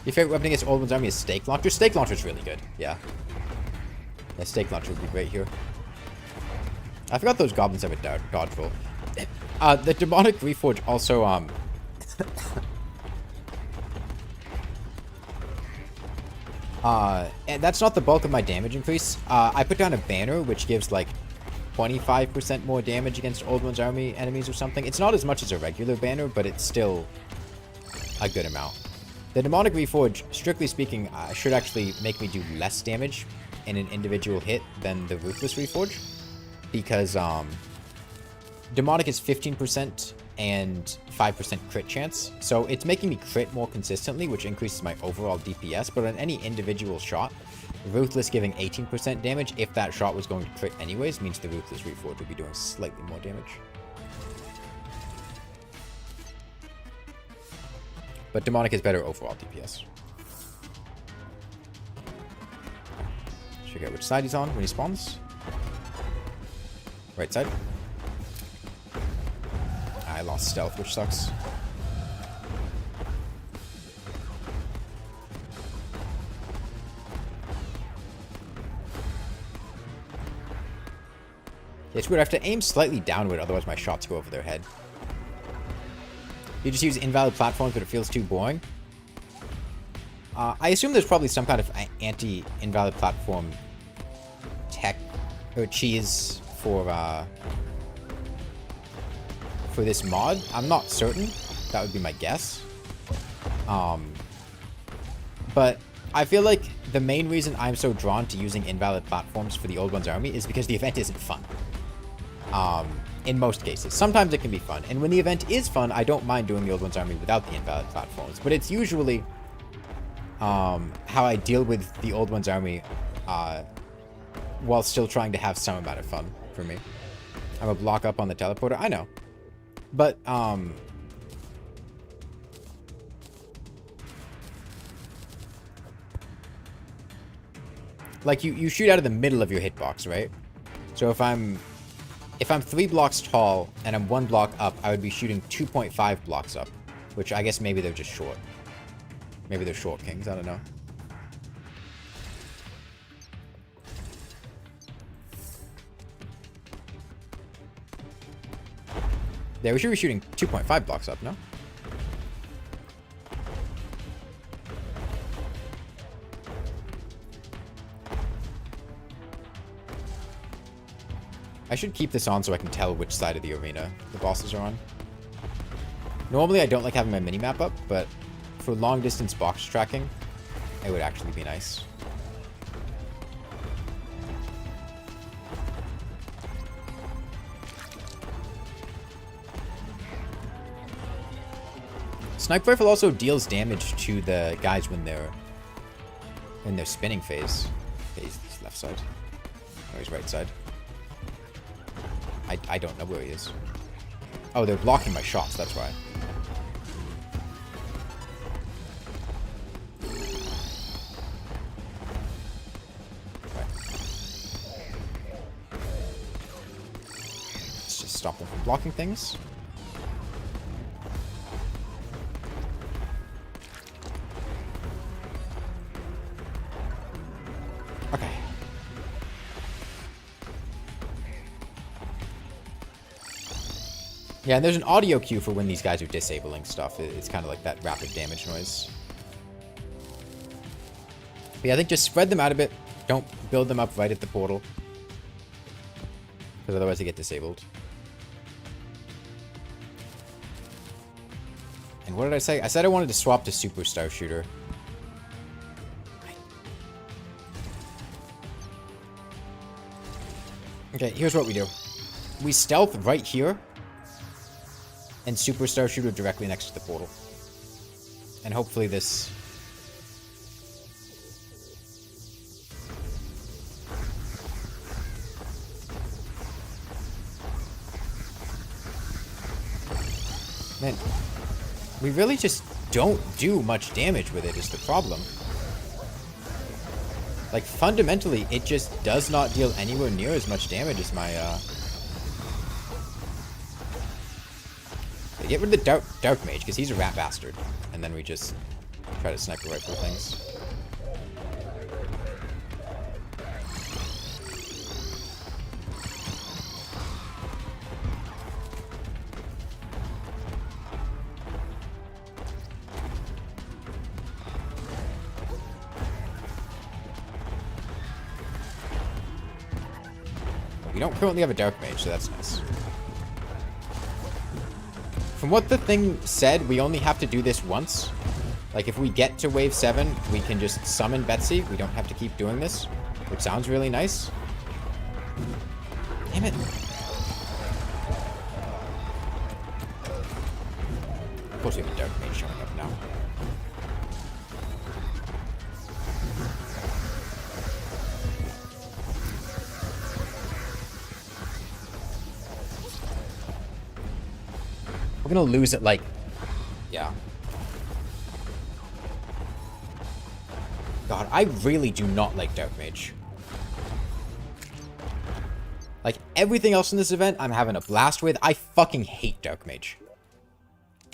Your favorite weapon against Old One's army is Stake Launcher? Stake Launcher is really good, yeah. Yeah, Stake Launcher would be great here. I forgot those goblins have a dodge roll. The Demonic Reforge also, and that's not the bulk of my damage increase. I put down a banner, which gives, like, 25% more damage against Old One's army enemies or something. It's not as much as a regular banner, but it's still a good amount. The Demonic Reforge, strictly speaking, should actually make me do less damage in an individual hit than the Ruthless Reforge. Because, Demonic is 15% and 5% crit chance. So it's making me crit more consistently, which increases my overall DPS. But on any individual shot, Ruthless giving 18% damage, if that shot was going to crit anyways, means the Ruthless Reforge would be doing slightly more damage. But Demonic is better overall DPS. Check out which side he's on when he spawns. Right side. I lost stealth, which sucks. It's weird, I have to aim slightly downward, otherwise my shots go over their head. You just use invalid platforms, but it feels too boring. I assume there's probably some kind of anti-invalid platform tech or cheese for this mod. I'm not certain. That would be my guess. But I feel like the main reason I'm so drawn to using invalid platforms for the Old One's army is because the event isn't fun. In most cases. Sometimes it can be fun. And when the event is fun, I don't mind doing the Old One's army without the invalid platforms. But it's usually how I deal with the Old One's army while still trying to have some amount of fun for me. I'm a block up on the teleporter. I know. But, like, you shoot out of the middle of your hitbox, right? So if I'm 3 blocks tall and I'm 1 block up, I would be shooting 2.5 blocks up. Which I guess maybe they're just short. Maybe they're short kings, I don't know. Yeah, we should be shooting 2.5 blocks up, no? I should keep this on so I can tell which side of the arena the bosses are on. Normally I don't like having my minimap up, but for long distance box tracking, it would actually be nice. Sniper Rifle also deals damage to the guys when they're in their spinning phase. Okay, he's left side. Oh, he's right side. I don't know where he is. Oh, they're blocking my shots, that's why. Right. Let's just stop them from blocking things. Okay. Yeah, and there's an audio cue for when these guys are disabling stuff. It's kind of like that rapid damage noise. But yeah, I think just spread them out a bit. Don't build them up right at the portal. Because otherwise they get disabled. And what did I say? I said I wanted to swap to Superstar Shooter. Okay, here's what we do. We stealth right here. And Superstar Shooter directly next to the portal. And hopefully this... Man, we really just don't do much damage with it is the problem. Like, fundamentally, it just does not deal anywhere near as much damage as my, Get rid of the Dark Mage, because he's a rat bastard. And then we just try to sniper rifle things. We don't currently have a Dark Mage, so that's nice. From what the thing said, we only have to do this once. Like, if we get to wave 7, we can just summon Betsy. We don't have to keep doing this, which sounds really nice. Damn it. Of course we have a Dark Mage showing up now. We're gonna lose it, like... Yeah. God, I really do not like Dark Mage. Like, everything else in this event, I'm having a blast with. I fucking hate Dark Mage.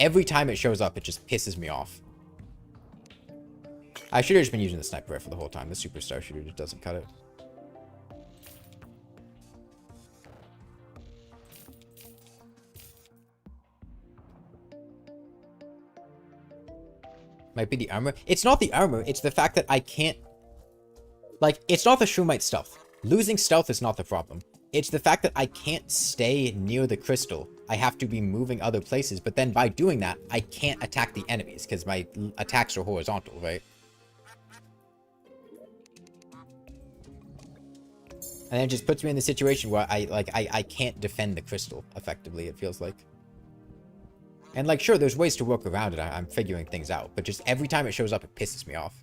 Every time it shows up, it just pisses me off. I should have just been using the sniper rifle the whole time. The Superstar Shooter just doesn't cut it. Might be the armor. It's not the armor. It's the fact that I can't... Like, it's not the Shroomite stealth. Losing stealth is not the problem. It's the fact that I can't stay near the crystal. I have to be moving other places. But then by doing that, I can't attack the enemies. Because my attacks are horizontal, right? And it just puts me in the situation where I can't defend the crystal effectively, it feels like. And, like, sure, there's ways to work around it. I'm figuring things out. But just every time it shows up, it pisses me off.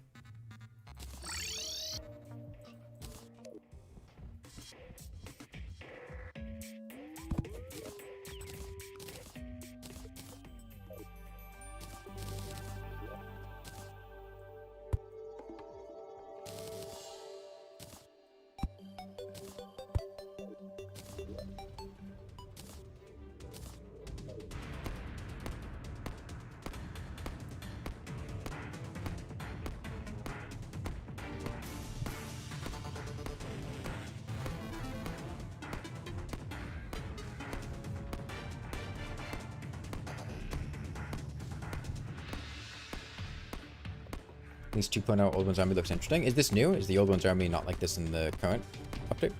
At least 2.0 Old One's Army looks interesting. Is this new? Is the Old One's Army not like this in the current update?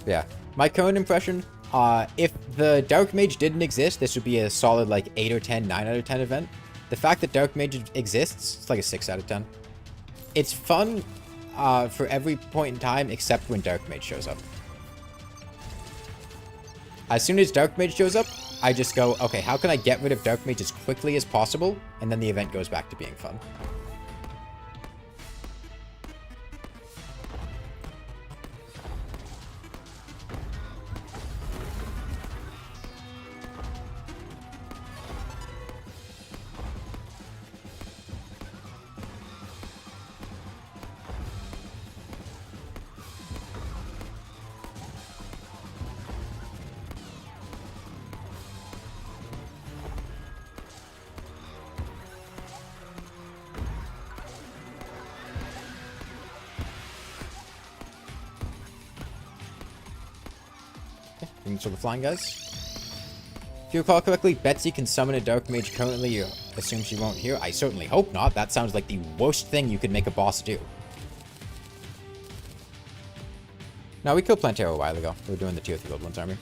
Yeah. My current impression, if the Dark Mage didn't exist, this would be a solid like 8 or 10, 9 out of 10 event. The fact that Dark Mage exists, it's like a 6 out of 10. It's fun for every point in time except when Dark Mage shows up. As soon as Dark Mage shows up, I just go, okay, how can I get rid of Dark Mage as quickly as possible? And then the event goes back to being fun. So the flying guys. If you recall correctly, Betsy can summon a dark mage currently. You assume she won't hear. I certainly hope not. That sounds like the worst thing you could make a boss do. Now, we killed Plantera a while ago. We were doing the tier 3 Old Ones army.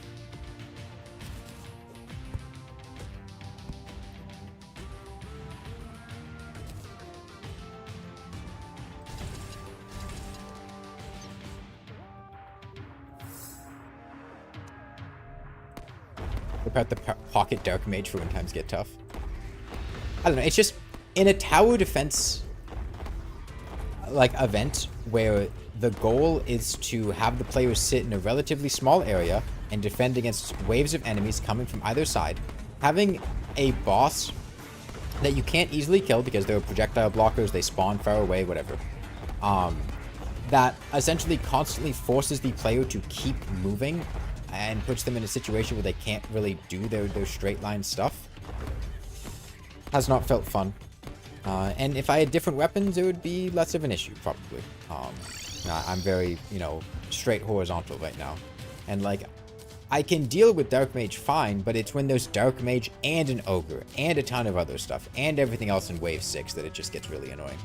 About the pocket dark mage for when times get tough. I don't know. It's just in a tower defense like event where the goal is to have the players sit in a relatively small area and defend against waves of enemies coming from either side. Having a boss that you can't easily kill because they're projectile blockers, they spawn far away, whatever. That essentially constantly forces the player to keep moving and puts them in a situation where they can't really do their straight line stuff. Has not felt fun. And if I had different weapons, it would be less of an issue, probably. I'm very, straight horizontal right now. And, like, I can deal with Dark Mage fine, but it's when there's Dark Mage and an Ogre, and a ton of other stuff, and everything else in Wave 6 that it just gets really annoying.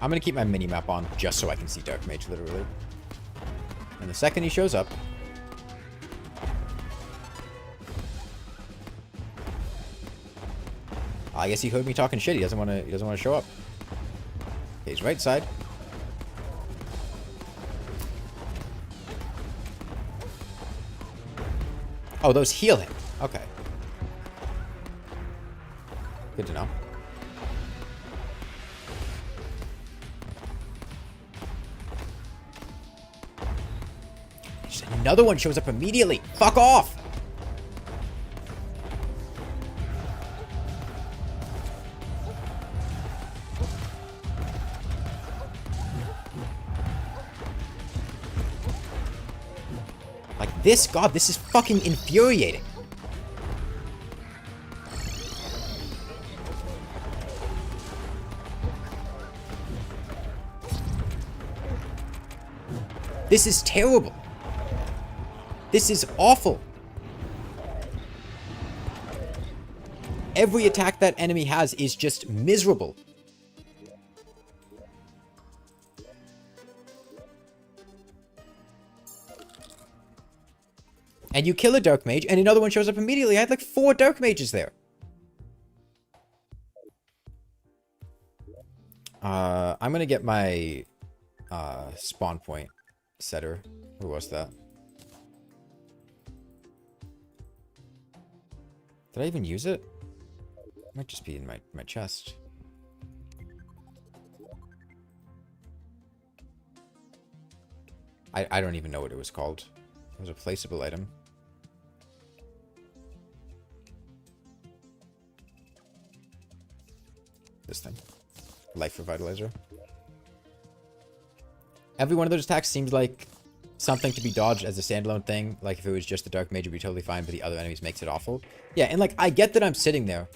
I'm going to keep my mini-map on just so I can see Dark Mage, literally. And the second he shows up... I guess he heard me talking shit. He doesn't want to show up. Okay, he's right side. Oh, those heal him. Okay. Good to know. Another one shows up immediately. Fuck off! Like this, God, this is fucking infuriating. This is terrible. This is awful. Every attack that enemy has is just miserable. And you kill a Dark Mage, and another one shows up immediately. I had like 4 Dark Mages there. I'm gonna get my spawn point setter. Who was that? Did I even use it? It might just be in my chest. I don't even know what it was called. It was a placeable item. This thing. Life Revitalizer. Every one of those attacks seems like something to be dodged as a standalone thing. Like if it was just the Dark Mage, it would be totally fine, but the other enemies makes it awful. Yeah, and like I get that I'm sitting there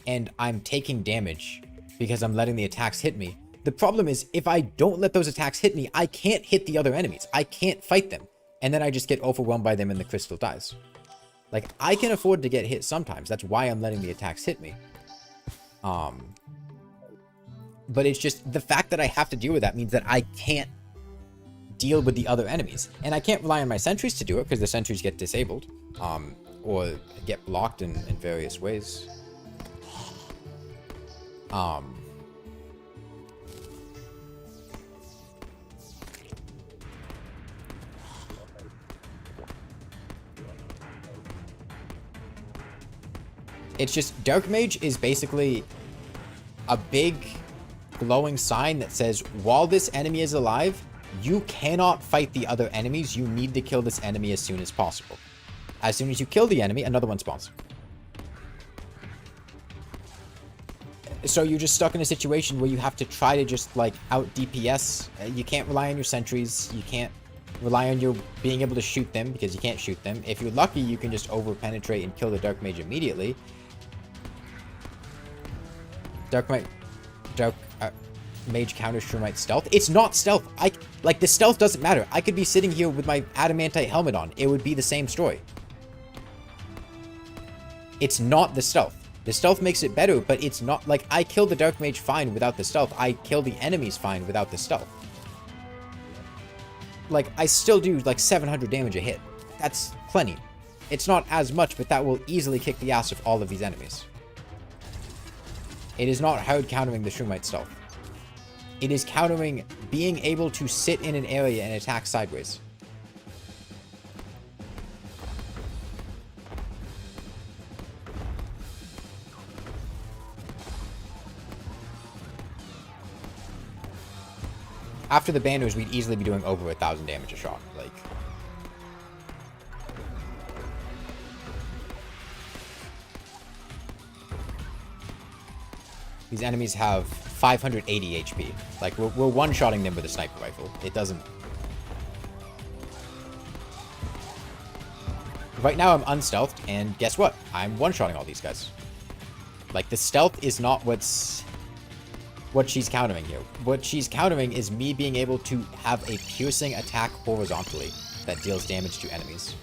and I'm taking damage because I'm letting the attacks hit me. The problem is if I don't let those attacks hit me, I can't hit the other enemies. I can't fight them. And then I just get overwhelmed by them and the crystal dies. Like I can afford to get hit sometimes. That's why I'm letting the attacks hit me. But it's just the fact that I have to deal with that means that I can't deal with the other enemies. And I can't rely on my sentries to do it because the sentries get disabled. Or get blocked in various ways. It's just Dark Mage is basically a big glowing sign that says while this enemy is alive, you cannot fight the other enemies. You need to kill this enemy as soon as possible. As soon as you kill the enemy, another one spawns. So you're just stuck in a situation where you have to try to just, like, out DPS. You can't rely on your sentries. You can't rely on your being able to shoot them, because you can't shoot them. If you're lucky, you can just over-penetrate and kill the Dark Mage immediately. Dark Mage counters Shroomite stealth. It's not stealth. Like, the stealth doesn't matter. I could be sitting here with my adamantite helmet on. It would be the same story. It's not the stealth. The stealth makes it better, but it's not, like, I kill the Dark Mage fine without the stealth. I kill the enemies fine without the stealth. Like, I still do, like, 700 damage a hit. That's plenty. It's not as much, but that will easily kick the ass of all of these enemies. It is not hard countering the Shroomite stealth. It is countering being able to sit in an area and attack sideways. After the banners, we'd easily be doing over 1,000 damage a shot. Like, these enemies have 580 HP. Like, we're one-shotting them with a sniper rifle. It doesn't... Right now, I'm unstealthed, and guess what? I'm one-shotting all these guys. Like, the stealth is not what she's countering here. What she's countering is me being able to have a piercing attack horizontally that deals damage to enemies.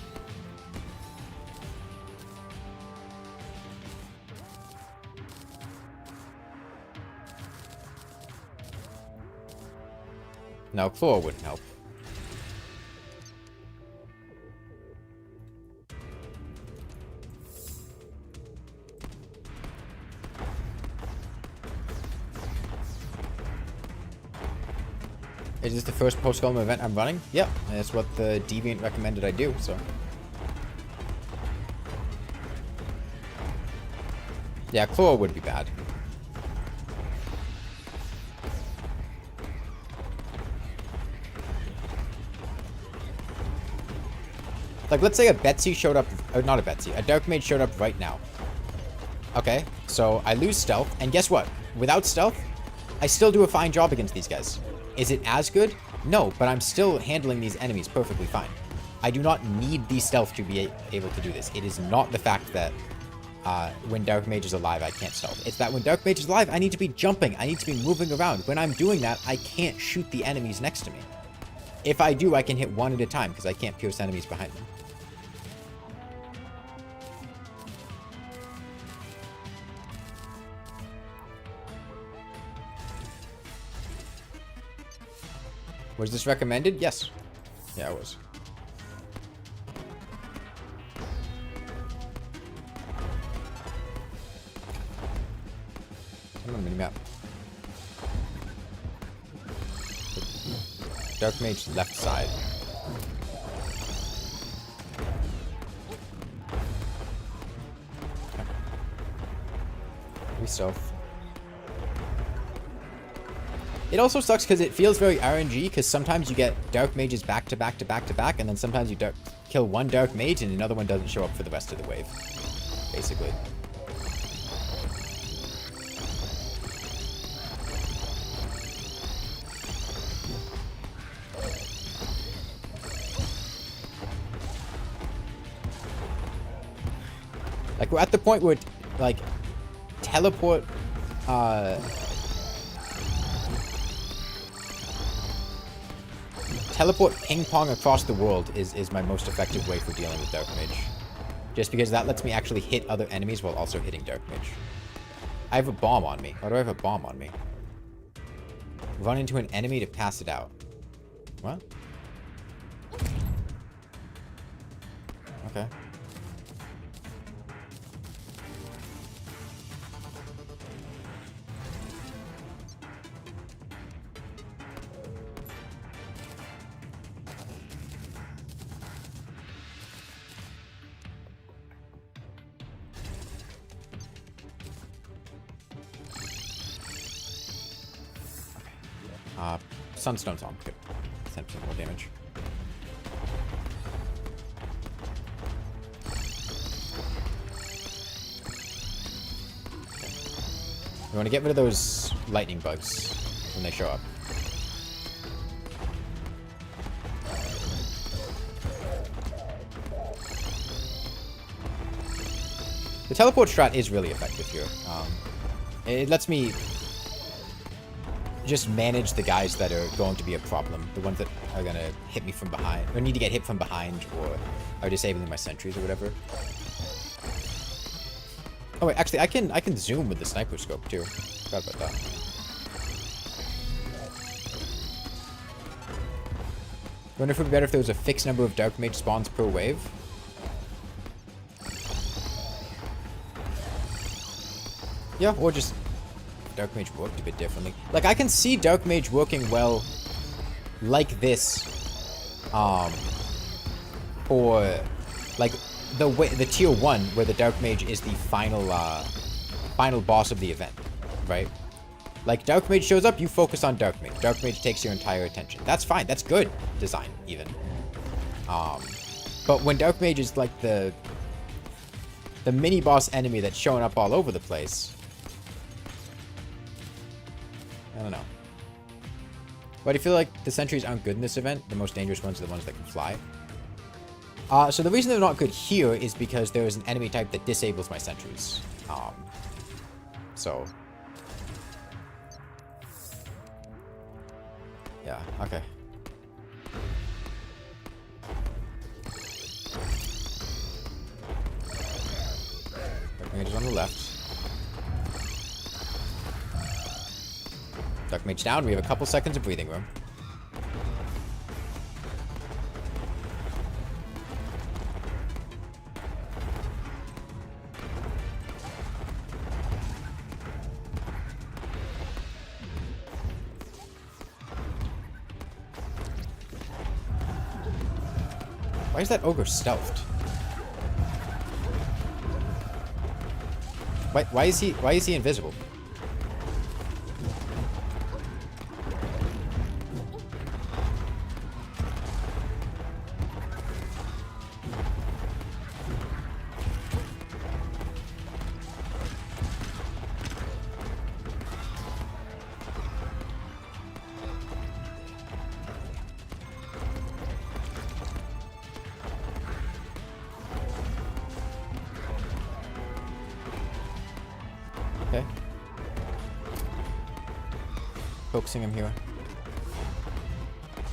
Now, Chlor wouldn't help. Is this the first post-golem event I'm running? Yep, that's what the Deviant recommended I do, so. Yeah, Chlor would be bad. Like, let's say a Betsy showed up, or not a Betsy, a Dark Mage showed up right now. Okay, so I lose stealth, and guess what? Without stealth, I still do a fine job against these guys. Is it as good? No, but I'm still handling these enemies perfectly fine. I do not need the stealth to be able to do this. It is not the fact that when Dark Mage is alive, I can't stealth. It's that when Dark Mage is alive, I need to be jumping. I need to be moving around. When I'm doing that, I can't shoot the enemies next to me. If I do, I can hit one at a time because I can't pierce enemies behind them. Was this recommended? Yes. Yeah, it was. I'm on minimap. Dark Mage left side. Okay. We stealth. It also sucks because it feels very RNG, because sometimes you get Dark Mages back to back to back to back, and then sometimes you kill one Dark Mage and another one doesn't show up for the rest of the wave. Basically. Like, we're at the point where, like, teleport, teleport ping pong across the world is my most effective way for dealing with Dark Mage. Just because that lets me actually hit other enemies while also hitting Dark Mage. I have a bomb on me. Why do I have a bomb on me? Run into an enemy to pass it out. What? Okay. Sunstone's on. Good. 10% more damage. We want to get rid of those lightning bugs when they show up. The teleport strat is really effective here. It lets me just manage the guys that are going to be a problem. The ones that are going to hit me from behind, or need to get hit from behind, or are disabling my sentries or whatever. Oh wait, actually I can zoom with the sniper scope too. Forgot about that. I wonder if it would be better if there was a fixed number of dark mage spawns per wave. Yeah, or just dark mage worked a bit differently. Like I can see dark mage working well like this, or like the tier 1 where the dark mage is the final boss of the event, right? Like dark mage shows up, you focus on dark mage. Dark mage takes your entire attention. That's fine. That's good design even. But when dark mage is like the mini boss enemy that's showing up all over the place, I don't know. But I feel like the sentries aren't good in this event. The most dangerous ones are the ones that can fly. So the reason they're not good here is because there is an enemy type that disables my sentries. So... yeah, okay. Dark mage is on the left. Dark mage down, we have a couple seconds of breathing room. Why is that ogre stealthed? Why is he invisible? Okay. Focusing him here.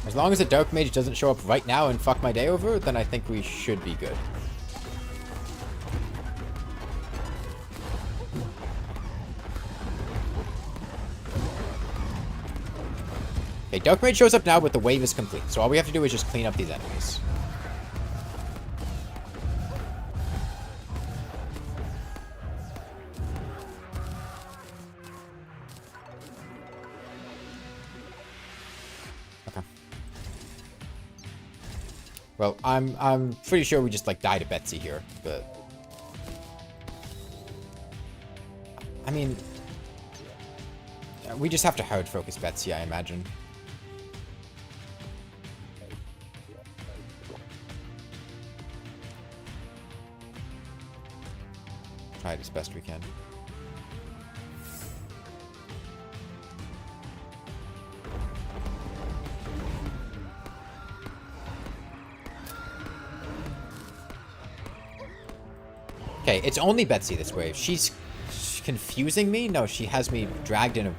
As long as the dark mage doesn't show up right now and fuck my day over, then I think we should be good. Okay, dark mage shows up now, but the wave is complete. So all we have to do is just clean up these enemies. Well, I'm pretty sure we just like die to Betsy here, but I mean, we just have to hard focus Betsy, I imagine. Try it as best we can. Okay, it's only Betsy this wave. She's confusing me? No, she has me dragged in a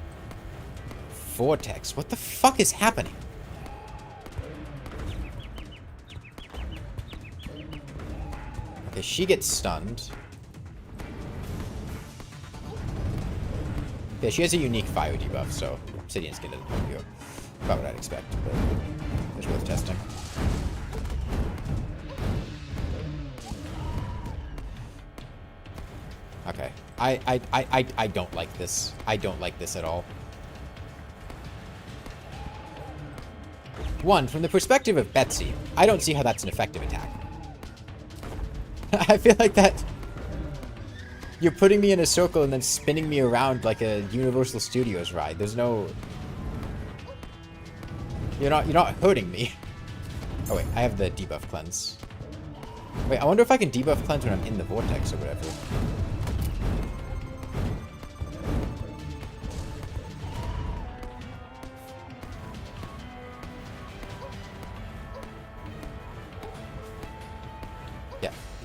vortex. What the fuck is happening? Okay, she gets stunned. Yeah, she has a unique fire debuff, so Obsidian Skin doesn't help you. About what I'd expect, but it's worth testing. Okay. I don't like this. I don't like this at all. One, from the perspective of Betsy, I don't see how that's an effective attack. I feel like that... You're putting me in a circle and then spinning me around like a Universal Studios ride. There's no... You're not hurting me. Oh wait, I have the debuff cleanse. Wait, I wonder if I can debuff cleanse when I'm in the vortex or whatever.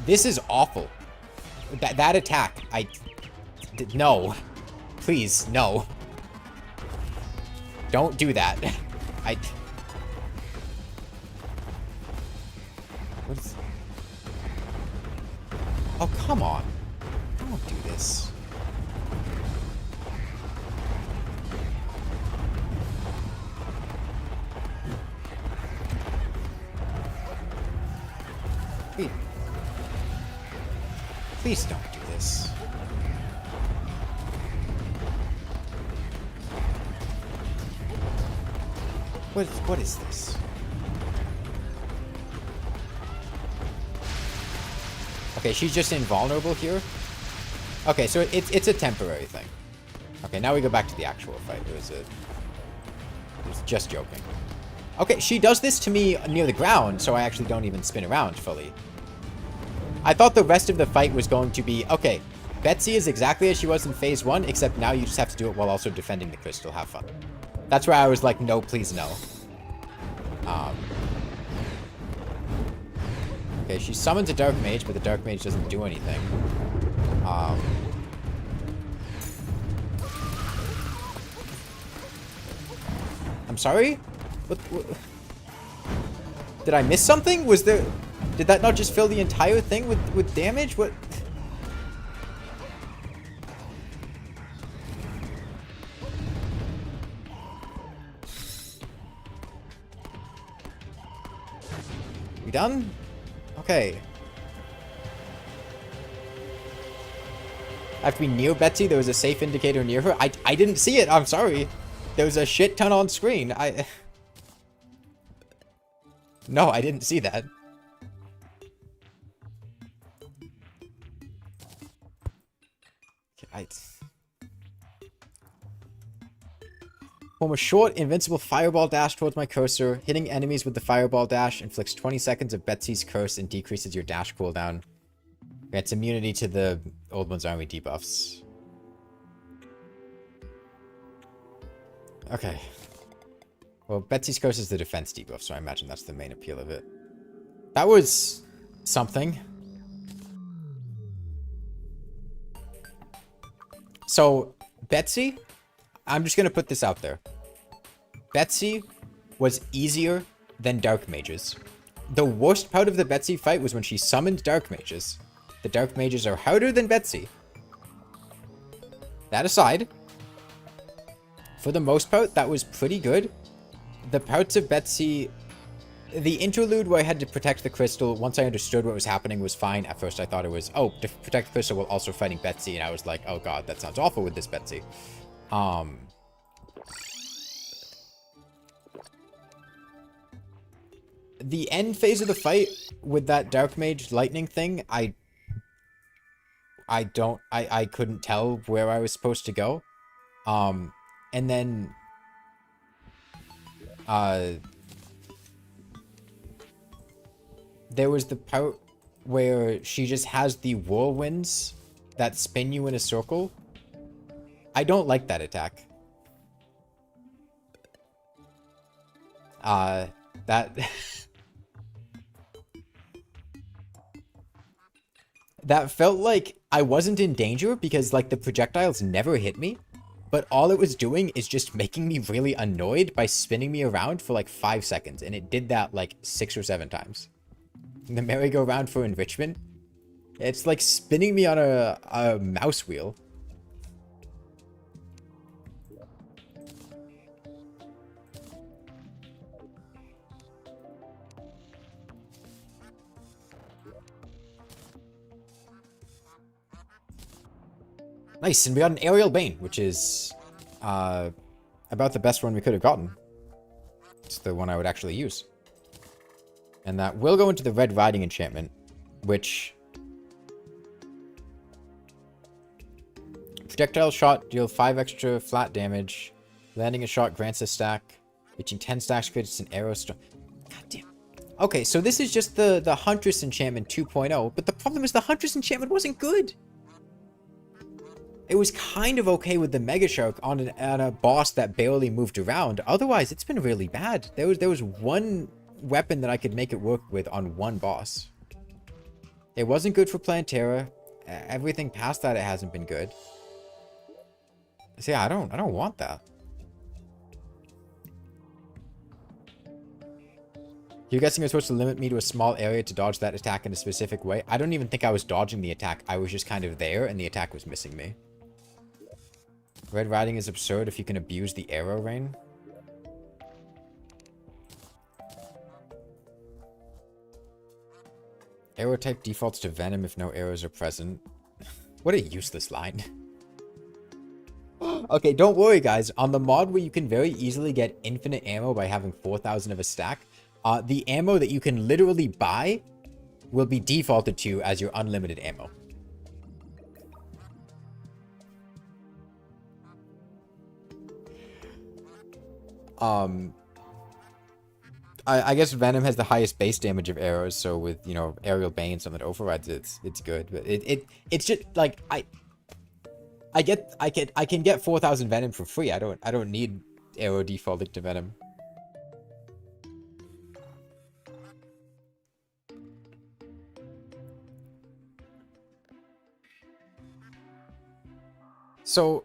This is awful. That attack, no. Please, no. Don't do that. What's... Oh, come on. Don't do this. Wait. Please don't do this. What is this? Okay, she's just invulnerable here. Okay, so it's a temporary thing. Okay, now we go back to the actual fight. It was just joking. Okay, she does this to me near the ground, so I actually don't even spin around fully. I thought the rest of the fight was going to be, okay, Betsy is exactly as she was in phase 1, except now you just have to do it while also defending the crystal. Have fun. That's where I was like, no, please, no. Okay, she summons a Dark Mage, but the Dark Mage doesn't do anything. I'm sorry? What? Did I miss something? Did that not just fill the entire thing with damage? What? We done? Okay. I have to be near Betsy. There was a safe indicator near her. I didn't see it. I'm sorry. There was a shit ton on screen. No, I didn't see that. Form a short, invincible fireball dash towards my cursor. Hitting enemies with the fireball dash inflicts 20 seconds of Betsy's curse and decreases your dash cooldown. Grants immunity to the Old One's Army debuffs. Okay. Well, Betsy's curse is the defense debuff, so I imagine that's the main appeal of it. That was something. So, Betsy, I'm just going to put this out there. Betsy was easier than Dark Mages. The worst part of the Betsy fight was when she summoned Dark Mages. The Dark Mages are harder than Betsy. That aside, for the most part, that was pretty good. The parts of Betsy... The interlude where I had to protect the crystal, once I understood what was happening, was fine. At first I thought it was, oh, to protect the crystal while also fighting Betsy, and I was like, oh god, that sounds awful with this Betsy. The end phase of the fight with that Dark Mage lightning thing, I couldn't tell where I was supposed to go. And then... there was the part where she just has the whirlwinds that spin you in a circle. I don't like that attack. That felt like I wasn't in danger because, like, the projectiles never hit me. But all it was doing is just making me really annoyed by spinning me around for like 5 seconds. And it did that like 6 or 7 times. The merry-go-round for enrichment. It's like spinning me on a mouse wheel. Nice, and we got an Aerial Bane, which is about the best one we could have gotten. It's the one I would actually use. And that will go into the Red Riding enchantment, which... Projectile shot, deal 5 extra flat damage. Landing a shot grants a stack. Reaching 10 stacks creates an arrow storm. God damn. Okay, so this is just the Huntress enchantment 2.0, but the problem is the Huntress enchantment wasn't good. It was kind of okay with the Mega Shark on a boss that barely moved around. Otherwise, it's been really bad. There was one weapon that I could make it work with on one boss. It wasn't good for Plantera. Everything past that, it hasn't been good. See, I don't want that. You're guessing you're supposed to limit me to a small area to dodge that attack in a specific way? I don't even think I was dodging the attack. I was just kind of there, and the attack was missing me. Red Riding is absurd if you can abuse the arrow rain. Arrow type defaults to Venom if no arrows are present. What a useless line. Okay, don't worry, guys. On the mod where you can very easily get infinite ammo by having 4,000 of a stack, the ammo that you can literally buy will be defaulted to as your unlimited ammo. I guess Venom has the highest base damage of arrows, so with, you know, aerial bane, something that overrides it, it's good. But it's just like I can get 4,000 Venom for free. I don't need arrow defaulted to Venom. So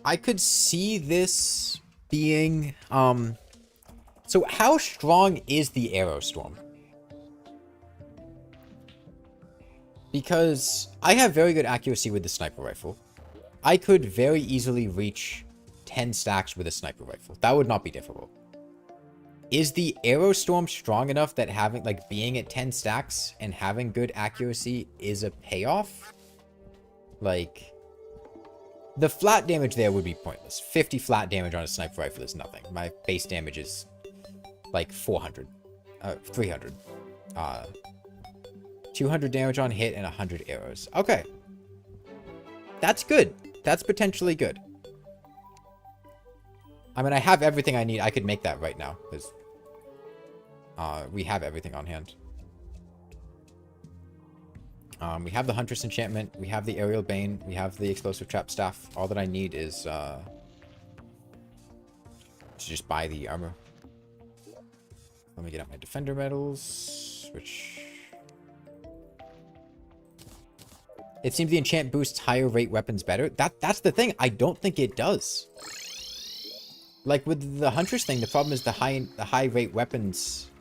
I could see this being so how strong is the arrow storm? Because I have very good accuracy with the sniper rifle. I could very easily reach 10 stacks with a sniper rifle. That would not be difficult. Is the arrow storm strong enough that having, like, being at 10 stacks and having good accuracy is a payoff? Like, the flat damage there would be pointless. 50 flat damage on a sniper rifle is nothing. My base damage is like 400. 300. 200 damage on hit and 100 arrows. Okay. That's good. That's potentially good. I mean, I have everything I need. I could make that right now, because we have everything on hand. We have the Huntress enchantment. We have the Aerial Bane. We have the Explosive Trap Staff. All that I need is to just buy the armor. Let me get out my Defender medals, which... It seems the enchant boosts higher rate weapons better. That's the thing. I don't think it does. Like, with the Huntress thing, the problem is the high rate weapons...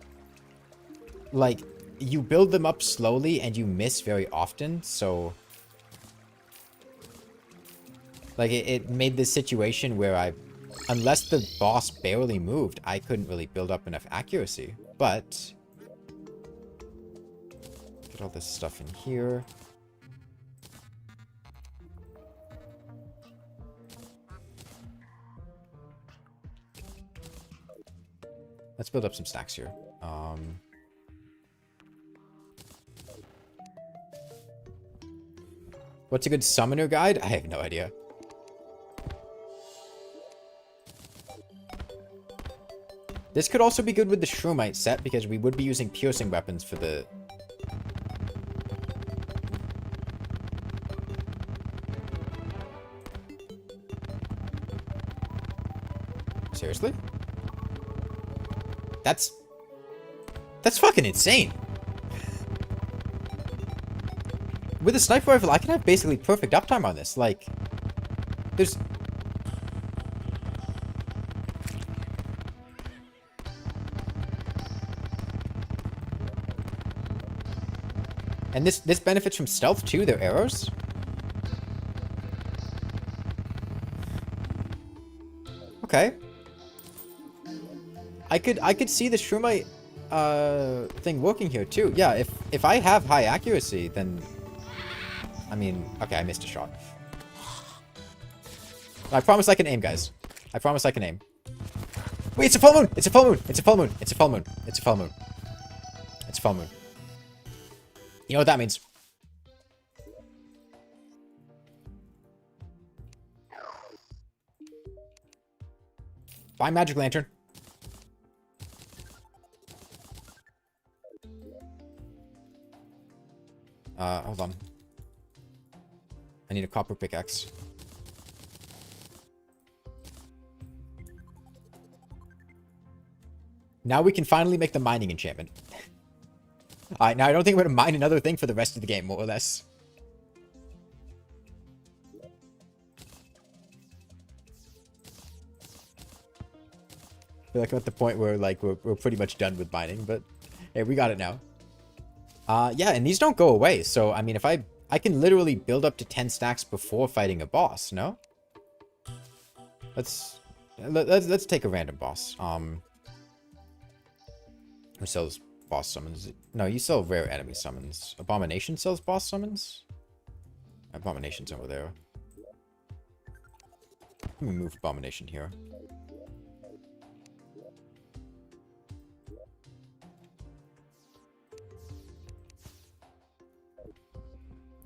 Like, you build them up slowly and you miss very often, so... Like, it made this situation where unless the boss barely moved, I couldn't really build up enough accuracy. But... Get all this stuff in here. Let's build up some stacks here. What's a good summoner guide? I have no idea. This could also be good with the Shroomite set, because we would be using piercing weapons for the... Seriously? That's fucking insane. With a sniper rifle, I can have basically perfect uptime on this. Like, there's... And this benefits from stealth too, their arrows. Okay. I could see the Shroomite thing working here too. Yeah, if I have high accuracy, then I mean, okay, I missed a shot. I promise I can aim, guys. I promise I can aim. Wait, it's a full moon! It's a full moon! It's a full moon! It's a full moon! It's a full moon. It's a full moon. You know what that means? Buy Magic Lantern. Hold on. I need a copper pickaxe. Now we can finally make the mining enchantment. Alright, now I don't think we're going to mine another thing for the rest of the game, more or less. I feel like I'm at the point where, like, we're pretty much done with mining, but hey, we got it now. Yeah, and these don't go away, so, I mean, if I can literally build up to 10 stacks before fighting a boss, no? Let's take a random boss. Who sells boss summons? No, you sell rare enemy summons. Abomination sells boss summons? Abomination's over there. Let me move Abomination here.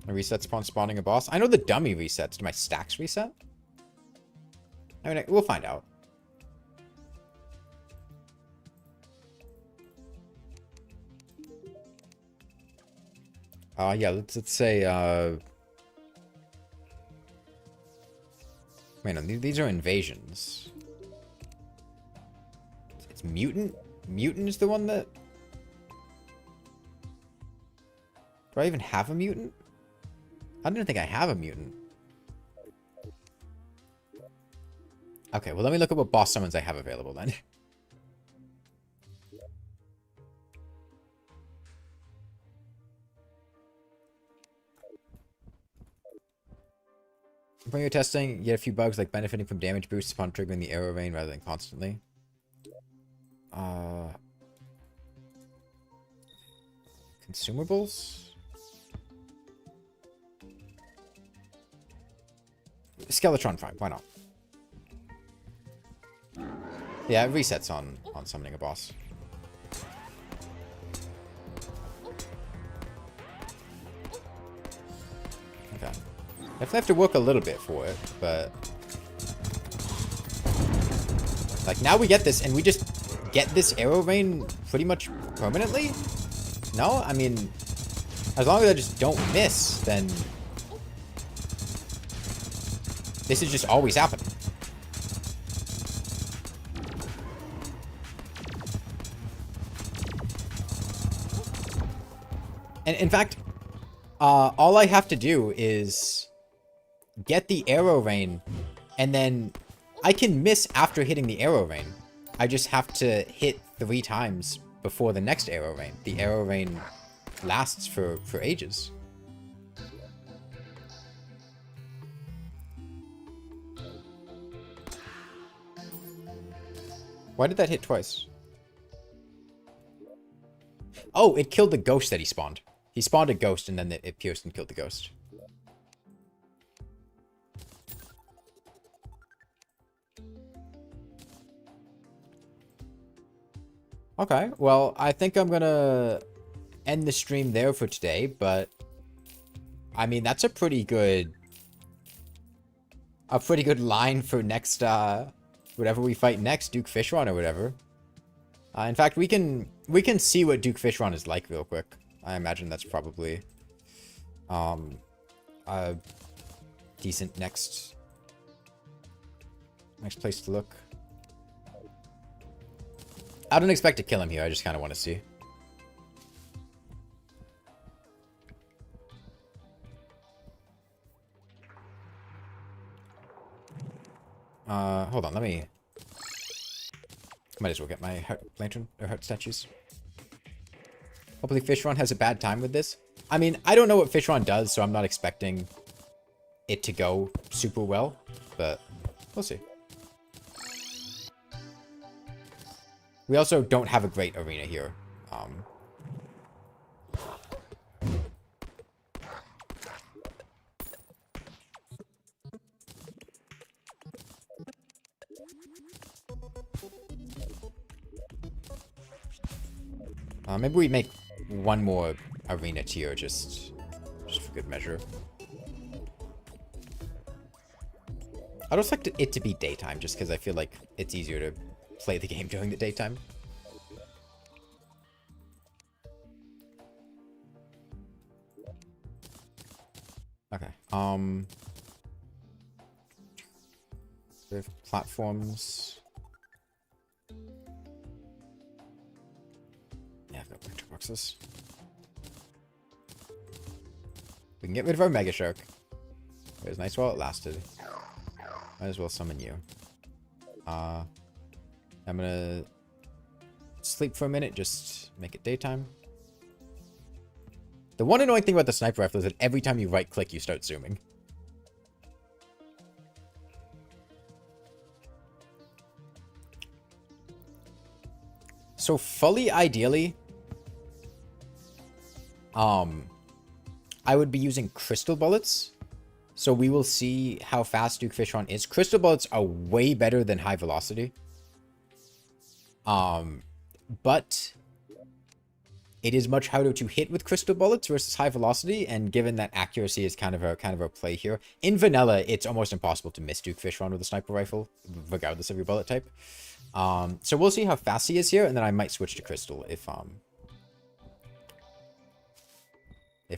It resets upon spawning a boss. I know the dummy resets. Do my stacks reset? I mean, we'll find out. Yeah, let's say, wait, no, these are invasions. It's mutant? Mutant is the one that... Do I even have a mutant? I don't think I have a mutant. Okay, well, let me look at what boss summons I have available then. When you're testing, you get a few bugs like benefiting from damage boosts upon triggering the arrow rain rather than constantly. Consumables? Skeletron Prime, why not? Yeah, it resets on summoning a boss. Okay. Definitely have to work a little bit for it, but... Like, now we get this, and we just get this arrow rain pretty much permanently? No? I mean, as long as I just don't miss, then... This is just always happening. And in fact, all I have to do is get the arrow rain, and then I can miss after hitting the arrow rain. I just have to hit 3 times before the next arrow rain. The arrow rain lasts for ages. Why did that hit twice? Oh, it killed the ghost that he spawned. He spawned a ghost, and then it pierced and killed the ghost. Okay, well, I think I'm gonna end the stream there for today, but... I mean, that's a pretty good line for next, whatever we fight next, Duke Fishron or whatever. In fact, we can see what Duke Fishron is like real quick. I imagine that's probably a decent next place to look. I don't expect to kill him here. I just kind of want to see. Hold on. Let me... Might as well get my heart lantern or heart statues. Hopefully Fishron has a bad time with this. I mean, I don't know what Fishron does, so I'm not expecting it to go super well, but we'll see. We also don't have a great arena here. Maybe we make one more arena tier just for good measure. I'd also like it to be daytime, just because I feel like it's easier to play the game during the daytime. Okay. We have platforms. boxes. We can get rid of our Mega Shark. It was nice while it lasted. Might as well summon you. I'm gonna sleep for a minute, just make it daytime. The one annoying thing about the sniper rifle is that every time you right-click, you start zooming. So fully ideally, I would be using crystal bullets. So we will see how fast Duke Fishron is. Crystal bullets are way better than high velocity. But it is much harder to hit with crystal bullets versus high velocity, and given that accuracy is kind of a play here. In vanilla, it's almost impossible to miss Duke Fishron with a sniper rifle, regardless of your bullet type. So we'll see how fast he is here, and then I might switch to crystal if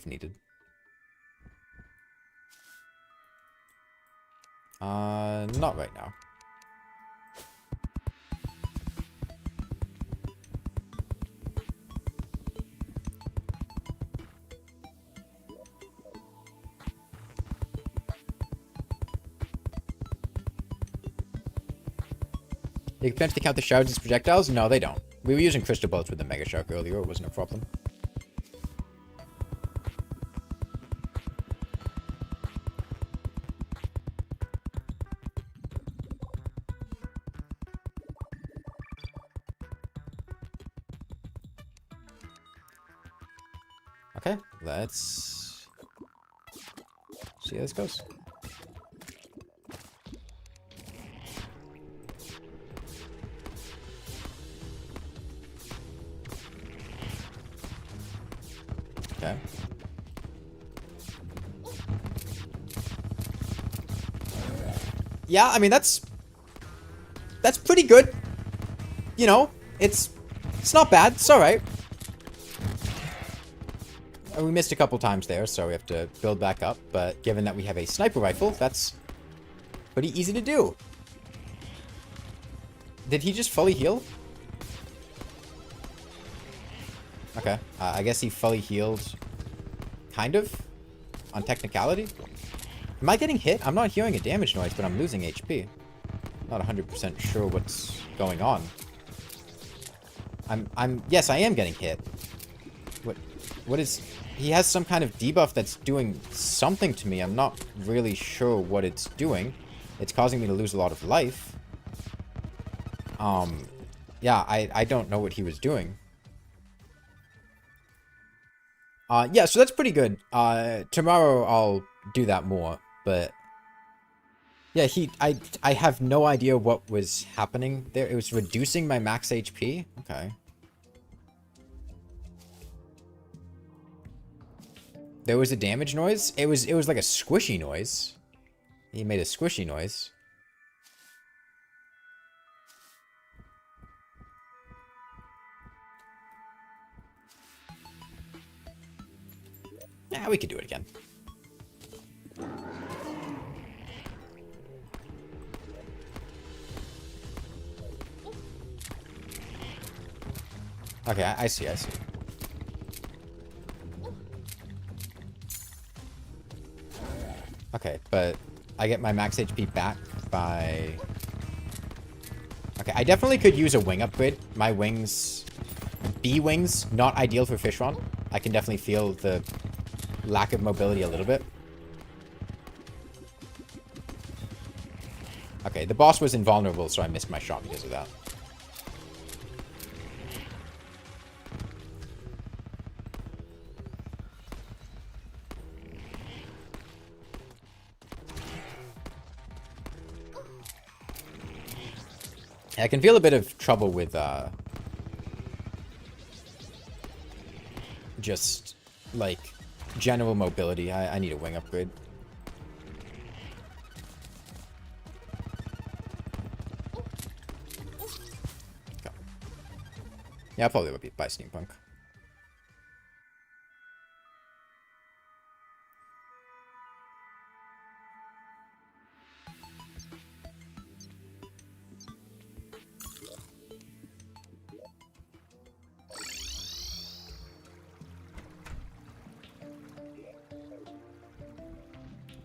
needed. Not right now. They can potentially count the shards as projectiles? No, they don't. We were using crystal bullets with the Mega Shark earlier. It wasn't a problem. Okay, let's see how this goes. Okay. Yeah, I mean that's pretty good. You know, it's not bad. It's all right. We missed a couple times there, so we have to build back up. But given that we have a sniper rifle, that's pretty easy to do. Did he just fully heal? Okay, I guess he fully healed, kind of, on technicality. Am I getting hit? I'm not hearing a damage noise, but I'm losing HP. Not 100% sure what's going on. Yes, I am getting hit. What is... He has some kind of debuff that's doing something to me. I'm not really sure what it's doing. It's causing me to lose a lot of life. Yeah, I don't know what he was doing. Yeah, so that's pretty good. Tomorrow I'll do that more, but... Yeah, I have no idea what was happening there. It was reducing my max HP? Okay. There was a damage noise? It was like a squishy noise. He made a squishy noise. Yeah, we could do it again. Okay, I see. Okay, but I get my max HP back by... Okay, I definitely could use a wing upgrade. My wings... B-wings, not ideal for Fishron. I can definitely feel the lack of mobility a little bit. Okay, the boss was invulnerable, so I missed my shot because of that. I can feel a bit of trouble with, just, like, general mobility. I need a wing upgrade. Okay. Yeah, I'll probably would buy Steampunk.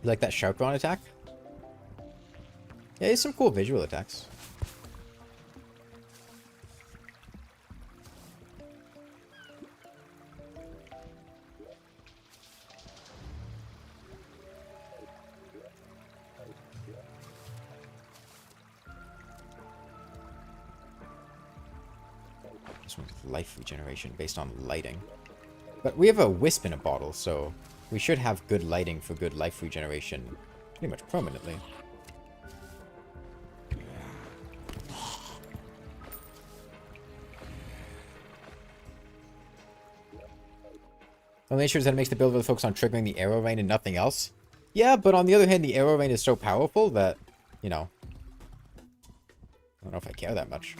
You like that shark run attack? Yeah, it's some cool visual attacks. This one's life regeneration based on lighting. But we have a wisp in a bottle, so we should have good lighting for good life regeneration pretty much permanently. The only issue is that it makes the build really focus on triggering the arrow rain and nothing else. Yeah, but on the other hand, the arrow rain is so powerful that, you know, I don't know if I care that much.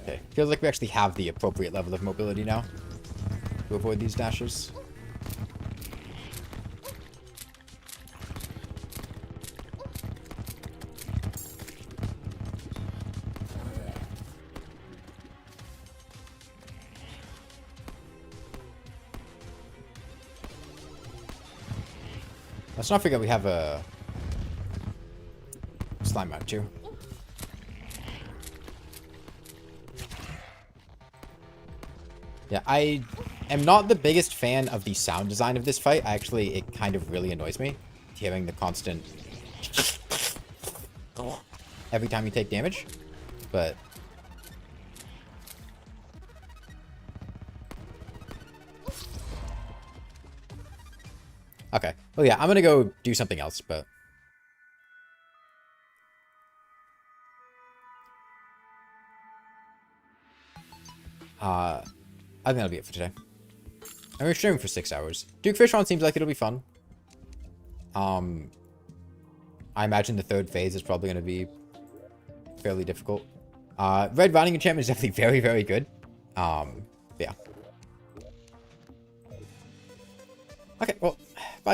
Okay, feels like we actually have the appropriate level of mobility now to avoid these dashes. Let's not forget we have a slime mount too. Yeah, I am not the biggest fan of the sound design of this fight. Actually, it kind of really annoys me hearing the constant every time you take damage. But okay. Well, yeah, I'm gonna go do something else, but I think that'll be it for today. And we're streaming for 6 hours. Duke Fishron seems like it'll be fun. I imagine the third phase is probably going to be fairly difficult. Red Vining enchantment is definitely very, very good. Yeah. Okay, well,